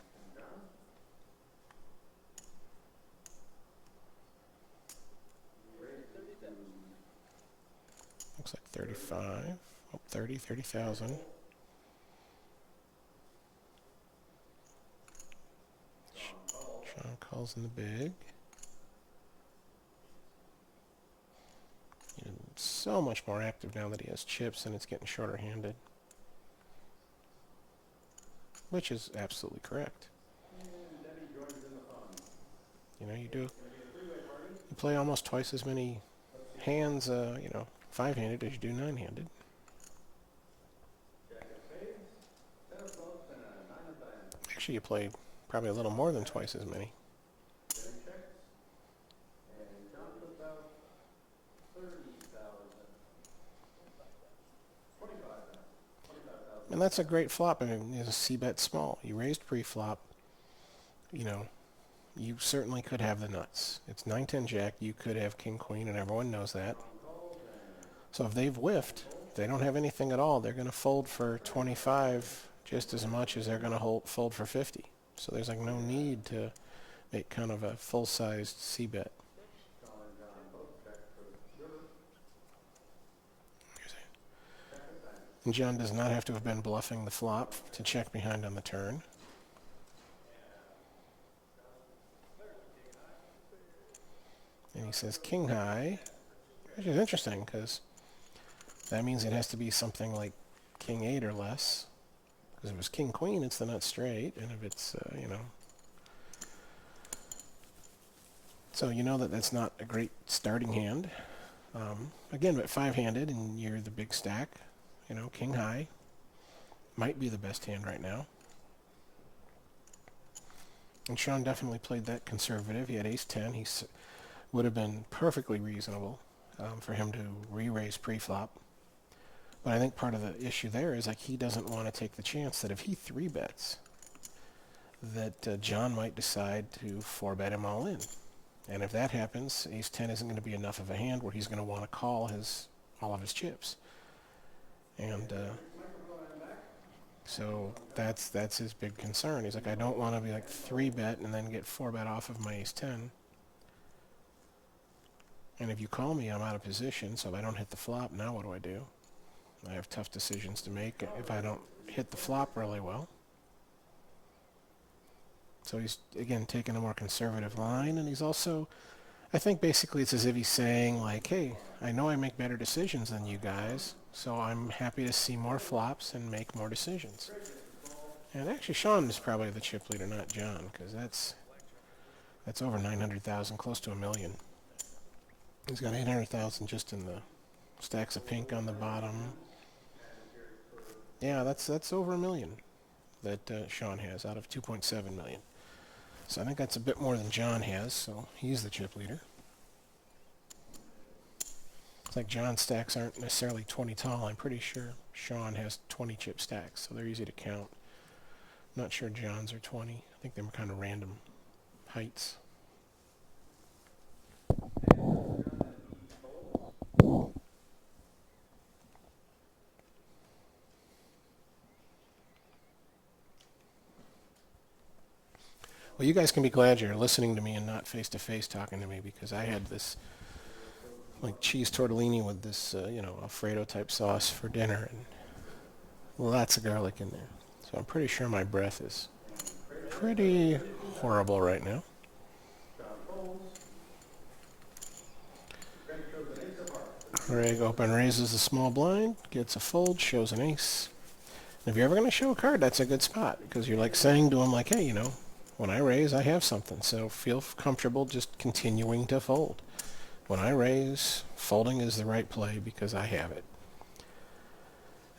Looks like 35. Oh, 30,000. Sean calls in the big. He's so much more active now that he has chips and it's getting shorter handed. Which is absolutely correct. You know, you play almost twice as many hands, you know, 5-handed as you do 9-handed. Actually, you play probably a little more than twice as many. And that's a great flop. I mean, it's a c-bet small. You raised pre-flop. You know, you certainly could have the nuts. It's 9-10 jack. You could have king queen, and everyone knows that. So if they've whiffed, if they don't have anything at all, they're going to fold for 25 just as much as they're going to fold for 50. So there's like no need to make kind of a full-sized c-bet. And John does not have to have been bluffing the flop to check behind on the turn. And he says king high, which is interesting because that means it has to be something like king 8 or less. Because if it was king queen, it's the nut straight, and if it's, you know. So you know that that's not a great starting hand. Again, but 5-handed, and you're the big stack. You know, king high might be the best hand right now. And Sean definitely played that conservative. He had ace-10. He would have been perfectly reasonable for him to re-raise pre-flop. But I think part of the issue there is like he doesn't want to take the chance that if he 3-bets, that John might decide to 4-bet him all in. And if that happens, ace-10 isn't going to be enough of a hand where he's going to want to call all of his chips. And so that's his big concern. He's like, I don't want to be like 3-bet and then get 4-bet off of my ace-10. And if you call me, I'm out of position, so if I don't hit the flop, now what do I do? I have tough decisions to make if I don't hit the flop really well. So he's, again, taking a more conservative line, and he's also, I think basically it's as if he's saying, like, hey, I know I make better decisions than you guys, so I'm happy to see more flops and make more decisions. And actually, Sean is probably the chip leader, not John, because that's over 900,000, close to $1 million. He's got 800,000 just in the stacks of pink on the bottom. Yeah, that's over $1 million that Sean has out of 2.7 million. So I think that's a bit more than John has, so he's the chip leader. It's like John's stacks aren't necessarily 20 tall. I'm pretty sure Sean has 20 chip stacks, so they're easy to count. Not sure John's are 20. I think they're kind of random heights. Well, you guys can be glad you're listening to me and not face-to-face talking to me, because I had this like cheese tortellini with this, Alfredo-type sauce for dinner, and lots of garlic in there. So I'm pretty sure my breath is pretty horrible right now. Greg open raises the small blind, gets a fold, shows an ace. And if you're ever going to show a card, that's a good spot, because you're like saying to him, like, hey, when I raise, I have something, so feel comfortable just continuing to fold. When I raise, folding is the right play because I have it.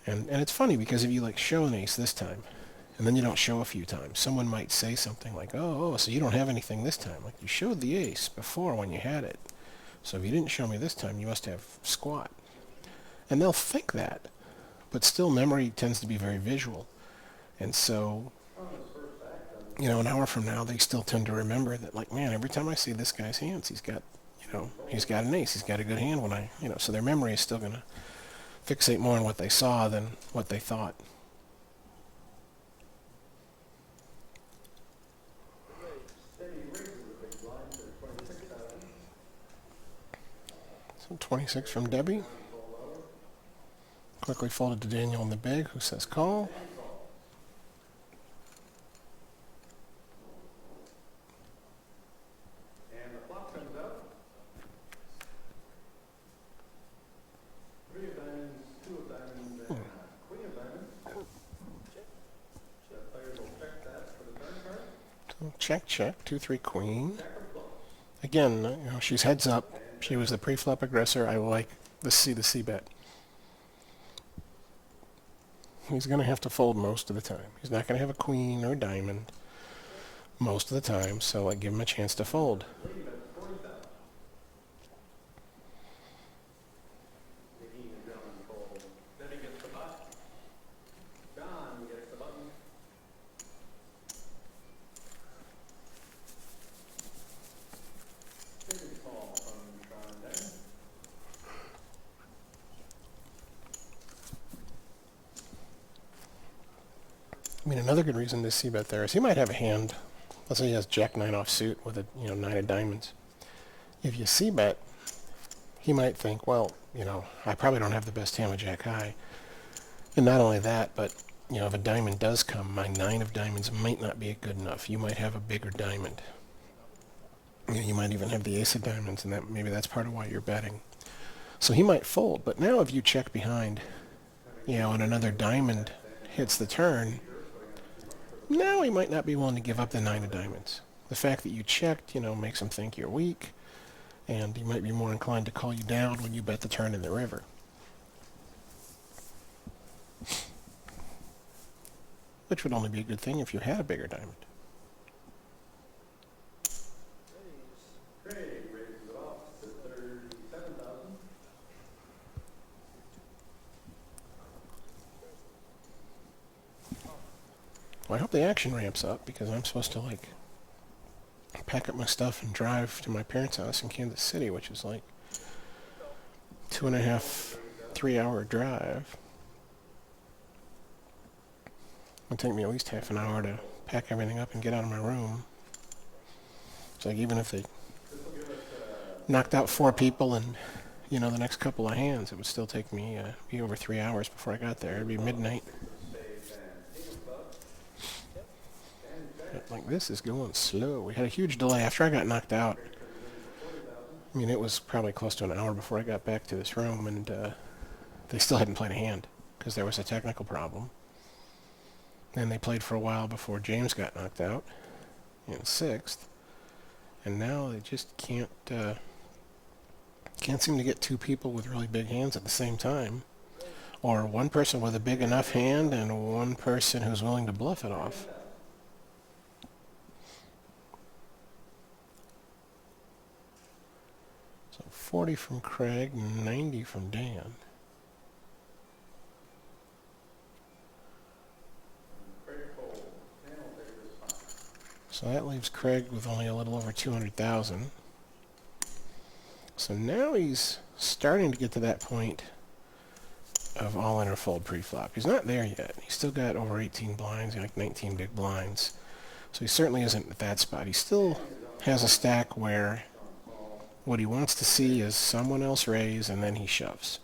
And it's funny, because if you like show an ace this time, and then you don't show a few times, someone might say something like, oh, so you don't have anything this time. Like, you showed the ace before when you had it. So if you didn't show me this time, you must have squat. And they'll think that, but still memory tends to be very visual. And so, an hour from now, they still tend to remember that, like, man, every time I see this guy's hands, he's got an ace, he's got a good hand when so their memory is still going to fixate more on what they saw than what they thought. So 26 from Debbie. Quickly folded to Daniel in the big, who says call. Check, 2-3 queen. Again, she's heads up. She was the pre-flop aggressor. I like the C bet. He's going to have to fold most of the time. He's not going to have a queen or a diamond most of the time, so give him a chance to fold. Another good reason to c-bet there is he might have a hand. Let's say he has Jack-9 offsuit with a 9 of diamonds. If you c-bet, he might think, well, I probably don't have the best hand with Jack-high. And not only that, but if a diamond does come, my 9 of diamonds might not be good enough. You might have a bigger diamond. You might even have the ace of diamonds, and maybe that's part of why you're betting. So he might fold. But now if you check behind, and another diamond hits the turn, now he might not be willing to give up the 9 of diamonds. The fact that you checked, makes him think you're weak, and he might be more inclined to call you down when you bet the turn in the river. Which would only be a good thing if you had a bigger diamond. Well, I hope the action ramps up, because I'm supposed to pack up my stuff and drive to my parents' house in Kansas City, which is 2.5, 3-hour drive. It'll take me at least half an hour to pack everything up and get out of my room. It's even if they knocked out 4 people and, the next couple of hands, it would still take me be over 3 hours before I got there. It'd be midnight. But, this is going slow. We had a huge delay after I got knocked out. It was probably close to an hour before I got back to this room, and they still hadn't played a hand because there was a technical problem. And they played for a while before James got knocked out in 6th. And now they just can't Can't seem to get two people with really big hands at the same time. Or one person with a big enough hand and one person who's willing to bluff it off. So 40 from Craig, 90 from Dan. So that leaves Craig with only a little over 200,000. So now he's starting to get to that point of all in or fold pre-flop. He's not there yet. He's still got over 18 blinds, like 19 big blinds. So he certainly isn't at that spot. He still has a stack where what he wants to see is someone else raise and then he shoves.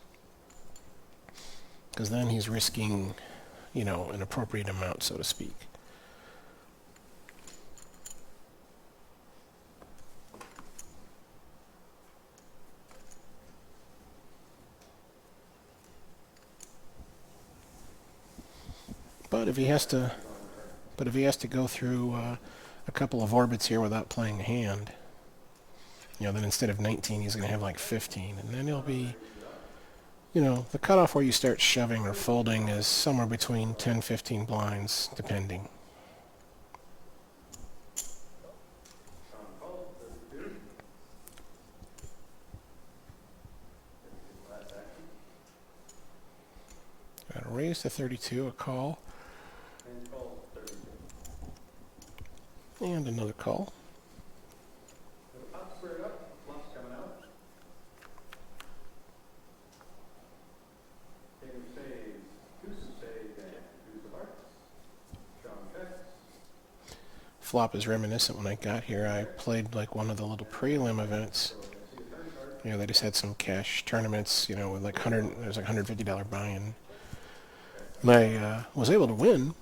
Because then he's risking, you know, an appropriate amount, so to speak. But if he has to go through a couple of orbits here without playing a hand, you know, then instead of 19, he's going to have like 15, and then he'll be, you know, the cutoff where you start shoving or folding is somewhere between 10, 15 blinds, depending. Got a raise to 32, a call. And another call. Flop is reminiscent. When I got here, I played like one of the little prelim events. You know, they just had some cash tournaments, you know, with like there's like $150 buy-in. And I was able to win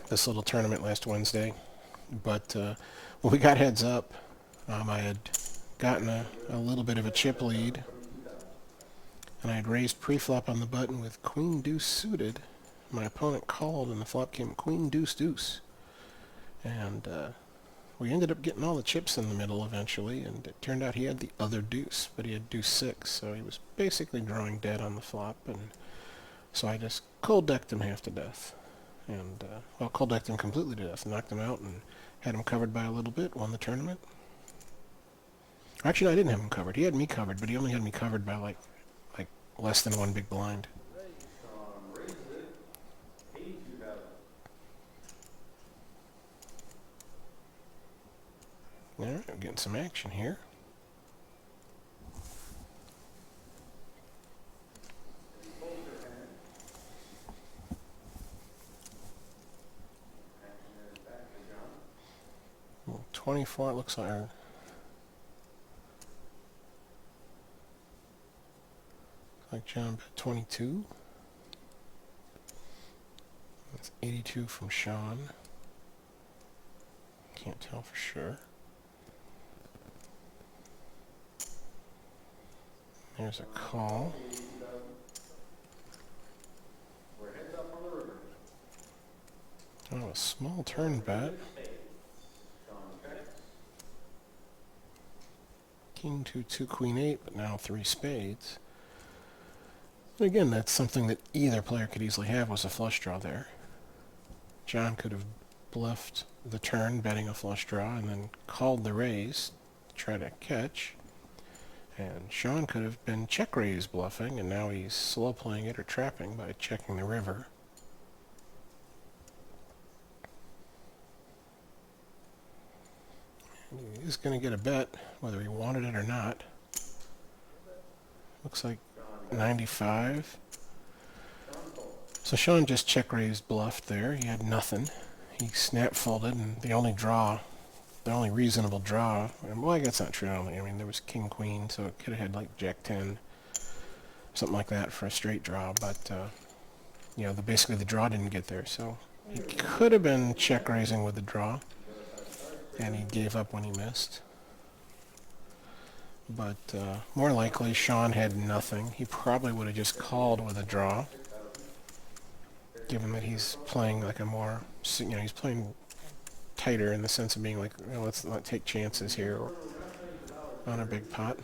this little tournament last Wednesday, but when we got heads up, I had gotten a little bit of a chip lead, and I had raised pre-flop on the button with queen deuce suited. My opponent called, and the flop came queen deuce deuce, and we ended up getting all the chips in the middle eventually, and it turned out he had the other deuce, but he had deuce six, so he was basically drawing dead on the flop, and so I just cold decked him half to death. And, well, cold decked him completely to death, knocked him out, and had him covered by a little bit, won the tournament. Actually, no, I didn't have him covered. He had me covered, but he only had me covered by, like less than one big blind. All right, we're getting some action here. Well, 24, it looks like John bet 22. That's 82 from Sean. Can't tell for sure. There's a call. Oh, a small turn bet. King 2, queen 8, but now 3 spades. And again, that's something that either player could easily have, was a flush draw there. John could have bluffed the turn, betting a flush draw, and then called the raise to try to catch. And Sean could have been check raise bluffing, and now he's slow playing it or trapping by checking the river. And he's going to get a bet, whether he wanted it or not. Looks like 95. So Sean just check raised bluffed there. He had nothing. He snap folded, and the only reasonable draw, well, I guess not true. I mean, there was king queen, so it could have had like jack 10, something like that for a straight draw. But you know, basically the draw didn't get there, so he could have been check raising with the draw, and he gave up when he missed. But more likely, Sean had nothing. He probably would have just called with a draw, given that he's playing like a more, you know, he's playing tighter in the sense of being like, you know, let's not take chances here. on a big pot.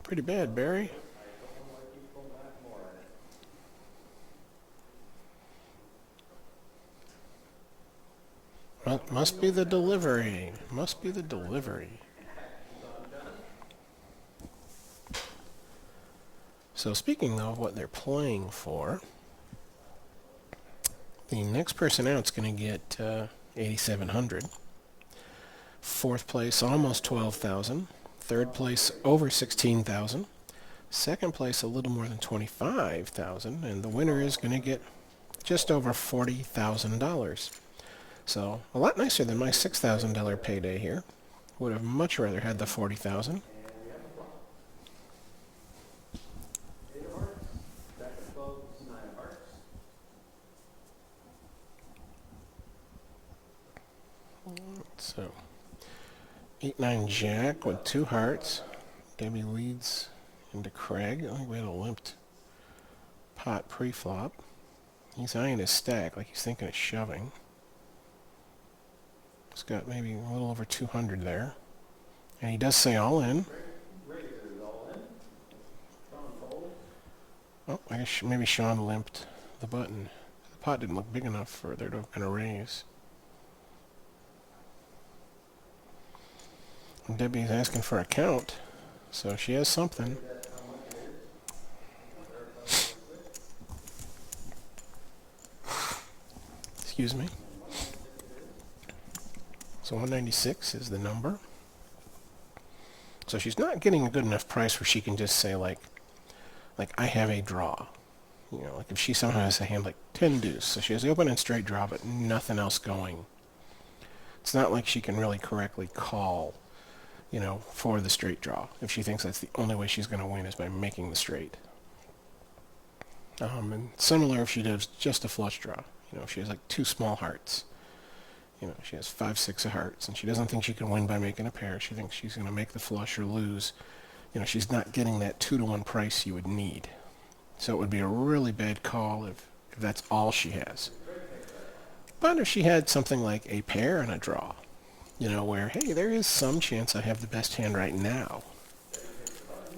Pretty bad, Barry. Must be the delivery. Must be the delivery. So speaking though of what they're playing for, the next person out's going to get 8,700. Fourth place almost 12,000. Third place over 16,000. Second place a little more than 25,000, and the winner is going to get just over $40,000. So a lot nicer than my $6,000 payday here. Would have much rather had the 40,000. So 8-9 Jack with 2 hearts. Debbie leads into Craig. I think we had a limped pot pre-flop. He's eyeing his stack like he's thinking of shoving. He's got maybe a little over 200 there. And he does say all in. Oh, I guess maybe Sean limped the button. The pot didn't look big enough for there to have been a raise. And Debbie's asking for a count, so she has something. Excuse me. So 196 is the number. So she's not getting a good enough price where she can just say like I have a draw. You know, like if she somehow has a hand like 10 deuce, so she has the open and straight draw but nothing else going. It's not like she can really correctly call, you know, for the straight draw if she thinks that's the only way she's going to win is by making the straight. And similar if she does just a flush draw. You know, if she has like 2 small hearts. You know, she has 5, 6 of hearts, and she doesn't think she can win by making a pair. She thinks she's going to make the flush or lose. You know, she's not getting that 2-to-1 price you would need. So it would be a really bad call if that's all she has. But if she had something like a pair and a draw, you know, where, hey, there is some chance I have the best hand right now.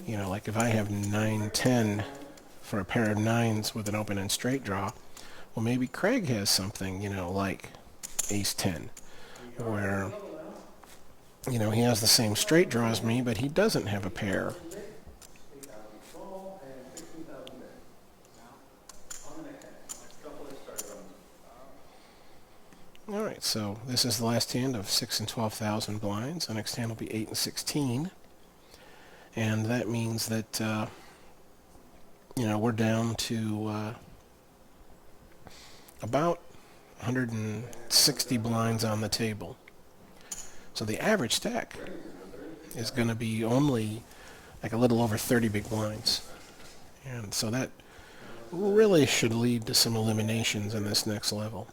You know, like if I have 9-10 for a pair of 9s with an open and straight draw, well, maybe Craig has something, you know, like Ace-10, where, you know, he has the same straight draw as me, but he doesn't have a pair. All right, so this is the last hand of 6 and 12,000 blinds. The next hand will be 8 and 16, and that means that you know, we're down to about 160 blinds on the table. So the average stack is going to be only like a little over 30 big blinds. And so that really should lead to some eliminations in this next level.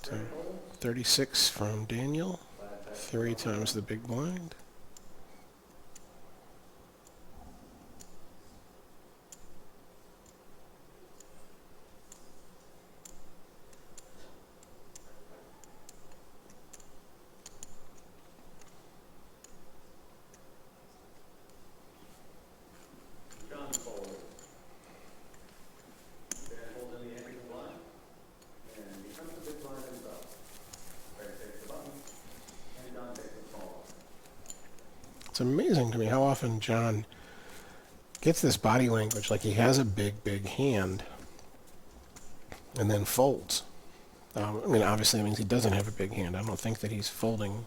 So 36 from Daniel, 3 times the big blind. It's amazing to me how often John gets this body language, like he has a big, big hand and then folds. I mean, obviously it means he doesn't have a big hand. I don't think that he's folding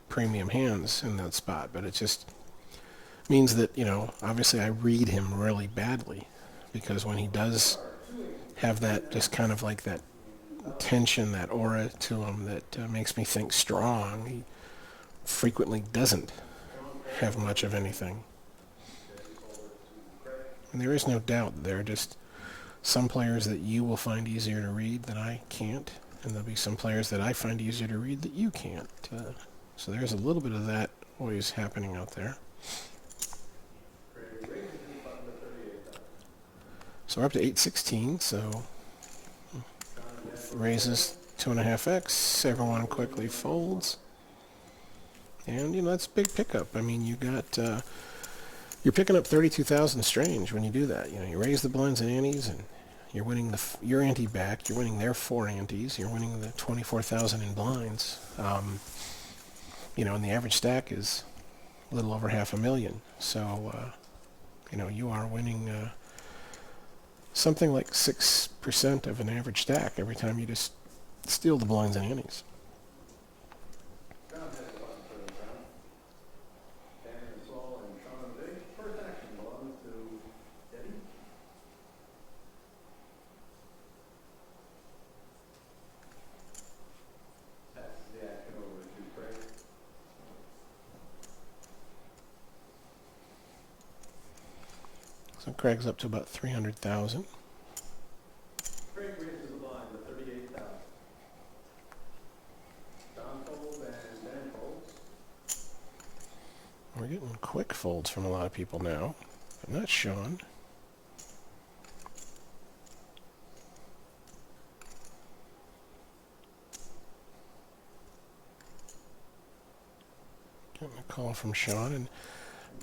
premium hands in that spot, but it just means that, you know, obviously I read him really badly, because when he does have that, just kind of like that tension, that aura to him that makes me think strong, he frequently doesn't have much of anything. And there is no doubt there are just some players that you will find easier to read that I can't, and there'll be some players that I find easier to read that you can't. So there's a little bit of that always happening out there. So we're up to 816, so raises 2.5x. Everyone quickly folds. And, you know, that's a big pickup. I mean, you got, you're picking up 32,000 strange when you do that. You know, you raise the blinds and antes, and you're winning your ante back. You're winning their 4 antes. You're winning the 24,000 in blinds. You know, and the average stack is a little over 500,000. So, you know, you are winning something like 6% of an average stack every time you just steal the blinds and antes. John has a button for the round. Dan and Saul and Sean and Dave. First action belongs to Debbie. That's the action over to Craig. So Craig's up to about 300,000. Craig raises the blind to 38,000. John folds and Dan folds. We're getting quick folds from a lot of people now, but not Sean. Getting a call from Sean, and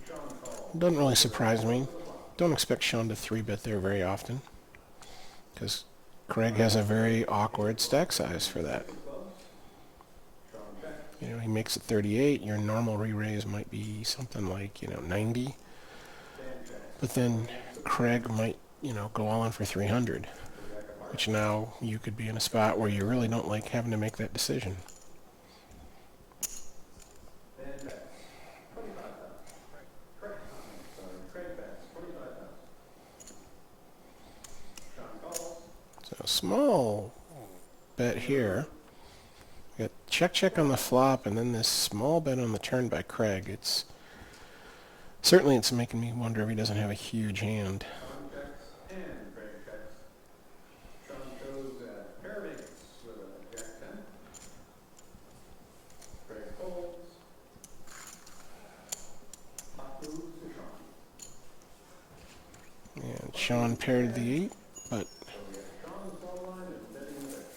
it doesn't really surprise me. Don't expect Sean to 3-bet there very often, because Craig has a very awkward stack size for that. You know, he makes it 38. Your normal re-raise might be something like, you know, 90. But then Craig might, you know, go all in for 300, which now you could be in a spot where you really don't like having to make that decision. So small bet here. We got check on the flop, and then this small bet on the turn by Craig. It's certainly making me wonder if he doesn't have a huge hand. Sean checks and Craig checks. Sean shows a pair of eights with a jack 10. Craig folds. Top moves to Sean. And Sean paired the 8, but So we have Sean's ball line and betting the bet.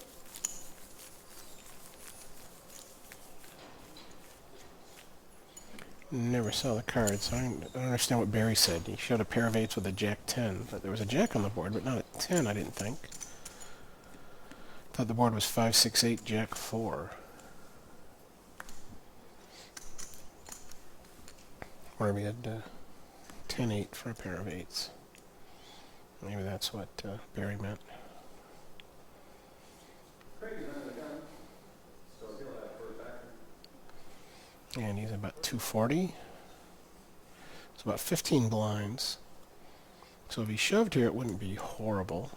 never saw the card, so I don't understand what Barry said. He showed a pair of 8s with a jack 10, but there was a jack on the board, but not a 10, I didn't think. Thought the board was 5, 6, 8, jack 4. Or we had 10, 8 for a pair of 8s. Maybe that's what Barry meant. Craig is under the gun, so he'll have first action. And he's about 240. It's about 15 blinds. So if he shoved here, it wouldn't be horrible.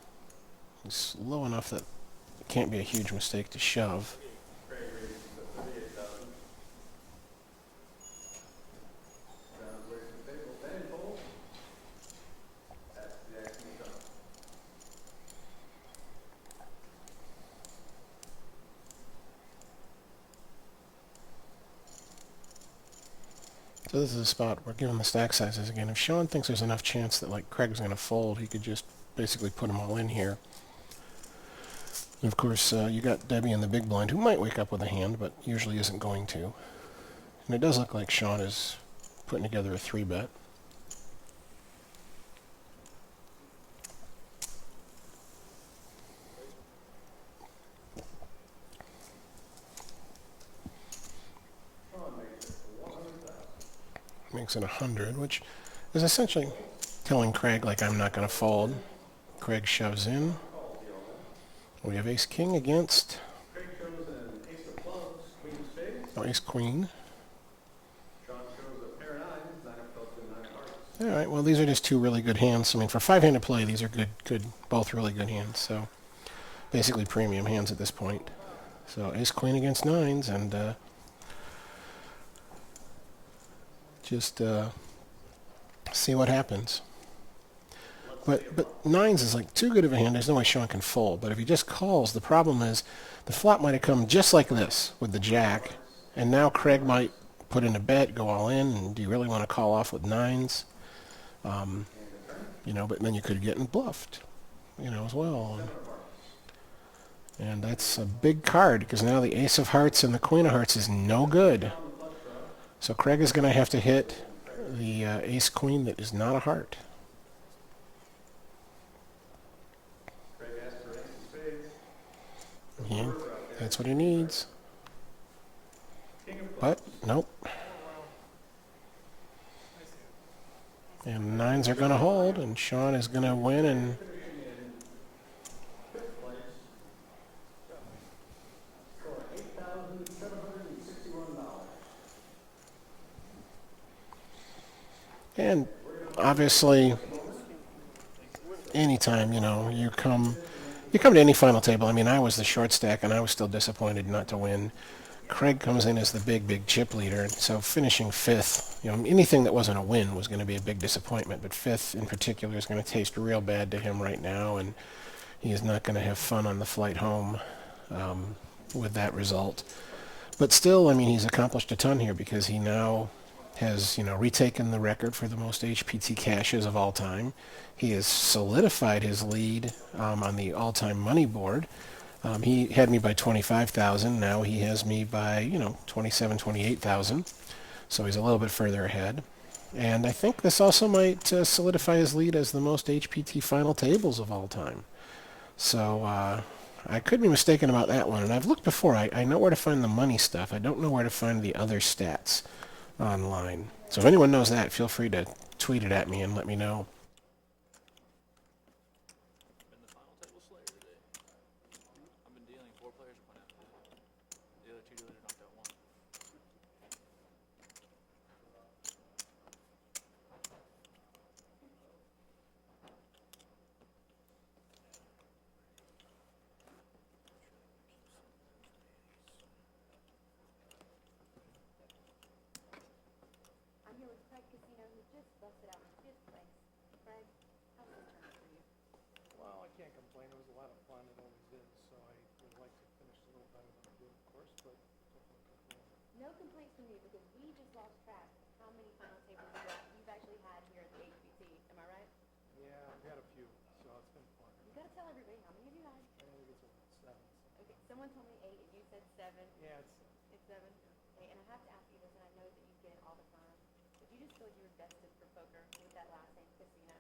It's low enough that it can't be a huge mistake to shove. Craig raises to 38,000. John's way to the table. Dan folds. That's the action of John. So this is a spot where, given the stack sizes again, if Sean thinks there's enough chance that like Craig's going to fold, he could just basically put them all in here. And of course, you got Debbie in the big blind, who might wake up with a hand, but usually isn't going to. And it does look like Sean is putting together a 3-bet. Sean makes it 100,000. Makes it 100, which is essentially telling Craig, like, I'm not going to fold. Craig shoves in. We have ace-king against, Craig shows an ace of clubs, queen of spades. oh, ace-queen. Sean shows a pair of nines, 9 of clubs and 9 of hearts. All right, well, these are just two really good hands. I mean, for 5-handed play, these are good, both really good hands. So basically premium hands at this point. So ace-queen against nines, and just see what happens. But nines is like too good of a hand. There's no way Sean can fold. But if he just calls, the problem is the flop might have come just like this with the jack, and now Craig might put in a bet, go all in, and do you really want to call off with nines? but then you could get bluffed, as well. And that's a big card because now the ace of hearts and the queen of hearts is no good. So Craig is going to have to hit the ace queen that is not a heart. Craig asked for ace of spades. Yeah, that's what he needs. But nope. And nines are going to hold, and Sean is going to win. And And obviously, anytime, you come to any final table. I mean, I was the short stack, and I was still disappointed not to win. Craig comes in as the big chip leader, so finishing fifth, anything that wasn't a win was going to be a big disappointment, but fifth in particular is going to taste real bad to him right now, and he is not going to have fun on the flight home with that result. But still, I mean, he's accomplished a ton here because he now has, retaken the record for the most HPT cashes of all time. He has solidified his lead on the all-time money board. He had me by 25,000. Now he has me by, 27, 28,000. So he's a little bit further ahead. And I think this also might solidify his lead as the most HPT final tables of all time. So I could be mistaken about that one. And I've looked before. I know where to find the money stuff. I don't know where to find the other stats online. So if anyone knows that, feel free to tweet it at me and let me know. Been the final table slayer today. I've been dealing 4 players went out today. The other 2 dealers knocked out 1. I'm here with Craig Casino, who just busted out in fifth place. Craig, how's this turn for you? Well, I can't complain. It was a lot of fun. It always is. So I would like to finish a little better than I did, of course, but definitely complain. No complaints from me because we just lost track of how many final tables you've actually had here at the HBT. Am I right? Yeah, I've had a few, so it's been fun. You gotta tell everybody how many have you had. I think it's over 7. So. Okay, someone told me 8 and you said 7. Yeah, It's 7. Okay, and I have to ask you this, and I know that you get it all the time. But you just feel like you were destined for poker with that last name, Casino.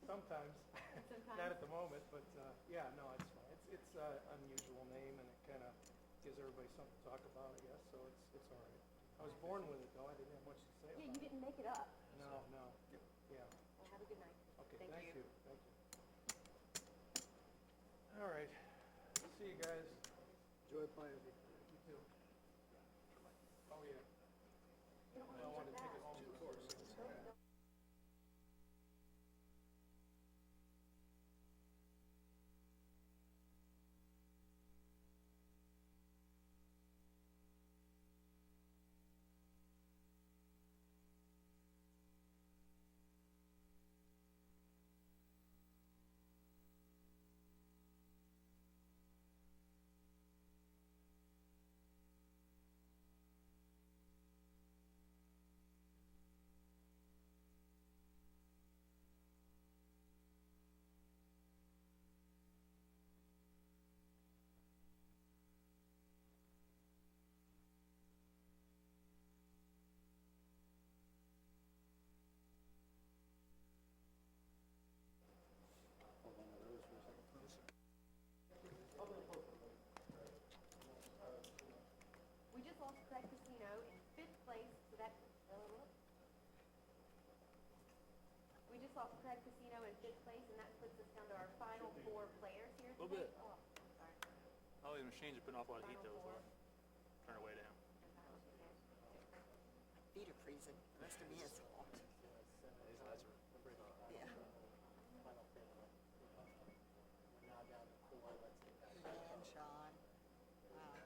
Sometimes. Sometimes. Not at the moment, but yeah, no, it's fine. It's an unusual name, and it kind of gives everybody something to talk about, I guess. So it's all right. I was born with it, though. I didn't have much to say Yeah, about you it. didn't make it up. No. Yeah. Well, have a good night. Okay. Thank Thank you. you. All right. See you guys. Enjoy playing. You too. Oh yeah. I want to take it home. Of course. We just lost Craig Casino in fifth place, so that. We just lost Craig Casino in fifth place, and that puts us down to our final 4 players here today. Little bit. Oh, sorry. Oh, these machines are putting off a lot of heat Final though, 4. so turn it way down. Feet are freezing. The rest of me is hot. These lights are pretty hot. Yeah. Man, Sean. Wow.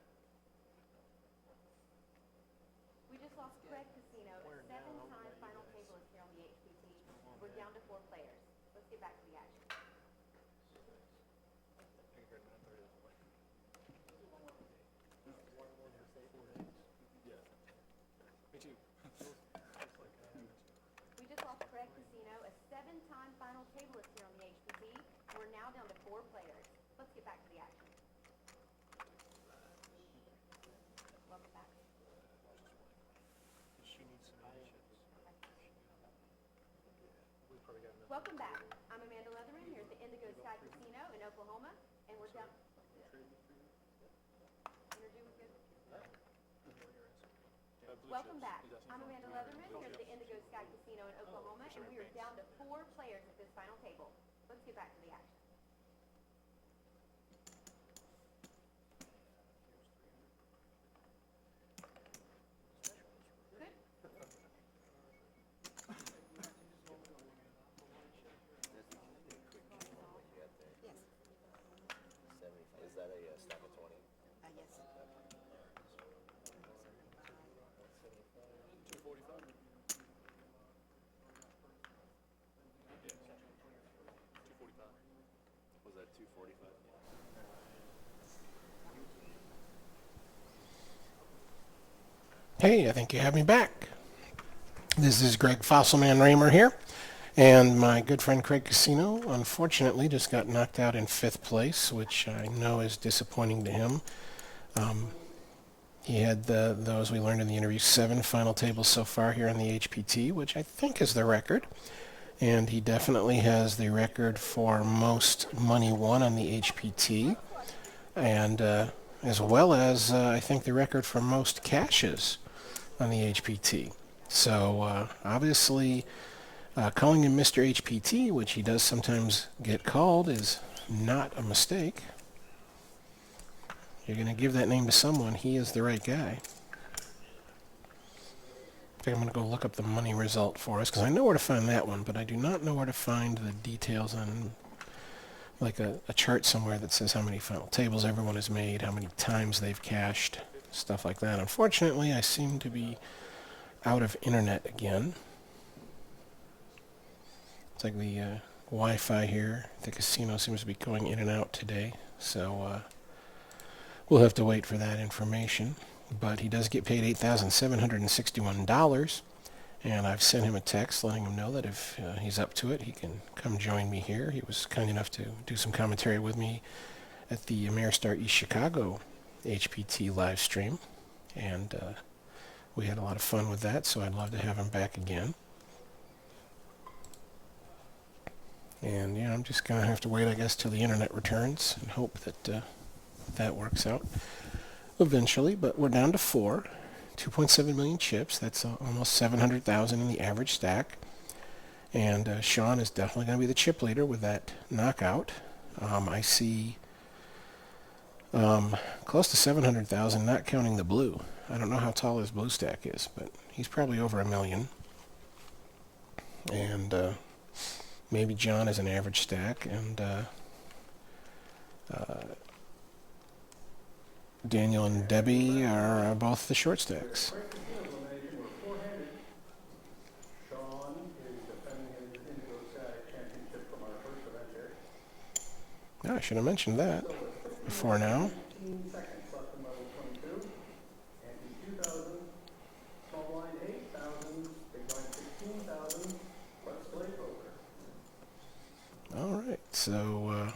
We just lost Craig Casino, a 7-time final tableist here on the HPT. We're down to 4 players. Let's get back to the action. Me too. We just lost Craig Casino, a We're now down to 4 players. Let's get back to the action. Welcome back. Welcome back. I'm Amanda Leatherman here at the Indigo Sky Casino in Oklahoma, and we're down. Energy was good? Welcome back. I'm Amanda Leatherman here at the Indigo Sky Casino in Oklahoma, and we are down to 4 players at this final table. Let's get back to the action. Good. Yes. Is that a stack of 20? Yes. 245. Yeah. 245. Was that 245? Hey, I think you have me back. This is Greg Fossilman Raymer here, and my good friend Craig Casino unfortunately just got knocked out in 5th place, which I know is disappointing to him. He had, though, as we learned in the interview, 7 final tables so far here on the HPT, which I think is the record. And he definitely has the record for most money won on the HPT, and as well as, I think, the record for most cashes on the HPT. So, obviously, calling him Mr. HPT, which he does sometimes get called, is not a mistake. You're going to give that name to someone, he is the right guy. I think I'm going to go look up the money result for us, because I know where to find that one, but I do not know where to find the details on, like, a chart somewhere that says how many final tables everyone has made, how many times they've cashed, stuff like that. Unfortunately, I seem to be out of internet again. It's like the Wi-Fi here at the casino seems to be going in and out today, so we'll have to wait for that information. But he does get paid $8,761, and I've sent him a text letting him know that if he's up to it, he can come join me here. He was kind enough to do some commentary with me at the Ameristar East Chicago HPT live stream, and we had a lot of fun with that, so I'd love to have him back again. And yeah, I'm just going to have to wait, I guess, till the internet returns and hope that that works out eventually. But we're down to 4, 2.7 million chips. That's almost 700,000 in the average stack. And Sean is definitely going to be the chip leader with that knockout. I see close to 700,000, not counting the blue. I don't know how tall his blue stack is, but he's probably over 1 million. And maybe John is an average stack, and Daniel and Debbie are both the short stacks. Sean is defending his Indigo Sky Championship from our first event here. Oh, I should have mentioned that before now. 15 seconds left in level 22. Ante 2,000, small blind 8,000, big blind 16,000. Let's play poker. All right, so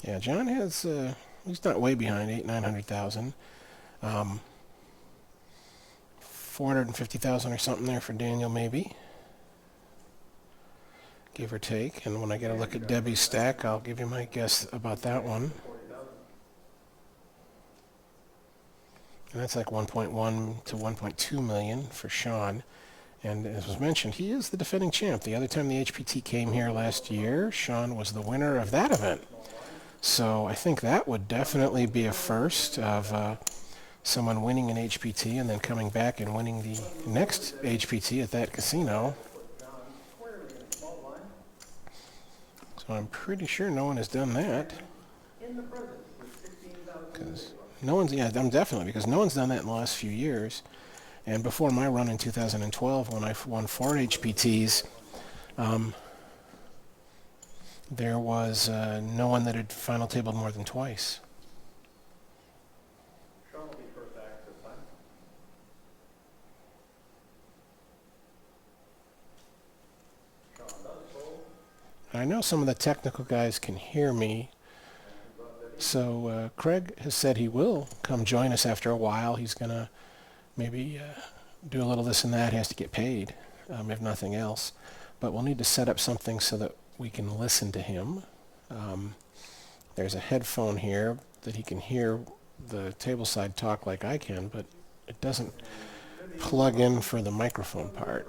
yeah, John has he's not way behind, 900,000. 450,000 or something there for Daniel, maybe, give or take. And when I get a look at Debbie's stack, I'll give you my guess about that one. And that's like 1.1 to 1.2 million for Sean. And as was mentioned, he is the defending champ. The other time the HPT came here last year, Sean was the winner of that event. So I think that would definitely be a first of someone winning an HPT and then coming back and winning the next HPT at that casino. So I'm pretty sure no one has done that. Because no one's, yeah, I'm definitely, because no one's done that in the last few years. And before my run in 2012, when I won 4 HPTs, there was no one that had final tabled more than twice. Sean will be first act this time. Sean does fold. I know some of the technical guys can hear me. So Craig has said he will come join us after a while. He's going to maybe do a little this and that. He has to get paid, if nothing else. But we'll need to set up something so that we can listen to him. There's a headphone here that he can hear the tableside talk like I can, but it doesn't plug in for the microphone part.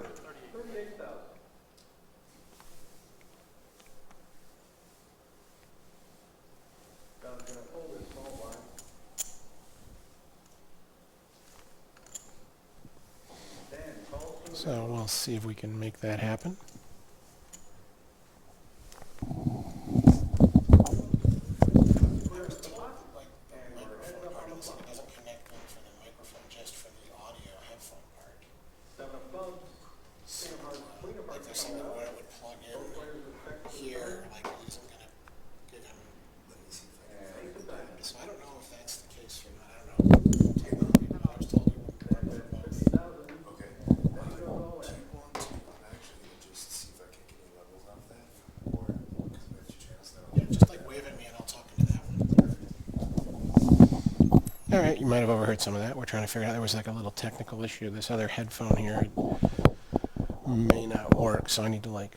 So we'll see if we can make that happen. All right, you might have overheard some of that. We're trying to figure out, there was like a little technical issue. This other headphone here may not work, so I need to like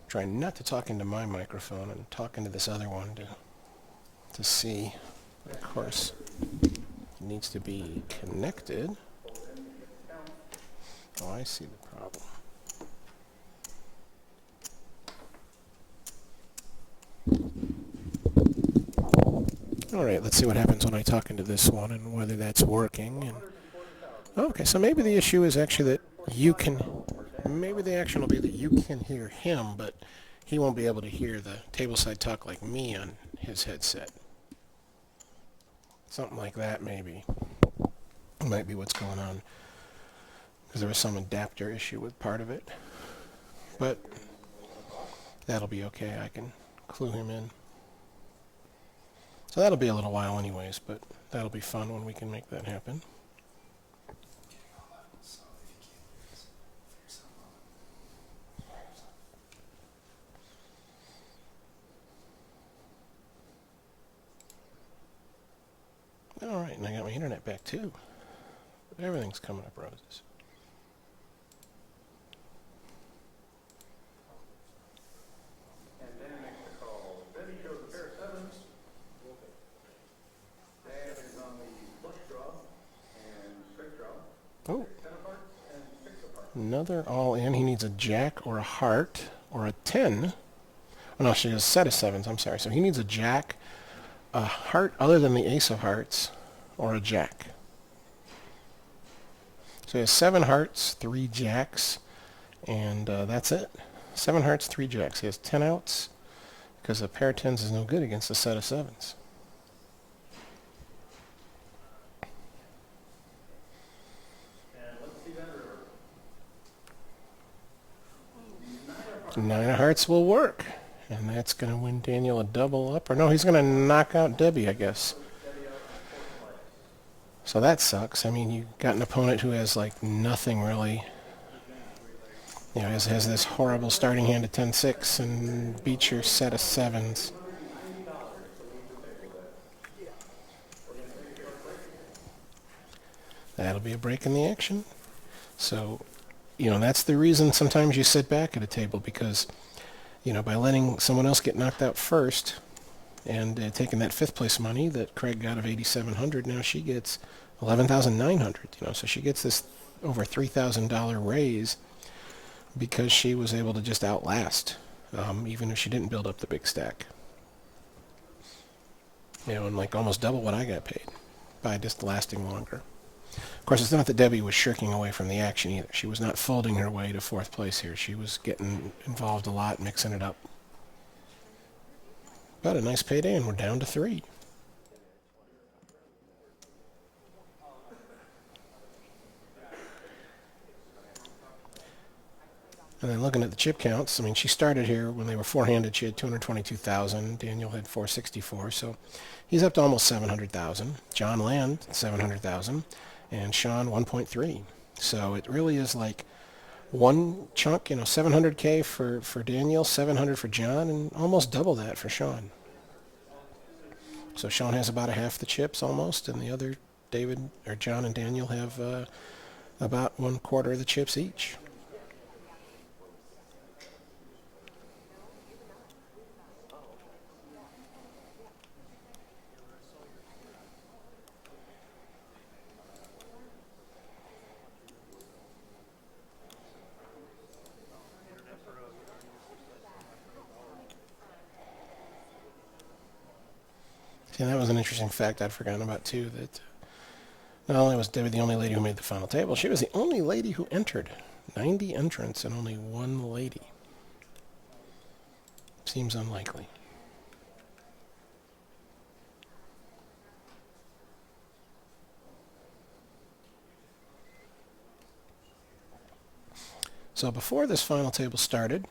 try not to talk into my microphone and talk into this other one to see. Of course, it needs to be connected. Oh, I see the problem. All right, let's see what happens when I talk into this one and whether that's working. And okay, so maybe the issue is actually that you can, maybe the action will be that you can hear him, but he won't be able to hear the tableside talk like me on his headset. Something like that, maybe. Might be what's going on. Because there was some adapter issue with part of it. But that'll be okay. I can clue him in. So that'll be a little while anyways, but that'll be fun when we can make that happen. All right, and I got my internet back too. Everything's coming up roses. And Dan makes the call. Then he shows a pair of sevens. Dan is on the flush draw and straight draw. Oh, 10 of hearts and 6 of hearts. another all in. He needs a jack or a heart or a 10. Oh no, she has a set of sevens. I'm sorry. So he needs a jack, a heart other than the ace of hearts, or a jack. So he has 7 hearts, 3 jacks, and that's it. 7 hearts, 3 jacks. He has 10 outs because a pair of 10s is no good against a set of 7s. And let's see that river. 9 of hearts will work. And that's going to win Daniel a double up. Or no, he's going to knock out Debbie, I guess. So that sucks. I mean, you got an opponent who has like nothing really. You know, has this horrible starting hand of 10-6 and beats your set of 7s. That'll be a break in the action. So, you know, that's the reason sometimes you sit back at a table, because, you know, by letting someone else get knocked out first and taking that 5th place money that Craig got of $8,700, now she gets $11,900. You know, so she gets this over $3,000 raise because she was able to just outlast, even if she didn't build up the big stack. You know, and like almost double what I got paid by just lasting longer. Of course, it's not that Debbie was shirking away from the action either. She was not folding her way to 4th place here. She was getting involved a lot, mixing it up. But a nice payday, and we're down to 3. And then looking at the chip counts, I mean, she started here when they were 4-handed. She had 222,000. Daniel had 464, so he's up to almost 700,000. John Land, 700,000, and Sean 1.3. So it really is like one chunk, 700K for Daniel, 700 for John, and almost double that for Sean. So Sean has about a half the chips almost, and the other David or John and Daniel have about 1/4 of the chips each. See, that was an interesting fact I'd forgotten about too, that not only was Debbie the only lady who made the final table, she was the only lady who entered. 90 entrants and only one lady. Seems unlikely. So before this final table started,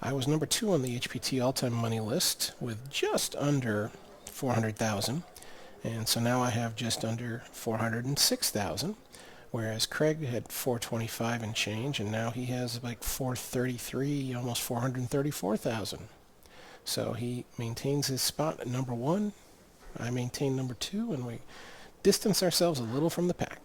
I was number 2 on the HPT all-time money list with just under 400,000. And so now I have just under 406,000, whereas Craig had 425 and change, and now he has like 433, almost 434,000. So he maintains his spot at number 1. I maintain number 2, and we distance ourselves a little from the pack.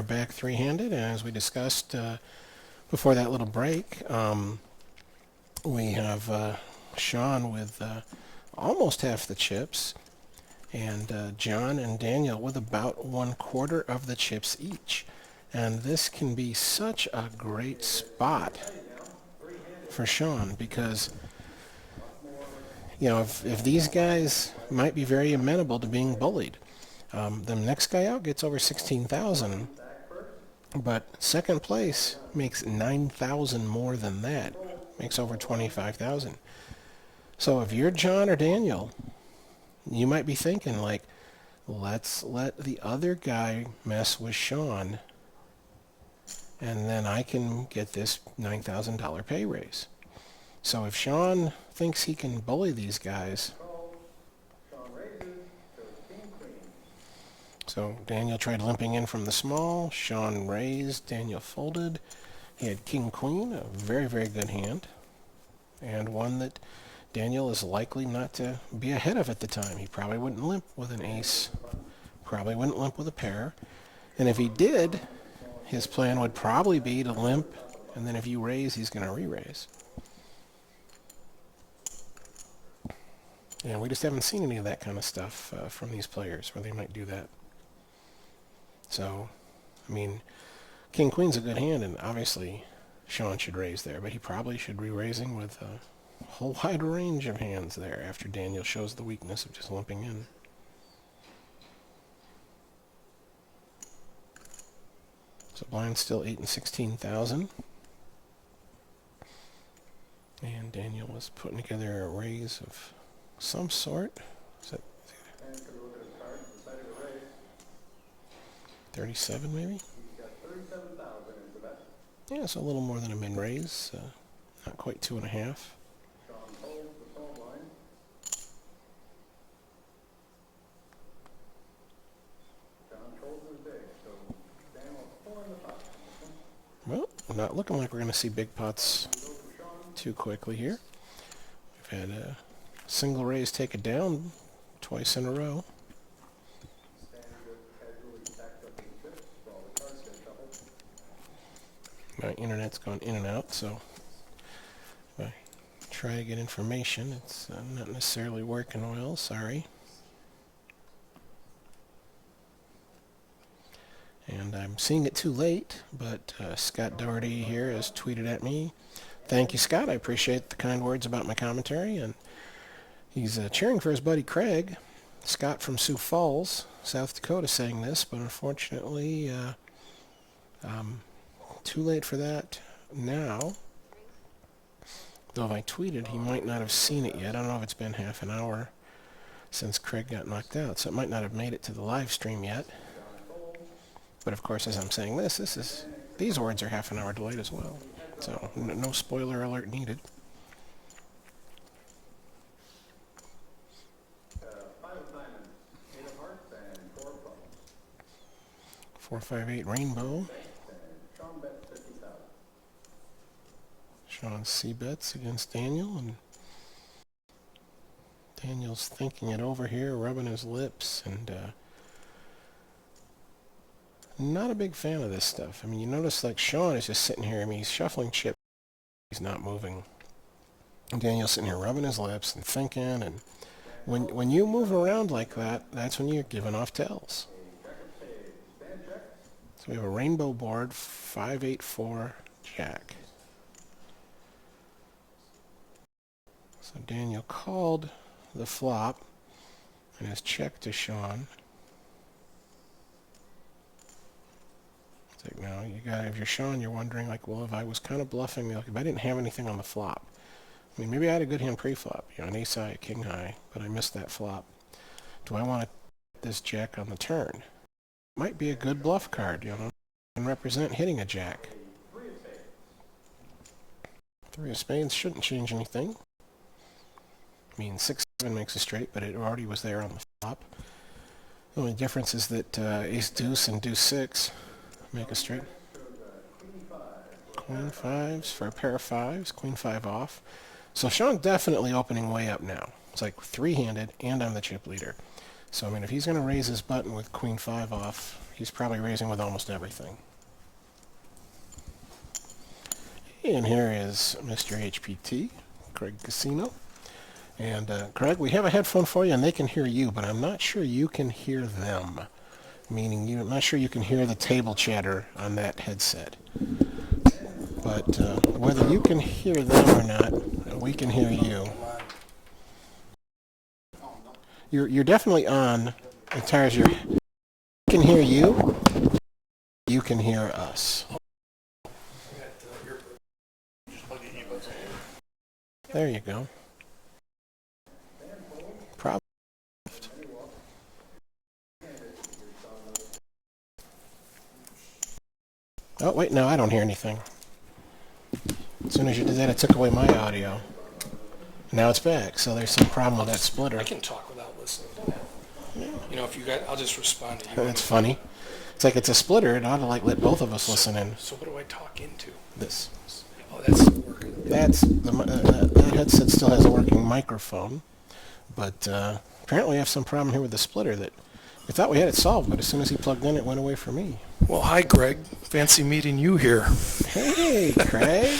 back three-handed, and as we discussed before that little break, we have Sean with almost half the chips, and John and Daniel with about 1/4 of the chips each. And this can be such a great spot for Sean because, you know, if these guys might be very amenable to being bullied. The next guy out gets over 16,000, but second place makes 9,000 more than that, makes over 25,000. So if you're John or Daniel, you might be thinking like, let's let the other guy mess with Sean, and then I can get this $9,000 pay raise. So if Sean thinks he can bully these guys, so Daniel tried limping in from the small, Sean raised, Daniel folded. He had king queen, a very, very good hand, and one that Daniel is likely not to be ahead of at the time. He probably wouldn't limp with an ace, probably wouldn't limp with a pair, and if he did, his plan would probably be to limp, and then if you raise, he's going to re-raise. And we just haven't seen any of that kind of stuff from these players where they might do that. So, I mean, king queen's a good hand, and obviously Sean should raise there, but he probably should be raising with a whole wide range of hands there after Daniel shows the weakness of just limping in. So blind's still 8 and 16,000. And Daniel was putting together a raise of some sort. Is that 37 maybe? Yeah, so a little more than a min-raise. Not quite 2.5. Well, not looking like we're going to see big pots too quickly here. We've had a single raise take it down twice in a row. My internet's gone in and out, so if I try to get information, it's not necessarily working well, sorry. And I'm seeing it too late, but Scott Doherty here has tweeted at me. Thank you, Scott. I appreciate the kind words about my commentary. And he's cheering for his buddy Craig. Scott from Sioux Falls, South Dakota, saying this, but unfortunately, too late for that now. Though if I tweeted, he might not have seen it yet. I don't know if it's been half an hour since Craig got knocked out, so it might not have made it to the live stream yet. But of course, as I'm saying this, these words are half an hour delayed as well. So no spoiler alert needed. 4-5-8 rainbow. Sean c-bets against Daniel, and Daniel's thinking it over here, rubbing his lips, and not a big fan of this stuff. I mean, you notice like Sean is just sitting here, I mean, he's shuffling chips, he's not moving. And Daniel's sitting here rubbing his lips and thinking, and when you move around like that, that's when you're giving off tells. So we have a rainbow board, 5-8-4 jack. So Daniel called the flop and has checked to Sean. It's like, now you got, if you're Sean, you're wondering like, well, if I was kind of bluffing, like if I didn't have anything on the flop, I mean, maybe I had a good hand pre-flop, you know, an ace high, a king high, but I missed that flop. Do I want to put this jack on the turn? Might be a good bluff card, you know, and represent hitting a jack. 3 of spades shouldn't change anything. I mean, 6-7 makes a straight, but it already was there on the flop. The only difference is that ace deuce and deuce 6 make a straight. Queen 5s for a pair of 5s, queen 5 off. So Sean definitely opening way up now. It's like 3-handed, and I'm the chip leader. So, I mean, if he's going to raise his button with queen 5 off, he's probably raising with almost everything. And here is Mr. HPT, Craig Casino. And Craig, we have a headphone for you, and they can hear you, but I'm not sure you can hear them. Meaning, I'm not sure you can hear the table chatter on that headset. But whether you can hear them or not, we can hear you. You're definitely on as far as we can hear you. You can hear us. There you go. Probably. Oh, wait, no, I don't hear anything. As soon as you did that, it took away my audio. Now it's back, so there's some problem with that splitter. I can talk without listening to that. You know, if you got, I'll just respond to you. That's funny. It's like it's a splitter. It ought to like let both of us listen in. So what do I talk into? This. Oh, that's working. That's that headset still has a working microphone, but apparently we have some problem here with the splitter that we thought we had it solved, but as soon as he plugged in, it went away for me. Well, hi, Greg. Fancy meeting you here. Hey, Craig.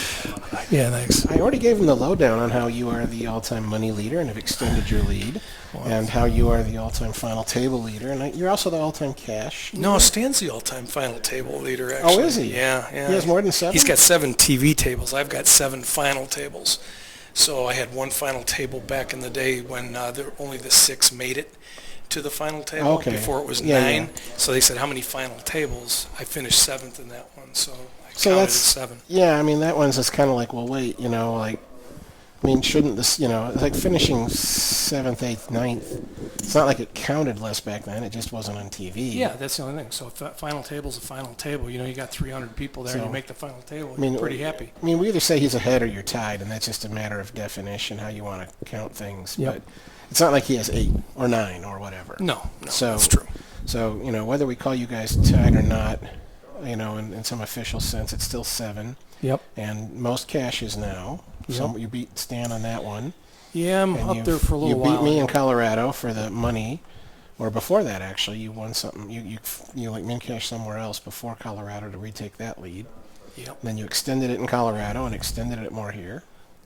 Yeah, thanks. I already gave him the lowdown on how you are the all-time money leader and have extended your lead, and how you are the all-time final table leader, and you're also the all-time cash. No, Stan's the all-time final table leader, actually. Oh, is he? Yeah, yeah. He has more than 7? He's got 7 TV tables. I've got 7 final tables. So I had 1 final table back in the day when only the 6 made it to the final table. Okay. Before it was Yeah, 9. yeah. So they said, how many final tables? I finished 7th in that one, so I So counted that's as 7. Yeah, I mean that one's just kind of like, well, wait, you know, like, I mean, shouldn't this, you know, it's like finishing 7th, 8th, 9th. It's not like it counted less back then. It just wasn't on TV. Yeah, that's the only thing. So final table's a final table. You know, you got 300 people there, and So, you make the final table. I mean, You're pretty happy. I mean, we either say he's ahead or you're tied, and that's just a matter of definition, how you want to count things. Yep. But it's not like he has 8 or 9 or whatever. No, So, that's true. So, you know, whether we call you guys tied or not, you know, in some official sense, it's still 7. Yep. And most cashes now. So you beat Stan on that one. Yeah, I'm And up there for a little while. You beat me in now. Colorado for the money, or before that actually. You won something. You like min cash somewhere else before Colorado to retake that lead. Yep. Then you extended it in Colorado and extended it more here.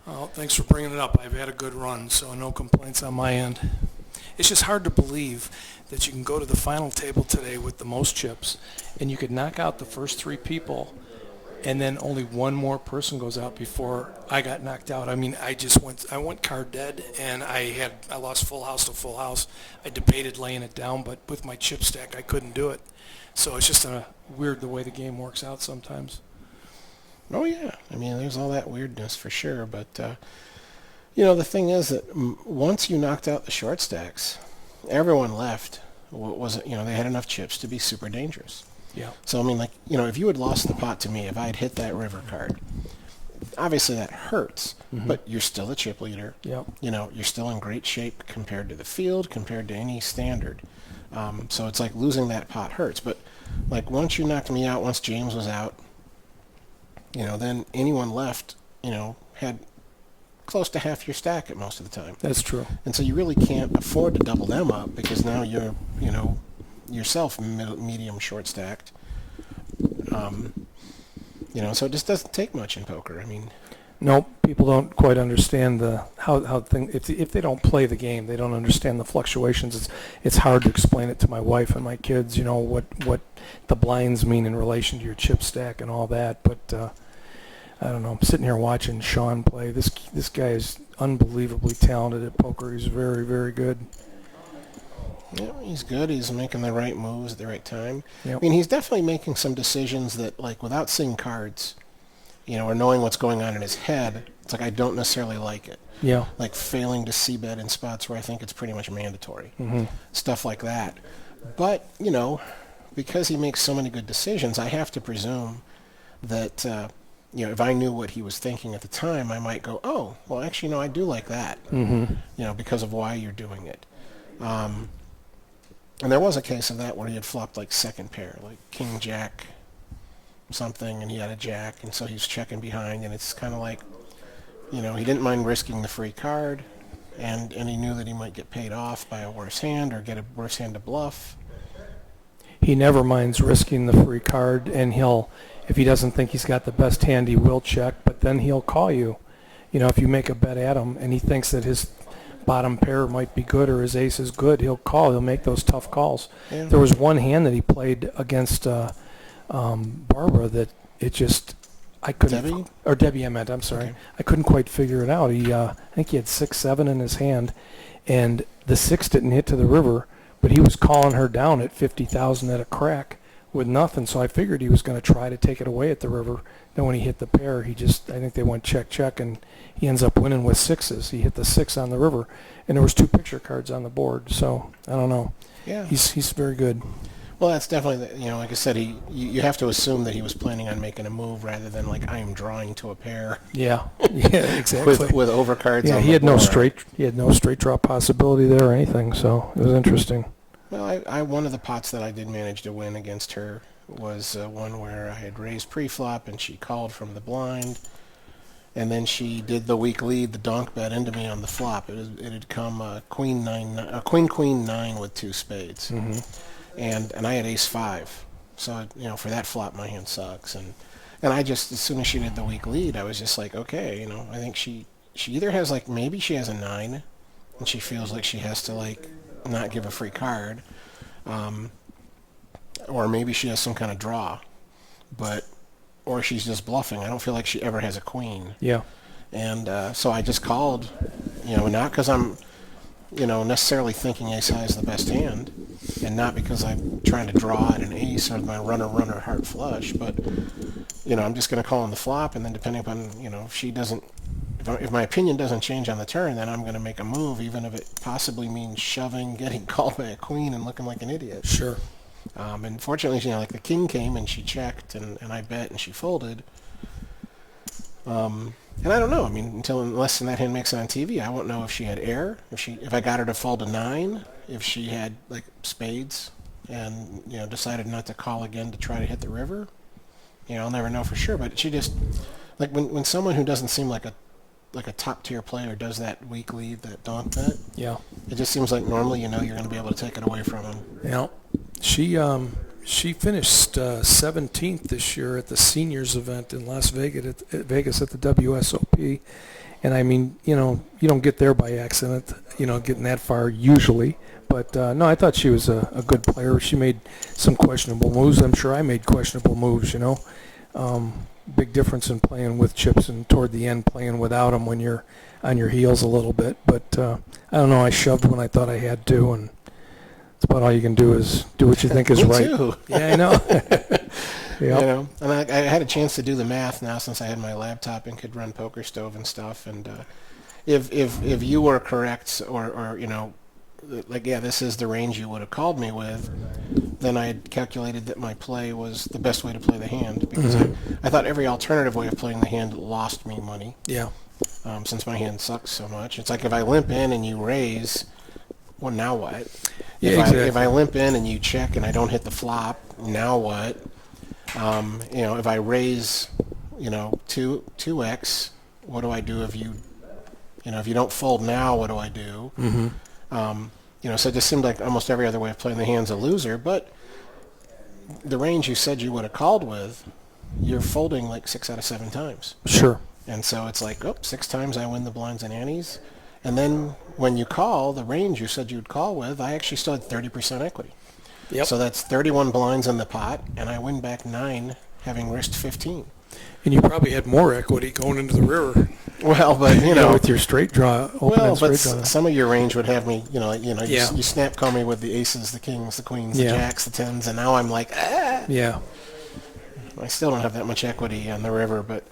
Oh, thanks for bringing it up. I've had a good run, so no complaints on my end. It's just hard to believe that you can go to the final table today with the most chips, and you could knock out the first 3 people, and then only one more person goes out before I got knocked out. I mean, I went card dead, and I lost full house to full house. I debated laying it down, but with my chip stack, I couldn't do it. So it's just weird the way the game works out sometimes. Oh yeah, I mean there's all that weirdness for sure, but you know the thing is that once you knocked out the short stacks, everyone left they had enough chips to be super dangerous. Yeah. So I mean, like, you know, if you had lost the pot to me, if I had hit that river card, obviously that hurts, but you're still a chip leader. Yep. You know, you're still in great shape compared to the field, compared to any standard. So it's like losing that pot hurts. But like once you knocked me out, once James was out, you know, then anyone left, you know, had close to half your stack at most of the time. That's true. And so you really can't afford to double them up because now you're, you know, yourself medium short stacked. You know, so it just doesn't take much in poker. I mean, Nope, people don't quite understand if they don't play the game, they don't understand the fluctuations. It's hard to explain it to my wife and my kids, you know, what the blinds mean in relation to your chip stack and all that. But I don't know. I'm sitting here watching Sean play. This guy is unbelievably talented at poker. He's very, very good. yeah, he's good. He's making the right moves at the right time. Yep. I mean, he's definitely making some decisions that, like, without seeing cards, you know, or knowing what's going on in his head, it's like I don't necessarily like it. Yeah. Like failing to see bet in spots where I think it's pretty much mandatory. Stuff like that. But, you know, because he makes so many good decisions, I have to presume that, you know, if I knew what he was thinking at the time, I might go, oh, well, actually, no, I do like that, you know, because of why you're doing it. And there was a case of that where he had flopped like second pair, like king, jack, something, and he had a jack, and so he's checking behind, and it's kind of like, you know, he didn't mind risking the free card, and he knew that he might get paid off by a worse hand or get a worse hand to bluff. he never minds risking the free card, and if he doesn't think he's got the best hand, he will check, but then he'll call you. You know, if you make a bet at him and he thinks that his bottom pair might be good or his ace is good, he'll call. He'll make those tough calls. Yeah. There was one hand that he played against Barbara that it just, I couldn't. Debbie? Or Debbie, I meant. I'm sorry. Okay. I couldn't quite figure it out. I think he had 6-7 in his hand, and the 6 didn't hit to the river, but he was calling her down at 50,000 at a crack with nothing. So I figured he was going to try to take it away at the river. Then when he hit the pair, I think they went check, check, and he ends up winning with 6s. He hit the 6 on the river, and there was 2 picture cards on the board. So I don't know. Yeah. He's very good. Well, that's definitely, like I said, you have to assume that he was planning on making a move rather than like I am drawing to a pair. Yeah, yeah, exactly. with overcards. Yeah, on he the had no board. straight draw possibility there or anything. So it was interesting. Well, I one of the pots that I did manage to win against her was one where I had raised pre-flop and she called from the blind, and then she did the weak lead, the donk bet into me on the flop. It had come queen 9 with 2 spades. Mm-hmm. And I had ace-5, so for that flop my hand sucks, and I just, as soon as she did the weak lead, I was just like, okay, I think she either has maybe she has a 9 and she feels like she has to not give a free card, or maybe she has some kind of draw, or she's just bluffing. I don't feel like she ever has a queen. Yeah. And so I just called, not because I'm necessarily thinking ace high is the best hand, and not because I'm trying to draw at an ace or my runner heart flush, but I'm just going to call on the flop, and then depending upon if she doesn't, if my opinion doesn't change on the turn, then I'm going to make a move, even if it possibly means shoving, getting called by a queen, and looking like an idiot. Sure. And fortunately, the king came and she checked, and I bet and she folded. And I don't know. I mean, unless that hand makes it on TV, I won't know if she had air, if I got her to fold a 9, if she had spades, and decided not to call again to try to hit the river. I'll never know for sure. But she just when someone who doesn't seem like a top tier player does that weak lead, that donk bet. Yeah. It just seems like normally you're going to be able to take it away from them. Yeah. She finished 17th this year at the seniors event in Las Vegas at the WSOP, and I mean, you don't get there by accident, getting that far usually. But no, I thought she was a good player. She made some questionable moves. I'm sure I made questionable moves. Big difference in playing with chips and toward the end playing without them when you're on your heels a little bit. But I don't know. I shoved when I thought I had to, and it's about all you can do is do what you think is Me right. too. Yeah, I know. Yep. And I had a chance to do the math now since I had my laptop and could run Poker Stove and stuff. And if you were correct, or this is the range you would have called me with, then I had calculated that my play was the best way to play the hand, because I thought every alternative way of playing the hand lost me money. Yeah. Since my hand sucks so much, it's like if I limp in and you raise, well, now what? Yeah, If exactly. I limp in and you check and I don't hit the flop, now what? If I raise, 2x, what do I do if you don't fold now, what do I do? Mm-hmm. So it just seemed like almost every other way of playing the hand's a loser, but the range you said you would have called with, you're folding 6 out of 7 times. Sure. And so it's 6 times I win the blinds and antes. And then when you call, the range you said you'd call with, I actually still had 30% equity. Yep. So that's 31 blinds in the pot, and I win back 9, having risked 15. And you probably had more equity going into the river. Well, but with your straight draw, some of your range would have me, Yeah. you snap call me with the aces, the kings, the queens, the Yeah. jacks, the tens, and now I'm like, ah. Yeah. I still don't have that much equity on the river, but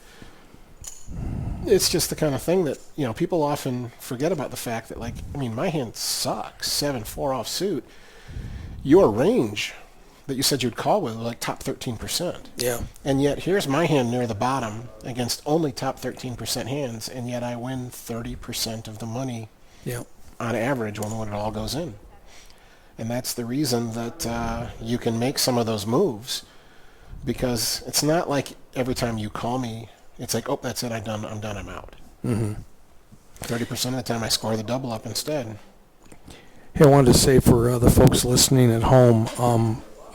it's just the kind of thing that, people often forget about the fact that, my hand sucks, 7-4 offsuit. Your range that you said you'd call with was top 13%. Yeah. And yet here's my hand near the bottom against only top 13% hands, and yet I win 30% of the money on average when it all goes in. And that's the reason that you can make some of those moves, because it's not like every time you call me, it's like, oh, that's it, I'm done, I'm out. Mm-hmm. 30% of the time I score the double up instead. Hey, I wanted to say for the folks listening at home,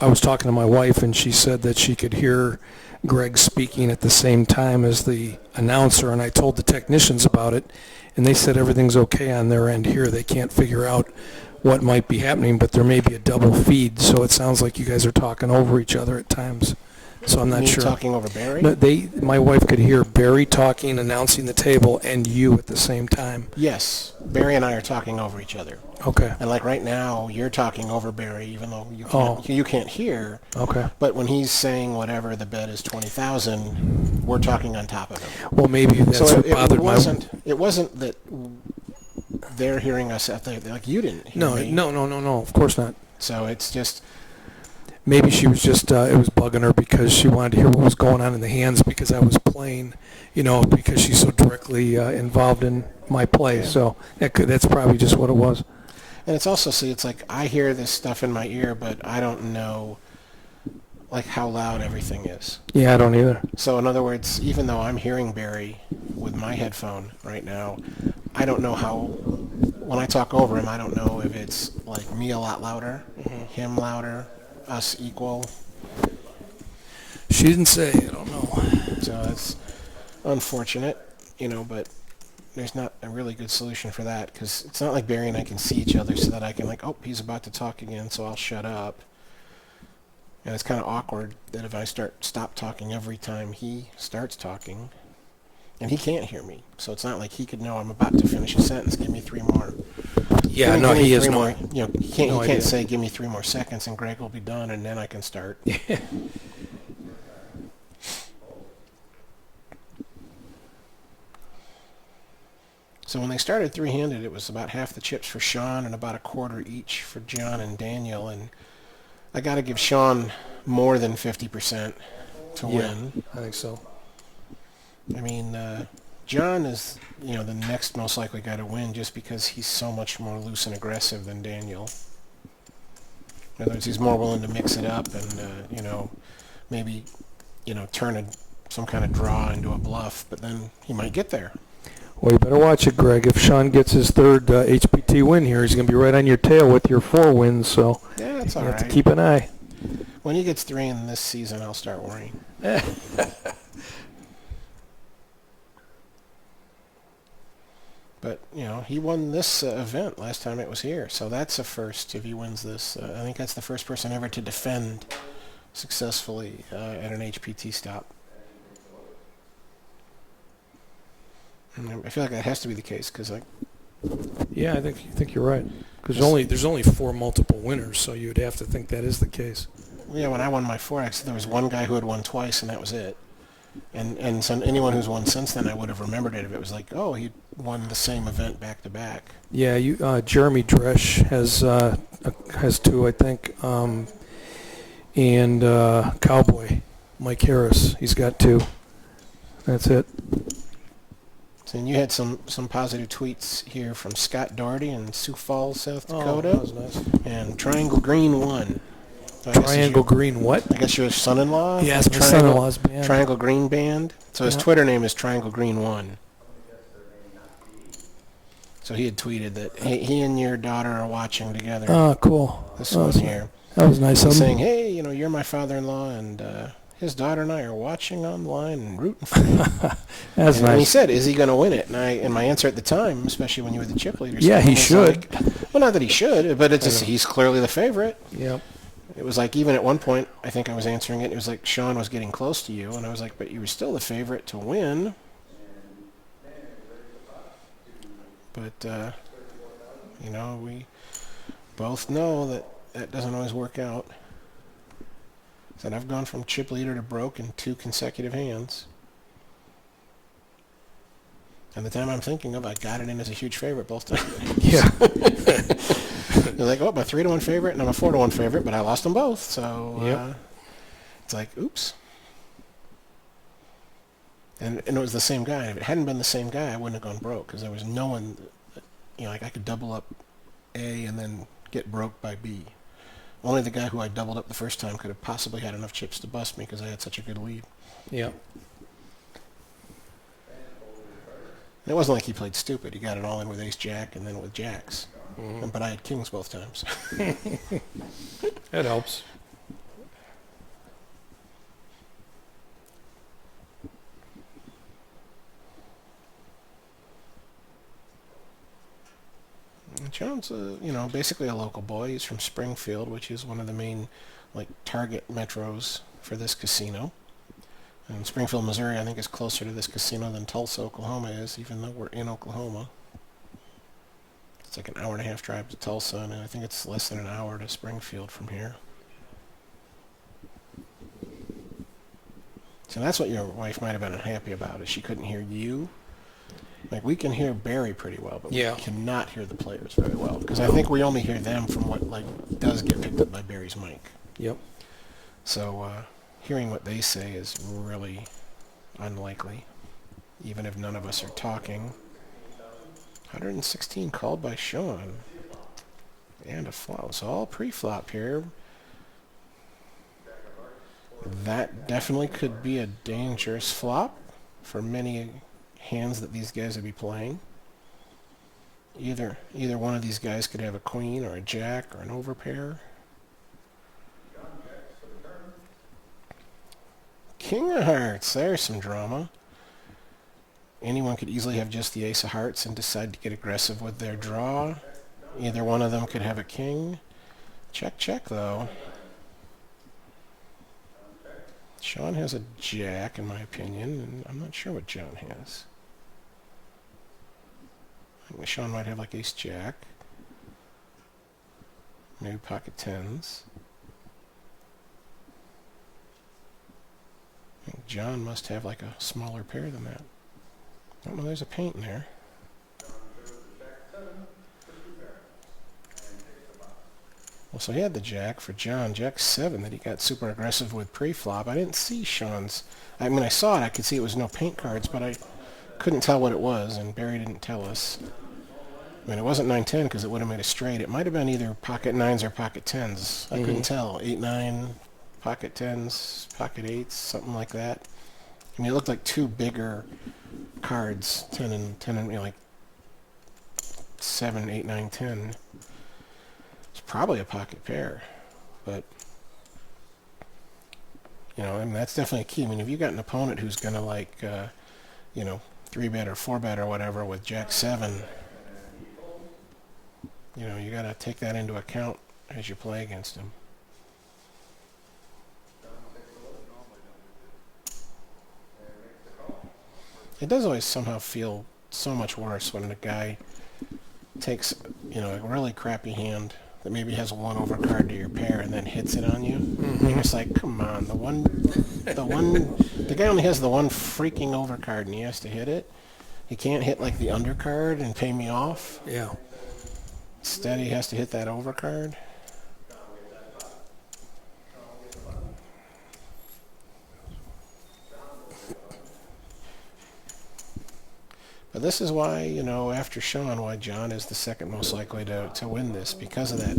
I was talking to my wife, and she said that she could hear Greg speaking at the same time as the announcer, and I told the technicians about it, and they said everything's okay on their end here. They can't figure out what might be happening, but there may be a double feed, so it sounds like you guys are talking over each other at times. So I'm not Me sure. talking over Barry? No, my wife could hear Barry talking, announcing the table, and you at the same time. Yes. Barry and I are talking over each other. Okay. And like right now, you're talking over Barry, even though Oh. you can't hear. Okay. But when he's saying whatever the bet is 20,000, we're talking on top of him. Well, maybe that's So what bothered my... it wasn't that they're hearing us at the, like you didn't hear No, me. no, of course not. So it's just, Maybe she was just, it was bugging her because she wanted to hear what was going on in the hands because I was playing, because she's so directly involved in my play. Yeah. So that's probably just what it was. and it's also, see, it's like I hear this stuff in my ear, but I don't know like how loud everything is. Yeah, I don't either. So in other words, even though I'm hearing Barry with my headphone right now, I don't know how, when I talk over him, I don't know if it's like me a lot louder, him louder, us equal. She didn't say. I don't know. So that's unfortunate, but there's not a really good solution for that because it's not like Barry and I can see each other so that I can like, oh, he's about to talk again, so I'll shut up. And it's kind of awkward that if I stop talking every time he starts talking, and he can't hear me, so it's not like he could know I'm about to finish a sentence. Give me 3 more. Yeah, Give no, me he is 3 no. more. He no idea. can't say give me 3 more seconds and Greg will be done and then I can start. So when they started three-handed, it was about half the chips for Sean and about a quarter each for John and Daniel. And I got to give Sean more than 50% to win. I think so. I mean, John is, the next most likely guy to win just because he's so much more loose and aggressive than Daniel. In other words, he's more willing to mix it up and, maybe, turn some kind of draw into a bluff, but then he might get there. Well, you better watch it, Greg. If Sean gets his third HPT win here, he's going to be right on your tail with your 4 wins, so Yeah, that's all you have right. to keep an eye. When he gets 3 in this season, I'll start worrying. But, he won this event last time it was here, so that's a first if he wins this. I think that's the first person ever to defend successfully at an HPT stop. And I feel like that has to be the case because, Yeah, I think you're right. Because there's only 4 multiple winners, so you'd have to think that is the case. when I won my Forex, there was one guy who had won twice, and that was it. And so anyone who's won since then, I would have remembered it if it was like, oh, he won the same event back to back. Yeah, Jeremy Dresch has 2, I think, and Cowboy Mike Harris, he's got 2. That's it. And you had some positive tweets here from Scott Doherty in Sioux Falls, South Oh, Dakota. that was nice. And Triangle Green won. So I guess it's Triangle Green what? I guess your son-in-law? Yes, my son-in-law's band. Triangle Green Band. So his Yeah. Twitter name is Triangle Green 1. So he had tweeted that he and your daughter are watching together. Oh, cool. This one here. That was nice of He's him. saying, hey, you're my father-in-law, and his daughter and I are watching online and rooting for you. That's And he nice. said, is he going to win it? And my answer at the time, especially when you were the chip leader, Yeah, he was should. like, well, not that he should, but it's just, he's clearly the favorite. Yep. It was like, even at one point, I think I was answering it, it was like Sean was getting close to you, and I was like, but you were still the favorite to win. But, we both know that that doesn't always work out. Said I've gone from chip leader to broke in 2 consecutive hands. And the time I'm thinking of, I got it in as a huge favorite both times. Yeah. They're like, oh, I'm a 3-1 favorite and I'm a 4-1 favorite, but I lost them both. So Yep. It's like, oops. And it was the same guy. If it hadn't been the same guy, I wouldn't have gone broke because there was no one, like I could double up A and then get broke by B. Only the guy who I doubled up the first time could have possibly had enough chips to bust me because I had such a good lead. Yep. And it wasn't like he played stupid. He got it all in with ace-jack and then with jacks. But I had kings both times. That helps. John's basically a local boy. He's from Springfield, which is one of the main target metros for this casino. And Springfield, Missouri, I think is closer to this casino than Tulsa, Oklahoma is, even though we're in Oklahoma. It's like an hour and a half drive to Tulsa, and I think it's less than an hour to Springfield from here. So that's what your wife might have been unhappy about, is she couldn't hear you. Like, we can hear Barry pretty well, but Yeah. we cannot hear the players very well. Because I think we only hear them from what, does get picked up by Barry's mic. Yep. So, hearing what they say is really unlikely, even if none of us are talking. 116 called by Sean. And a flop. So all pre-flop here. That definitely could be a dangerous flop for many hands that these guys would be playing. Either one of these guys could have a queen or a jack or an overpair. King of hearts. There's some drama. Anyone could easily have just the ace of hearts and decide to get aggressive with their draw. Either one of them could have a king. Check, check, though. Sean has a jack, in my opinion, and I'm not sure what John has. I think Sean might have like ace jack. Maybe pocket tens. I think John must have like a smaller pair than that. Oh no, there's a paint in there. Well, so he had the jack for John, jack 7, that he got super aggressive with pre-flop. I didn't see Sean's. I mean, I saw it. I could see it was no paint cards, but I couldn't tell what it was, and Barry didn't tell us. I mean, it wasn't 9-10 because it would have made a straight. It might have been either pocket 9s or pocket 10s. I couldn't tell. 8-9, pocket 10s, pocket 8s, something like that. I mean, it looked like two bigger cards, 10 and like 7, 8, 9, 10. It's probably a pocket pair, but I mean, that's definitely a key. I mean, if you got an opponent who's gonna 3-bet or 4-bet or whatever with jack 7, you gotta take that into account as you play against him. It does always somehow feel so much worse when a guy takes, a really crappy hand that maybe has a 1 overcard to your pair and then hits it on you. And you're just like, come on, the guy only has the 1 freaking overcard and he has to hit it. He can't hit like the undercard and pay me off. Yeah. Instead, he has to hit that overcard. But this is why, after Sean, why John is the second most likely to win this, because of that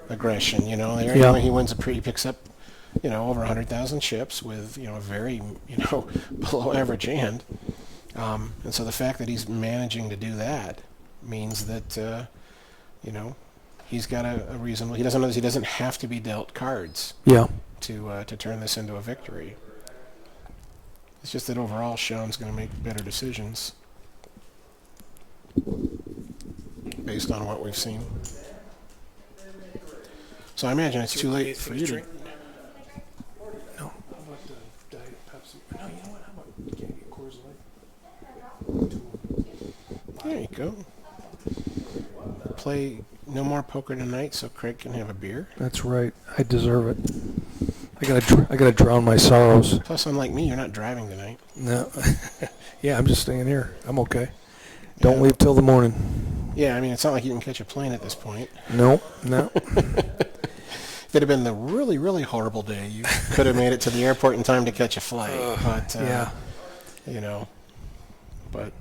aggression. He wins he picks up, over 100,000 chips with, a very, below average hand. And so the fact that he's managing to do that means that, he's got a reasonable. He doesn't have to be dealt cards. Yeah. To turn this into a victory. It's just that overall, Sean's going to make better decisions based on what we've seen. So I imagine it's too late for you to. No. How about the Diet Pepsi? No, you know what? How about can't get Coors Light? There you go. Play no more poker tonight, so Craig can have a beer. That's right. I deserve it. I gotta drown my sorrows. Plus, unlike me, you're not driving tonight. No. Yeah, I'm just staying here. I'm okay. Don't leave till the morning. Yeah, I mean, it's not like you can catch a plane at this point. No. If it had been the really, really horrible day, you could have made it to the airport in time to catch a flight. But, yeah. But,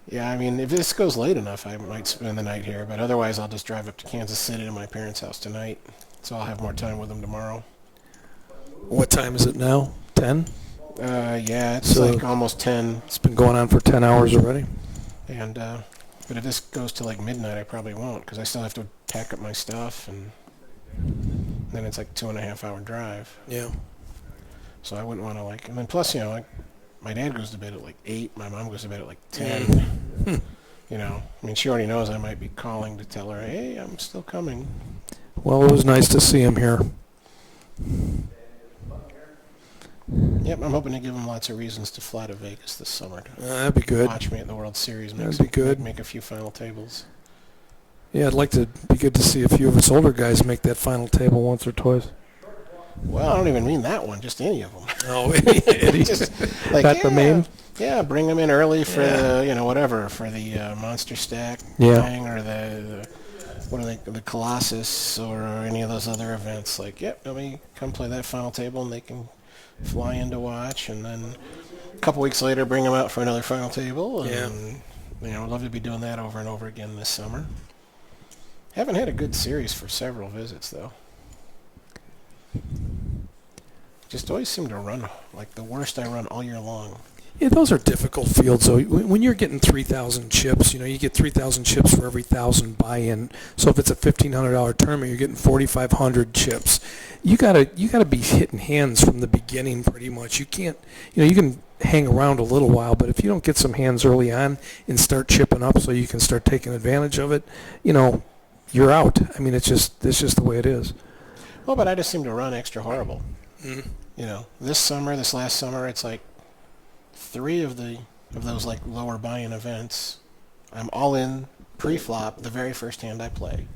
yeah, I mean, if this goes late enough, I might spend the night here. But otherwise, I'll just drive up to Kansas City to my parents' house tonight. So I'll have more time with them tomorrow. What time is it now? 10? Yeah, it's like almost 10. It's been going on for 10 hours already. And, but if this goes to like midnight, I probably won't, because I still have to pack up my stuff, and then it's like 2.5 hour drive. Yeah. So I wouldn't want to and then plus, my dad goes to bed at like 8, my mom goes to bed at like 10. You know, I mean, she already knows I might be calling to tell her, hey, I'm still coming. Well, it was nice to see him here. Yep, I'm hoping to give him lots of reasons to fly to Vegas this summer to That'd be good. watch me at the World Series. That'd be good. Make a few final tables. Yeah, I'd like to be good to see a few of us older guys make that final table once or twice. Well, I don't even mean that one, just any of them. Oh, Eddie. Just like, Got the main? Yeah, bring them in early for Yeah. the, you know, whatever, for the Monster Stack Yeah. thing or the what are they, the Colossus or any of those other events. Like, yep, let me come play that final table and they can fly in to watch. And then a couple weeks later, bring them out for another final table. And, Yeah. you know, I'd love to be doing that over and over again this summer. Haven't had a good series for several visits, though. Just always seem to run like the worst I run all year long. Yeah, those are difficult fields, though. When you're getting 3,000 chips, you know, you get 3,000 chips for every 1,000 buy-in. So if it's a $1,500 tournament, you're getting 4,500 chips. You gotta be hitting hands from the beginning, pretty much. You can't, you know, you can hang around a little while, but if you don't get some hands early on and start chipping up, so you can start taking advantage of it, you know, you're out. I mean, it's just the way it is. Well, but I just seem to run extra horrible. Mm. You know, this last summer, it's like 3 of those like lower buy-in events, I'm all in pre-flop the very first hand I play.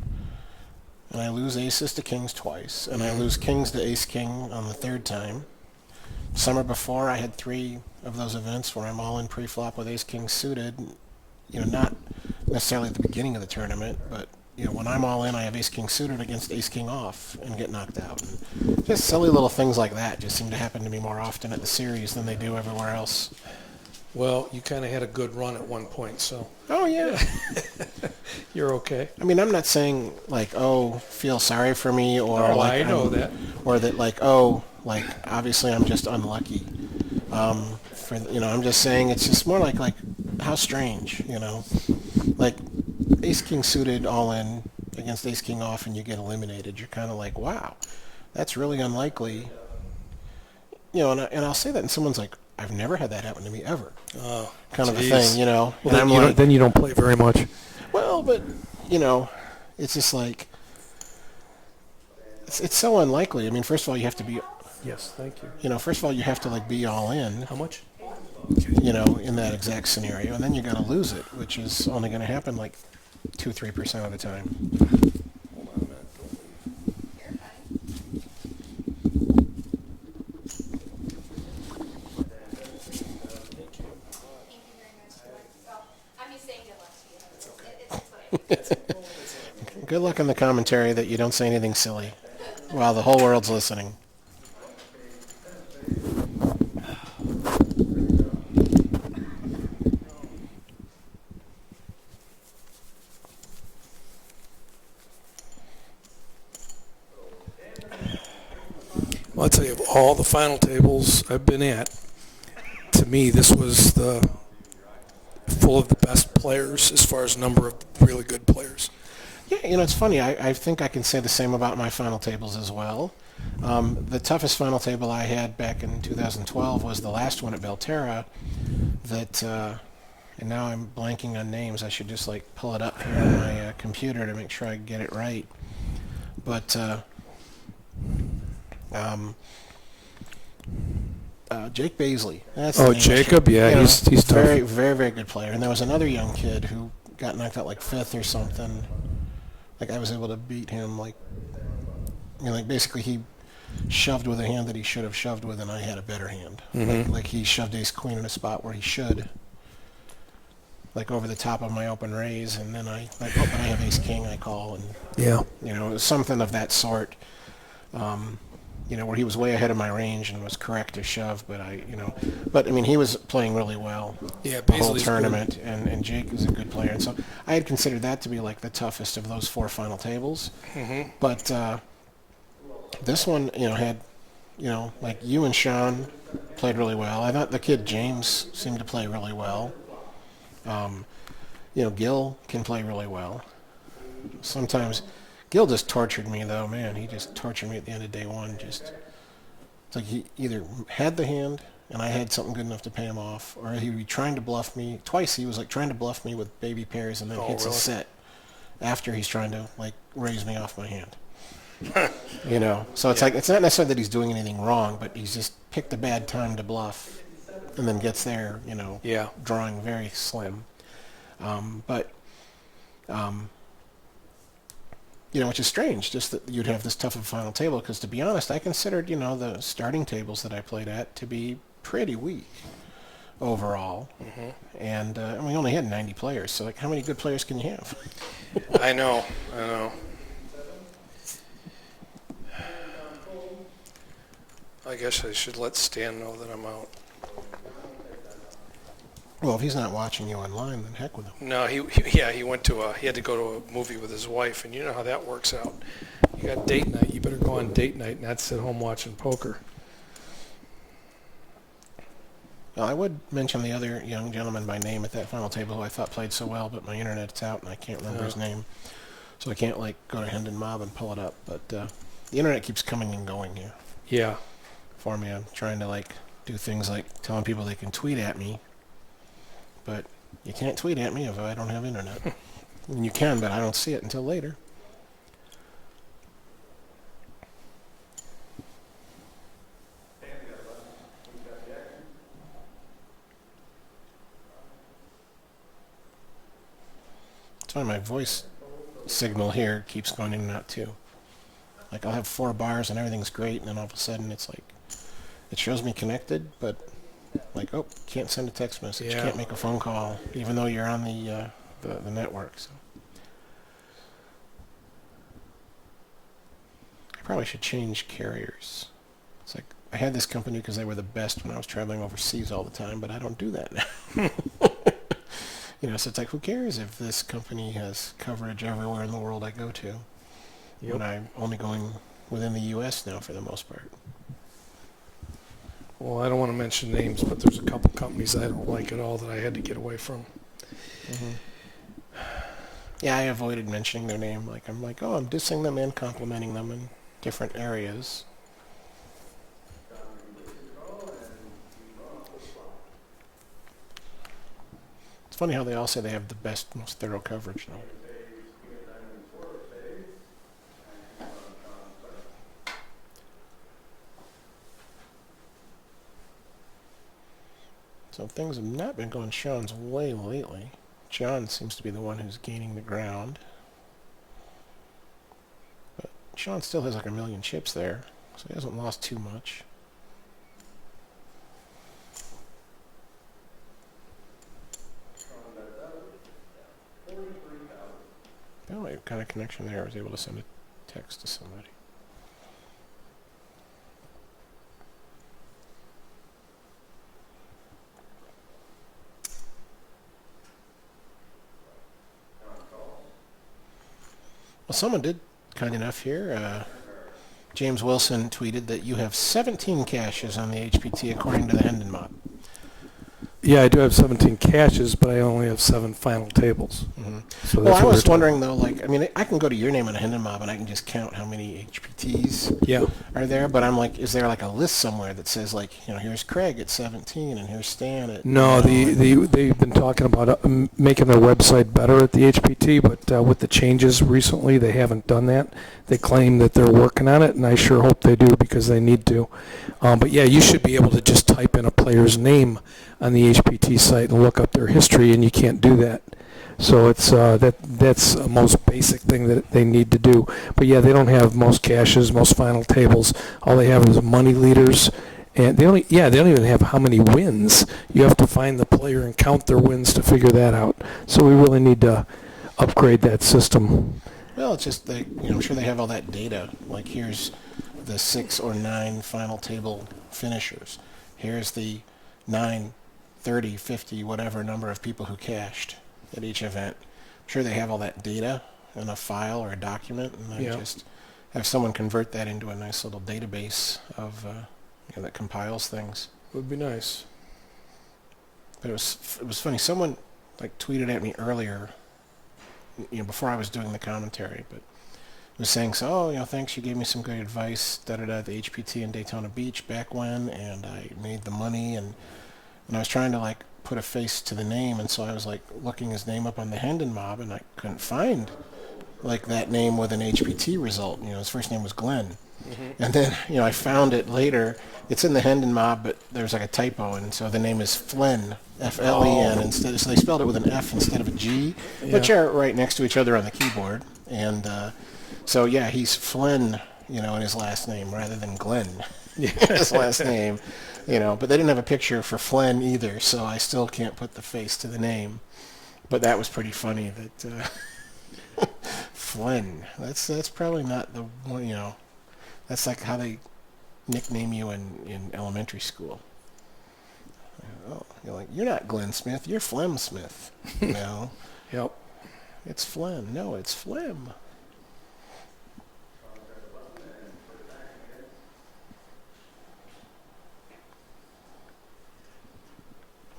And I lose aces to kings twice, and I lose kings to ace-king on the third time. Summer before, I had 3 of those events where I'm all in pre-flop with ace-king suited. You know, not necessarily at the beginning of the tournament, but you know, when I'm all in, I have ace-king suited against ace-king off and get knocked out. And just silly little things like that just seem to happen to me more often at the series than they do everywhere else. Well, you kind of had a good run at one point, so Oh, yeah. you're okay. I mean, I'm not saying, like, oh, feel sorry for me or Oh, like I know that. or that, like, oh, like, obviously I'm just unlucky. You know, I'm just saying it's just more like how strange, you know. Like, ace-king suited all in against ace-king off and you get eliminated. You're kind of like, wow, that's really unlikely. You know, and I'll say that and someone's like, I've never had that happen to me ever. Oh, Kind of a geez. thing, you know. Well, And then you don't play very much. well, but, you know, it's just like, it's so unlikely. I mean, first of all, you have to be, Yes, thank you. you know, first of all, you have to, like, be all in, How much? you know, in that exact scenario. And then you got to lose it, which is only going to happen, like, 2-3% of the time. Hold on a minute. Good luck in the commentary that you don't say anything silly while the whole world's listening. Well, I'll tell you, of all the final tables I've been at, to me, this was the full of the best players as far as number of really good players. Yeah, you know, it's funny. I think I can say the same about my final tables as well. The toughest final table I had back in 2012 was the last one at Belterra that, and now I'm blanking on names. I should just, like, pull it up here on my computer to make sure I get it right. But Jake Baisley. That's the Oh, name I should- Jacob? Yeah, you know, he's tough. very, very, very good player. And there was another young kid who got knocked out like 5th or something. Like, I was able to beat him, like, you know, like, basically he shoved with a hand that he should have shoved with, and I had a better hand. Like he shoved ace-queen in a spot where he should, like, over the top of my open raise, and then I, like, oh, but I have ace-king, I call, and, Yeah. you know, it was something of that sort. You know, where he was way ahead of my range and was correct to shove, but I mean, he was playing really well Yeah, the whole Paisley's tournament, and Jake was a good player, and so I had considered that to be like the toughest of those 4 final tables. But this one, you know, had, you know, like you and Sean played really well. I thought the kid James seemed to play really well. You know, Gil can play really well. Sometimes Gil just tortured me, though, man. He just tortured me at the end of day one. Just, it's like he either had the hand and I had something good enough to pay him off, or he'd be trying to bluff me. Twice he was like trying to bluff me with baby pairs and then Oh, hits a really? set after he's trying to like raise me off my hand. You know, so it's like, it's not necessarily that he's doing anything wrong, but he's just picked a bad time to bluff and then gets there, you know, Yeah. drawing very slim. You know, which is strange, just that you'd have this tough of a final table, because to be honest, I considered, you know, the starting tables that I played at to be pretty weak overall. And we only had 90 players, so like, how many good players can you have? I know. I guess I should let Stan know that I'm out. Well, if he's not watching you online, then heck with him. No, he went to he had to go to a movie with his wife, and you know how that works out. You got date night, you better go on date night, not sit home watching poker. Well, I would mention the other young gentleman by name at that final table who I thought played so well, but my internet's out and I can't remember his name, so I can't like go to Hendon Mob and pull it up. But the internet keeps coming and going here Yeah. for me. I'm trying to like do things like telling people they can tweet at me, but you can't tweet at me if I don't have internet. I mean, you can, but I don't see it until later. That's why my voice signal here keeps going in and out too. Like I'll have 4 bars and everything's great, and then all of a sudden it's like, it shows me connected, but like, oh, can't send a text message, Yeah. can't make a phone call, even though you're on the network. So I probably should change carriers. It's like, I had this company because they were the best when I was traveling overseas all the time, but I don't do that now. You know, so it's like, who cares if this company has coverage everywhere in the world I go to, when I'm only going within the U.S. now for the most part. Well, I don't want to mention names, but there's a couple companies I don't like at all that I had to get away from. Yeah, I avoided mentioning their name. Like, I'm like, oh, I'm dissing them and complimenting them in different areas. It's funny how they all say they have the best, most thorough coverage, though. So things have not been going Sean's way lately. John seems to be the one who's gaining the ground. But Sean still has like 1 million chips there, so he hasn't lost too much. I don't know what kind of connection there. I was able to send a text to somebody. Well, someone did kind enough here. James Wilson tweeted that you have 17 caches on the HPT according to the Hendon Mob. Yeah, I do have 17 caches, but I only have 7 final tables. So Well, that's I what was we're wondering though, like, I mean, I can go to your name on a Hendon Mob and I can just count how many HPTs Yeah. are there, but I'm like, is there like a list somewhere that says like, you know, here's Craig at 17 and here's Stan at... No, they've been talking about making their website better at the HPT, but with the changes recently, they haven't done that. They claim that they're working on it, and I sure hope they do because they need to. But yeah, you should be able to just type in a player's name on the HPT site and look up their history, and you can't do that. So it's that's a most basic thing that they need to do. But yeah, they don't have most caches, most final tables. All they have is money leaders, and they don't even have how many wins. You have to find the player and count their wins to figure that out. So we really need to upgrade that system. Well, it's just, I'm sure they have all that data. Like, here's the 6 or 9 final table finishers. Here's the 9, 30, 50, whatever number of people who cashed at each event. I'm sure they have all that data in a file or a document, and then just have someone convert that into a nice little database of that compiles things. Would be nice. But it was funny. Someone like tweeted at me earlier, before I was doing the commentary, but it was saying, so, thanks, you gave me some great advice, da-da-da, at the HPT in Daytona Beach back when, and I made the money, and I was trying to, like, put a face to the name, and so I was, like, looking his name up on the Hendon Mob, and I couldn't find, like, that name with an HPT result. His first name was Glenn. And then, I found it later. It's in the Hendon Mob, but there's, like, a typo, and so the name is Flynn, F-L-E-N, instead. So they spelled it with an F instead of a G, which are right next to each other on the keyboard. And so, yeah, he's Flynn, in his last name rather than Glenn, his last name. But they didn't have a picture for Flynn either, so I still can't put the face to the name. But that was pretty funny that Flynn. That's probably not the one. That's like how they nickname you in elementary school. Oh, you're not Glenn Smith. You're Flem Smith. Yep. It's Flynn. No, it's Flem.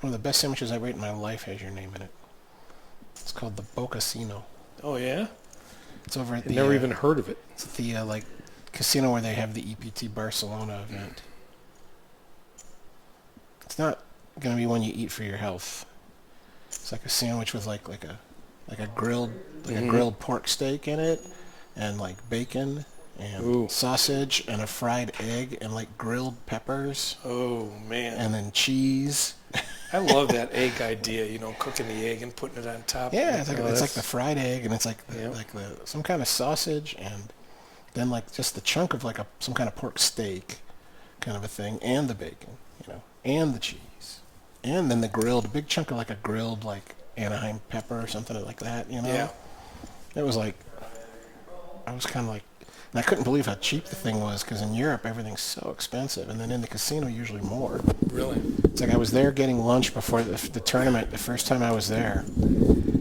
One of the best sandwiches I've eaten in my life has your name in it. It's called the Bocasino. Oh, yeah? It's over at I've never even heard of it. It's at the casino where they have the EPT Barcelona event. It's not gonna be one you eat for your health. It's like a sandwich with like a grilled pork steak in it, and like bacon and sausage and a fried egg and like grilled peppers. Oh, man. And then cheese. I love that egg idea, cooking the egg and putting it on top. Yeah, it's like the fried egg, and it's like some kind of sausage, and then like just the chunk of like some kind of pork steak, kind of a thing, and the bacon, and the cheese, and then the big chunk of like a grilled like Anaheim pepper or something like that, Yeah. It was like, I was kind of like, and I couldn't believe how cheap the thing was, because in Europe everything's so expensive, and then in the casino usually more. Really? It's like I was there getting lunch before the tournament the first time I was there,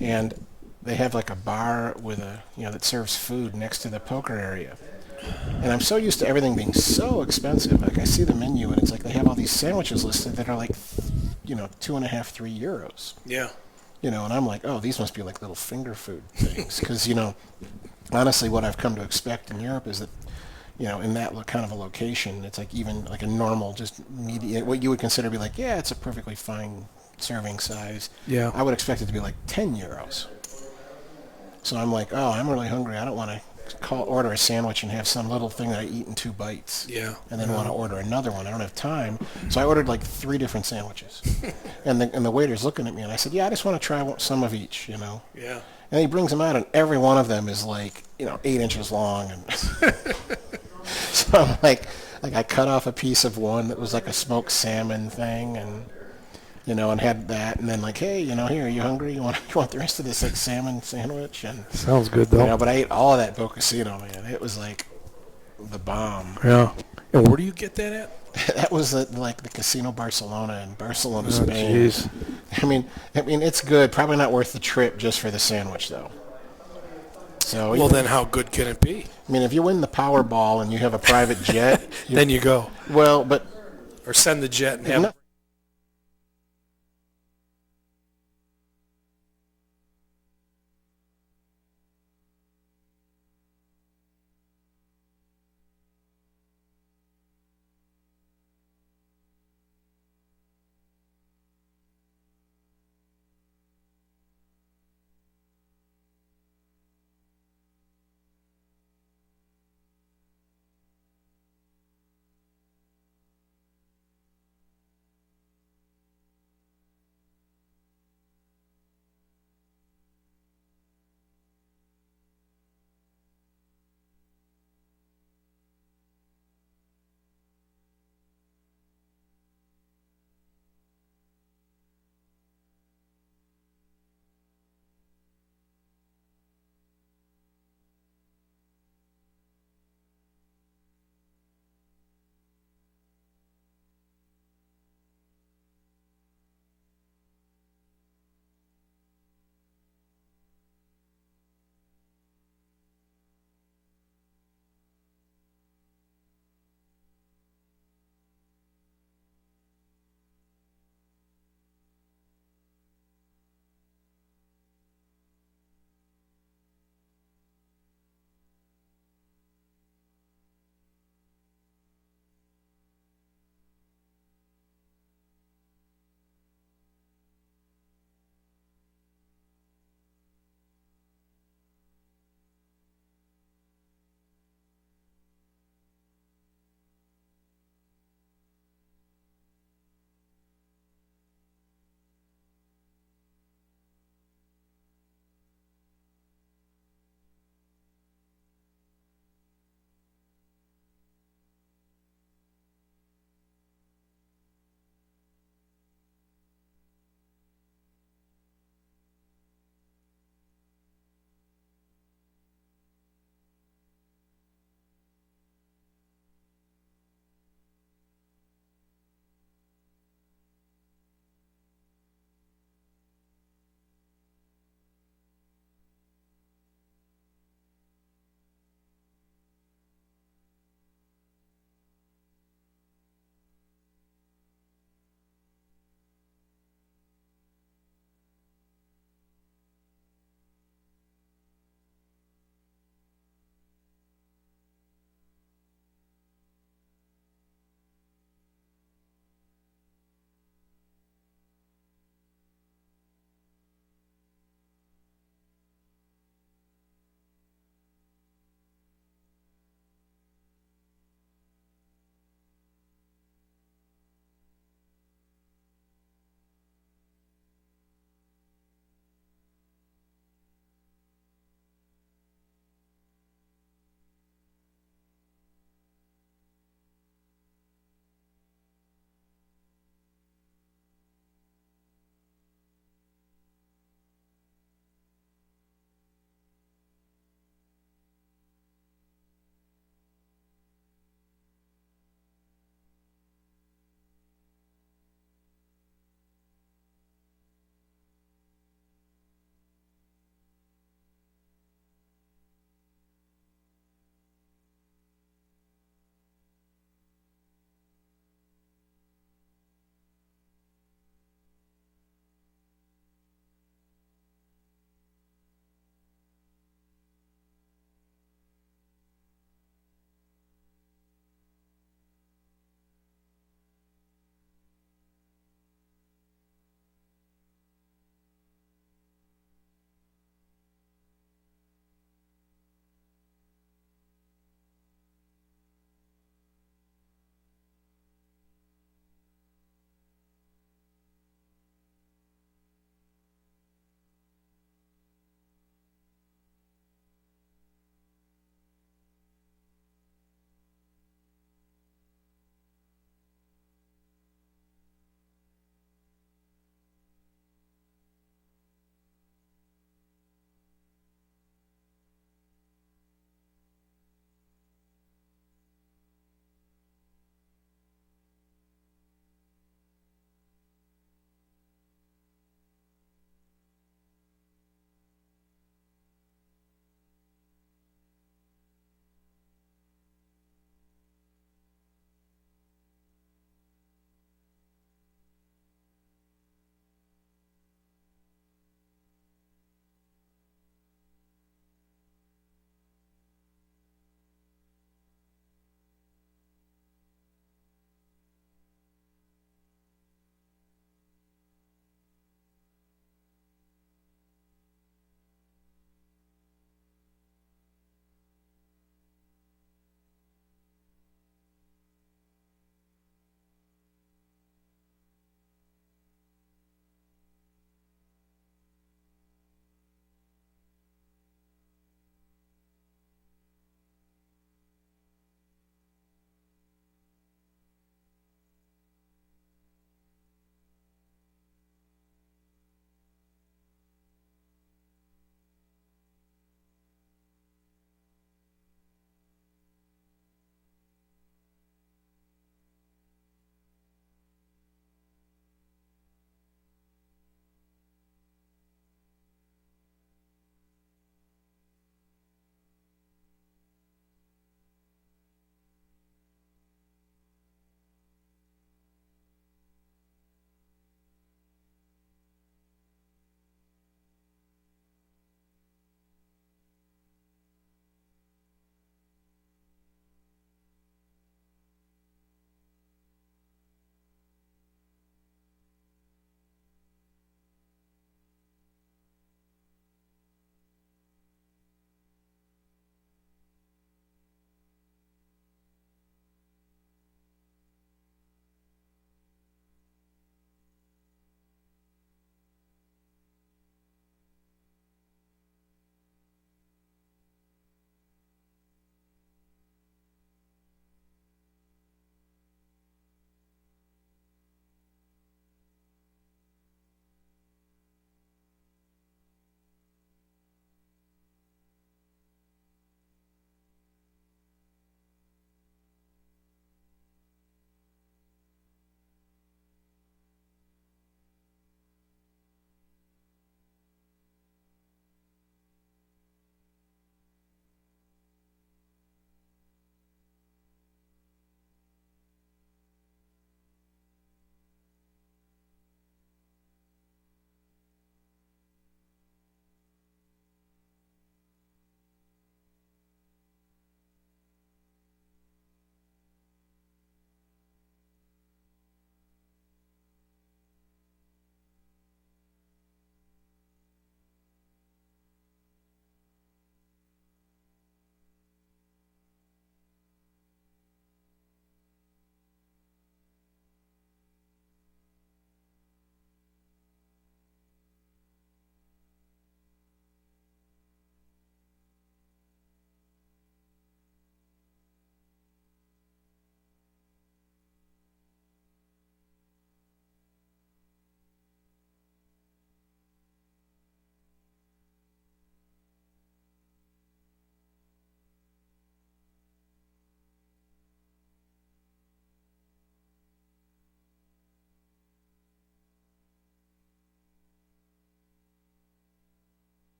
and they have like a bar with that serves food next to the poker area. And I'm so used to everything being so expensive. Like I see the menu, and it's like they have all these sandwiches listed that are like, 2.5, 3 euros. Yeah. And I'm like, oh, these must be like little finger food things, because honestly, what I've come to expect in Europe is that, in that kind of a location, it's like even like a normal, just what you would consider to be like, yeah, it's a perfectly fine serving size. Yeah. I would expect it to be like 10 euros. So I'm like, oh, I'm really hungry. I don't want to order a sandwich and have some little thing that I eat in 2 bites. Yeah. And then want to order another one. I don't have time. So I ordered like 3 different sandwiches. and the waiter's looking at me, and I said, yeah, I just want to try some of each, Yeah. And he brings them out, and every one of them is like, 8 inches long. And so I'm like I cut off a piece of one that was like a smoked salmon thing, and and had that, and then like, hey, here, are you hungry? You want the rest of this like salmon sandwich? And Sounds good though. but I ate all of that Bocasino, man. It was like the bomb. Yeah. And where do you get that at? That was like the Casino Barcelona in Barcelona, Oh, Spain. jeez. I mean, it's good. Probably not worth the trip just for the sandwich, though. So Well, then how good can it be? I mean, if you win the Powerball and you have a private jet, Then you go. well, but Or send the jet and have no-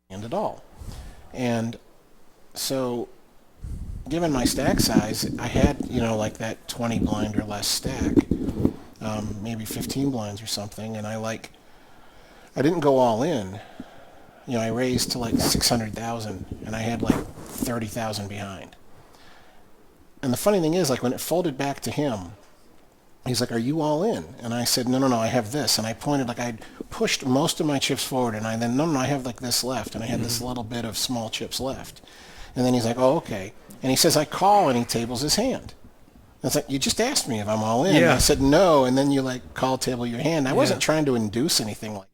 hand at all. And so, given my stack size, I had, like that 20 blind or less stack, maybe 15 blinds or something, and I didn't go all in. I raised to like 600,000, and I had like 30,000 behind. And the funny thing is, like, when it folded back to him, he's like, "Are you all in?" And I said, No, I have this. And I pointed, like, I'd pushed most of my chips forward, and I then, no, I have like this left, and I had this little bit of small chips left. And then he's like, "Oh, okay." And he says, "I call," and he tables his hand. And it's like, "You just asked me if I'm all in." Yeah. And I said, "No," and then you like call table your hand. I wasn't Yeah. trying to induce anything like.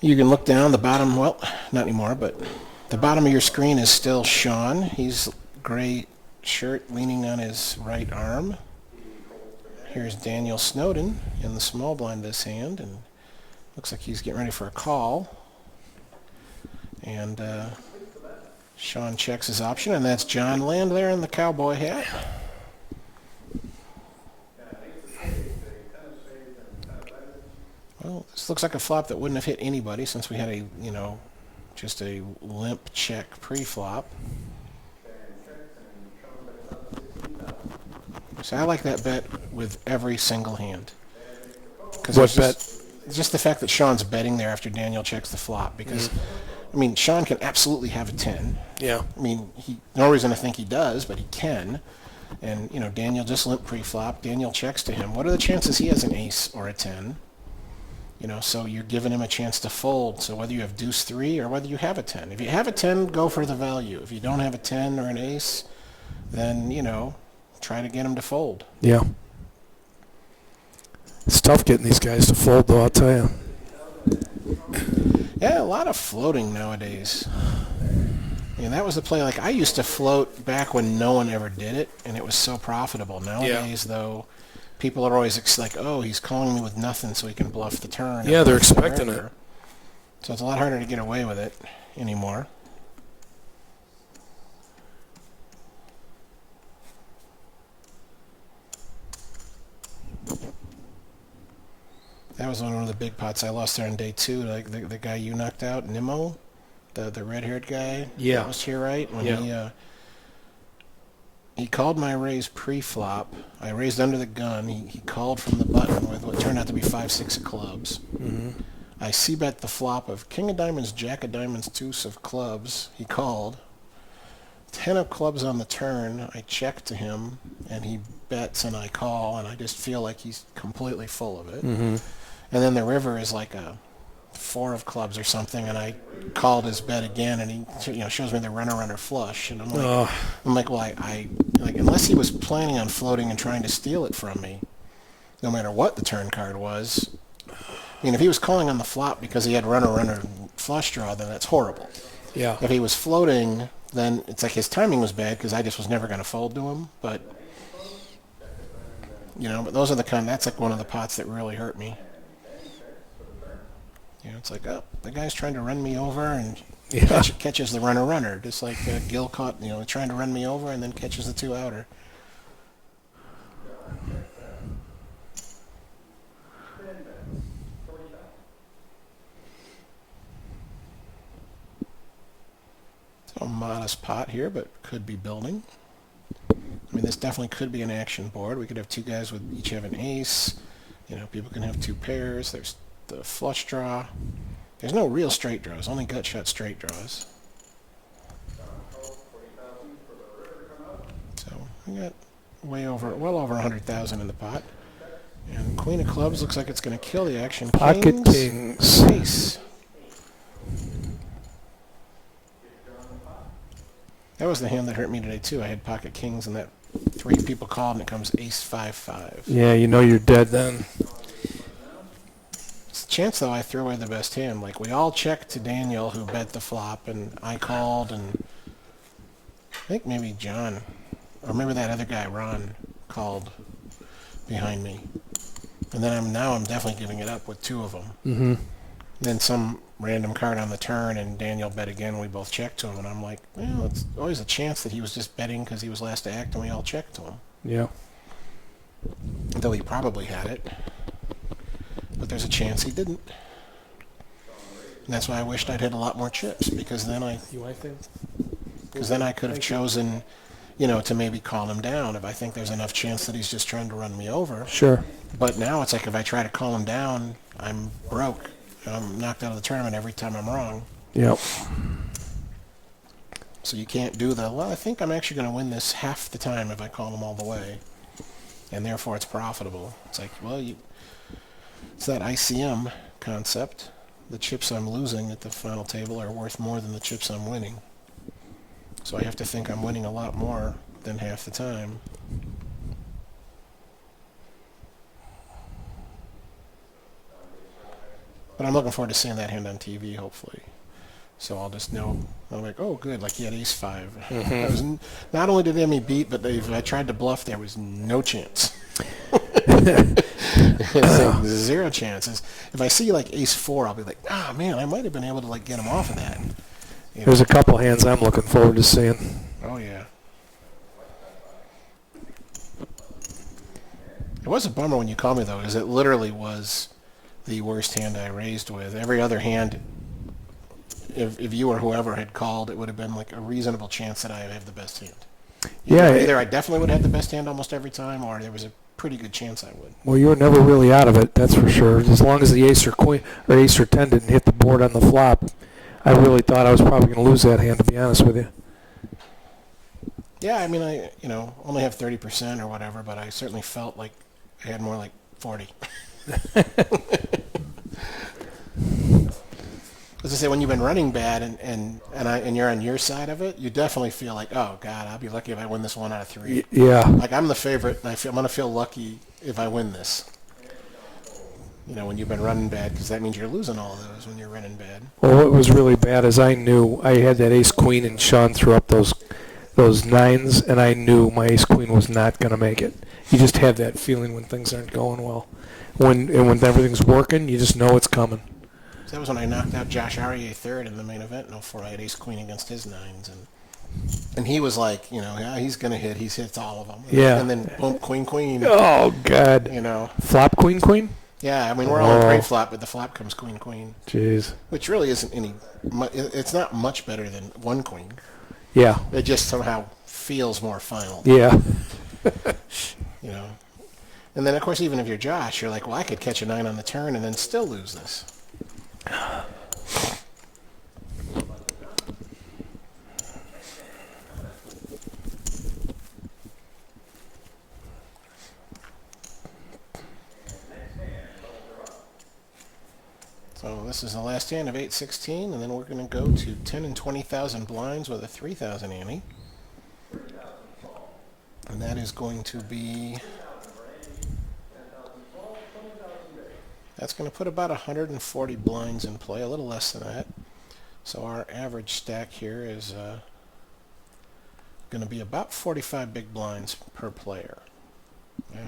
You can look down the bottom, well, not anymore, but the bottom of your screen is still Sean. He's gray shirt leaning on his right arm. Here's Daniel Snowden in the small blind this hand, and looks like he's getting ready for a call. And Sean checks his option, and that's John Land there in the cowboy hat. Well, this looks like a flop that wouldn't have hit anybody since we had a, just a limp check pre-flop. So I like that bet with every single hand. What bet? Just the fact that Sean's betting there after Daniel checks the flop, because I mean, Sean can absolutely have a 10. Yeah. I mean, no reason to think he does, but he can. And, you know, Daniel just limp pre-flop. Daniel checks to him. What are the chances he has an ace or a 10? You know, so you're giving him a chance to fold. So whether you have deuce 3 or whether you have a 10. If you have a 10, go for the value. If you don't have a 10 or an ace, then, you know, try to get him to fold. Yeah. It's tough getting these guys to fold, though, I'll tell you. Yeah, a lot of floating nowadays. And that was the play. Like, I used to float back when no one ever did it, and it was so profitable. Nowadays, though, people are always like, oh, he's calling me with nothing so he can bluff the turn. Yeah, they're expecting it. So it's a lot harder to get away with it anymore. That was one of the big pots I lost there on day 2. Like the guy you knocked out, Nimmo, the red-haired guy. Yeah. That was here, right? When Yeah. he called my raise pre-flop. I raised under the gun. He called from the button with what turned out to be 5-6 of clubs. Mm-hmm. I c-bet the flop of king of diamonds, jack of diamonds, deuce of clubs. He called. 10 of clubs on the turn. I check to him, and he bets, and I call, and I just feel like he's completely full of it. Mm-hmm. And then the river is like a 4 of clubs or something, and I called his bet again, and he shows me the runner flush, and I'm like, well, I like, unless he was planning on floating and trying to steal it from me, no matter what the turn card was. I mean, if he was calling on the flop because he had runner flush draw, then that's horrible. Yeah. If he was floating, then it's like his timing was bad because I just was never going to fold to him. But but those are that's like one of the pots that really hurt me. It's like, oh, the guy's trying to run me over and catches the runner, just like Gil caught, trying to run me over and then catches the 2 outer. So a modest pot here, but could be building. I mean, this definitely could be an action board. We could have 2 guys with each have an ace. People can have 2 pairs. There's the flush draw. There's no real straight draws, only gut shot straight draws. So we got well over 100,000 in the pot. And queen of clubs looks like it's going to kill the action. Pocket kings. Ace. That was the hand that hurt me today too. I had pocket kings and that 3 people called and it comes ace 5-5. Yeah, you're dead then. Chance though I threw away the best hand. Like, we all checked to Daniel, who bet the flop, and I called, and I think maybe John, or maybe that other guy Ron, called behind me. And then I'm definitely giving it up with 2 of them. Mm-hmm. Then some random card on the turn, and Daniel bet again. We both checked to him, and I'm like, well, it's always a chance that he was just betting because he was last to act, and we all checked to him. Yeah. Though he probably had it. But there's a chance he didn't. And that's why I wished I'd hit a lot more chips, because then I could have chosen, to maybe call him down if I think there's enough chance that he's just trying to run me over. Sure. But now it's like if I try to call him down, I'm broke. I'm knocked out of the tournament every time I'm wrong. Yep. So you can't do I think I'm actually going to win this half the time if I call him all the way. And therefore it's profitable. It's like, well, it's that ICM concept. The chips I'm losing at the final table are worth more than the chips I'm winning. So I have to think I'm winning a lot more than half the time. But I'm looking forward to seeing that hand on TV, hopefully. So I'll just know. I'm like, oh, good, like he had ace 5. Mm-hmm. Not only did he beat, but if I tried to bluff, there was no chance. Like 0 chances. If I see like ace 4, I'll be like, man, I might have been able to like get him off of that. There's a couple hands I'm looking forward to seeing. Oh yeah. It was a bummer when you called me though, because it literally was the worst hand I raised with. Every other hand, if you or whoever had called, it would have been like a reasonable chance that I have the best hand. Either I definitely would have the best hand almost every time, or there was a pretty good chance I would. Well, you were never really out of it, that's for sure. As long as the ace or queen or ace or 10 didn't hit the board on the flop, I really thought I was probably going to lose that hand, to be honest with you. Yeah, I mean, I only have 30% or whatever, but I certainly felt like I had more like 40. As I say, when you've been running bad and you're on your side of it, you definitely feel like, oh God, I'll be lucky if I win this 1 out of 3. Yeah. Like I'm the favorite, and I'm gonna feel lucky if I win this. When you've been running bad, because that means you're losing all of those when you're running bad. Well, what was really bad is I knew I had that ace queen, and Sean threw up those 9s, and I knew my ace queen was not going to make it. You just have that feeling when things aren't going well. When everything's working, you just know it's coming. So that was when I knocked out Josh Aryeh third in the main event in 04. I had ace queen against his 9s, and he was like, yeah, he's going to hit. He hits all of them. Yeah. And then boom, queen. Oh, God. Flop queen? Yeah, I mean, we're all in pre-flop, but the flop comes queen. Jeez. Which really isn't it's not much better than 1 queen. Yeah. It just somehow feels more final. Yeah. And then, of course, even if you're Josh, you're like, well, I could catch a 9 on the turn and then still lose this. So this is the last hand of 8-16, and then we're going to go to 10 and 20,000 blinds with a 3,000 ante. And that is going to be... That's going to put about 140 blinds in play, a little less than that. So our average stack here is going to be about 45 big blinds per player,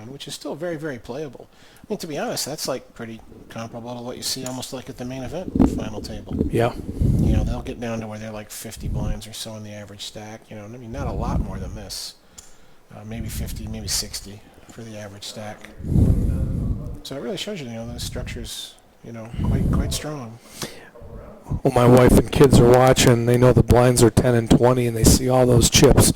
which is still very, very playable. I mean, to be honest, that's like pretty comparable to what you see almost like at the main event final table. Yeah. They'll get down to where they're like 50 blinds or so in the average stack. I mean, not a lot more than this. Maybe 50, maybe 60 for the average stack. So it really shows you, the structure's, quite strong. Well, my wife and kids are watching. They know the blinds are 10 and 20, and they see all those chips.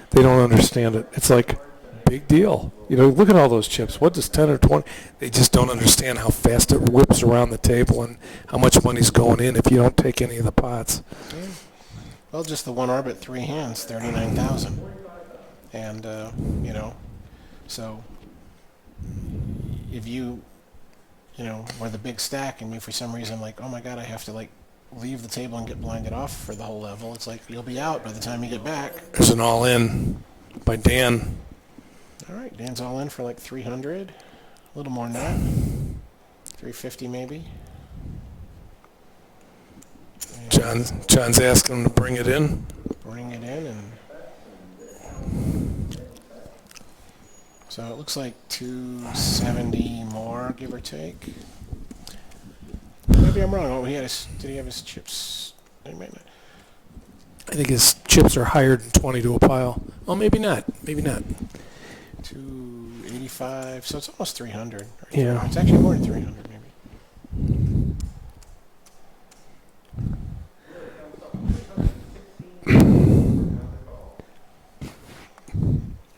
They don't understand it. It's like, big deal. Look at all those chips. What does 10 or 20? They just don't understand how fast it whips around the table and how much money's going in if you don't take any of the pots. Yeah. Well, just the one orbit, 3 hands, 39,000. And, so if you, were the big stack and you for some reason like, oh my God, I have to like leave the table and get blinded off for the whole level, it's like you'll be out by the time you get back. There's an all-in by Dan. All right, Dan's all in for like 300, a little more than that, 350 maybe. John's asking him to bring it in. Bring it in, and so it looks like 270 more, give or take. Maybe I'm wrong. Oh, did he have his chips? He might not. I think his chips are higher than 20 to a pile. Well, maybe not. Maybe not. 285, so it's almost 300. Yeah. It's actually more than 300, maybe.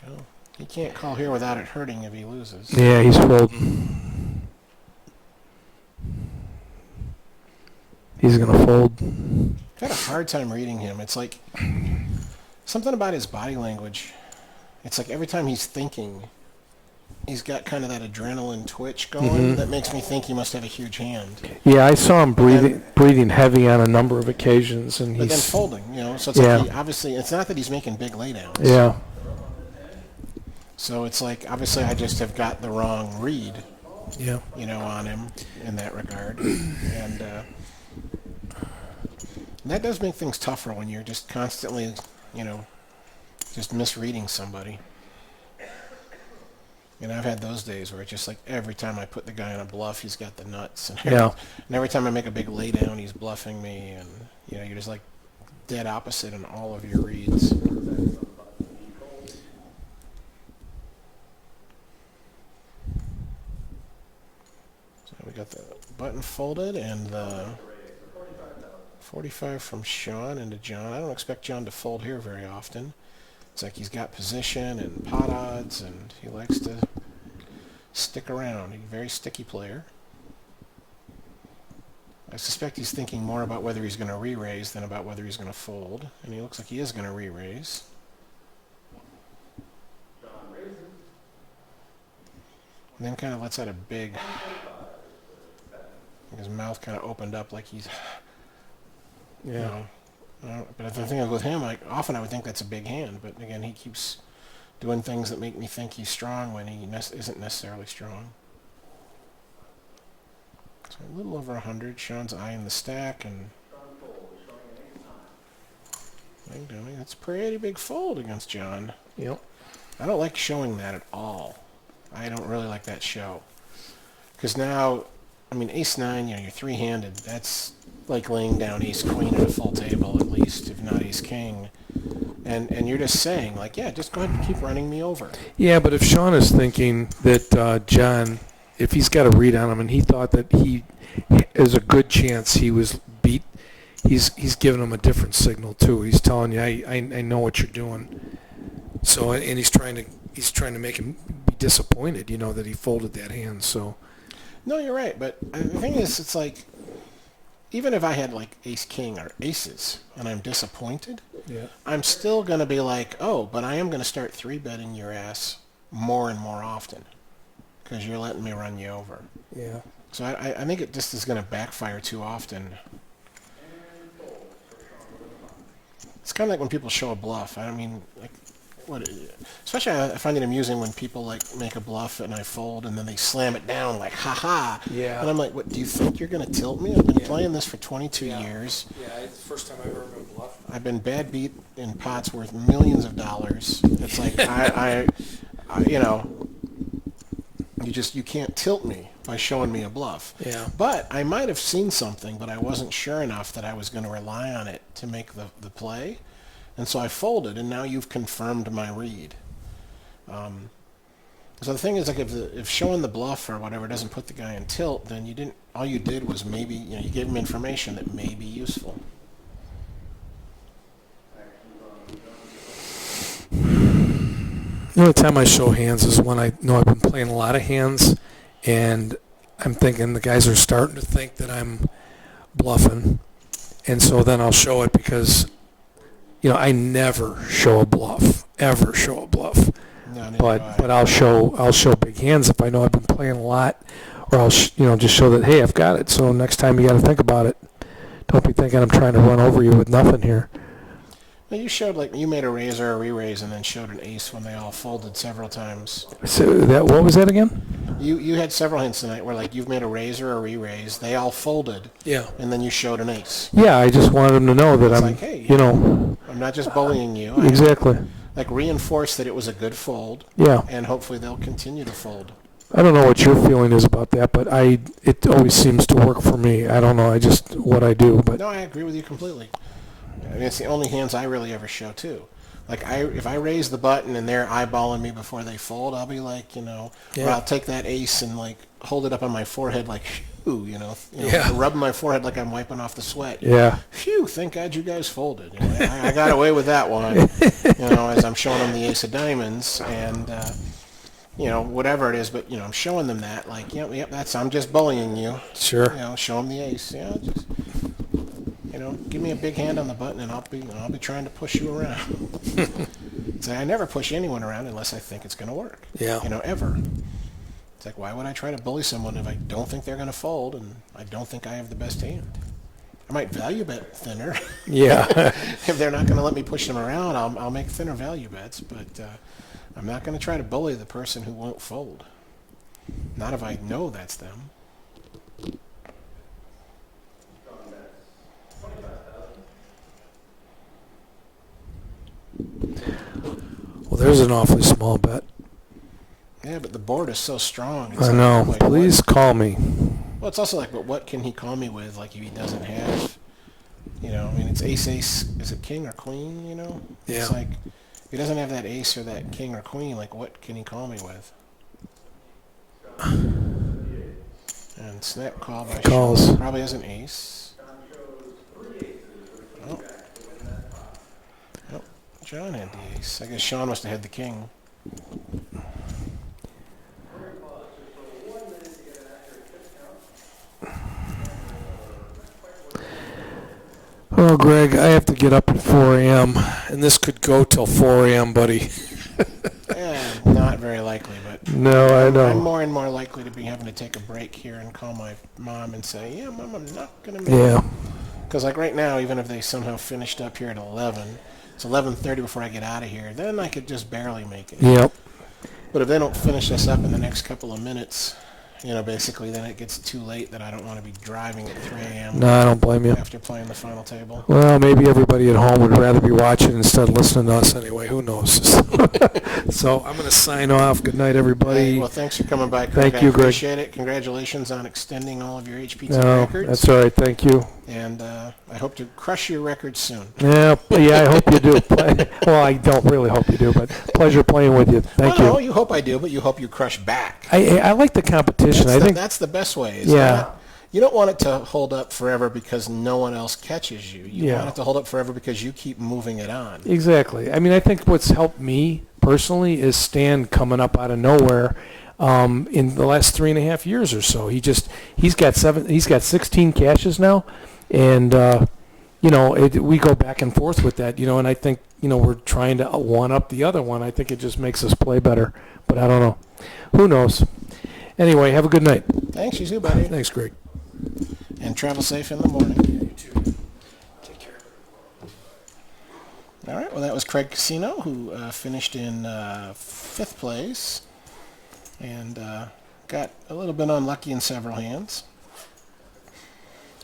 Oh, he can't call here without it hurting if he loses. Yeah, he's folding. He's going to fold. I've had a hard time reading him. It's like something about his body language. It's like every time he's thinking, he's got kind of that adrenaline twitch going that makes me think he must have a huge hand. Yeah, I saw him breathing heavy on a number of occasions, and but then folding, so it's like obviously it's not that he's making big laydowns. Yeah. So it's like obviously I just have got the wrong read. Yeah. On him in that regard, and that does make things tougher when you're just constantly, just misreading somebody. And I've had those days where it's just like every time I put the guy on a bluff, he's got the nuts. And every time I make a big laydown, he's bluffing me. And, you're just like dead opposite in all of your reads. So we got the button folded and the 45 from Sean into John. I don't expect John to fold here very often. It's like he's got position and pot odds, and he likes to stick around. He's a very sticky player. I suspect he's thinking more about whether he's going to re-raise than about whether he's going to fold. And he looks like he is going to re-raise. And then kind of lets out a big... His mouth kind of opened up like he's... Yeah. You know, but the thing is with him, like, often I would think that's a big hand. But again, he keeps doing things that make me think he's strong when he isn't necessarily strong. So a little over 100. Sean's eyeing the stack, and that's a pretty big fold against John. Yep. I don't like showing that at all. I don't really like that show. Because now, I mean, ace-9, you know, you're three-handed. That's like laying down ace-queen at a full table, at least, if not ace-king. And you're just saying, like, yeah, just go ahead and keep running me over. Yeah, but if Sean is thinking that John, if he's got a read on him and he thought that he is a good chance he was beat, he's giving him a different signal too. He's telling you, I know what you're doing. So, and he's trying to make him be disappointed, you know, that he folded that hand. So. No, you're right. But the thing is, it's like, even if I had like ace-king or aces and I'm disappointed, Yeah. I'm still going to be like, oh, but I am going to start 3-betting your ass more and more often because you're letting me run you over. Yeah. So I think it just is going to backfire too often. It's kind of like when people show a bluff. I mean, like, especially I find it amusing when people like make a bluff and I fold and then they slam it down like, ha-ha. Yeah. And I'm like, what, do you think you're going to tilt me? I've been playing this for 22 years. Yeah, it's the first time I've ever been bluffed. I've been bad beat in pots worth millions of dollars. It's like, I you know, you can't tilt me by showing me a bluff. Yeah. But I might have seen something, but I wasn't sure enough that I was going to rely on it to make the play. And so I folded, and now you've confirmed my read. So the thing is, like, if showing the bluff or whatever doesn't put the guy in tilt, then you didn't. All you did was maybe, you know, you gave him information that may be useful. The only time I show hands is when I know I've been playing a lot of hands, and I'm thinking the guys are starting to think that I'm bluffing, and so then I'll show it because, you know, I never show a bluff, ever show a bluff. No, But I'll show big hands if I know I've been playing a lot, or I'll just show that, hey, I've got it. So next time you got to think about it. Don't be thinking I'm trying to run over you with nothing here. Well, you showed, like, you made a raise or a re-raise and then showed an ace when they all folded several times. So what was that again? You had several hints tonight where, like, you've made a raise or a re-raise, they all folded, Yeah. and then you showed an ace. Yeah, I just wanted them to know that It's I'm, like, hey, you know. I'm not just bullying you. Exactly. Like, reinforce that it was a good fold, Yeah. and hopefully they'll continue to fold. I don't know what your feeling is about that, but it always seems to work for me. I don't know. I just what I do, but No, I agree with you completely. I mean, it's the only hands I really ever show too. Like, if I raise the button and they're eyeballing me before they fold, I'll be like, you know, or Yeah. I'll take that ace and like hold it up on my forehead like, phew, Yeah. rub my forehead like I'm wiping off the sweat. yeah, Phew, thank God you guys folded. You know, I got away with that one, you know, as I'm showing them the ace of diamonds and, you know, whatever it is, but, you know, I'm showing them that, like, yep, I'm just bullying you. sure. You know, show them the ace. You know, just, you know, give me a big hand on the button and I'll be trying to push you around. So I never push anyone around unless I think it's going to work. Yeah. You know, ever. It's like, why would I try to bully someone if I don't think they're going to fold and I don't think I have the best hand? I might value bet thinner. Yeah. If they're not going to let me push them around, I'll make thinner value bets, but I'm not going to try to bully the person who won't fold. Not if I know that's them. Well, there's an awfully small bet. Yeah, but the board is so strong. It's I like, know. like, Please call me. Well, it's also like, but what can he call me with? Like, if he doesn't have, you know, I mean, it's ace. Is it king or queen? You know, Yeah. It's like, if he doesn't have that ace or that king or queen, like, what can he call me with? And snap call by Calls. Sean. Probably has an ace. Oh. Nope. John had the ace. I guess Sean must have had the king. I have to get up at 4 a.m. and this could go till 4 a.m., buddy. Not very likely, but No, I I'm know. more and more likely to be having to take a break here and call my mom and say, yeah, Mom, I'm not going to make Yeah. it. Because like right now, even if they somehow finished up here at 11, it's 11:30 before I get out of here, then I could just barely make it. Yep. But if they don't finish this up in the next couple of minutes, you know, basically then it gets too late that I don't want to be driving at 3 a.m. No, I don't blame you. after playing the final table. Well, maybe everybody at home would rather be watching instead of listening to us anyway. Who knows? So I'm going to sign off. Good night, everybody. Hey, well, thanks for coming by, Craig. Thank you, I Greg. appreciate it. Congratulations on extending all of your HPT No, records. that's all right. Thank you. And I hope to crush your records soon. Yeah, I hope you do. Well, I don't really hope you do, but pleasure playing with you. Thank well, you. No, you hope I do, but you hope you crush back. I like the competition. I think that's the best way. Is Yeah. not- you don't want it to hold up forever because no one else catches you. You Yeah. want it to hold up forever because you keep moving it on. exactly. I mean, I think what's helped me personally is Stan coming up out of nowhere in the last 3.5 years or so. He's got 16 caches now, and we go back and forth with that. And I think we're trying to one up the other one. I think it just makes us play better, but I don't know. Who knows? Anyway, have a good night. Thanks, you too, buddy. Thanks, Greg. And travel safe in the morning. Take care. All right, well, that was Craig Casino, who finished in 5th place and got a little bit unlucky in several hands.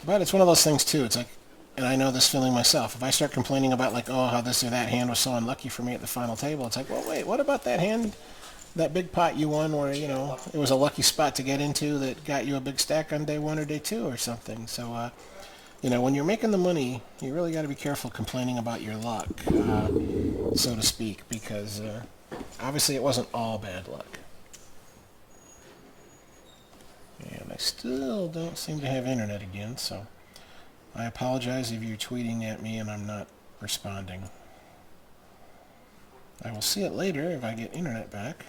But it's one of those things, too. It's like, and I know this feeling myself, if I start complaining about, like, oh, how this or that hand was so unlucky for me at the final table, it's like, well, wait, what about that hand, that big pot you won where, it was a lucky spot to get into that got you a big stack on day 1 or day 2 or something? So, when you're making the money, you really got to be careful complaining about your luck, so to speak, because obviously it wasn't all bad luck. And I still don't seem to have internet again, so I apologize if you're tweeting at me and I'm not responding. I will see it later if I get internet back,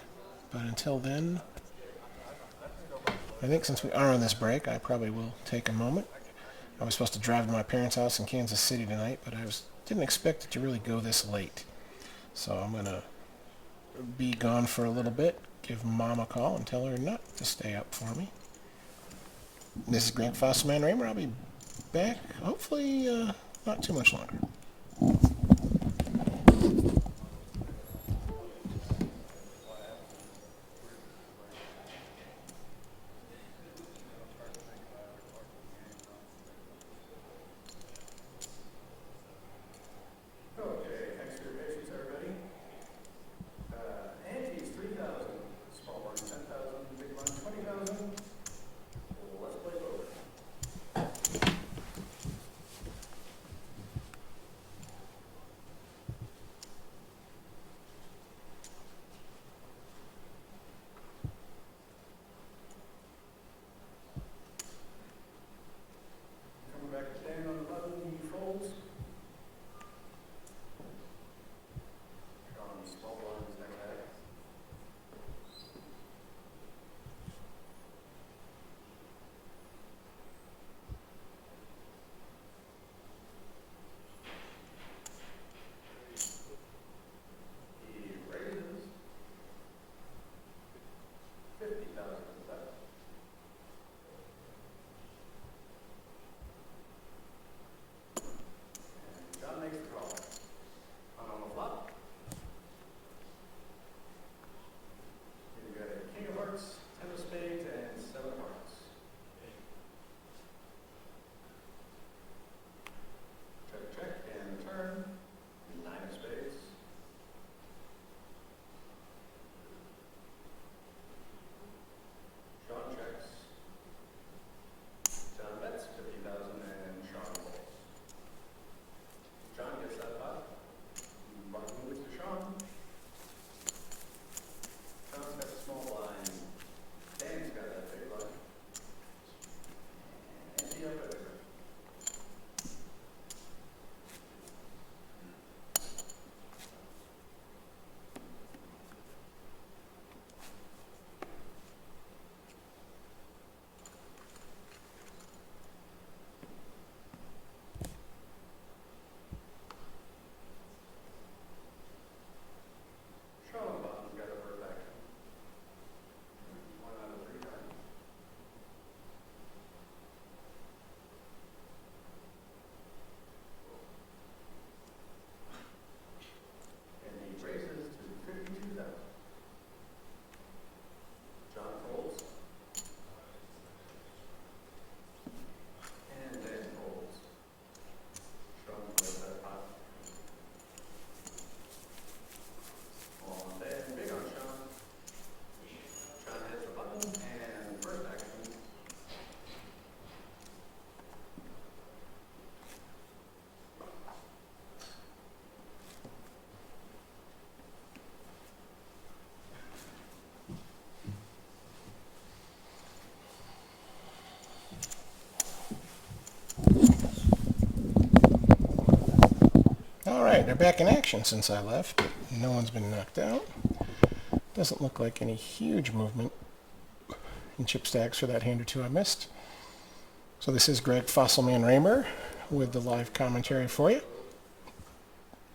but until then, I think since we are on this break, I probably will take a moment. I was supposed to drive to my parents' house in Kansas City tonight, but I didn't expect it to really go this late. So I'm going to be gone for a little bit, give Mom a call and tell her not to stay up for me. This is Grant Fosselman Raymer. I'll be back, hopefully not too much longer. they're back in action since I left, but no one's been knocked out. Doesn't look like any huge movement in chip stacks for that hand or two I missed. So this is Greg Fossilman Raymer with the live commentary for you.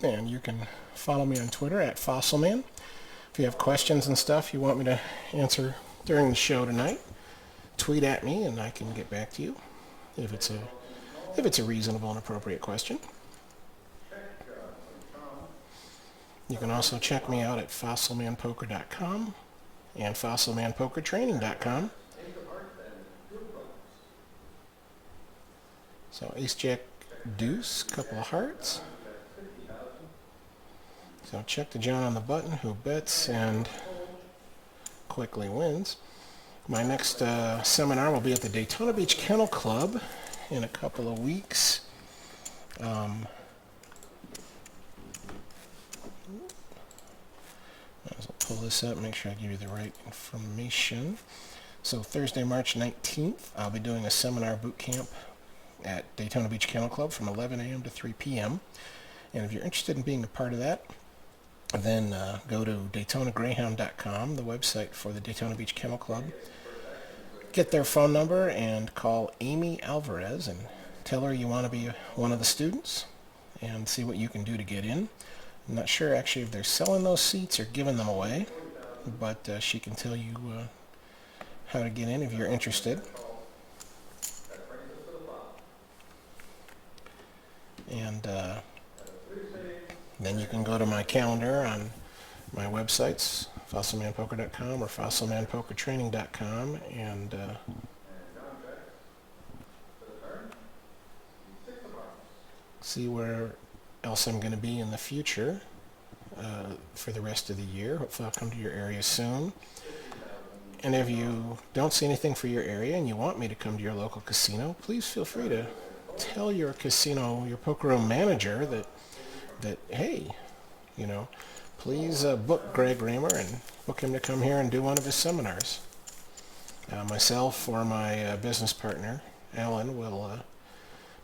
And you can follow me on Twitter at Fossilman. If you have questions and stuff you want me to answer during the show tonight, tweet at me and I can get back to you if it's a reasonable and appropriate question. You can also check me out at fossilmanpoker.com and fossilmanpokertraining.com. So ace jack deuce, couple of hearts. So check the John on the button who bets and quickly wins. My next seminar will be at the Daytona Beach Kennel Club in a couple of weeks. I'll pull this up, make sure I give you the right information. So Thursday, March 19th, I'll be doing a seminar boot camp at Daytona Beach Kennel Club from 11 a.m. to 3 p.m. And if you're interested in being a part of that, then go to DaytonaGreyhound.com, the website for the Daytona Beach Kennel Club. Get their phone number and call Amy Alvarez and tell her you want to be one of the students and see what you can do to get in. I'm not sure actually if they're selling those seats or giving them away, but she can tell you how to get in if you're interested. And then you can go to my calendar on my websites, fossilmanpoker.com or fossilmanpokertraining.com, and see where else I'm going to be in the future for the rest of the year. Hopefully I'll come to your area soon. And if you don't see anything for your area and you want me to come to your local casino, please feel free to tell your casino, your poker room manager that hey, you know, please book Greg Raymer and book him to come here and do one of his seminars. Myself or my business partner, Alan, will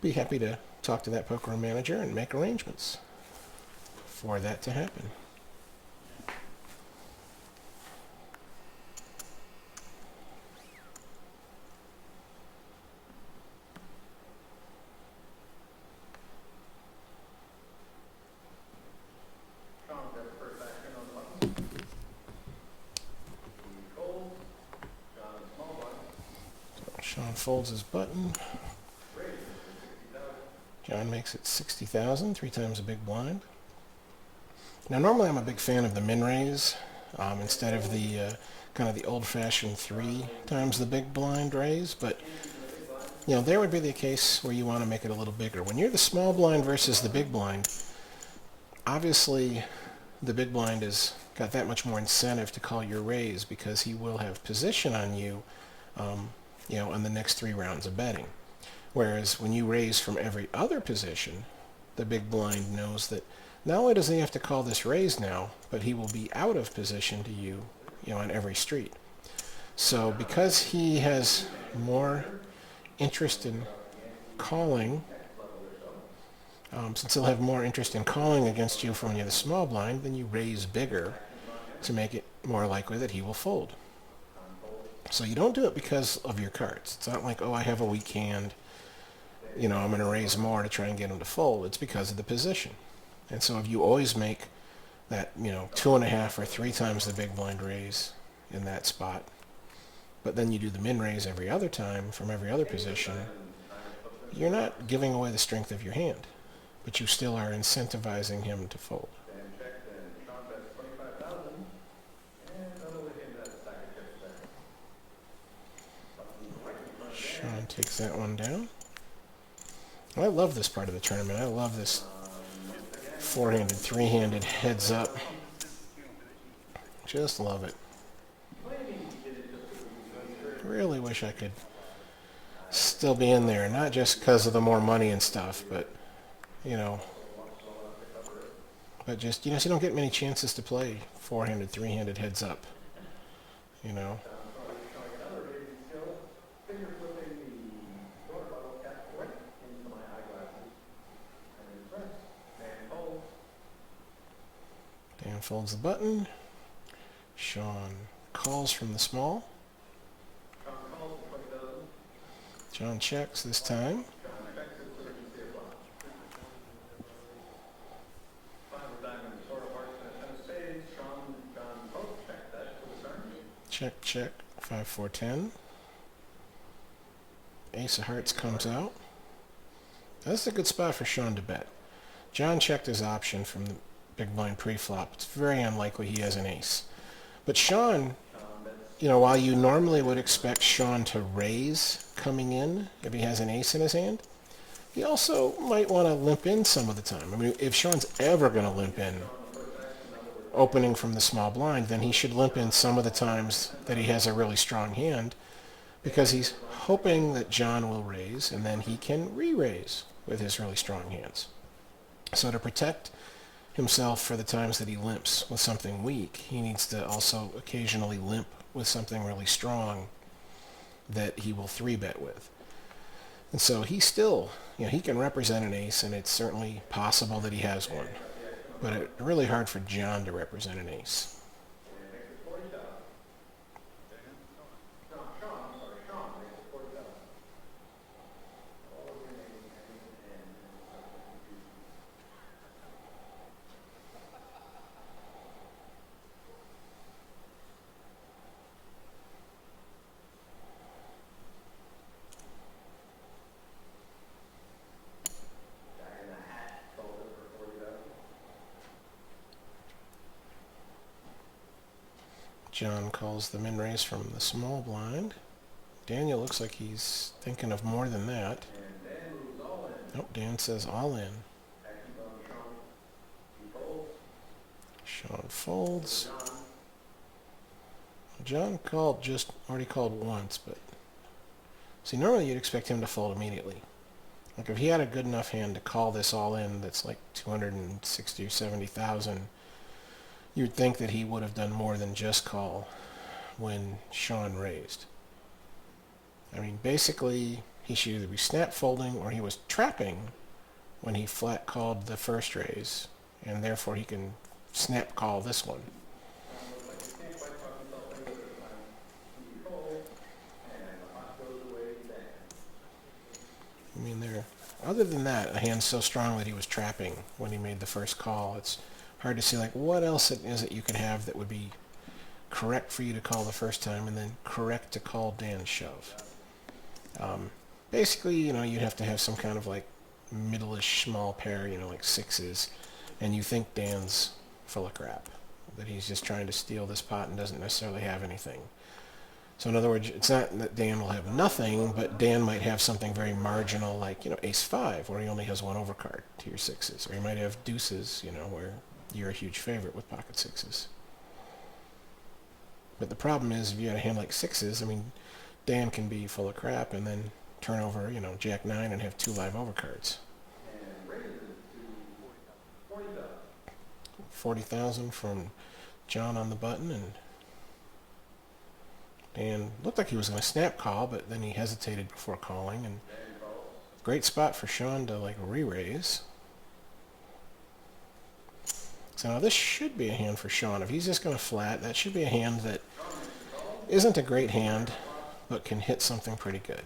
be happy to talk to that poker room manager and make arrangements for that to happen. Sean folds his button. John makes it 60,000, 3 times a big blind. Now normally I'm a big fan of the min raise instead of the kind of the old-fashioned 3 times the big blind raise, but you know, there would be the case where you want to make it a little bigger. When you're the small blind versus the big blind, obviously the big blind has got that much more incentive to call your raise because he will have position on you, you know, on the next 3 rounds of betting. Whereas when you raise from every other position, the big blind knows that not only does he have to call this raise now, but he will be out of position to you, you know, on every street. So because he has more interest in calling, since he'll have more interest in calling against you from when you're the small blind, then you raise bigger to make it more likely that he will fold. So you don't do it because of your cards. It's not like, oh, I have a weak hand, you know, I'm going to raise more to try and get him to fold. It's because of the position. And so if you always make that, you know, 2.5 or 3 times the big blind raise in that spot, but then you do the min raise every other time from every other position, you're not giving away the strength of your hand, but you still are incentivizing him to fold. Sean takes that one down. I love this part of the tournament. I love this 4-handed, 3-handed heads up. Just love it. Really wish I could still be in there, not just because of the more money and stuff, but, you know, but just, you know, so you don't get many chances to play 4-handed, 3-handed heads up, you know. Dan folds the button. Sean calls from the small. John checks this time. Check, check. 5, 4, 10. Ace of hearts comes out. That's a good spot for Sean to bet. John checked his option from the big blind pre-flop. It's very unlikely he has an ace. But Sean, while you normally would expect Sean to raise coming in if he has an ace in his hand, he also might want to limp in some of the time. I mean, if Sean's ever going to limp in opening from the small blind, then he should limp in some of the times that he has a really strong hand, because he's hoping that John will raise and then he can re-raise with his really strong hands. So to protect himself for the times that he limps with something weak, he needs to also occasionally limp with something really strong that he will 3-bet with. And so he still, he can represent an ace, and it's certainly possible that he has one. But it's really hard for John to represent an ace. John calls the min raise from the small blind. Daniel looks like he's thinking of more than that. Nope, Dan says all in. Sean folds. John already called once, but see, normally you'd expect him to fold immediately. Like if he had a good enough hand to call this all in, that's like 260 or 70,000. You'd think that he would have done more than just call when Sean raised. I mean, basically, he should either be snap folding or he was trapping when he flat called the first raise, and therefore he can snap call this one. I mean, other than that, a hand so strong that he was trapping when he made the first call, it's hard to see like what else is it you could have that would be correct for you to call the first time and then correct to call Dan's shove. Basically, you'd have to have some kind of like middle-ish small pair, like sixes, and you think Dan's full of crap, that he's just trying to steal this pot and doesn't necessarily have anything. So in other words, it's not that Dan will have nothing, but Dan might have something very marginal like, ace 5, where he only has one overcard to your sixes, or he might have deuces, where you're a huge favorite with pocket sixes. But the problem is, if you had a hand like sixes, I mean, Dan can be full of crap and then turn over, jack 9 and have 2 live overcards. 40,000 from John on the button, and Dan looked like he was going to snap call, but then he hesitated before calling, and great spot for Sean to like re-raise. So now this should be a hand for Sean. If he's just going to flat, that should be a hand that isn't a great hand, but can hit something pretty good.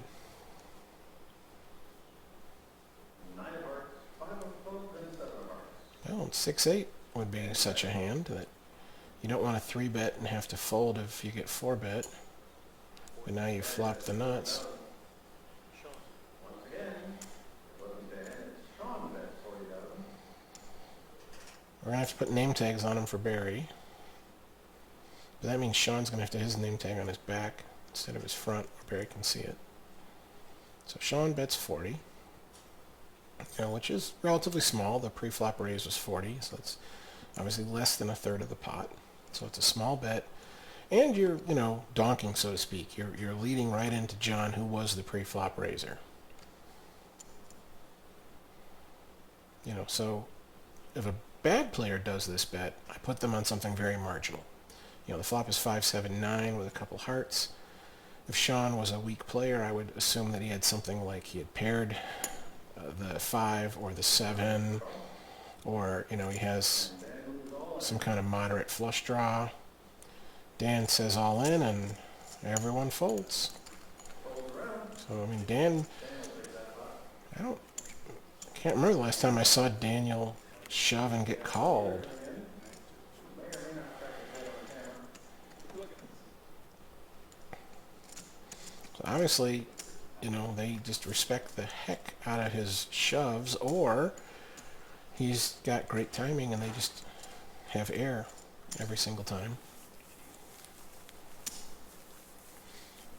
Well, 6-8 would be such a hand that you don't want to 3-bet and have to fold if you get 4-bet. But now you flop the nuts. We're going to have to put name tags on him for Barry. But that means Sean's going to have to have his name tag on his back instead of his front where Barry can see it. So Sean bets 40, which is relatively small. The pre-flop raise was 40, so it's obviously less than a third of the pot. So it's a small bet. And you're, donking, so to speak. You're leading right into John, who was the pre-flop raiser. So if a bad player does this bet, I put them on something very marginal. The flop is 5-7-9 with a couple hearts. If Sean was a weak player, I would assume that he had something like he had paired the 5 or the 7, or he has some kind of moderate flush draw. Dan says all in, and everyone folds. So, I mean, Dan, can't remember the last time I saw Daniel shove and get called. So obviously, you know, they just respect the heck out of his shoves, or he's got great timing and they just have air every single time.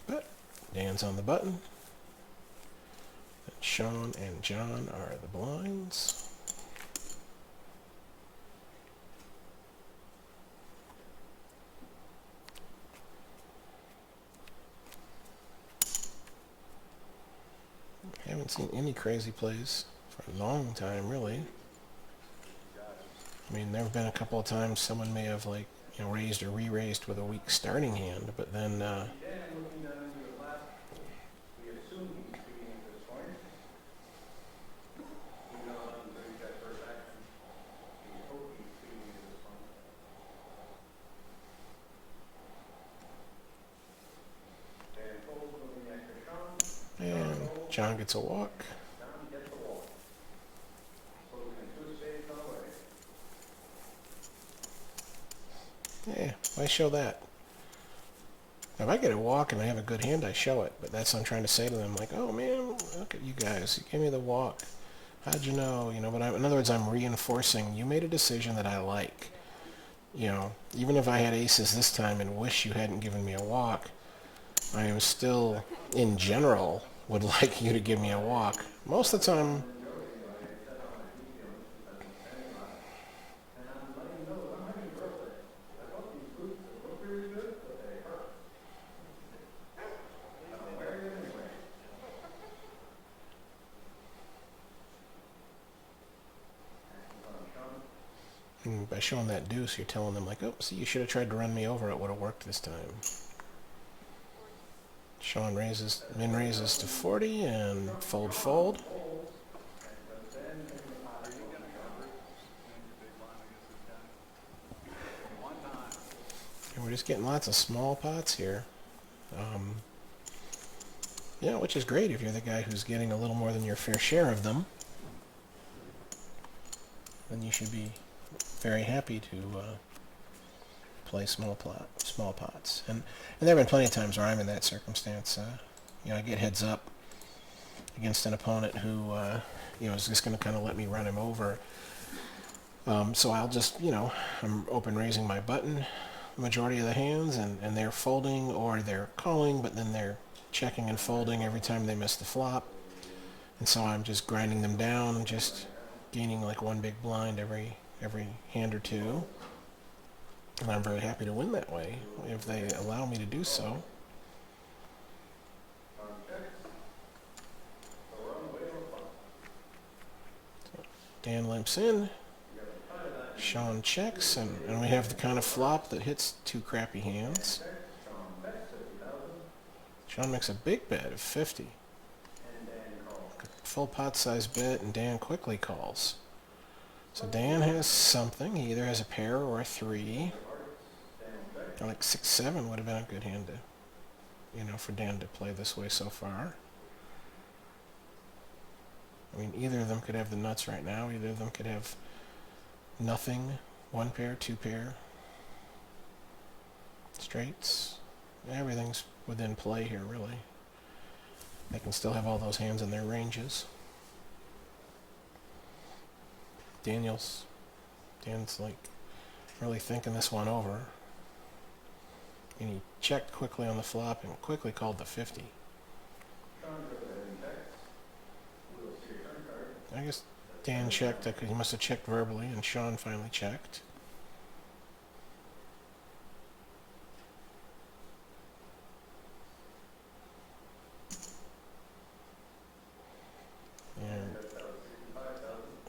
But Dan's on the button. And Sean and John are the blinds. Haven't seen any crazy plays for a long time, really. I mean, there have been a couple of times someone may have, like, you know, raised or re-raised with a weak starting hand, but then and John gets a walk. Yeah, why show that? If I get a walk and I have a good hand, I show it. But that's what I'm trying to say to them, like, oh man, look at you guys. You gave me the walk. How'd you know? You know, but in other words, I'm reinforcing you made a decision that I like. You know, even if I had aces this time and wish you hadn't given me a walk, I am still, in general, would like you to give me a walk. Most of the time, by showing that deuce, you're telling them, like, oh, see, you should have tried to run me over. It would have worked this time. Sean raises, min raises to 40 and fold, fold. And we're just getting lots of small pots here. Yeah, which is great if you're the guy who's getting a little more than your fair share of them. Then you should be very happy to play small pots. And there have been plenty of times where I'm in that circumstance. You know, I get heads up against an opponent who, you know, is just going to kind of let me run him over. So I'll just, you know, I'm open raising my button the majority of the hands, and they're folding or they're calling, but then they're checking and folding every time they miss the flop. And so I'm just grinding them down, just gaining like one big blind every hand or two. And I'm very happy to win that way if they allow me to do so. Dan limps in. Sean checks, and we have the kind of flop that hits two crappy hands. Sean makes a big bet of 50. Full pot size bet, and Dan quickly calls. So Dan has something. He either has a pair or a 3. Or like 6-7 would have been a good hand to, you know, for Dan to play this way so far. I mean, either of them could have the nuts right now. Either of them could have nothing. 1 pair, 2 pair. Straights. Everything's within play here, really. They can still have all those hands in their ranges. Dan's like really thinking this one over. And he checked quickly on the flop and quickly called the 50. I guess Dan checked because he must have checked verbally, and Sean finally checked. And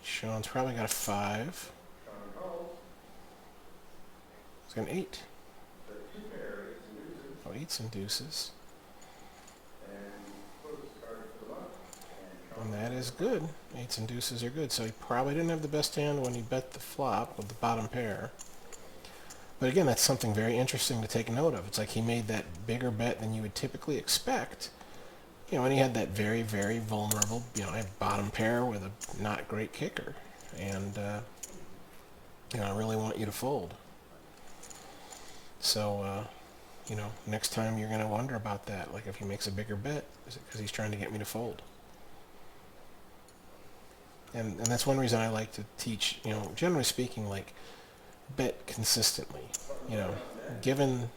Sean's probably got a 5. He's got an 8. Oh, 8s and deuces. And that is good. 8s and deuces are good. So he probably didn't have the best hand when he bet the flop with the bottom pair. But again, that's something very interesting to take note of. It's like he made that bigger bet than you would typically expect. You know, and he had that very, very vulnerable, you know, bottom pair with a not great kicker. And, you know, I really want you to fold. So, you know, next time you're going to wonder about that. Like if he makes a bigger bet, is it because he's trying to get me to fold? And that's one reason I like to teach, you know, generally speaking, like bet consistently. You know, given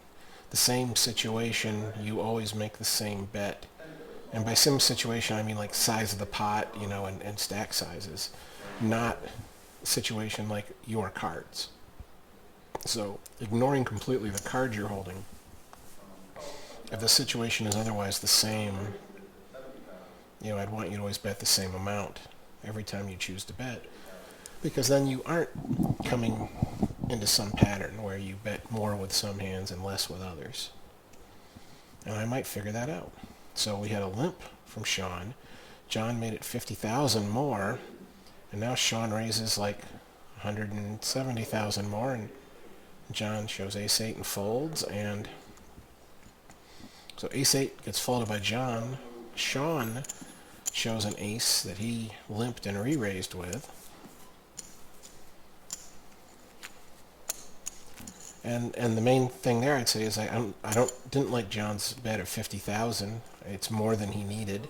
the same situation, you always make the same bet. And by sim situation, I mean like size of the pot, you know, and stack sizes, not situation like your cards. So ignoring completely the cards you're holding, if the situation is otherwise the same, you know, I'd want you to always bet the same amount every time you choose to bet, because then you aren't coming into some pattern where you bet more with some hands and less with others. And I might figure that out. So we had a limp from Sean. John made it 50,000 more, and now Sean raises like 170,000 more, and John shows ace-8 and folds, and so ace-8 gets folded by John. Sean shows an ace that he limped and re-raised with. And the main thing there I'd say is I didn't like John's bet of 50,000. It's more than he needed.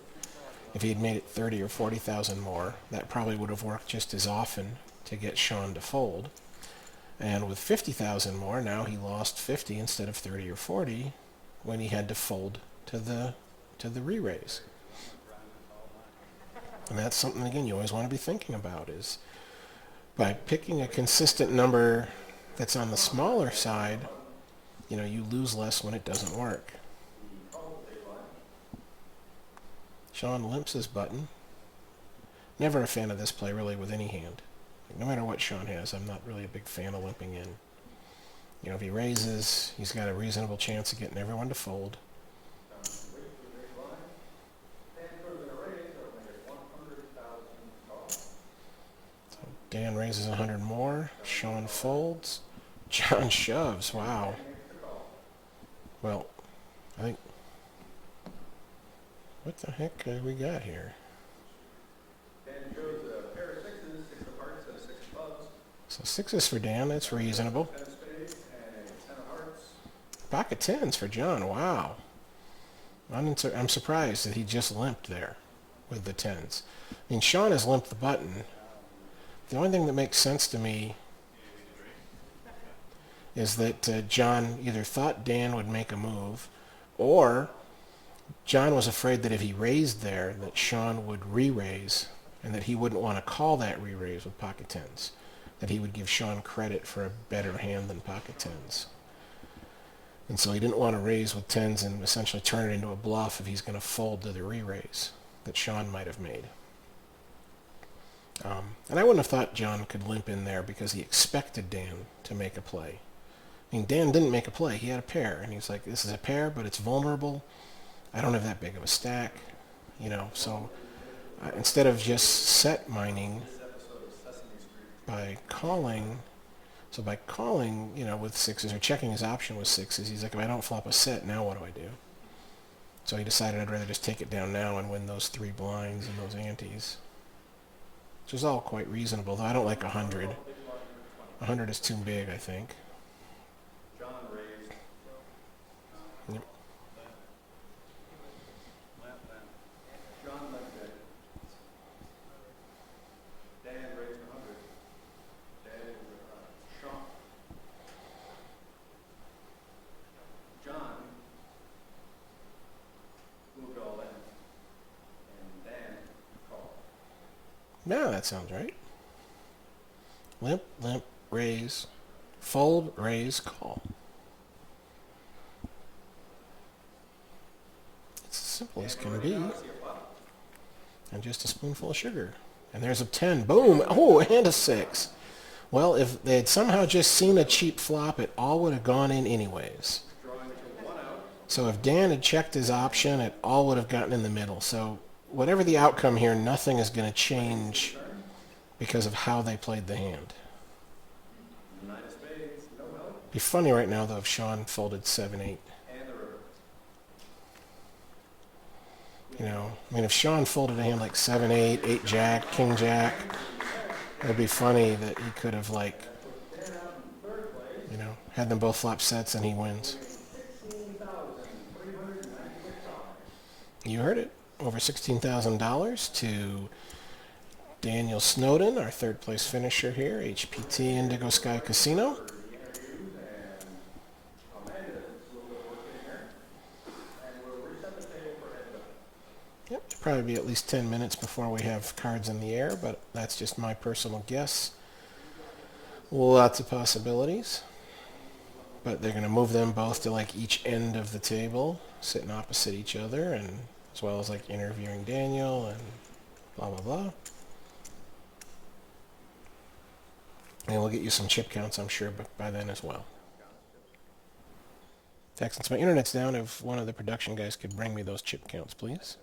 If he had made it 30 or 40,000 more, that probably would have worked just as often to get Sean to fold. And with 50,000 more, now he lost 50 instead of 30 or 40 when he had to fold to the re-raise. And that's something, again, you always want to be thinking about, is by picking a consistent number that's on the smaller side, you know, you lose less when it doesn't work. Sean limps his button. Never a fan of this play, really, with any hand. No matter what Sean has, I'm not really a big fan of limping in. You know, if he raises, he's got a reasonable chance of getting everyone to fold. So Dan raises 100 more. Sean folds. John shoves. Wow. Well, I think... What the heck we got here? Dan shows a pair of sixes, 6 of hearts and a 6 of clubs. So sixes for Dan, that's reasonable. 10 of spades and a 10 of hearts. Pocket tens for John, wow. I'm surprised that he just limped there with the tens. I mean, Sean has limped the button. The only thing that makes sense to me is that John either thought Dan would make a move, or John was afraid that if he raised there, that Sean would re-raise, and that he wouldn't want to call that re-raise with pocket tens, that he would give Sean credit for a better hand than pocket tens. And so he didn't want to raise with tens and essentially turn it into a bluff if he's going to fold to the re-raise that Sean might have made. And I wouldn't have thought John could limp in there because he expected Dan to make a play. I mean, Dan didn't make a play. He had a pair, and he's like, this is a pair, but it's vulnerable. I don't have that big of a stack, you know, so instead of just set mining by calling, you know, with sixes or checking his option with sixes, he's like, if I don't flop a set, now what do I do? So he decided I'd rather just take it down now and win those 3 blinds and those antes, which is all quite reasonable, though I don't like 100. 100 is too big, I think. John raised. Yep. John left it. Dan raised 100. Sean. John moved all in, and Dan called. Yeah, that sounds right. Limp, limp, raise, fold, raise, call. It's as simple as can be. And just a spoonful of sugar. And there's a 10. Boom! Oh, and a 6. Well, if they had somehow just seen a cheap flop, it all would have gone in anyways. So if Dan had checked his option, it all would have gotten in the middle. So whatever the outcome here, nothing is going to change because of how they played the hand. 9 of spades, no help. Be funny right now though if Sean folded 7-8. You know, I mean, if Sean folded a hand like 7-8, 8-jack, king-jack, it'd be funny that he could have like, you know, had them both flop sets and he wins. You heard it. Over $16,000 to Daniel Snowden, our third place finisher here, HPT Indigo Sky Casino. Yep, it'll probably be at least 10 minutes before we have cards in the air, but that's just my personal guess. Lots of possibilities. But they're going to move them both to like each end of the table, sitting opposite each other, and as well as like interviewing Daniel and blah, blah, blah. And we'll get you some chip counts, I'm sure, but by then as well. In fact, since my internet's down, if one of the production guys could bring me those chip counts, please.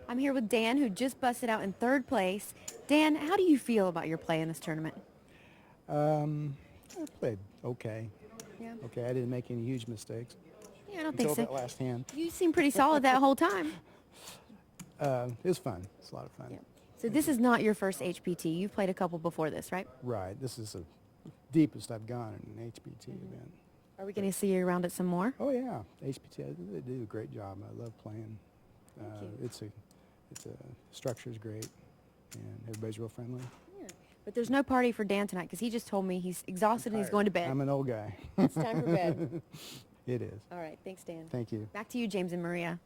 I'm here with Dan, who just busted out in third place. Dan, how do you feel about your play in this tournament? I played okay. Yeah. Okay, I didn't make any huge mistakes. Yeah, I don't think Until so. that last hand. You seem pretty solid that whole time. It was fun. It's a lot of fun. Yeah. So this is not your first HPT. You've played a couple before this, right? Right. This is the deepest I've gone in an HPT event. Are we going to see you around it some more? Oh yeah, HPT. They do a great job. I love playing. It's a structure's great, and everybody's real friendly. Yeah. But there's no party for Dan tonight because he just told me he's exhausted and he's going to bed. I'm an old guy. It's time for bed. It is. All right. Thanks, Dan. Thank you. Back to you, James and Maria.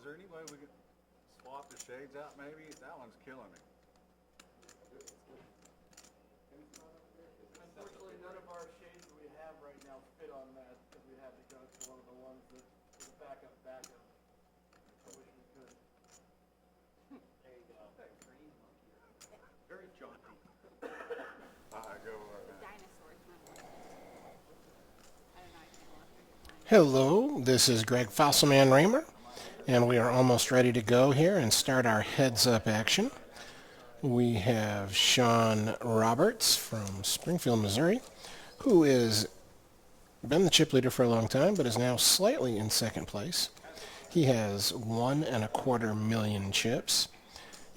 there any way we could swap the shades out maybe? That one's killing me. Unfortunately, none of our shades that we have right now fit on that, because we had to go to one of the ones that is a backup. I wish we could. There you go. Very jaunty. Go right now. Dinosaurs, remember? I don't know, I can't look. Hello, this is Greg Fossilman Raymer, and we are almost ready to go here and start our heads-up action. We have Sean Roberts from Springfield, Missouri, who has been the chip leader for a long time, but is now slightly in second place. He has 1.25 million chips.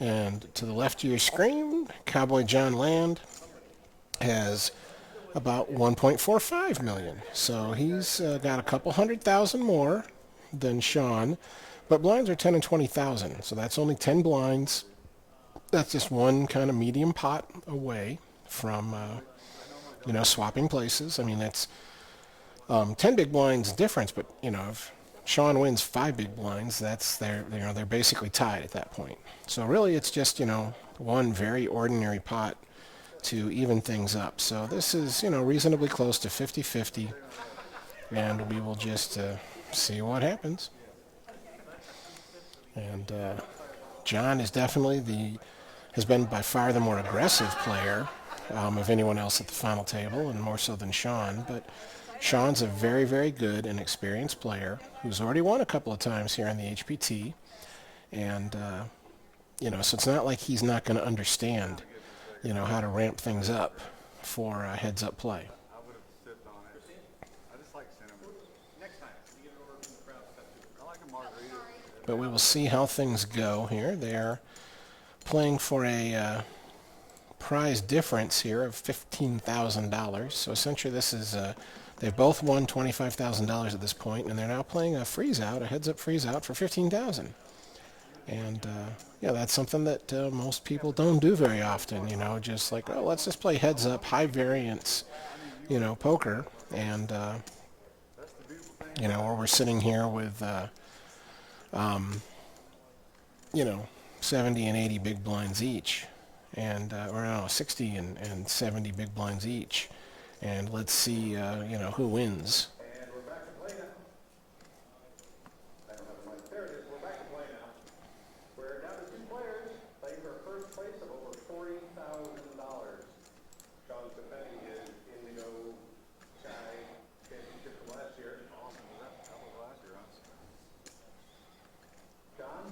And to the left of your screen, Cowboy John Land has about 1.45 million. So he's got a couple 100,000 more than Sean, but blinds are 10 and 20,000. So that's only 10 blinds. That's just one kind of medium pot away from, swapping places. I mean, that's 10 big blinds difference, but, if Sean wins 5 big blinds, they're basically tied at that point. So really it's just, one very ordinary pot to even things up. So this is, reasonably close to 50-50, and we will just see what happens. And John is definitely has been by far the more aggressive player of anyone else at the final table, and more so than Sean. But Sean's a very, very good and experienced player who's already won a couple of times here on the HPT. And, so it's not like he's not going to understand, how to ramp things up for heads-up play. I would have sipped on it. I just like cinnamon. Next time, you get it over from the crowd stuff too. I like a margarita. But we will see how things go here. They are playing for a prize difference here of $15,000. So essentially this is, they've both won $25,000 at this point, and they're now playing a freeze-out, a heads-up freeze-out for $15,000. And, that's something that most people don't do very often, just like, oh, let's just play heads-up, high variance, poker. And, where we're sitting here with, 70 and 80 big blinds each, and 60 and 70 big blinds each, and let's see who wins. And we're back to play now. I don't have a mic. There it is. We're back to play now. We're down to 2 players playing for first place of over $40,000. Sean's defending his Indigo Sky Championship from last year. Awesome. That was last year, huh? John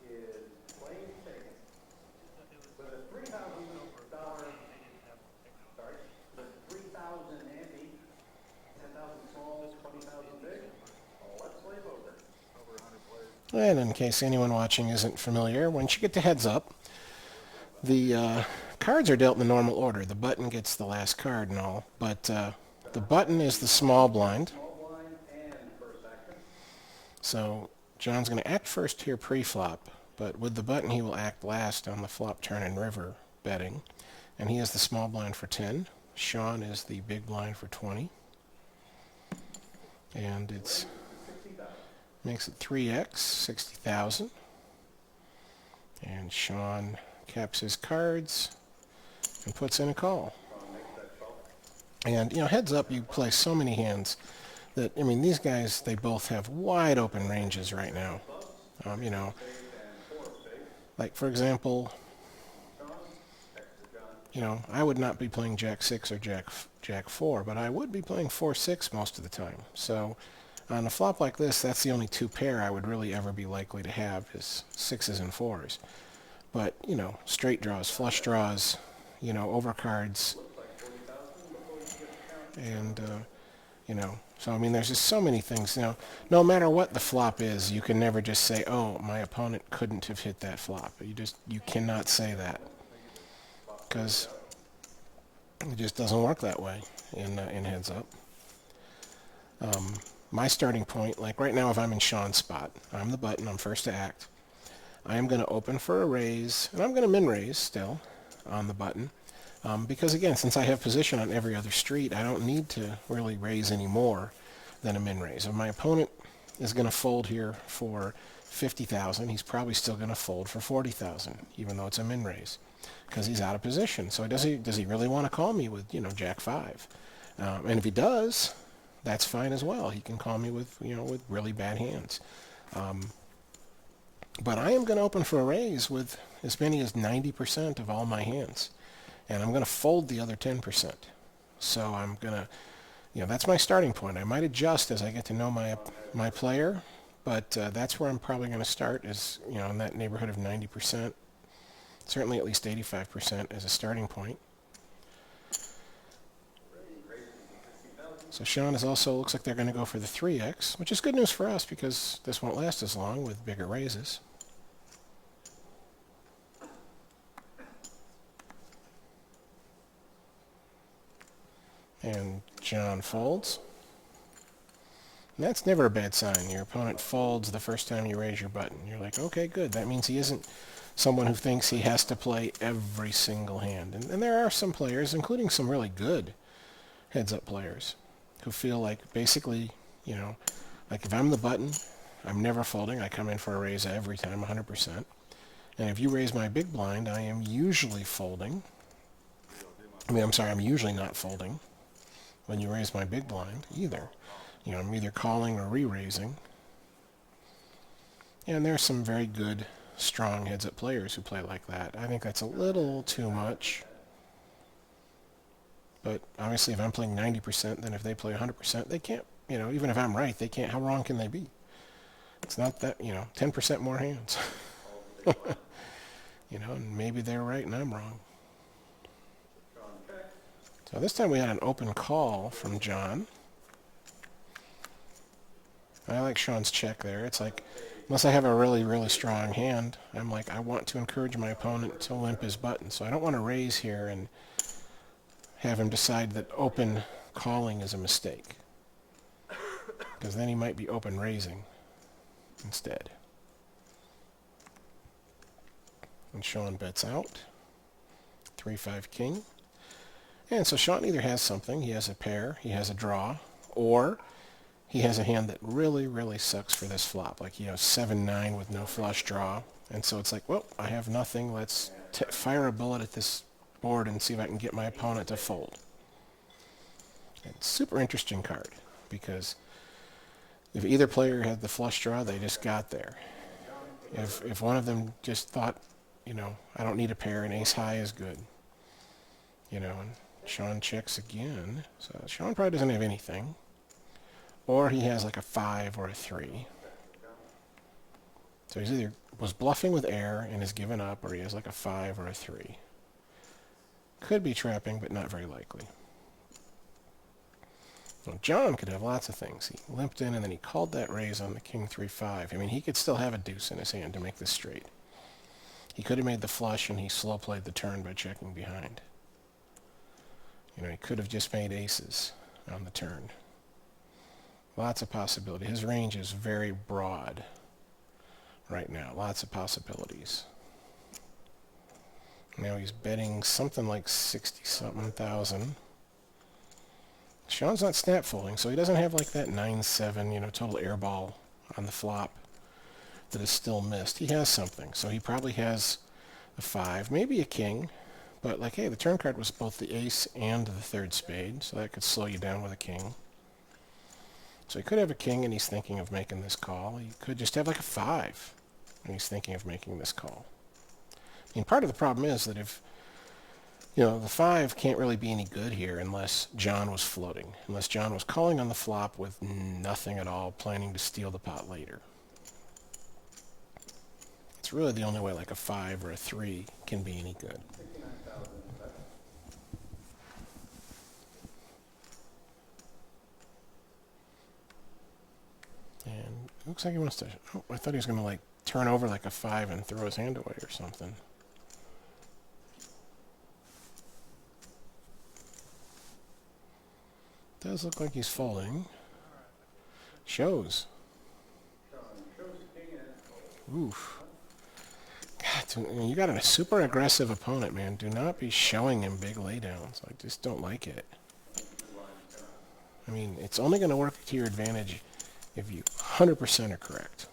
is playing second with a $3,000. Sorry, with 3,000 ante, 10,000 small, 20,000 big. Let's play poker. Over 100 players. And in case anyone watching isn't familiar, once you get to heads up, the cards are dealt in the normal order. The button gets the last card and all, but the button is the small blind. Small blind and first action. So John's going to act first here pre-flop, but with the button he will act last on the flop, turn, and river betting. And he is the small blind for 10. Sean is the big blind for 20. And it's makes it 3x, 60,000. And Sean caps his cards and puts in a call. And, heads up, you play so many hands that, these guys, they both have wide open ranges right now. Like, for example, I would not be playing Jack 6 or Jack 4, but I would be playing 4-6 most of the time. So on a flop like this, that's the only 2 pair I would really ever be likely to have is 6s and 4s. But, straight draws, flush draws, overcards, and, so there's just so many things. No matter what the flop is, you can never just say, oh, my opponent couldn't have hit that flop. You cannot say that, because it just doesn't work that way in heads up. My starting point, like right now, if I'm in Sean's spot, I'm the button, I'm first to act. I am going to open for a raise, and I'm going to min raise still on the button. Because again, since I have position on every other street, I don't need to really raise any more than a min raise. If my opponent is going to fold here for 50,000, he's probably still going to fold for 40,000, even though it's a min raise, because he's out of position. So does he really want to call me with, you know, Jack 5? And if he does, that's fine as well. He can call me with, you know, with really bad hands. But I am going to open for a raise with as many as 90% of all my hands, and I'm going to fold the other 10%. So I'm going to, you know, that's my starting point. I might adjust as I get to know my player, but that's where I'm probably going to start, is, you know, in that neighborhood of 90%, certainly at least 85% as a starting point. So Sean is also, looks like they're going to go for the 3x, which is good news for us because this won't last as long with bigger raises. And John folds. And that's never a bad sign. Your opponent folds the first time you raise your button. You're like, okay, good. That means he isn't someone who thinks he has to play every single hand. And there are some players, including some really good heads-up players, who feel like basically, you know, like if I'm the button, I'm never folding. I come in for a raise every time, 100%. And if you raise my big blind, I am usually folding. I'm usually not folding when you raise my big blind either. You know, I'm either calling or re-raising. And there are some very good, strong heads-up players who play like that. I think that's a little too much. But obviously if I'm playing 90%, then if they play 100%, they can't, you know, even if I'm right, they can't, how wrong can they be? It's not that, you know, 10% more hands. You know, and maybe they're right and I'm wrong. So this time we had an open call from John. I like Sean's check there. It's like, unless I have a really, really strong hand, I'm like, I want to encourage my opponent to limp his button. So I don't want to raise here and have him decide that open calling is a mistake, because then he might be open raising instead. And Sean bets out. 3-5 king. And so Sean either has something, he has a pair, he has a draw, or he has a hand that really, really sucks for this flop. Like, you know, 7-9 with no flush draw. And so it's like, well, I have nothing. Let's fire a bullet at this board and see if I can get my opponent to fold. It's a super interesting card, because if either player had the flush draw, they just got there. If one of them just thought, you know, I don't need a pair, and ace high is good. You know, and Sean checks again. So Sean probably doesn't have anything. Or he has like a 5 or a 3. So he's either was bluffing with air and has given up, or he has like a 5 or a 3. Could be trapping, but not very likely. Well, John could have lots of things. He limped in and then he called that raise on the king 3-5. I mean, he could still have a deuce in his hand to make this straight. He could have made the flush and he slow played the turn by checking behind. You know, he could have just made aces on the turn. Lots of possibility. His range is very broad right now. Lots of possibilities. Now he's betting something like 60-something thousand. Sean's not snap folding, so he doesn't have like that 9-7, you know, total airball on the flop that is still missed. He has something, so he probably has a 5, maybe a king, but like, hey, the turn card was both the ace and the third spade, so that could slow you down with a king. So he could have a king and he's thinking of making this call. He could just have like a 5 and he's thinking of making this call. I mean, part of the problem is that if, you know, the 5 can't really be any good here unless John was floating, unless John was calling on the flop with nothing at all, planning to steal the pot later. It's really the only way like a 5 or a 3 can be any good. And it looks like he wants to, oh, I thought he was going to like turn over like a 5 and throw his hand away or something. Does look like he's folding. Shows. Oof. God, you got a super aggressive opponent, man. Do not be showing him big laydowns. I just don't like it. I mean, it's only going to work to your advantage if you 100% are correct.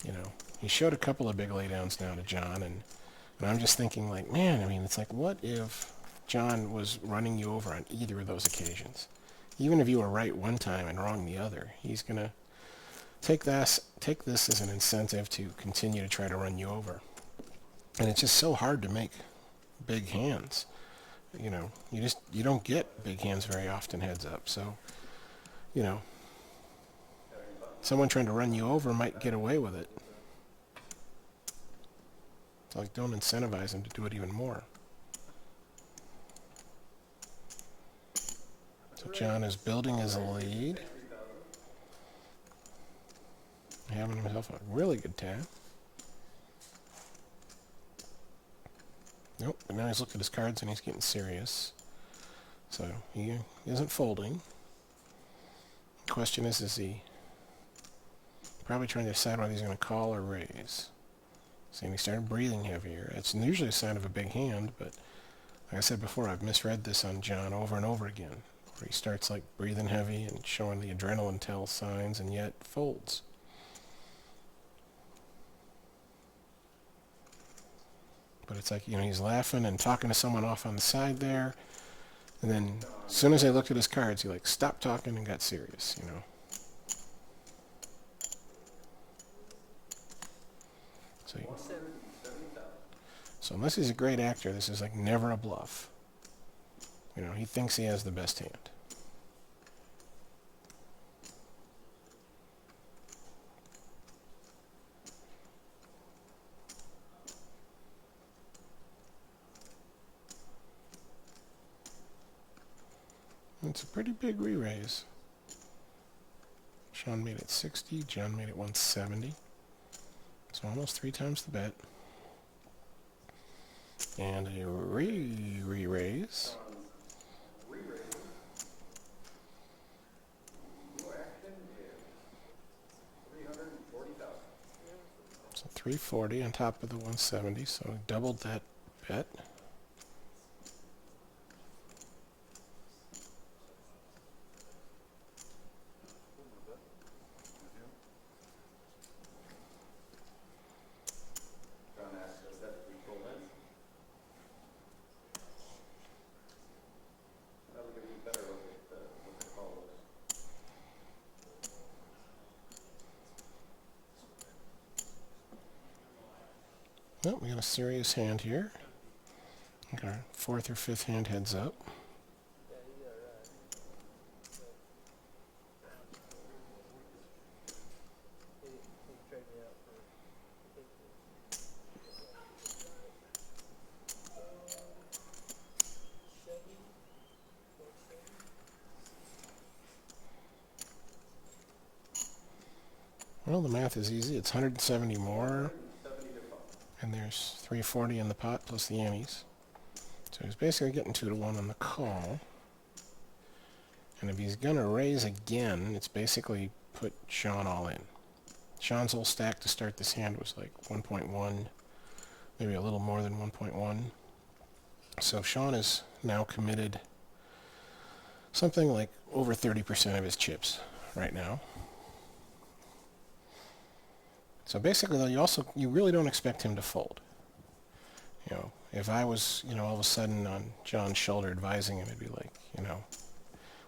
You know, he showed a couple of big laydowns now to John, and I'm just thinking, like, man, I mean, it's like, what if John was running you over on either of those occasions? Even if you were right one time and wrong the other, he's going to take this as an incentive to continue to try to run you over. And it's just so hard to make big hands. You know, you don't get big hands very often heads up. So, you know, someone trying to run you over might get away with it. It's like, don't incentivize him to do it even more. So John is building his lead. Having himself a really good tap. Nope, but now he's looked at his cards and he's getting serious. So he isn't folding. The question is he probably trying to decide whether he's going to call or raise. See, and he started breathing heavier. It's usually a sign of a big hand, but like I said before, I've misread this on John over and over again, where he starts like breathing heavy and showing the adrenaline tell signs and yet folds. But it's like, you know, he's laughing and talking to someone off on the side there. And then as soon as I looked at his cards, he like stopped talking and got serious, you know. So unless he's a great actor, this is like never a bluff. You know, he thinks he has the best hand. It's a pretty big re-raise. Sean made it 60, John made it 170. So almost 3 times the bet. And a re-raise. So 340 on top of the 170, so we doubled that bet. Well, we got a serious hand here. Okay, 4th or 5th hand heads up. Well, the math is easy. It's 170 more. And there's 340 in the pot plus the antes. So he's basically getting 2-1 on the call. And if he's going to raise again, it's basically put Sean all in. Sean's whole stack to start this hand was like 1.1, maybe a little more than 1.1. So Sean is now committed something like over 30% of his chips right now. So basically, though, you really don't expect him to fold. You know, if I was, you know, all of a sudden on John's shoulder advising him, I'd be like, you know,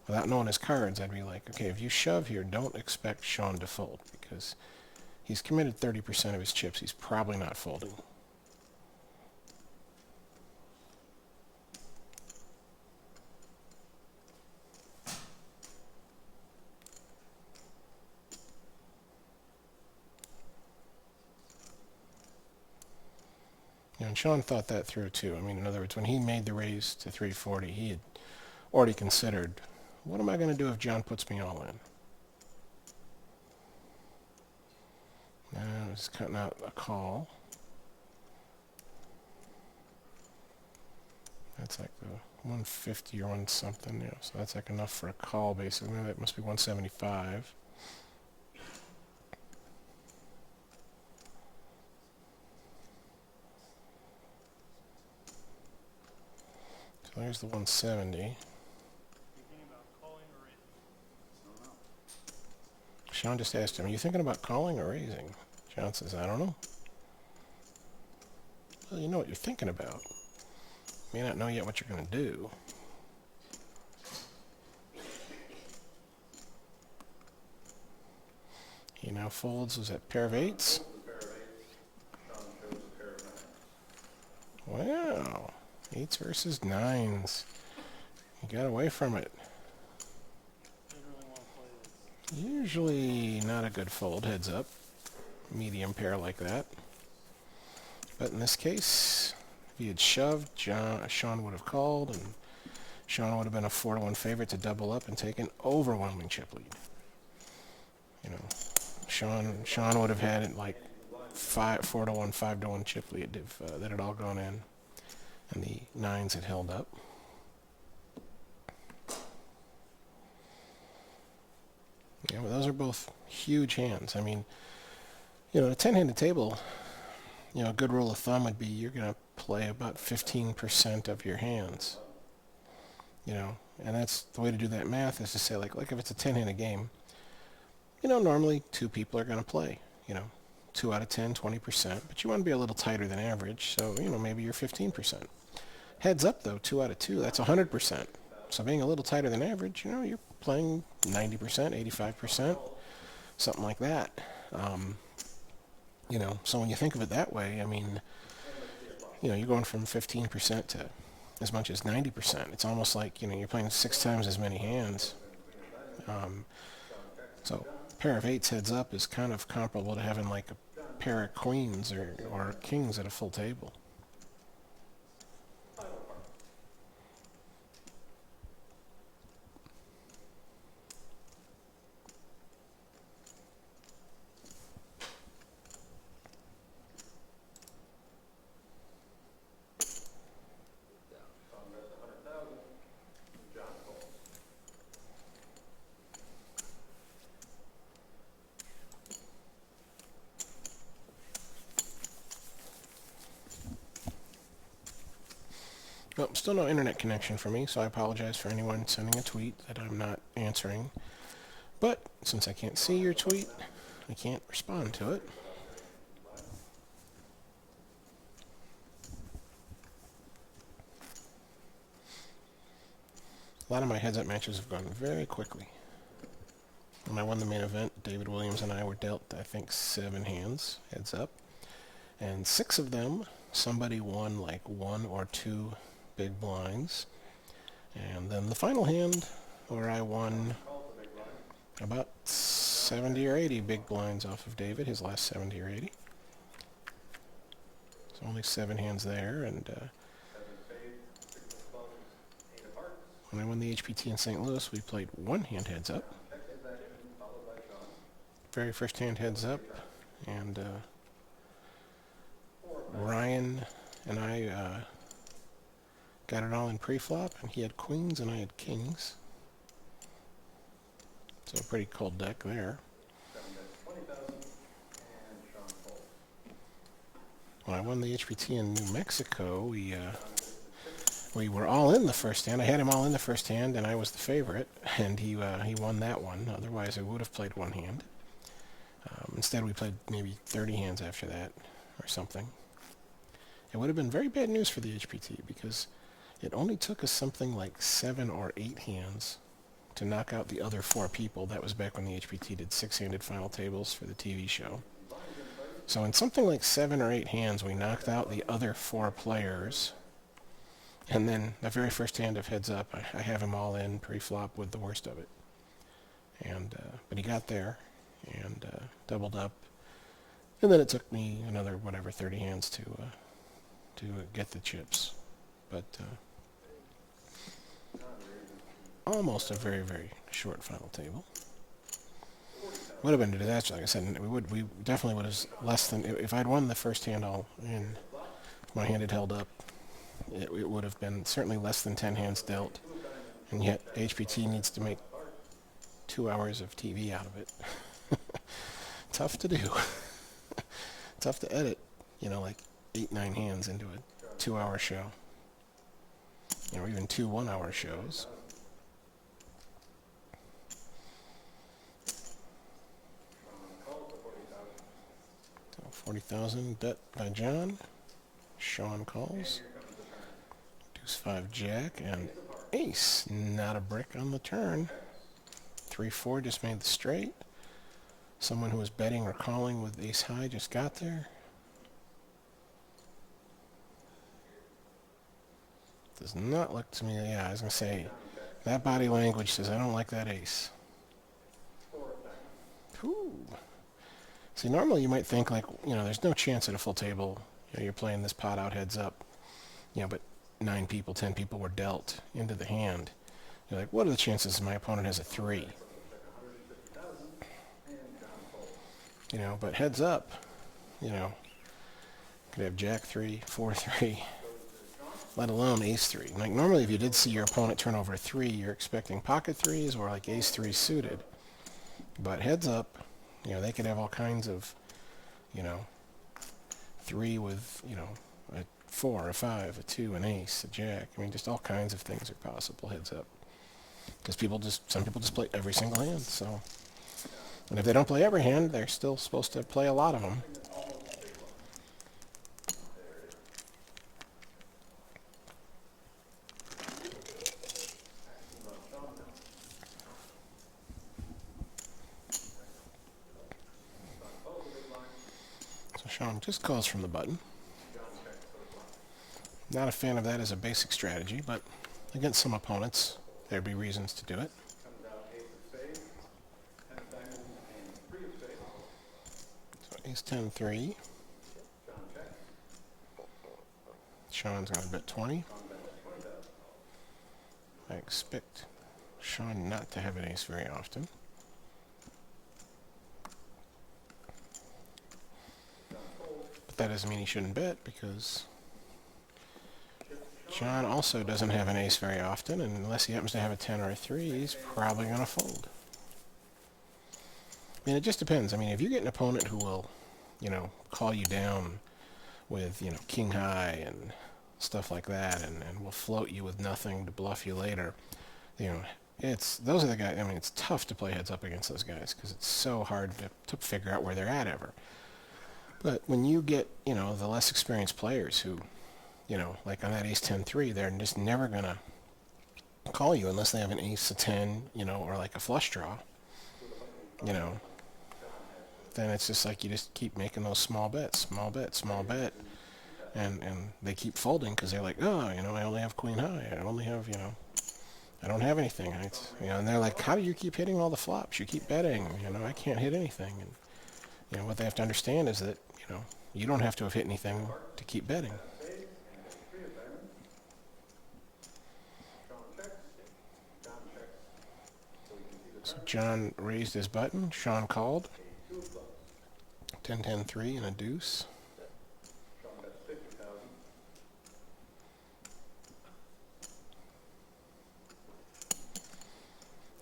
without knowing his cards, I'd be like, okay, if you shove here, don't expect Sean to fold, because he's committed 30% of his chips. He's probably not folding. You know, and Sean thought that through too. I mean, in other words, when he made the raise to 340, he had already considered, what am I going to do if John puts me all in? Now he's cutting out a call. That's like the 150 or 1 something, yeah. So that's like enough for a call, basically. That must be 175. So there's the 170. Sean just asked him, are you thinking about calling or raising, Sean says, I don't know. Well, you know what you're thinking about. You may not know yet what you're going to do. He now folds, was that pair of eights? Wow. Eights versus nines. He got away from it. Usually not a good fold, heads up. Medium pair like that. But in this case, if he had shoved, Sean would have called, and Sean would have been a 4-1 favorite to double up and take an overwhelming chip lead. You know, Sean would have had it like 4-1, 5-1 chip lead if that had all gone in, and the nines had held up. Yeah, but those are both huge hands. I mean, you know, a 10-handed table, you know, a good rule of thumb would be you're going to play about 15% of your hands. You know, and that's the way to do that math is to say, like if it's a 10-handed game, you know, normally 2 people are going to play, you know, 2 out of 10, 20%, but you want to be a little tighter than average, so, you know, maybe you're 15%. Heads up, though, 2 out of 2, that's 100%. So being a little tighter than average, you know, you're playing 90%, 85%, something like that. You know, so when you think of it that way, I mean, you know, you're going from 15% to as much as 90%. It's almost like, you know, you're playing 6 times as many hands. So a pair of eights heads up is kind of comparable to having like a pair of queens or kings at a full table. Well, still no internet connection for me, so I apologize for anyone sending a tweet that I'm not answering. But since I can't see your tweet, I can't respond to it. A lot of my heads-up matches have gone very quickly. When I won the main event, David Williams and I were dealt, I think, 7 hands, heads up. And 6 of them, somebody won like 1 or 2 big blinds. And then the final hand, where I won about 70 or 80 big blinds off of David, his last 70 or 80. So only 7 hands there, and when I won the HPT in St. Louis, we played 1 hand heads up. Very first hand heads up, and Ryan and I got it all in pre-flop, and he had queens and I had kings. So a pretty cold deck there. When I won the HPT in New Mexico, we were all in the first hand. I had him all in the first hand, and I was the favorite, and he won that one. Otherwise, I would have played 1 hand. Instead, we played maybe 30 hands after that, or something. It would have been very bad news for the HPT, because it only took us something like 7 or 8 hands to knock out the other 4 people. That was back when the HPT did 6-handed final tables for the TV show. So in something like 7 or 8 hands, we knocked out the other 4 players. And then the very first hand of heads up, I have him all in pre-flop with the worst of it. And but he got there and doubled up. And then it took me another, 30 hands to get the chips. But almost a very, very short final table. Would have been a disaster, like I said. We definitely would have less than, if I'd won the first hand all in, my hand had held up, it would have been certainly less than 10 hands dealt. And yet HPT needs to make 2 hours of TV out of it. Tough to do. Tough to edit, like 8-9 hands into a 2-hour show. Or even 2 1-hour shows. 40,000 bet by John. Sean calls. Deuce 5 jack and ace. Not a brick on the turn. 3-4 just made the straight. Someone who was betting or calling with ace high just got there. Does not look to me, yeah, I was going to say, that body language says I don't like that ace. Ooh. See, normally you might think like, you know, there's no chance at a full table, you know, you're playing this pot out heads up, you know, but 9 people, 10 people were dealt into the hand. You're like, what are the chances my opponent has a 3? You know, but heads up, you know, could have jack 3, 4, 3, let alone ace 3. Like normally if you did see your opponent turn over a 3, you're expecting pocket 3s or like ace 3 suited. But heads up, you know, they could have all kinds of, you know, 3 with, you know, a 4, a 5, a 2, an ace, a jack. I mean, just all kinds of things are possible, heads up. Because some people just play every single hand, so. And if they don't play every hand, they're still supposed to play a lot of them. So Sean just calls from the button. Not a fan of that as a basic strategy, but against some opponents, there'd be reasons to do it. So ace 10 3. Sean's going to bet 20. I expect Sean not to have an ace very often. But that doesn't mean he shouldn't bet, because John also doesn't have an ace very often, and unless he happens to have a 10 or a 3, he's probably going to fold. I mean, it just depends. I mean, if you get an opponent who will, you know, call you down with, you know, king high and stuff like that, and will float you with nothing to bluff you later, you know, those are the guys. I mean, it's tough to play heads up against those guys because it's so hard to figure out where they're at ever. But when you get, you know, the less experienced players who, you know, like on that ace 10 3, they're just never going to call you unless they have an ace, a 10, you know, or like a flush draw, you know. Then it's just like you just keep making those small bet, and they keep folding because they're like, oh, you know, I only have queen high, I only have, you know, I don't have anything, you know, and they're like, how do you keep hitting all the flops? You keep betting, you know, I can't hit anything. And you know what they have to understand is that, you know, you don't have to have hit anything to keep betting. So John raised his button, Sean called. 10 10 3 and a deuce.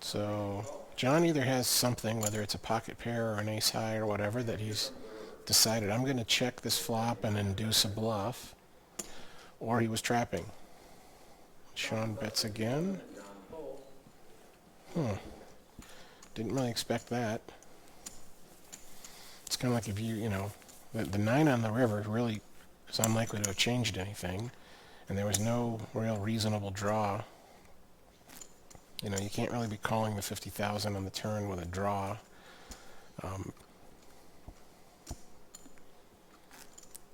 So John either has something, whether it's a pocket pair or an ace high or whatever, that he's decided I'm going to check this flop and induce a bluff, or he was trapping. Sean bets again. Didn't really expect that. It's kind of like if you know, the 9 on the river really is unlikely to have changed anything, and there was no real reasonable draw. You know, you can't really be calling the 50,000 on the turn with a draw.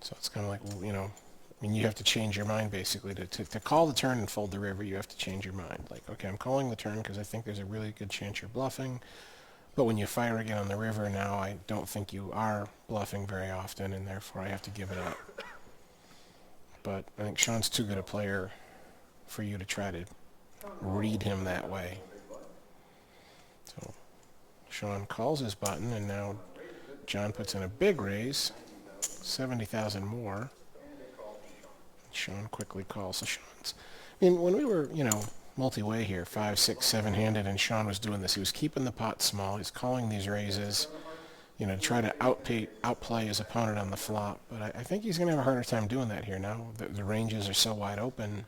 So it's kind of like, you know, I mean, you have to change your mind basically. To call the turn and fold the river, you have to change your mind. Like, okay, I'm calling the turn because I think there's a really good chance you're bluffing. But when you fire again on the river, now I don't think you are bluffing very often, and therefore I have to give it up. But I think Sean's too good a player for you to try to read him that way. So Sean calls his button, and now John puts in a big raise, 70,000 more. Sean quickly calls. So Sean's, I mean, when we were, you know, multi-way here, 5, 6, 7-handed, and Sean was doing this, he was keeping the pot small. He's calling these raises, you know, to try to outplay his opponent on the flop. But I think he's going to have a harder time doing that here now. The ranges are so wide open.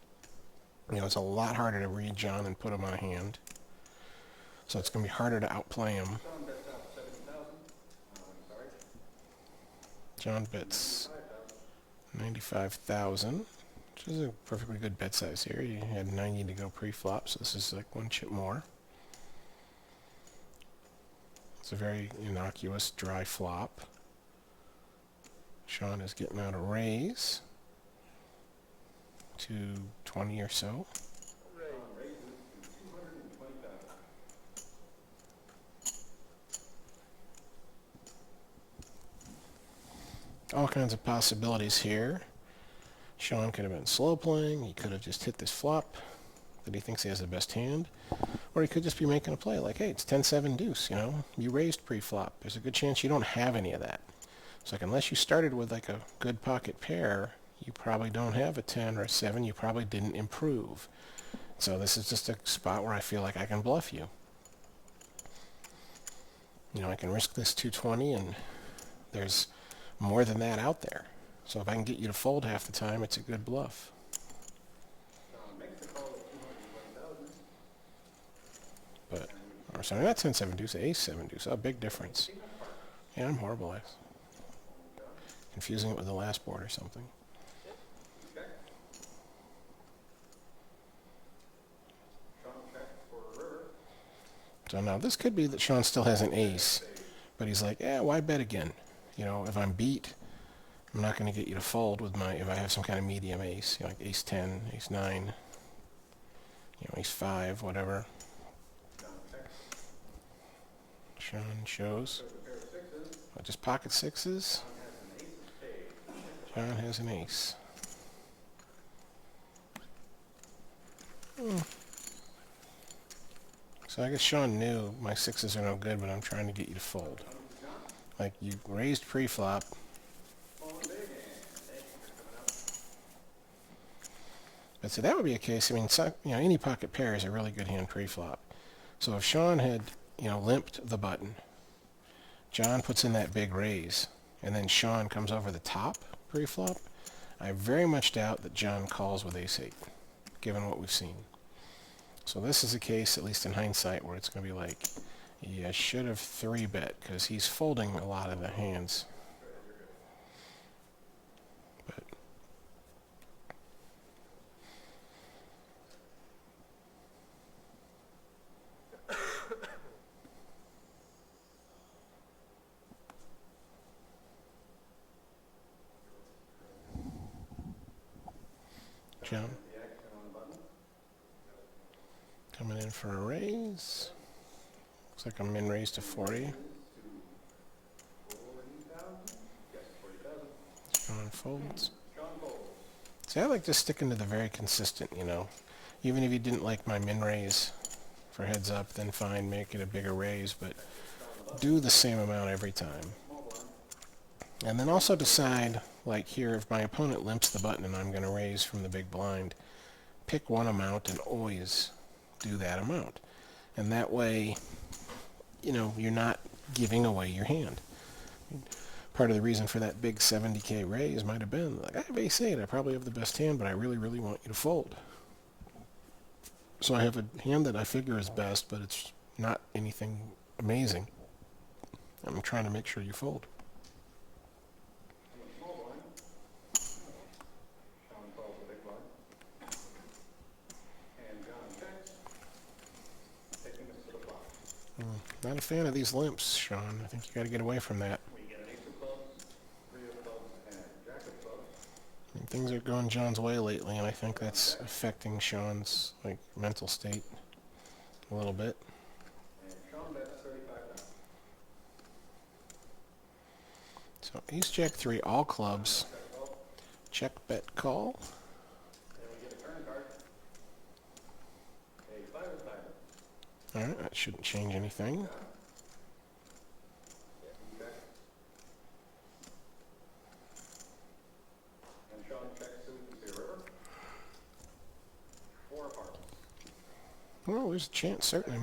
You know, it's a lot harder to read John and put him on a hand. So it's going to be harder to outplay him. John bets 95,000, which is a perfectly good bet size here. He had 90 to go pre-flop, so this is like one chip more. It's a very innocuous dry flop. Sean is getting out a raise to 20 or so. All kinds of possibilities here. Sean could have been slow playing. He could have just hit this flop that he thinks he has the best hand. Or he could just be making a play like, hey, it's 10-7 deuce, you know. You raised pre-flop. There's a good chance you don't have any of that. It's like unless you started with like a good pocket pair, you probably don't have a 10 or a 7. You probably didn't improve. So this is just a spot where I feel like I can bluff you. You know, I can risk this 220 and there's more than that out there. So if I can get you to fold half the time, it's a good bluff. But, or sorry, not 10-7 deuce, ace 7 deuce. A big difference. Yeah, I'm horrible at confusing it with the last board or something. So now this could be that Sean still has an ace, but he's like, yeah, why bet again? You know, if I'm beat, I'm not going to get you to fold with my, if I have some kind of medium ace, you know, like ace 10, ace 9, you know, ace 5, whatever. Sean shows. Just pocket sixes. John has an ace. So I guess Sean knew my sixes are no good, but I'm trying to get you to fold. Like, you raised pre-flop. But so that would be a case, I mean, so, you know, any pocket pair is a really good hand pre-flop. So if Sean had, you know, limped the button, John puts in that big raise, and then Sean comes over the top pre-flop, I very much doubt that John calls with ace-8, given what we've seen. So this is a case, at least in hindsight, where it's going to be like, yeah, I should have 3-bet, because he's folding a lot of the hands. But John coming in for a raise. Looks like I'm min raise to 40. Sean folds. See, I like just sticking to the very consistent, you know. Even if you didn't like my min raise for heads up, then fine, make it a bigger raise, but do the same amount every time. And then also decide, like here, if my opponent limps the button and I'm going to raise from the big blind, pick one amount and always do that amount. And that way, you know, you're not giving away your hand. Part of the reason for that big 70K raise might have been, like, I have ace-8, I probably have the best hand, but I really, really want you to fold. So I have a hand that I figure is best, but it's not anything amazing. I'm trying to make sure you fold. Not a fan of these limps, Sean. I think you got to get away from that. And things are going John's way lately, and I think that's affecting Sean's like mental state a little bit. So ace jack 3, all clubs. Check, bet, call. Alright, that shouldn't change anything. Well, there's a chance, certainly.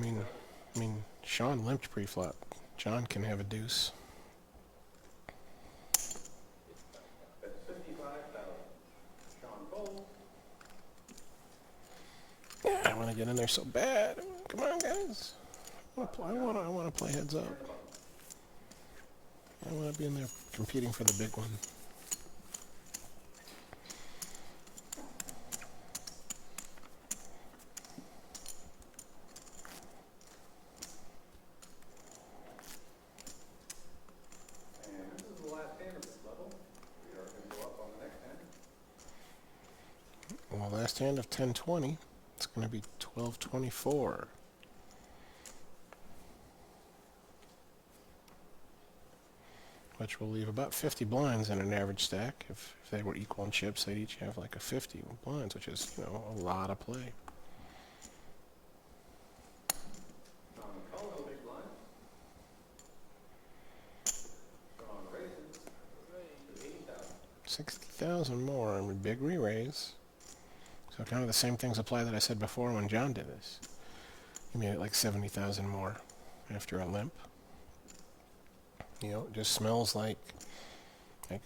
I mean, Sean limped pre-flop. John can have a deuce. Yeah, I want to get in there so bad. Come on, guys. I want to play heads up. I want to be in there competing for the big one. And this is the last hand of this level. We are going to go up on the next hand. Well, last hand of 1020. It's going to be 1224. Which will leave about 50 blinds in an average stack. If they were equal in chips, they'd each have like a 50 blinds, which is, you know, a lot of play. Call no big blind. Sean raises to 80,000. 60,000 more and a big re-raise. So kind of the same things apply that I said before when John did this. He made it like 70,000 more after a limp. You know, it just smells like,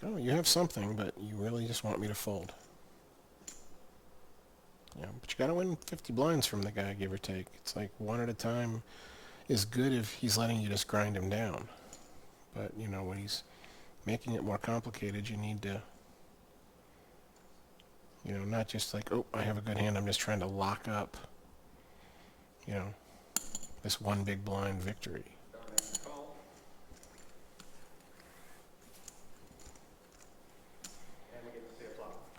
oh, you have something, but you really just want me to fold. Yeah, but you gotta win 50 blinds from the guy, give or take. It's like one at a time is good if he's letting you just grind him down. But, you know, when he's making it more complicated, you need to, you know, not just like, oh, I have a good hand, I'm just trying to lock up, you know, this one big blind victory.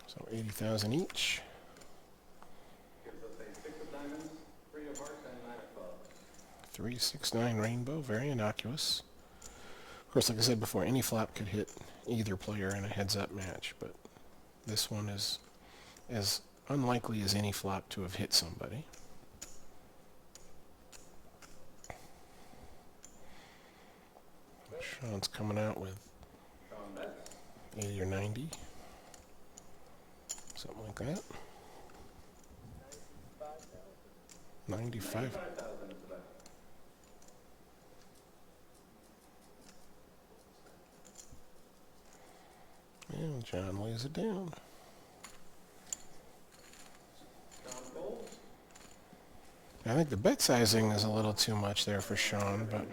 So 80,000 each. Gives us a 6 of diamonds, 3 of hearts, and 9 of clubs. 3, 6, 9 rainbow, very innocuous. Of course, like I said before, any flop could hit either player in a heads-up match, but this one is as unlikely as any flop to have hit somebody. Sean's coming out with 80 or 90. Something like that. 95. And John lays it down. I think the bet sizing is a little too much there for Sean, but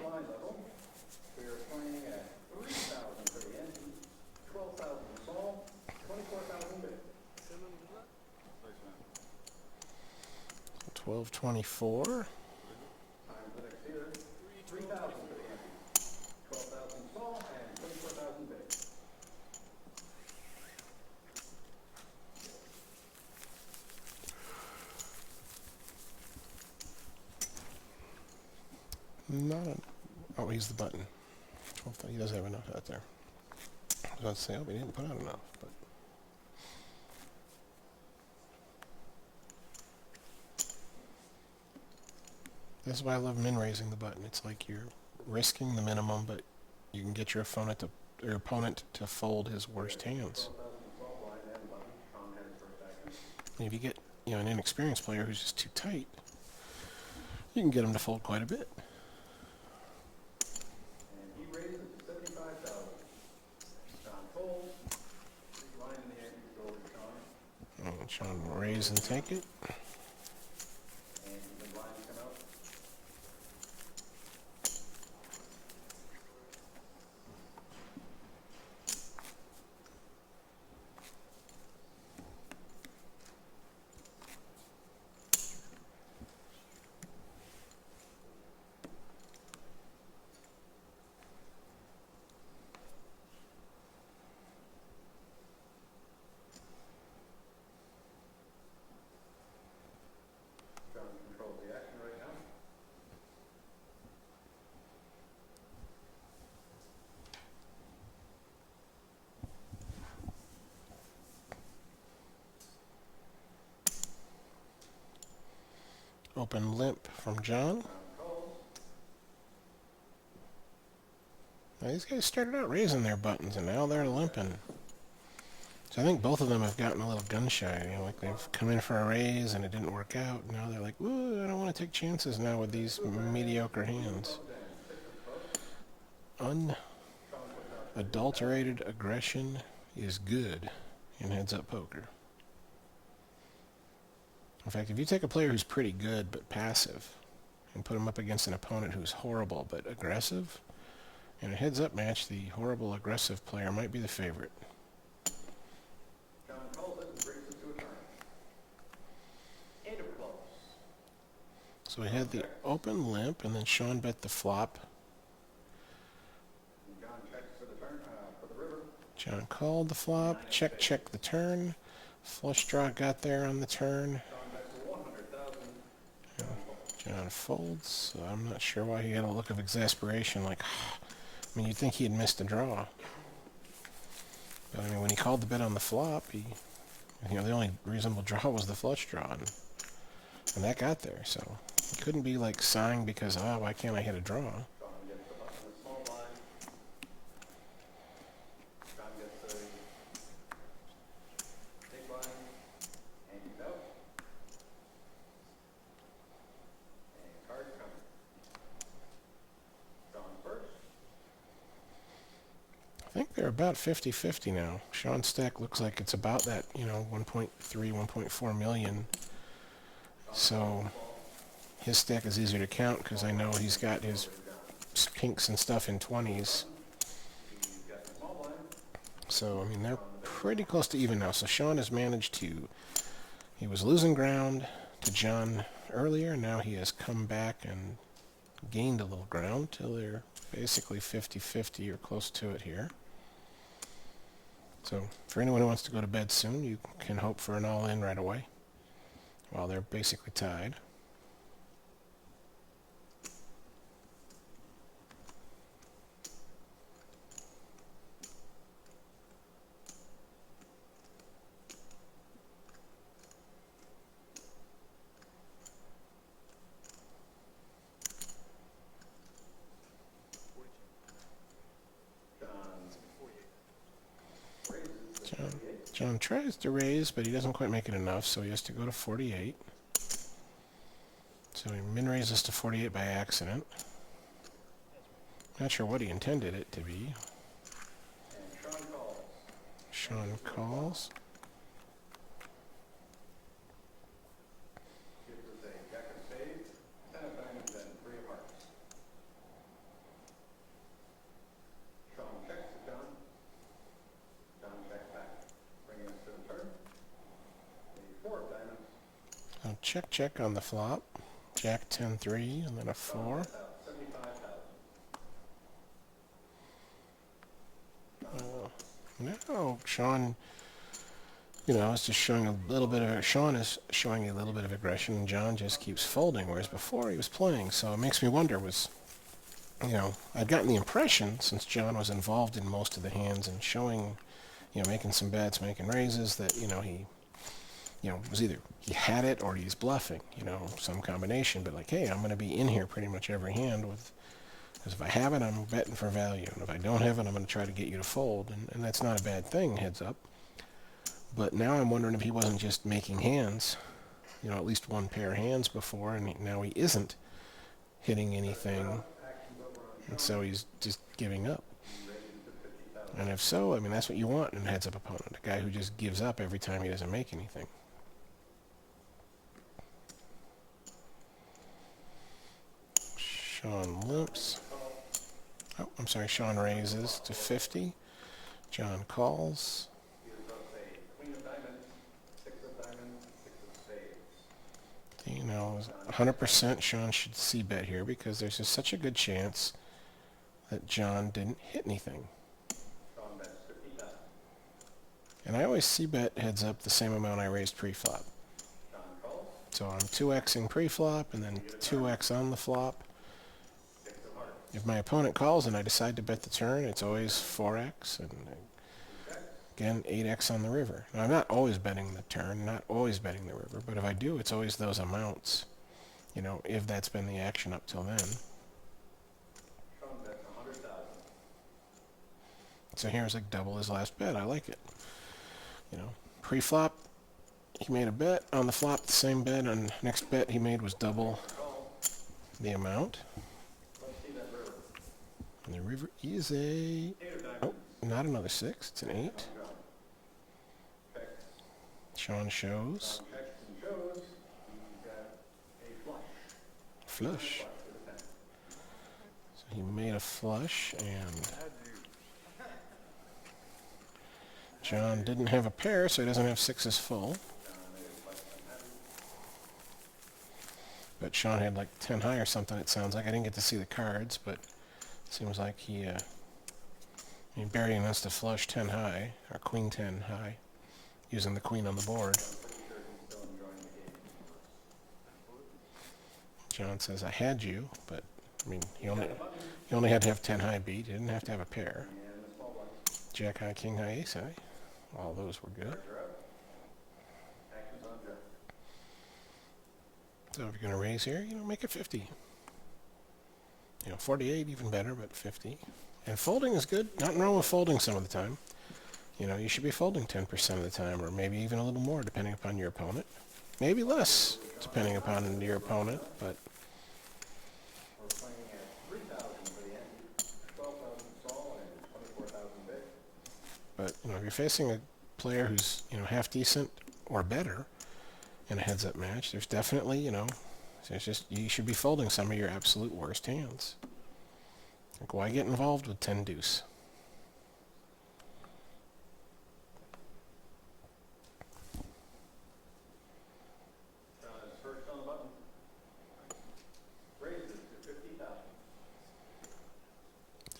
We are playing at 3,000 for the ante, 12,000 small, 24,000 big. 1224. Times the next here, 3,000 for the ante, 12,000 small, and 24,000 big. Not a, oh, he's the button. 12, he does have enough out there. I was about to say, oh, he didn't put out enough, but this is why I love min raising the button. It's like you're risking the minimum, but you can get your opponent to fold his worst hands. And if you get, you know, an inexperienced player who's just too tight, you can get him to fold quite a bit. And he raises to 75,000. Sean folds. Big line in the ante to go over Sean. And Sean will raise and take it. And the blinds come out. John controls the action right now. Open limp from John. Now, these guys started out raising their buttons, and now they're limping. So I think both of them have gotten a little gun shy. You know, like they've come in for a raise and it didn't work out. Now they're like, "Ooh, I don't want to take chances now with these mediocre hands." Unadulterated aggression is good in heads-up poker. In fact, if you take a player who's pretty good but passive and put him up against an opponent who's horrible but aggressive, In a heads-up match, the horrible aggressive player might be the favorite. John calls it and brings it to a turn. 8 of clubs. So we had the open limp, and then Sean bet the flop. And John checks for the turn, for the river. John called the flop, check the turn. Flush draw got there on the turn. John bets for 100,000. John folds, so I'm not sure why he had a look of exasperation, like, I mean, you'd think he had missed a draw. But I mean, when he called the bet on the flop, the only reasonable draw was the flush draw, and that got there, so he couldn't be like sighing because, oh, why can't I hit a draw? John gets the button in the small blind. John gets the big blind. And he's out. And card coming. John first. I think they're about 50-50 now. Sean's stack looks like it's about that, 1.3, 1.4 million. So his stack is easier to count because I know he's got his pinks and stuff in 20s. So, I mean, they're pretty close to even now. So Sean has managed to, he was losing ground to John earlier. Now he has come back and gained a little ground till they're basically 50-50 or close to it here. So for anyone who wants to go to bed soon, you can hope for an all-in right away while they're basically tied. John tries to raise, but he doesn't quite make it enough, so he has to go to 48. So he min-raises to 48 by accident. Not sure what he intended it to be. And Sean calls. Sean calls. Gives us a jack of spades, 10 of diamonds, and 3 of hearts. Sean checks to John. John checks back, bringing us to the turn. A 4 of diamonds. So check on the flop. Jack 10-3, and then a 4. 75,000. No, Sean, is just showing a little bit of, Sean is showing a little bit of aggression, and John just keeps folding, whereas before he was playing. So it makes me wonder, I'd gotten the impression, since John was involved in most of the hands and showing, making some bets, making raises, that, he was either he had it or he's bluffing, some combination. But like, hey, I'm going to be in here pretty much every hand because if I have it, I'm betting for value. And if I don't have it, I'm going to try to get you to fold. And that's not a bad thing, heads up. But now I'm wondering if he wasn't just making hands, at least one pair of hands before, and now he isn't hitting anything. And so he's just giving up. And if so, I mean, that's what you want in a heads-up opponent, a guy who just gives up every time he doesn't make anything. Sean limps. Oh, I'm sorry, Sean raises to 50. John calls. Gives us a queen of diamonds, 6 of diamonds, 6 of spades. 100% Sean should c-bet here because there's just such a good chance that John didn't hit anything. Sean bets 50,000. And I always c-bet heads up the same amount I raised pre-flop. John calls. So I'm 2xing pre-flop and then 2x on the flop. 6 of hearts. If my opponent calls and I decide to bet the turn, it's always 4x, and again, 8x on the river. Now, I'm not always betting the turn, not always betting the river, but if I do, it's always those amounts, if that's been the action up till then. Sean bets 100,000. So here's like double his last bet. I like it. Pre-flop, he made a bet. On the flop, the same bet, and next bet he made was double the amount. Let's see that river. And the river is a... 8 of diamonds. Oh, not another 6. It's an 8. John checks. Sean shows. John checks and shows. He's got a flush. Flush. Flush with a 10. So He made a flush, and John didn't have a pair, so he doesn't have sixes full. But Sean had like 10 high or something, it sounds like. I didn't get to see the cards, but it seems like he burying us to flush 10 high, or queen 10 high, using the queen on the board. John says, I had you, but, I mean, he only had to have 10 high beat. He didn't have to have a pair. Jack high, king high, ace high. All those were good. So if you're going to raise here, make it 50. 48 even better, but 50. And folding is good. Nothing wrong with folding some of the time. You should be folding 10% of the time, or maybe even a little more, depending upon your opponent. Maybe less, depending upon your opponent, but... But, if you're facing a player who's, half decent or better in a heads-up match, there's definitely, it's just, you should be folding some of your absolute worst hands. Like, why get involved with 10 deuce?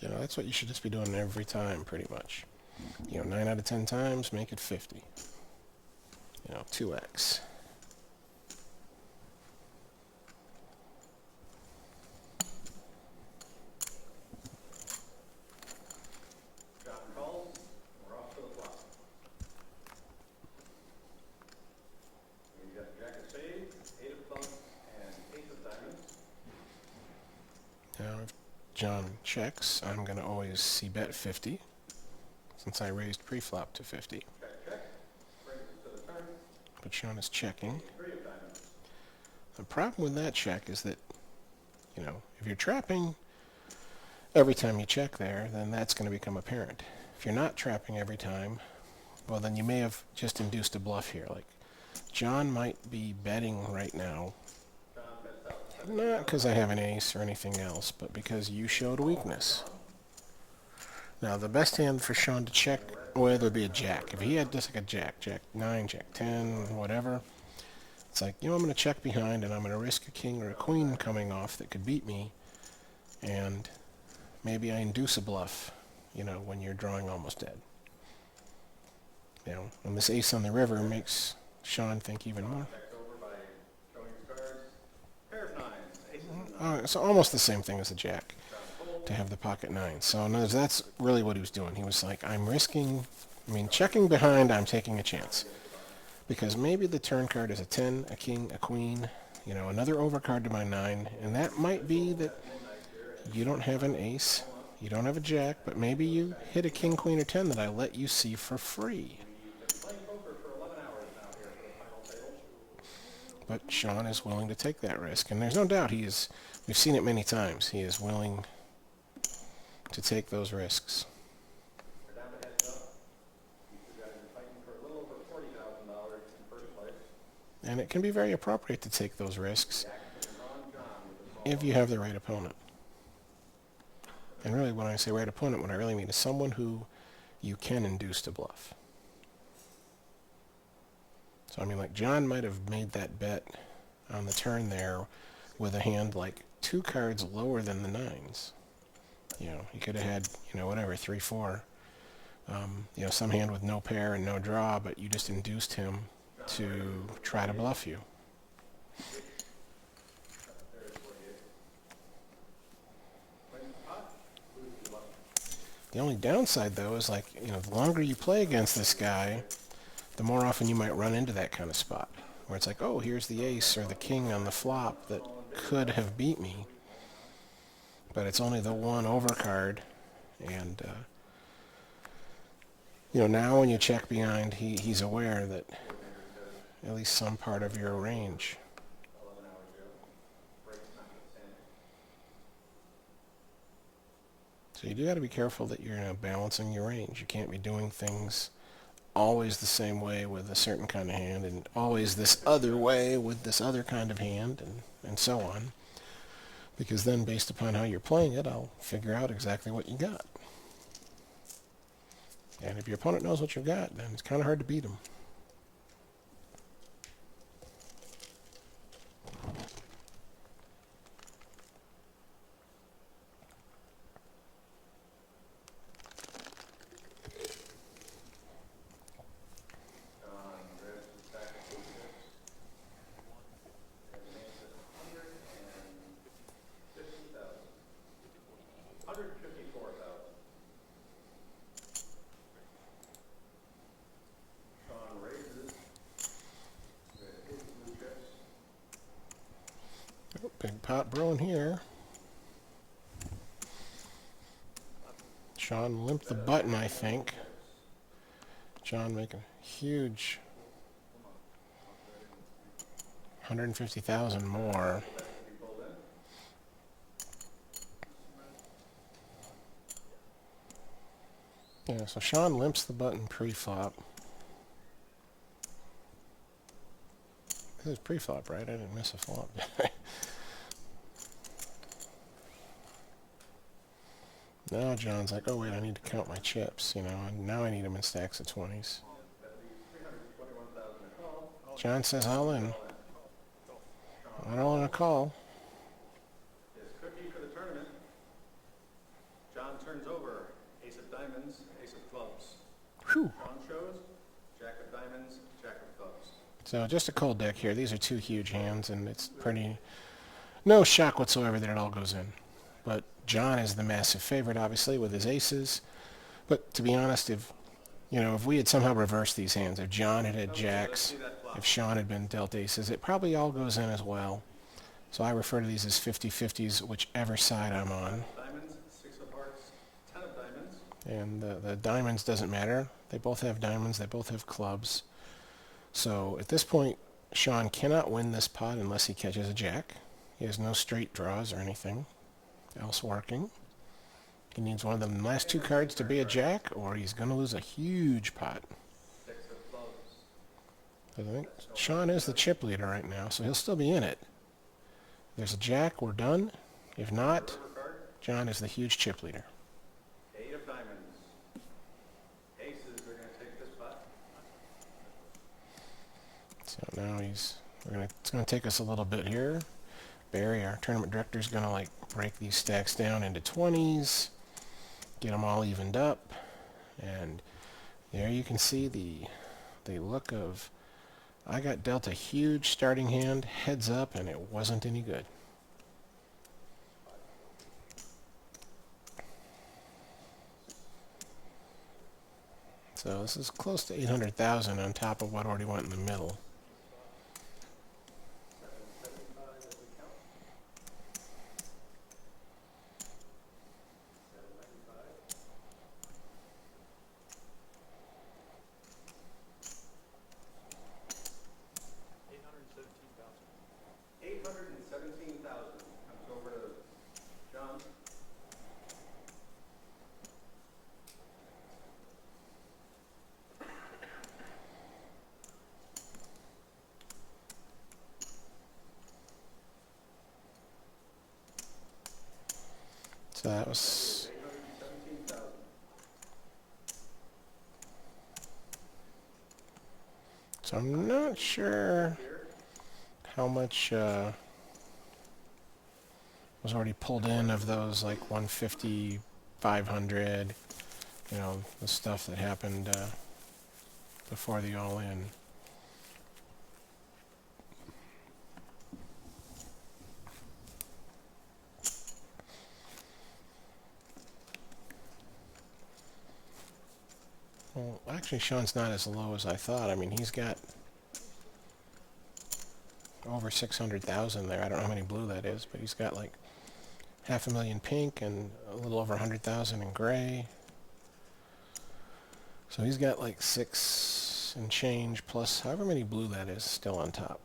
That's what you should just be doing every time, pretty much. 9 out of 10 times, make it 50. 2x. John calls, we're off to the flop. We've got jack of spades, 8 of clubs, and ace of diamonds. Now, if John checks, I'm going to always c-bet 50, since I raised pre-flop to 50. Check, check. Brings us to the turn. But Sean is checking. 3 of diamonds. The problem with that check is that, if you're trapping every time you check there, then that's going to become apparent. If you're not trapping every time, well, then you may have just induced a bluff here. Like, John might be betting right now, not because I have an ace or anything else, but because you showed weakness. Now, the best hand for Sean to check with would be a jack. If he had just like a jack, jack 9, jack 10, whatever, it's like, I'm going to check behind and I'm going to risk a king or a queen coming off that could beat me, and maybe I induce a bluff, when you're drawing almost dead. And this ace on the river makes Sean think even more. It's almost the same thing as a jack, to have the pocket 9. So in other words, that's really what he was doing. He was like, checking behind, I'm taking a chance. Because maybe the turn card is a 10, a king, a queen, another overcard to my 9, and that might be that you don't have an ace, you don't have a jack, but maybe you hit a king, queen, or 10 that I let you see for free. But Sean is willing to take that risk, and there's no doubt we've seen it many times, he is willing to take those risks. And it can be very appropriate to take those risks if you have the right opponent. And really, when I say right opponent, what I really mean is someone who you can induce to bluff. So, like John might have made that bet on the turn there with a hand like 2 cards lower than the 9s. He could have had, whatever, 3, 4. Some hand with no pair and no draw, but you just induced him to try to bluff you. The only downside, though, is like, the longer you play against this guy, the more often you might run into that kind of spot, where it's like, oh, here's the ace or the king on the flop that could have beat me, but it's only the one overcard, and, now when you check behind, he's aware that at least some part of your range. So you do got to be careful that you're balancing your range. You can't be doing things always the same way with a certain kind of hand and always this other way with this other kind of hand and so on. Because then, based upon how you're playing it, I'll figure out exactly what you got. And if your opponent knows what you've got, then it's kind of hard to beat them. John grabs the stack of blue chips. And the man says 150,000. 154,000. Sean raises with his blue chips. Oh, big pot brewing here. Sean limped the button, I think. John making a huge 150,000 more. Yeah, so Sean limps the button pre-flop. This is pre-flop, right? I didn't miss a flop. Now John's like, oh wait, I need to count my chips, you know, and now I need them in stacks of 20s. John says all in. All in a call. His cookie for the tournament. John turns over ace of diamonds, ace of clubs. Whew. Sean shows jack of diamonds, jack of clubs. So just a cold deck here. These are two huge hands, and it's pretty... No shock whatsoever that it all goes in. But John is the massive favorite, obviously, with his aces. But to be honest, if we had somehow reversed these hands, if John had had jacks, if Sean had been dealt aces, it probably all goes in as well. So I refer to these as 50-50s, whichever side I'm on. Diamonds, six of hearts, 10 of diamonds. And the diamonds doesn't matter. They both have diamonds. They both have clubs. So at this point, Sean cannot win this pot unless he catches a jack. He has no straight draws or anything else working. He needs one of the last two cards to be a jack, or he's going to lose a huge pot. Six of clubs. I think Sean is the chip leader right now, so he'll still be in it. If there's a jack, we're done. If not, John is the huge chip leader. Eight of diamonds. Aces are going to take this pot. So now it's going to take us a little bit here. Barry, our tournament director, is going to break these stacks down into 20s, get them all evened up, and there you can see the look of, I got dealt a huge starting hand, heads up, and it wasn't any good. So this is close to 800,000 on top of what already went in the middle. $817,000 comes over to John. So that was... 817,000. So I'm not sure how much was already pulled in of those 150, 500, the stuff that happened before the all-in. Well, actually, Sean's not as low as I thought. I mean, he's got over 600,000 there. I don't know how many blue that is, but he's got 500,000 pink and a little over 100,000 in gray. So he's got 6 and change plus however many blue that is still on top.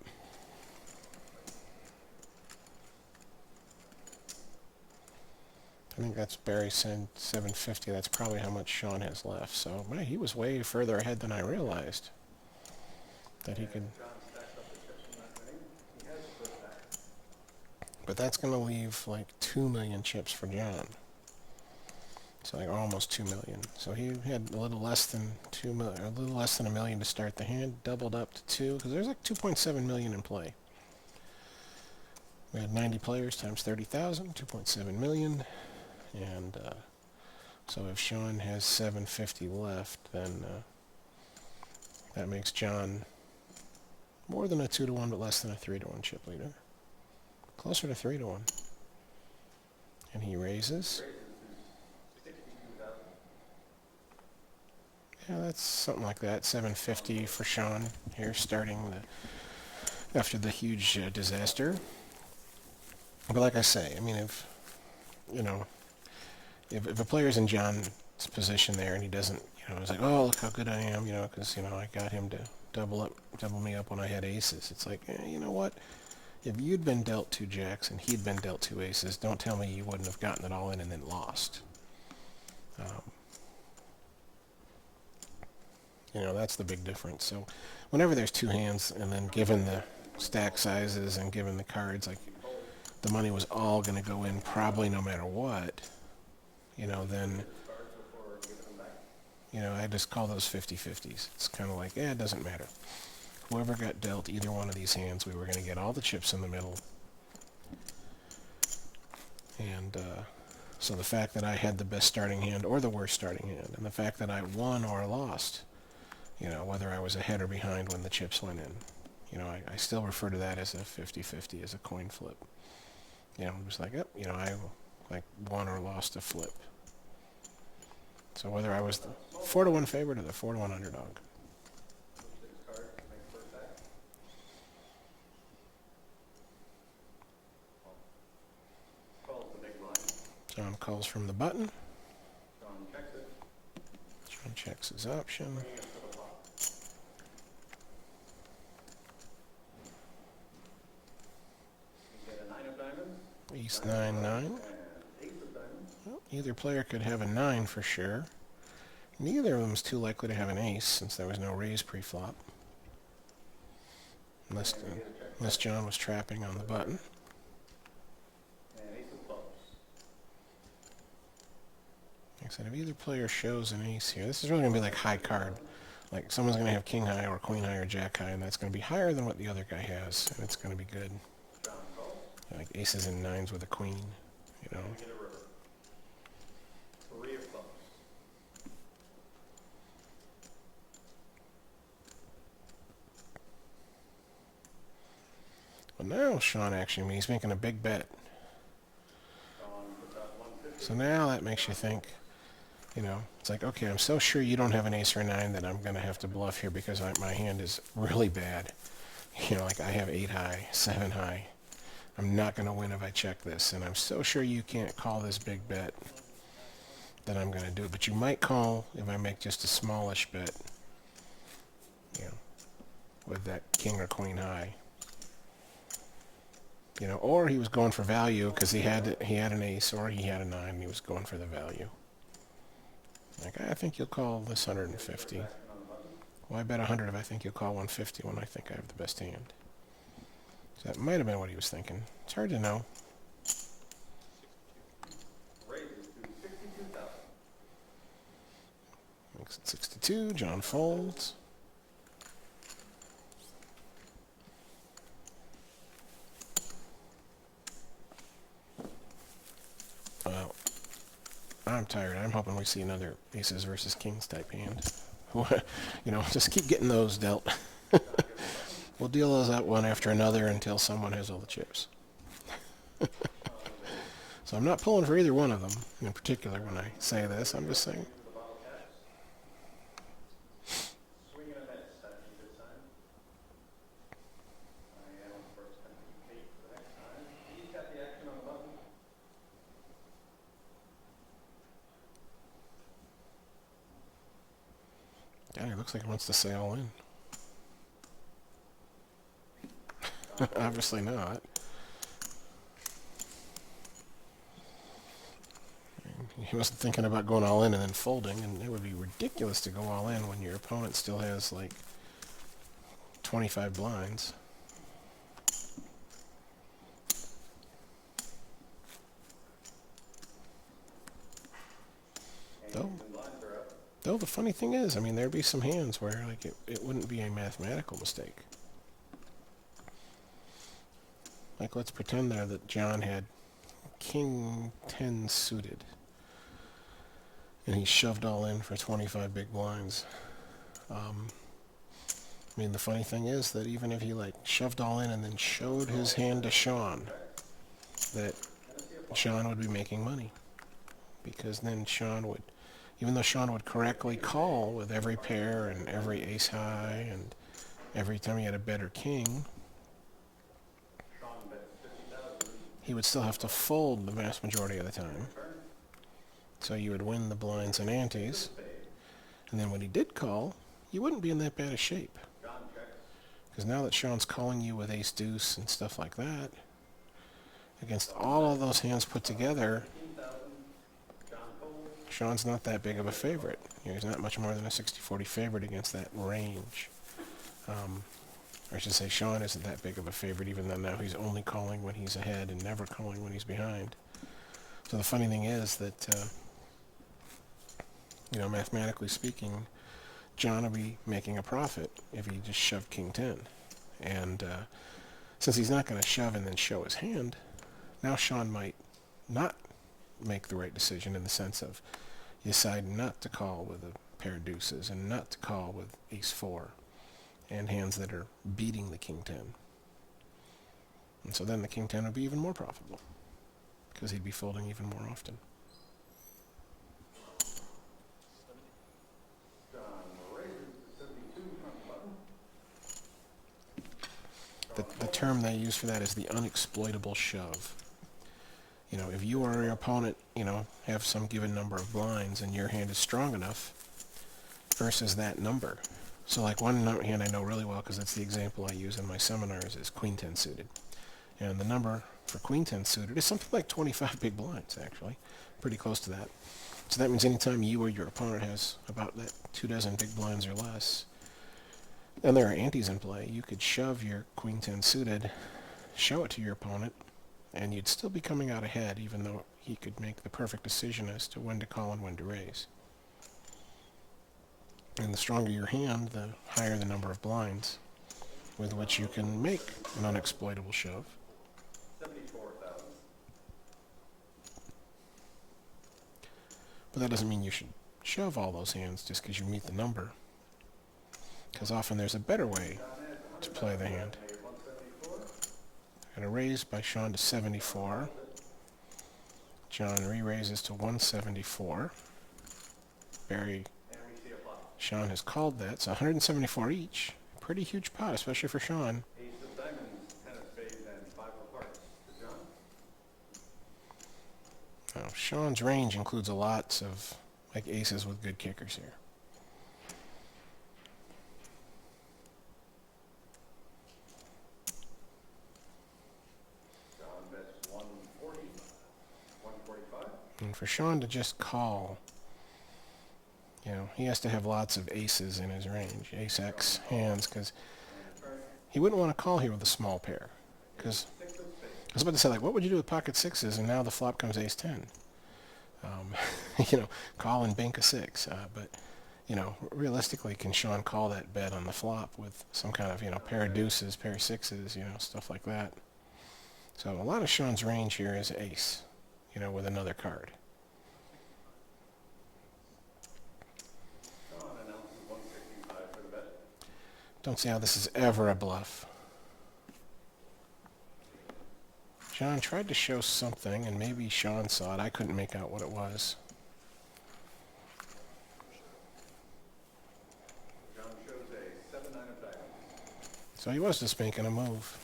I think that's Barry said 750. That's probably how much Sean has left. So man, he was way further ahead than I realized that he could. But that's going to leave like 2 million chips for John. So like almost 2 million. So he had a little less than 2 million, a little less than a million to start the hand, doubled up to 2, because there's like 2.7 million in play. We had 90 players times 30,000, 2.7 million, and so if Sean has 750 left, then that makes John more than a 2-to-1, but less than a 3-to-1 chip leader. Closer to 3-to-1. And he raises. Yeah, that's something like that. 750 for Sean here, starting after the huge disaster. But like I say, I mean, if if a player's in John's position there and he doesn't, he's like, oh, look how good I am, because I got him to double me up when I had aces. It's like, you know what? If you'd been dealt 2 jacks and he'd been dealt 2 aces, don't tell me you wouldn't have gotten it all in and then lost. That's the big difference. So whenever there's 2 hands, and then given the stack sizes and given the cards, like the money was all going to go in probably no matter what, then, I just call those 50-50s. It's kind of like, it doesn't matter. Whoever got dealt either one of these hands, we were going to get all the chips in the middle. And so the fact that I had the best starting hand or the worst starting hand, and the fact that I won or lost, whether I was ahead or behind when the chips went in, I still refer to that as a 50-50, as a coin flip. It was like, yep, I like won or lost a flip. So whether I was the 4-to-1 favorite or the 4-to-1 underdog. John calls from the button. John checks his option. Ace 9-9. Well, either player could have a 9 for sure. Neither of them is too likely to have an ace since there was no raise pre-flop. Unless John was trapping on the button. Like I said, if either player shows an ace here, this is really going to be like high card. Like someone's going to have king high or queen high or jack high, and that's going to be higher than what the other guy has, and it's going to be good. Like aces and 9s with a queen, Well, now Sean actually, he's making a big bet. So now that makes you think, it's like, okay, I'm so sure you don't have an ace or a 9 that I'm going to have to bluff here because my hand is really bad. Like I have 8 high, 7 high. I'm not going to win if I check this, and I'm so sure you can't call this big bet that I'm going to do it. But you might call if I make just a smallish bet, with that king or queen high. Or he was going for value because he had an ace, or he had a 9 and he was going for the value. Like, I think you'll call this 150. Well, I bet 100 if I think you'll call 150 when I think I have the best hand. So that might have been what he was thinking. It's hard to know. Makes it 62. John folds. Well, I'm tired. I'm hoping we see another aces versus kings type hand. Just keep getting those dealt. We'll deal those out one after another until someone has all the chips. So I'm not pulling for either one of them in particular when I say this. I'm just saying. Yeah, it looks like he wants to say all in. Obviously not. He wasn't thinking about going all in and then folding, and it would be ridiculous to go all in when your opponent still has like 25 blinds. Though the funny thing is, I mean, there'd be some hands where like it wouldn't be a mathematical mistake. Like let's pretend there that John had King 10 suited. And he shoved all in for 25 big blinds. I mean, the funny thing is that even if he like shoved all in and then showed his hand to Sean, that Sean would be making money. Because then Sean would, even though Sean would correctly call with every pair and every ace high and every time he had a better king, he would still have to fold the vast majority of the time. So you would win the blinds and antes. And then when he did call, you wouldn't be in that bad a shape. Because now that Sean's calling you with ace deuce and stuff like that, against all of those hands put together, Sean's not that big of a favorite. You know, he's not much more than a 60-40 favorite against that range. Or I should say Sean isn't that big of a favorite, even though now he's only calling when he's ahead and never calling when he's behind. So the funny thing is that, you know, mathematically speaking, John will be making a profit if he just shoved King 10. And since he's not going to shove and then show his hand, now Sean might not make the right decision in the sense of you decide not to call with a pair of deuces and not to call with ace 4 and hands that are beating the King 10. And so then the King 10 would be even more profitable because he'd be folding even more often. The term they use for that is the unexploitable shove. You know, if you or your opponent, you know, have some given number of blinds and your hand is strong enough versus that number. So like one hand I know really well because that's the example I use in my seminars is Queen 10 suited. And the number for Queen 10 suited is something like 25 big blinds actually, pretty close to that. So that means anytime you or your opponent has about that 24 big blinds or less, and there are antes in play, you could shove your Queen 10 suited, show it to your opponent, and you'd still be coming out ahead even though he could make the perfect decision as to when to call and when to raise. And the stronger your hand, the higher the number of blinds with which you can make an unexploitable shove. 74,000. But that doesn't mean you should shove all those hands just because you meet the number. Because often there's a better way to play the hand. Got a raise by Sean to 74. John re-raises to 174. Barry, Sean has called that, so 174 each. Pretty huge pot, especially for Sean. Ace of diamonds, 10 of spades, and 5 of hearts for John. Now, Sean's range includes a lot of like aces with good kickers here. John bets 140, 145. And for Sean to just call, you know, he has to have lots of aces in his range, ace-x hands, because he wouldn't want to call here with a small pair. Because I was about to say, like, what would you do with pocket sixes, and now the flop comes ace-10? You know, call and bank a 6. But, you know, realistically, can Sean call that bet on the flop with some kind of, you know, pair of deuces, pair of sixes, you know, stuff like that? So a lot of Sean's range here is ace, you know, with another card. Don't see how this is ever a bluff. John tried to show something, and maybe Sean saw it. I couldn't make out what it was. John shows a 7-9 of diamonds. So he was just making a move.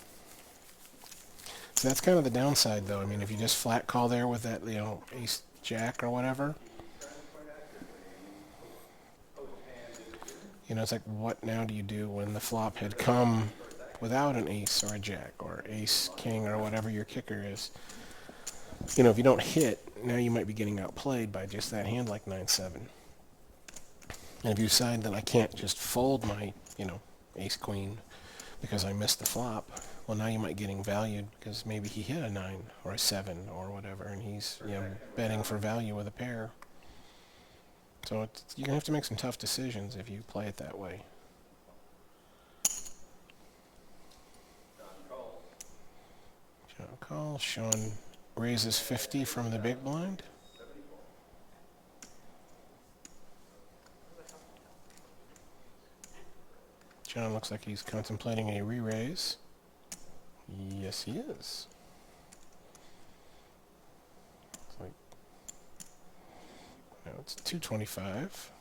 So that's kind of the downside, though. I mean, if you just flat call there with that, you know, ace-jack or whatever, you know, it's like, what now do you do when the flop had come without an ace or a jack or ace, king, or whatever your kicker is? You know, if you don't hit, now you might be getting outplayed by just that hand like 9-7. And if you decide that I can't just fold my, you know, ace-queen because I missed the flop, well, now you might be getting valued because maybe he hit a 9 or a 7 or whatever, and he's, you know, betting for value with a pair. So you're going to have to make some tough decisions if you play it that way. John calls. Sean raises 50 from the big blind. John looks like he's contemplating a re-raise. Yes, he is. It's like, now it's 225.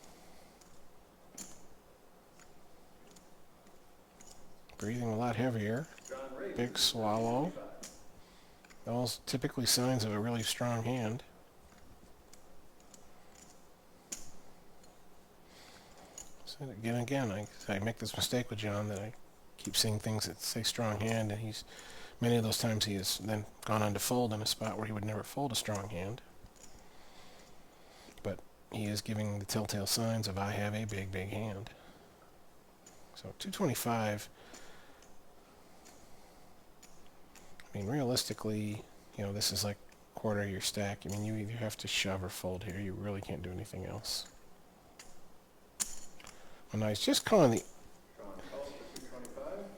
Breathing a lot heavier. Big swallow. Those typically signs of a really strong hand. So again, I make this mistake with John that I keep seeing things that say strong hand, and many of those times he has then gone on to fold in a spot where he would never fold a strong hand. But he is giving the telltale signs of I have a big, big hand. So 225. I mean, realistically, this is like quarter of your stack. I mean, you either have to shove or fold here. You really can't do anything else. Well, now he's just calling the...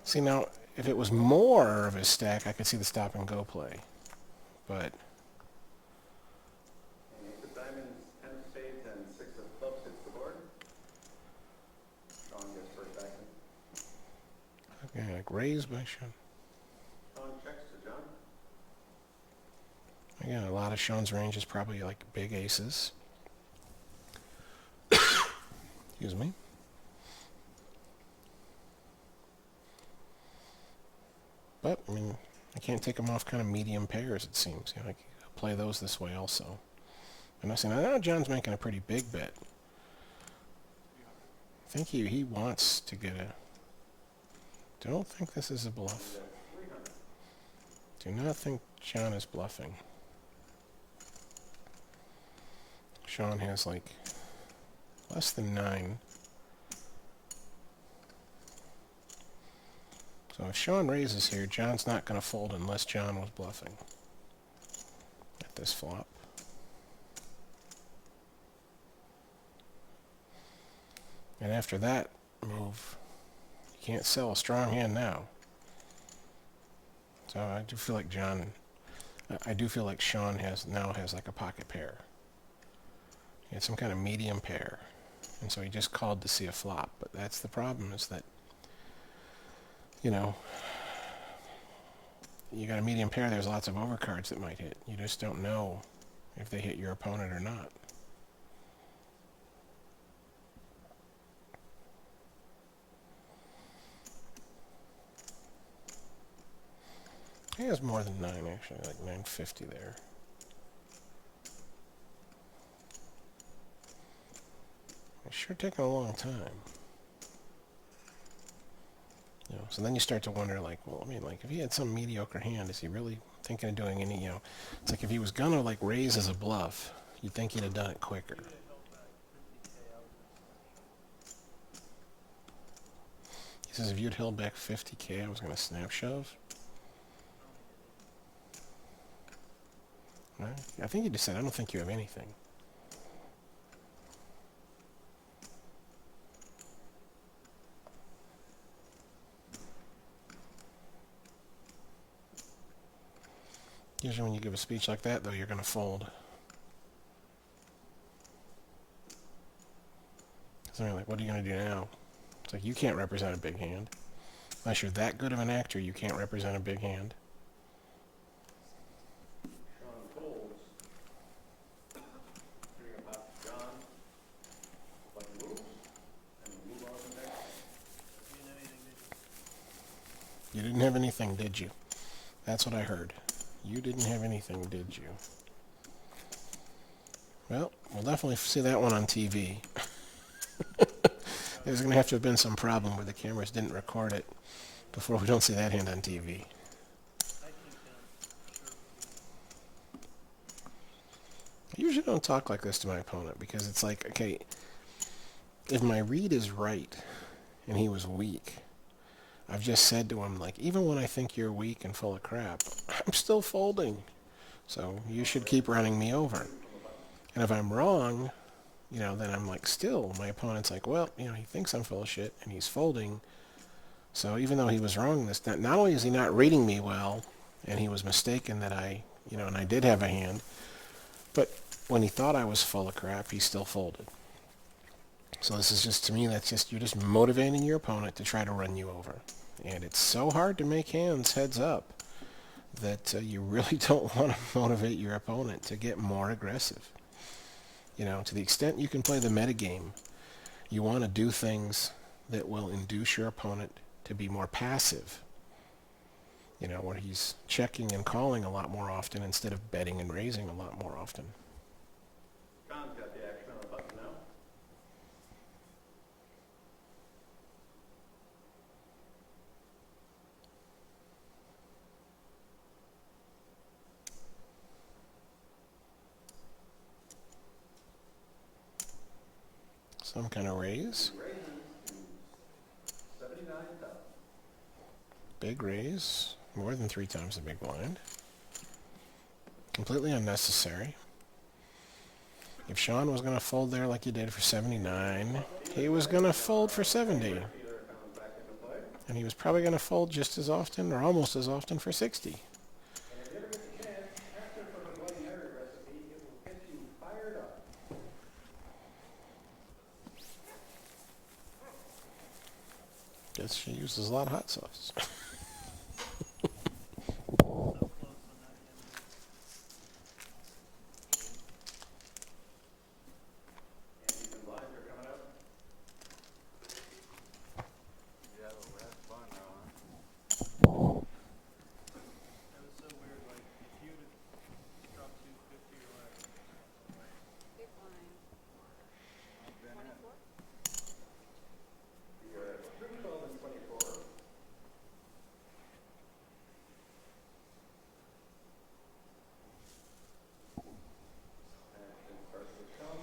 See, now, if it was more of his stack, I could see the stop and go play. But... The diamonds, 10 of spades, and 6 of clubs hits the board. Sean gets first action. Okay, like raise by Sean. Sean checks to John. Again, a lot of Sean's range is probably like big aces. Excuse me. But, I mean, I can't take him off kind of medium pairs, it seems. I can play those this way also. And I say, now John's making a pretty big bet. I think he wants to get a... Don't think this is a bluff. Do not think John is bluffing. Sean has like less than 9. So if Sean raises here, John's not going to fold unless John was bluffing at this flop. And after that move, you can't sell a strong hand now. So I do feel like Sean now has like a pocket pair. He had some kind of medium pair. And so he just called to see a flop. But that's the problem, is that, you got a medium pair, there's lots of overcards that might hit. You just don't know if they hit your opponent or not. He has more than 9, actually, like 950 there. It's sure taking a long time. So then you start to wonder, like, well, I mean, like, if he had some mediocre hand, is he really thinking of doing any, it's like if he was gonna, like, raise as a bluff, you'd think he'd have done it quicker. He says if you'd held back 50K, I was gonna snap shove. I think he just said, I don't think you have anything. Usually when you give a speech like that, though, you're going to fold. So they're like, what are you going to do now? It's like, you can't represent a big hand. Unless you're that good of an actor, you can't represent a big hand. Sean folds. Turning a pot to John. Button moves. And we move on to the next. You didn't have anything, did you? That's what I heard. You didn't have anything, did you? Well, we'll definitely see that one on TV. There's going to have to have been some problem where the cameras didn't record it before we don't see that hand on TV. I usually don't talk like this to my opponent because it's like, okay, if my read is right and he was weak, I've just said to him, like, even when I think you're weak and full of crap, I'm still folding. So you should keep running me over. And if I'm wrong, you know, then I'm like, still, my opponent's like, well, you know, he thinks I'm full of shit, and he's folding. So even though he was wrong this time, not only is he not reading me well, and he was mistaken that I, you know, and I did have a hand, but when he thought I was full of crap, he still folded. So this is just, to me, that's just, you're just motivating your opponent to try to run you over. And it's so hard to make hands heads up that you really don't want to motivate your opponent to get more aggressive. You know, to the extent you can play the metagame, you want to do things that will induce your opponent to be more passive. You know, where he's checking and calling a lot more often instead of betting and raising a lot more often. John's got the action on the button now. Some kind of raise. Raises to 79,000. Big raise. More than 3 times the big blind. Completely unnecessary. If Sean was going to fold there like he did for 79, he was going to fold for 70. And he was probably going to fold just as often, or almost as often, for 60. And if you ever get the chance, ask her for her Bloody Mary recipe. It will get you fired up. Guess she uses a lot of hot sauce. And even blinds are coming up. Yeah, but we had fun now, huh? That was so weird, like, if you would drop 250 or whatever. Big blind. I've been in. You're at 312 and 24. Action starts with Sean.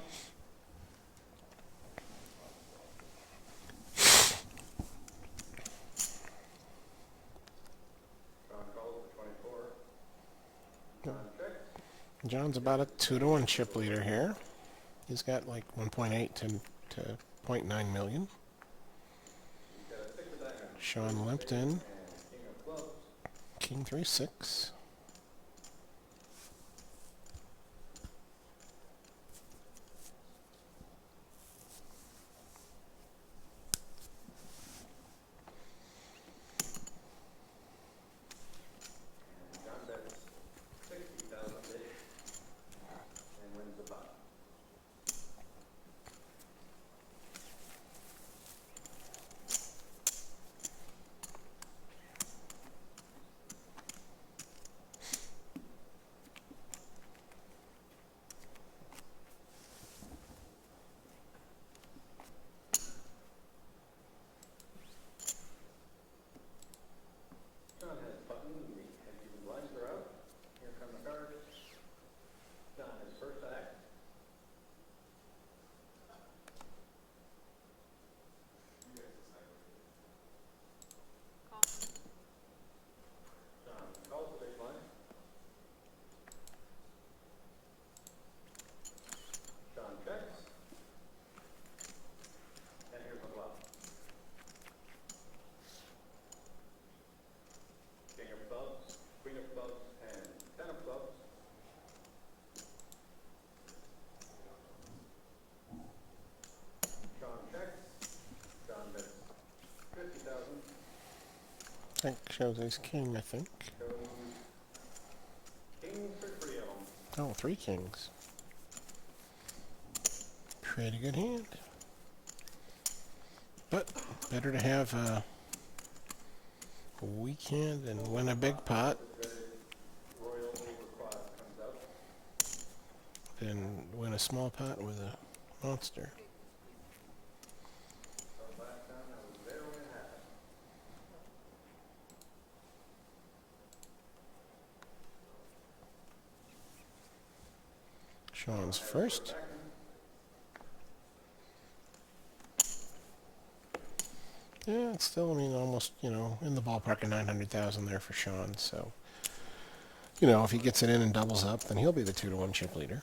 Sean calls for 24. John checks. John's about a 2-to-1 chip leader here. He's got like 1.8 to 0.9 million. He's got a 6 of diamonds. Sean limped in. And king of clubs. King 3-6. And John bets 60,000 big and wins the pot. John has button, the even blinds are out. Here come the cards. John is first to act. John calls the big blind. John checks. And here's the flop. King of clubs, queen of clubs, and 10 of clubs. John checks. John bets 50,000. I think shows ace king, I think. Goes king for 3 of them. Oh, 3 kings. Pretty good hand. But better to have a weak hand and win a big pot Royal overquad comes out. than win a small pot with a monster. So last time I was there when it happened. Sean's first. Yeah, it's still, I mean, almost, you know, in the ballpark of 900,000 there for Sean. So, you know, if he gets it in and doubles up, then he'll be the 2-to-1 chip leader.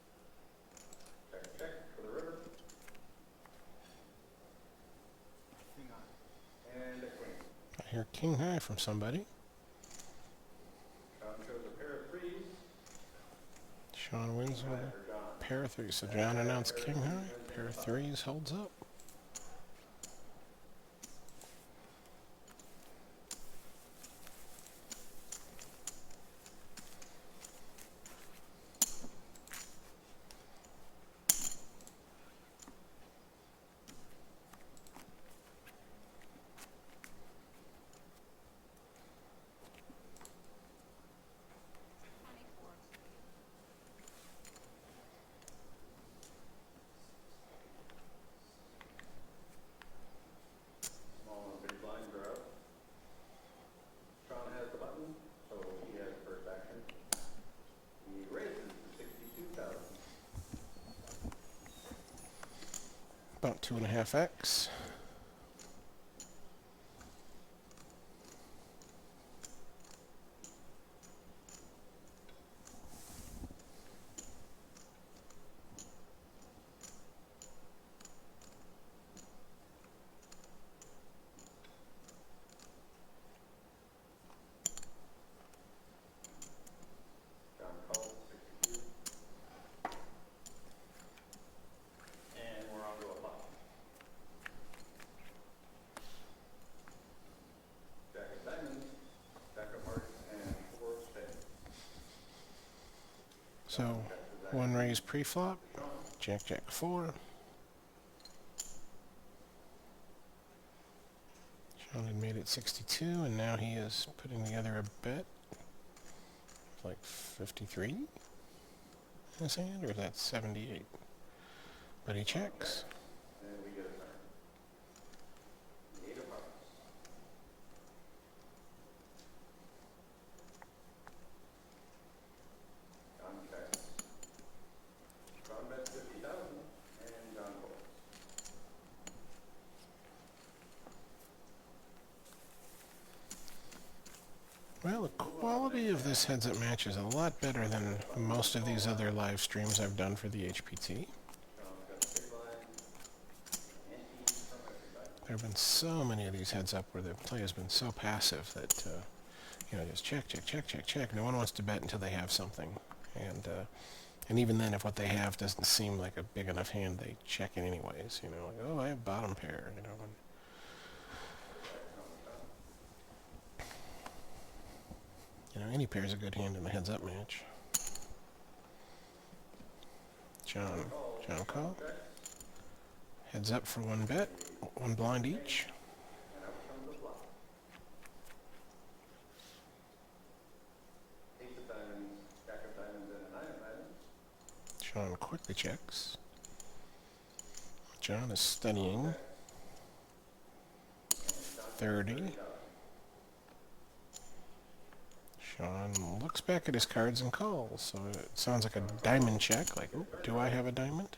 hear king high from somebody. Sean shows a pair of threes. Sean wins with For a John. pair of threes. So John announced king high. Pair of threes holds up. Small and big blinds are up. Sean has the button, so he has the first action. He raises to 62,000. About 2.5x. John calls 62. And we're on to a flop. Jack of diamonds, jack of hearts, and 4 of spades. So one raise pre-flop. Jack, jack, 4. Sean had made it 62, and now he is putting together a bet. Like 53 in his hand, or is that 78? But he checks. And we get a turn. The 8 of hearts. John checks. John bets 50,000, and John calls. Well, the quality of this heads-up match is a lot better than most of these other live streams I've done for the HPT. John's got the big blind, ante from everybody. There have been so many of these heads-up where the play has been so passive that, you know, just check, check, check, check, check. No one wants to bet until they have something. And even then, if what they have doesn't seem like a big enough hand, they check it anyways. You know, like, oh, I have bottom pair, you know. Any pair's a good hand in the heads-up match. John call. Heads up for one bet, 1 blind each. And out comes the flop. Ace of diamonds, jack of diamonds, and a 9 of diamonds. John quickly checks. John is studying. 30. Sean looks back at his cards and calls, so it sounds like a diamond check, like, ooh, do I have a diamond?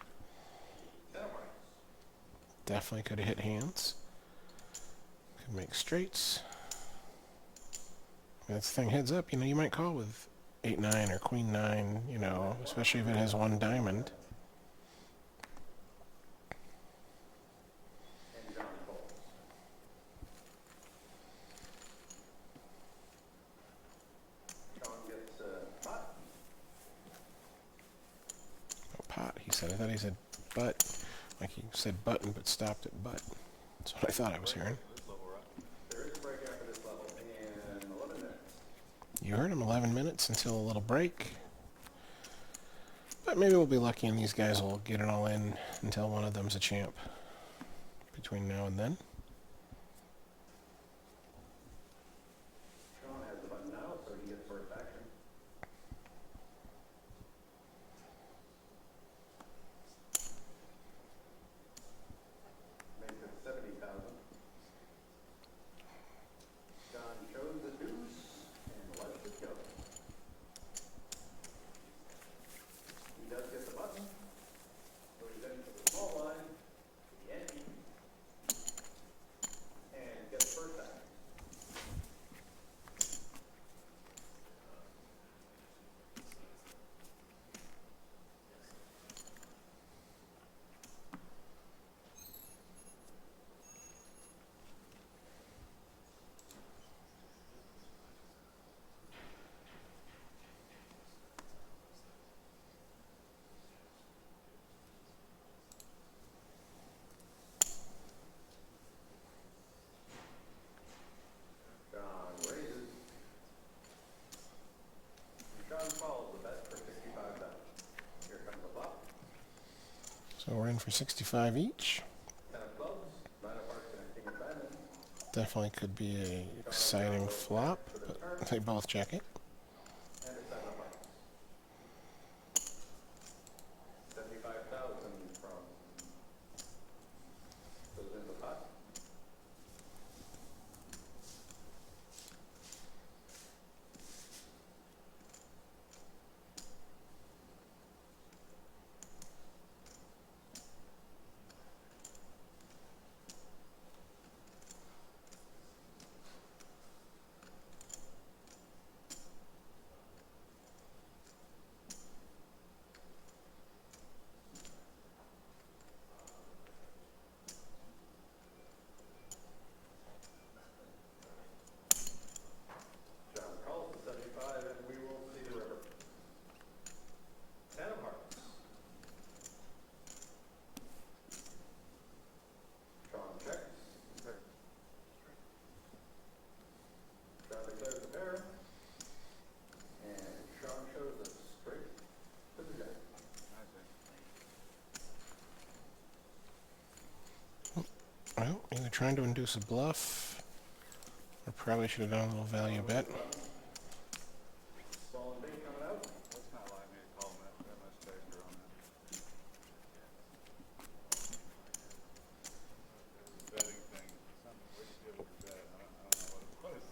Definitely could have hit hands. Could make straights. That's the thing, heads up, you might call with 8-9 or Queen-9, especially if it has 1 diamond. And John calls. Sean gets a pot. Oh, pot, he said. I thought he said butt. Like he said button but stopped at butt. That's what I thought I was hearing. There is a break after this level, and 11 minutes. You heard him, 11 minutes until a little break. But maybe we'll be lucky and these guys will get it all in until one of them's a champ between now and then. Sean has the button now, so he gets first action. Makes it 70,000. John shows the deuce and lets it go. He does get the button, so he's in for the small line, the ante. 65 each. 10 of clubs, 9 of hearts, and a king of diamonds. Definitely could be a exciting flop, but they both check it. And a 7 of hearts. 75,000 from goes in the pot. John calls the 75, and we will see the river. 10 of hearts. Sean checks. Sean declares the pair. And Sean shows us straight to the jack. Well, either trying to induce a bluff, or probably should have done a little value bet. Small and big coming out. That's not allowing me to call him that much treasure on that. It's a betting thing, something we should be able to bet, I don't know what it was.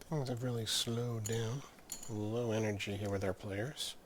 Things have really slowed down. Low energy here with our players.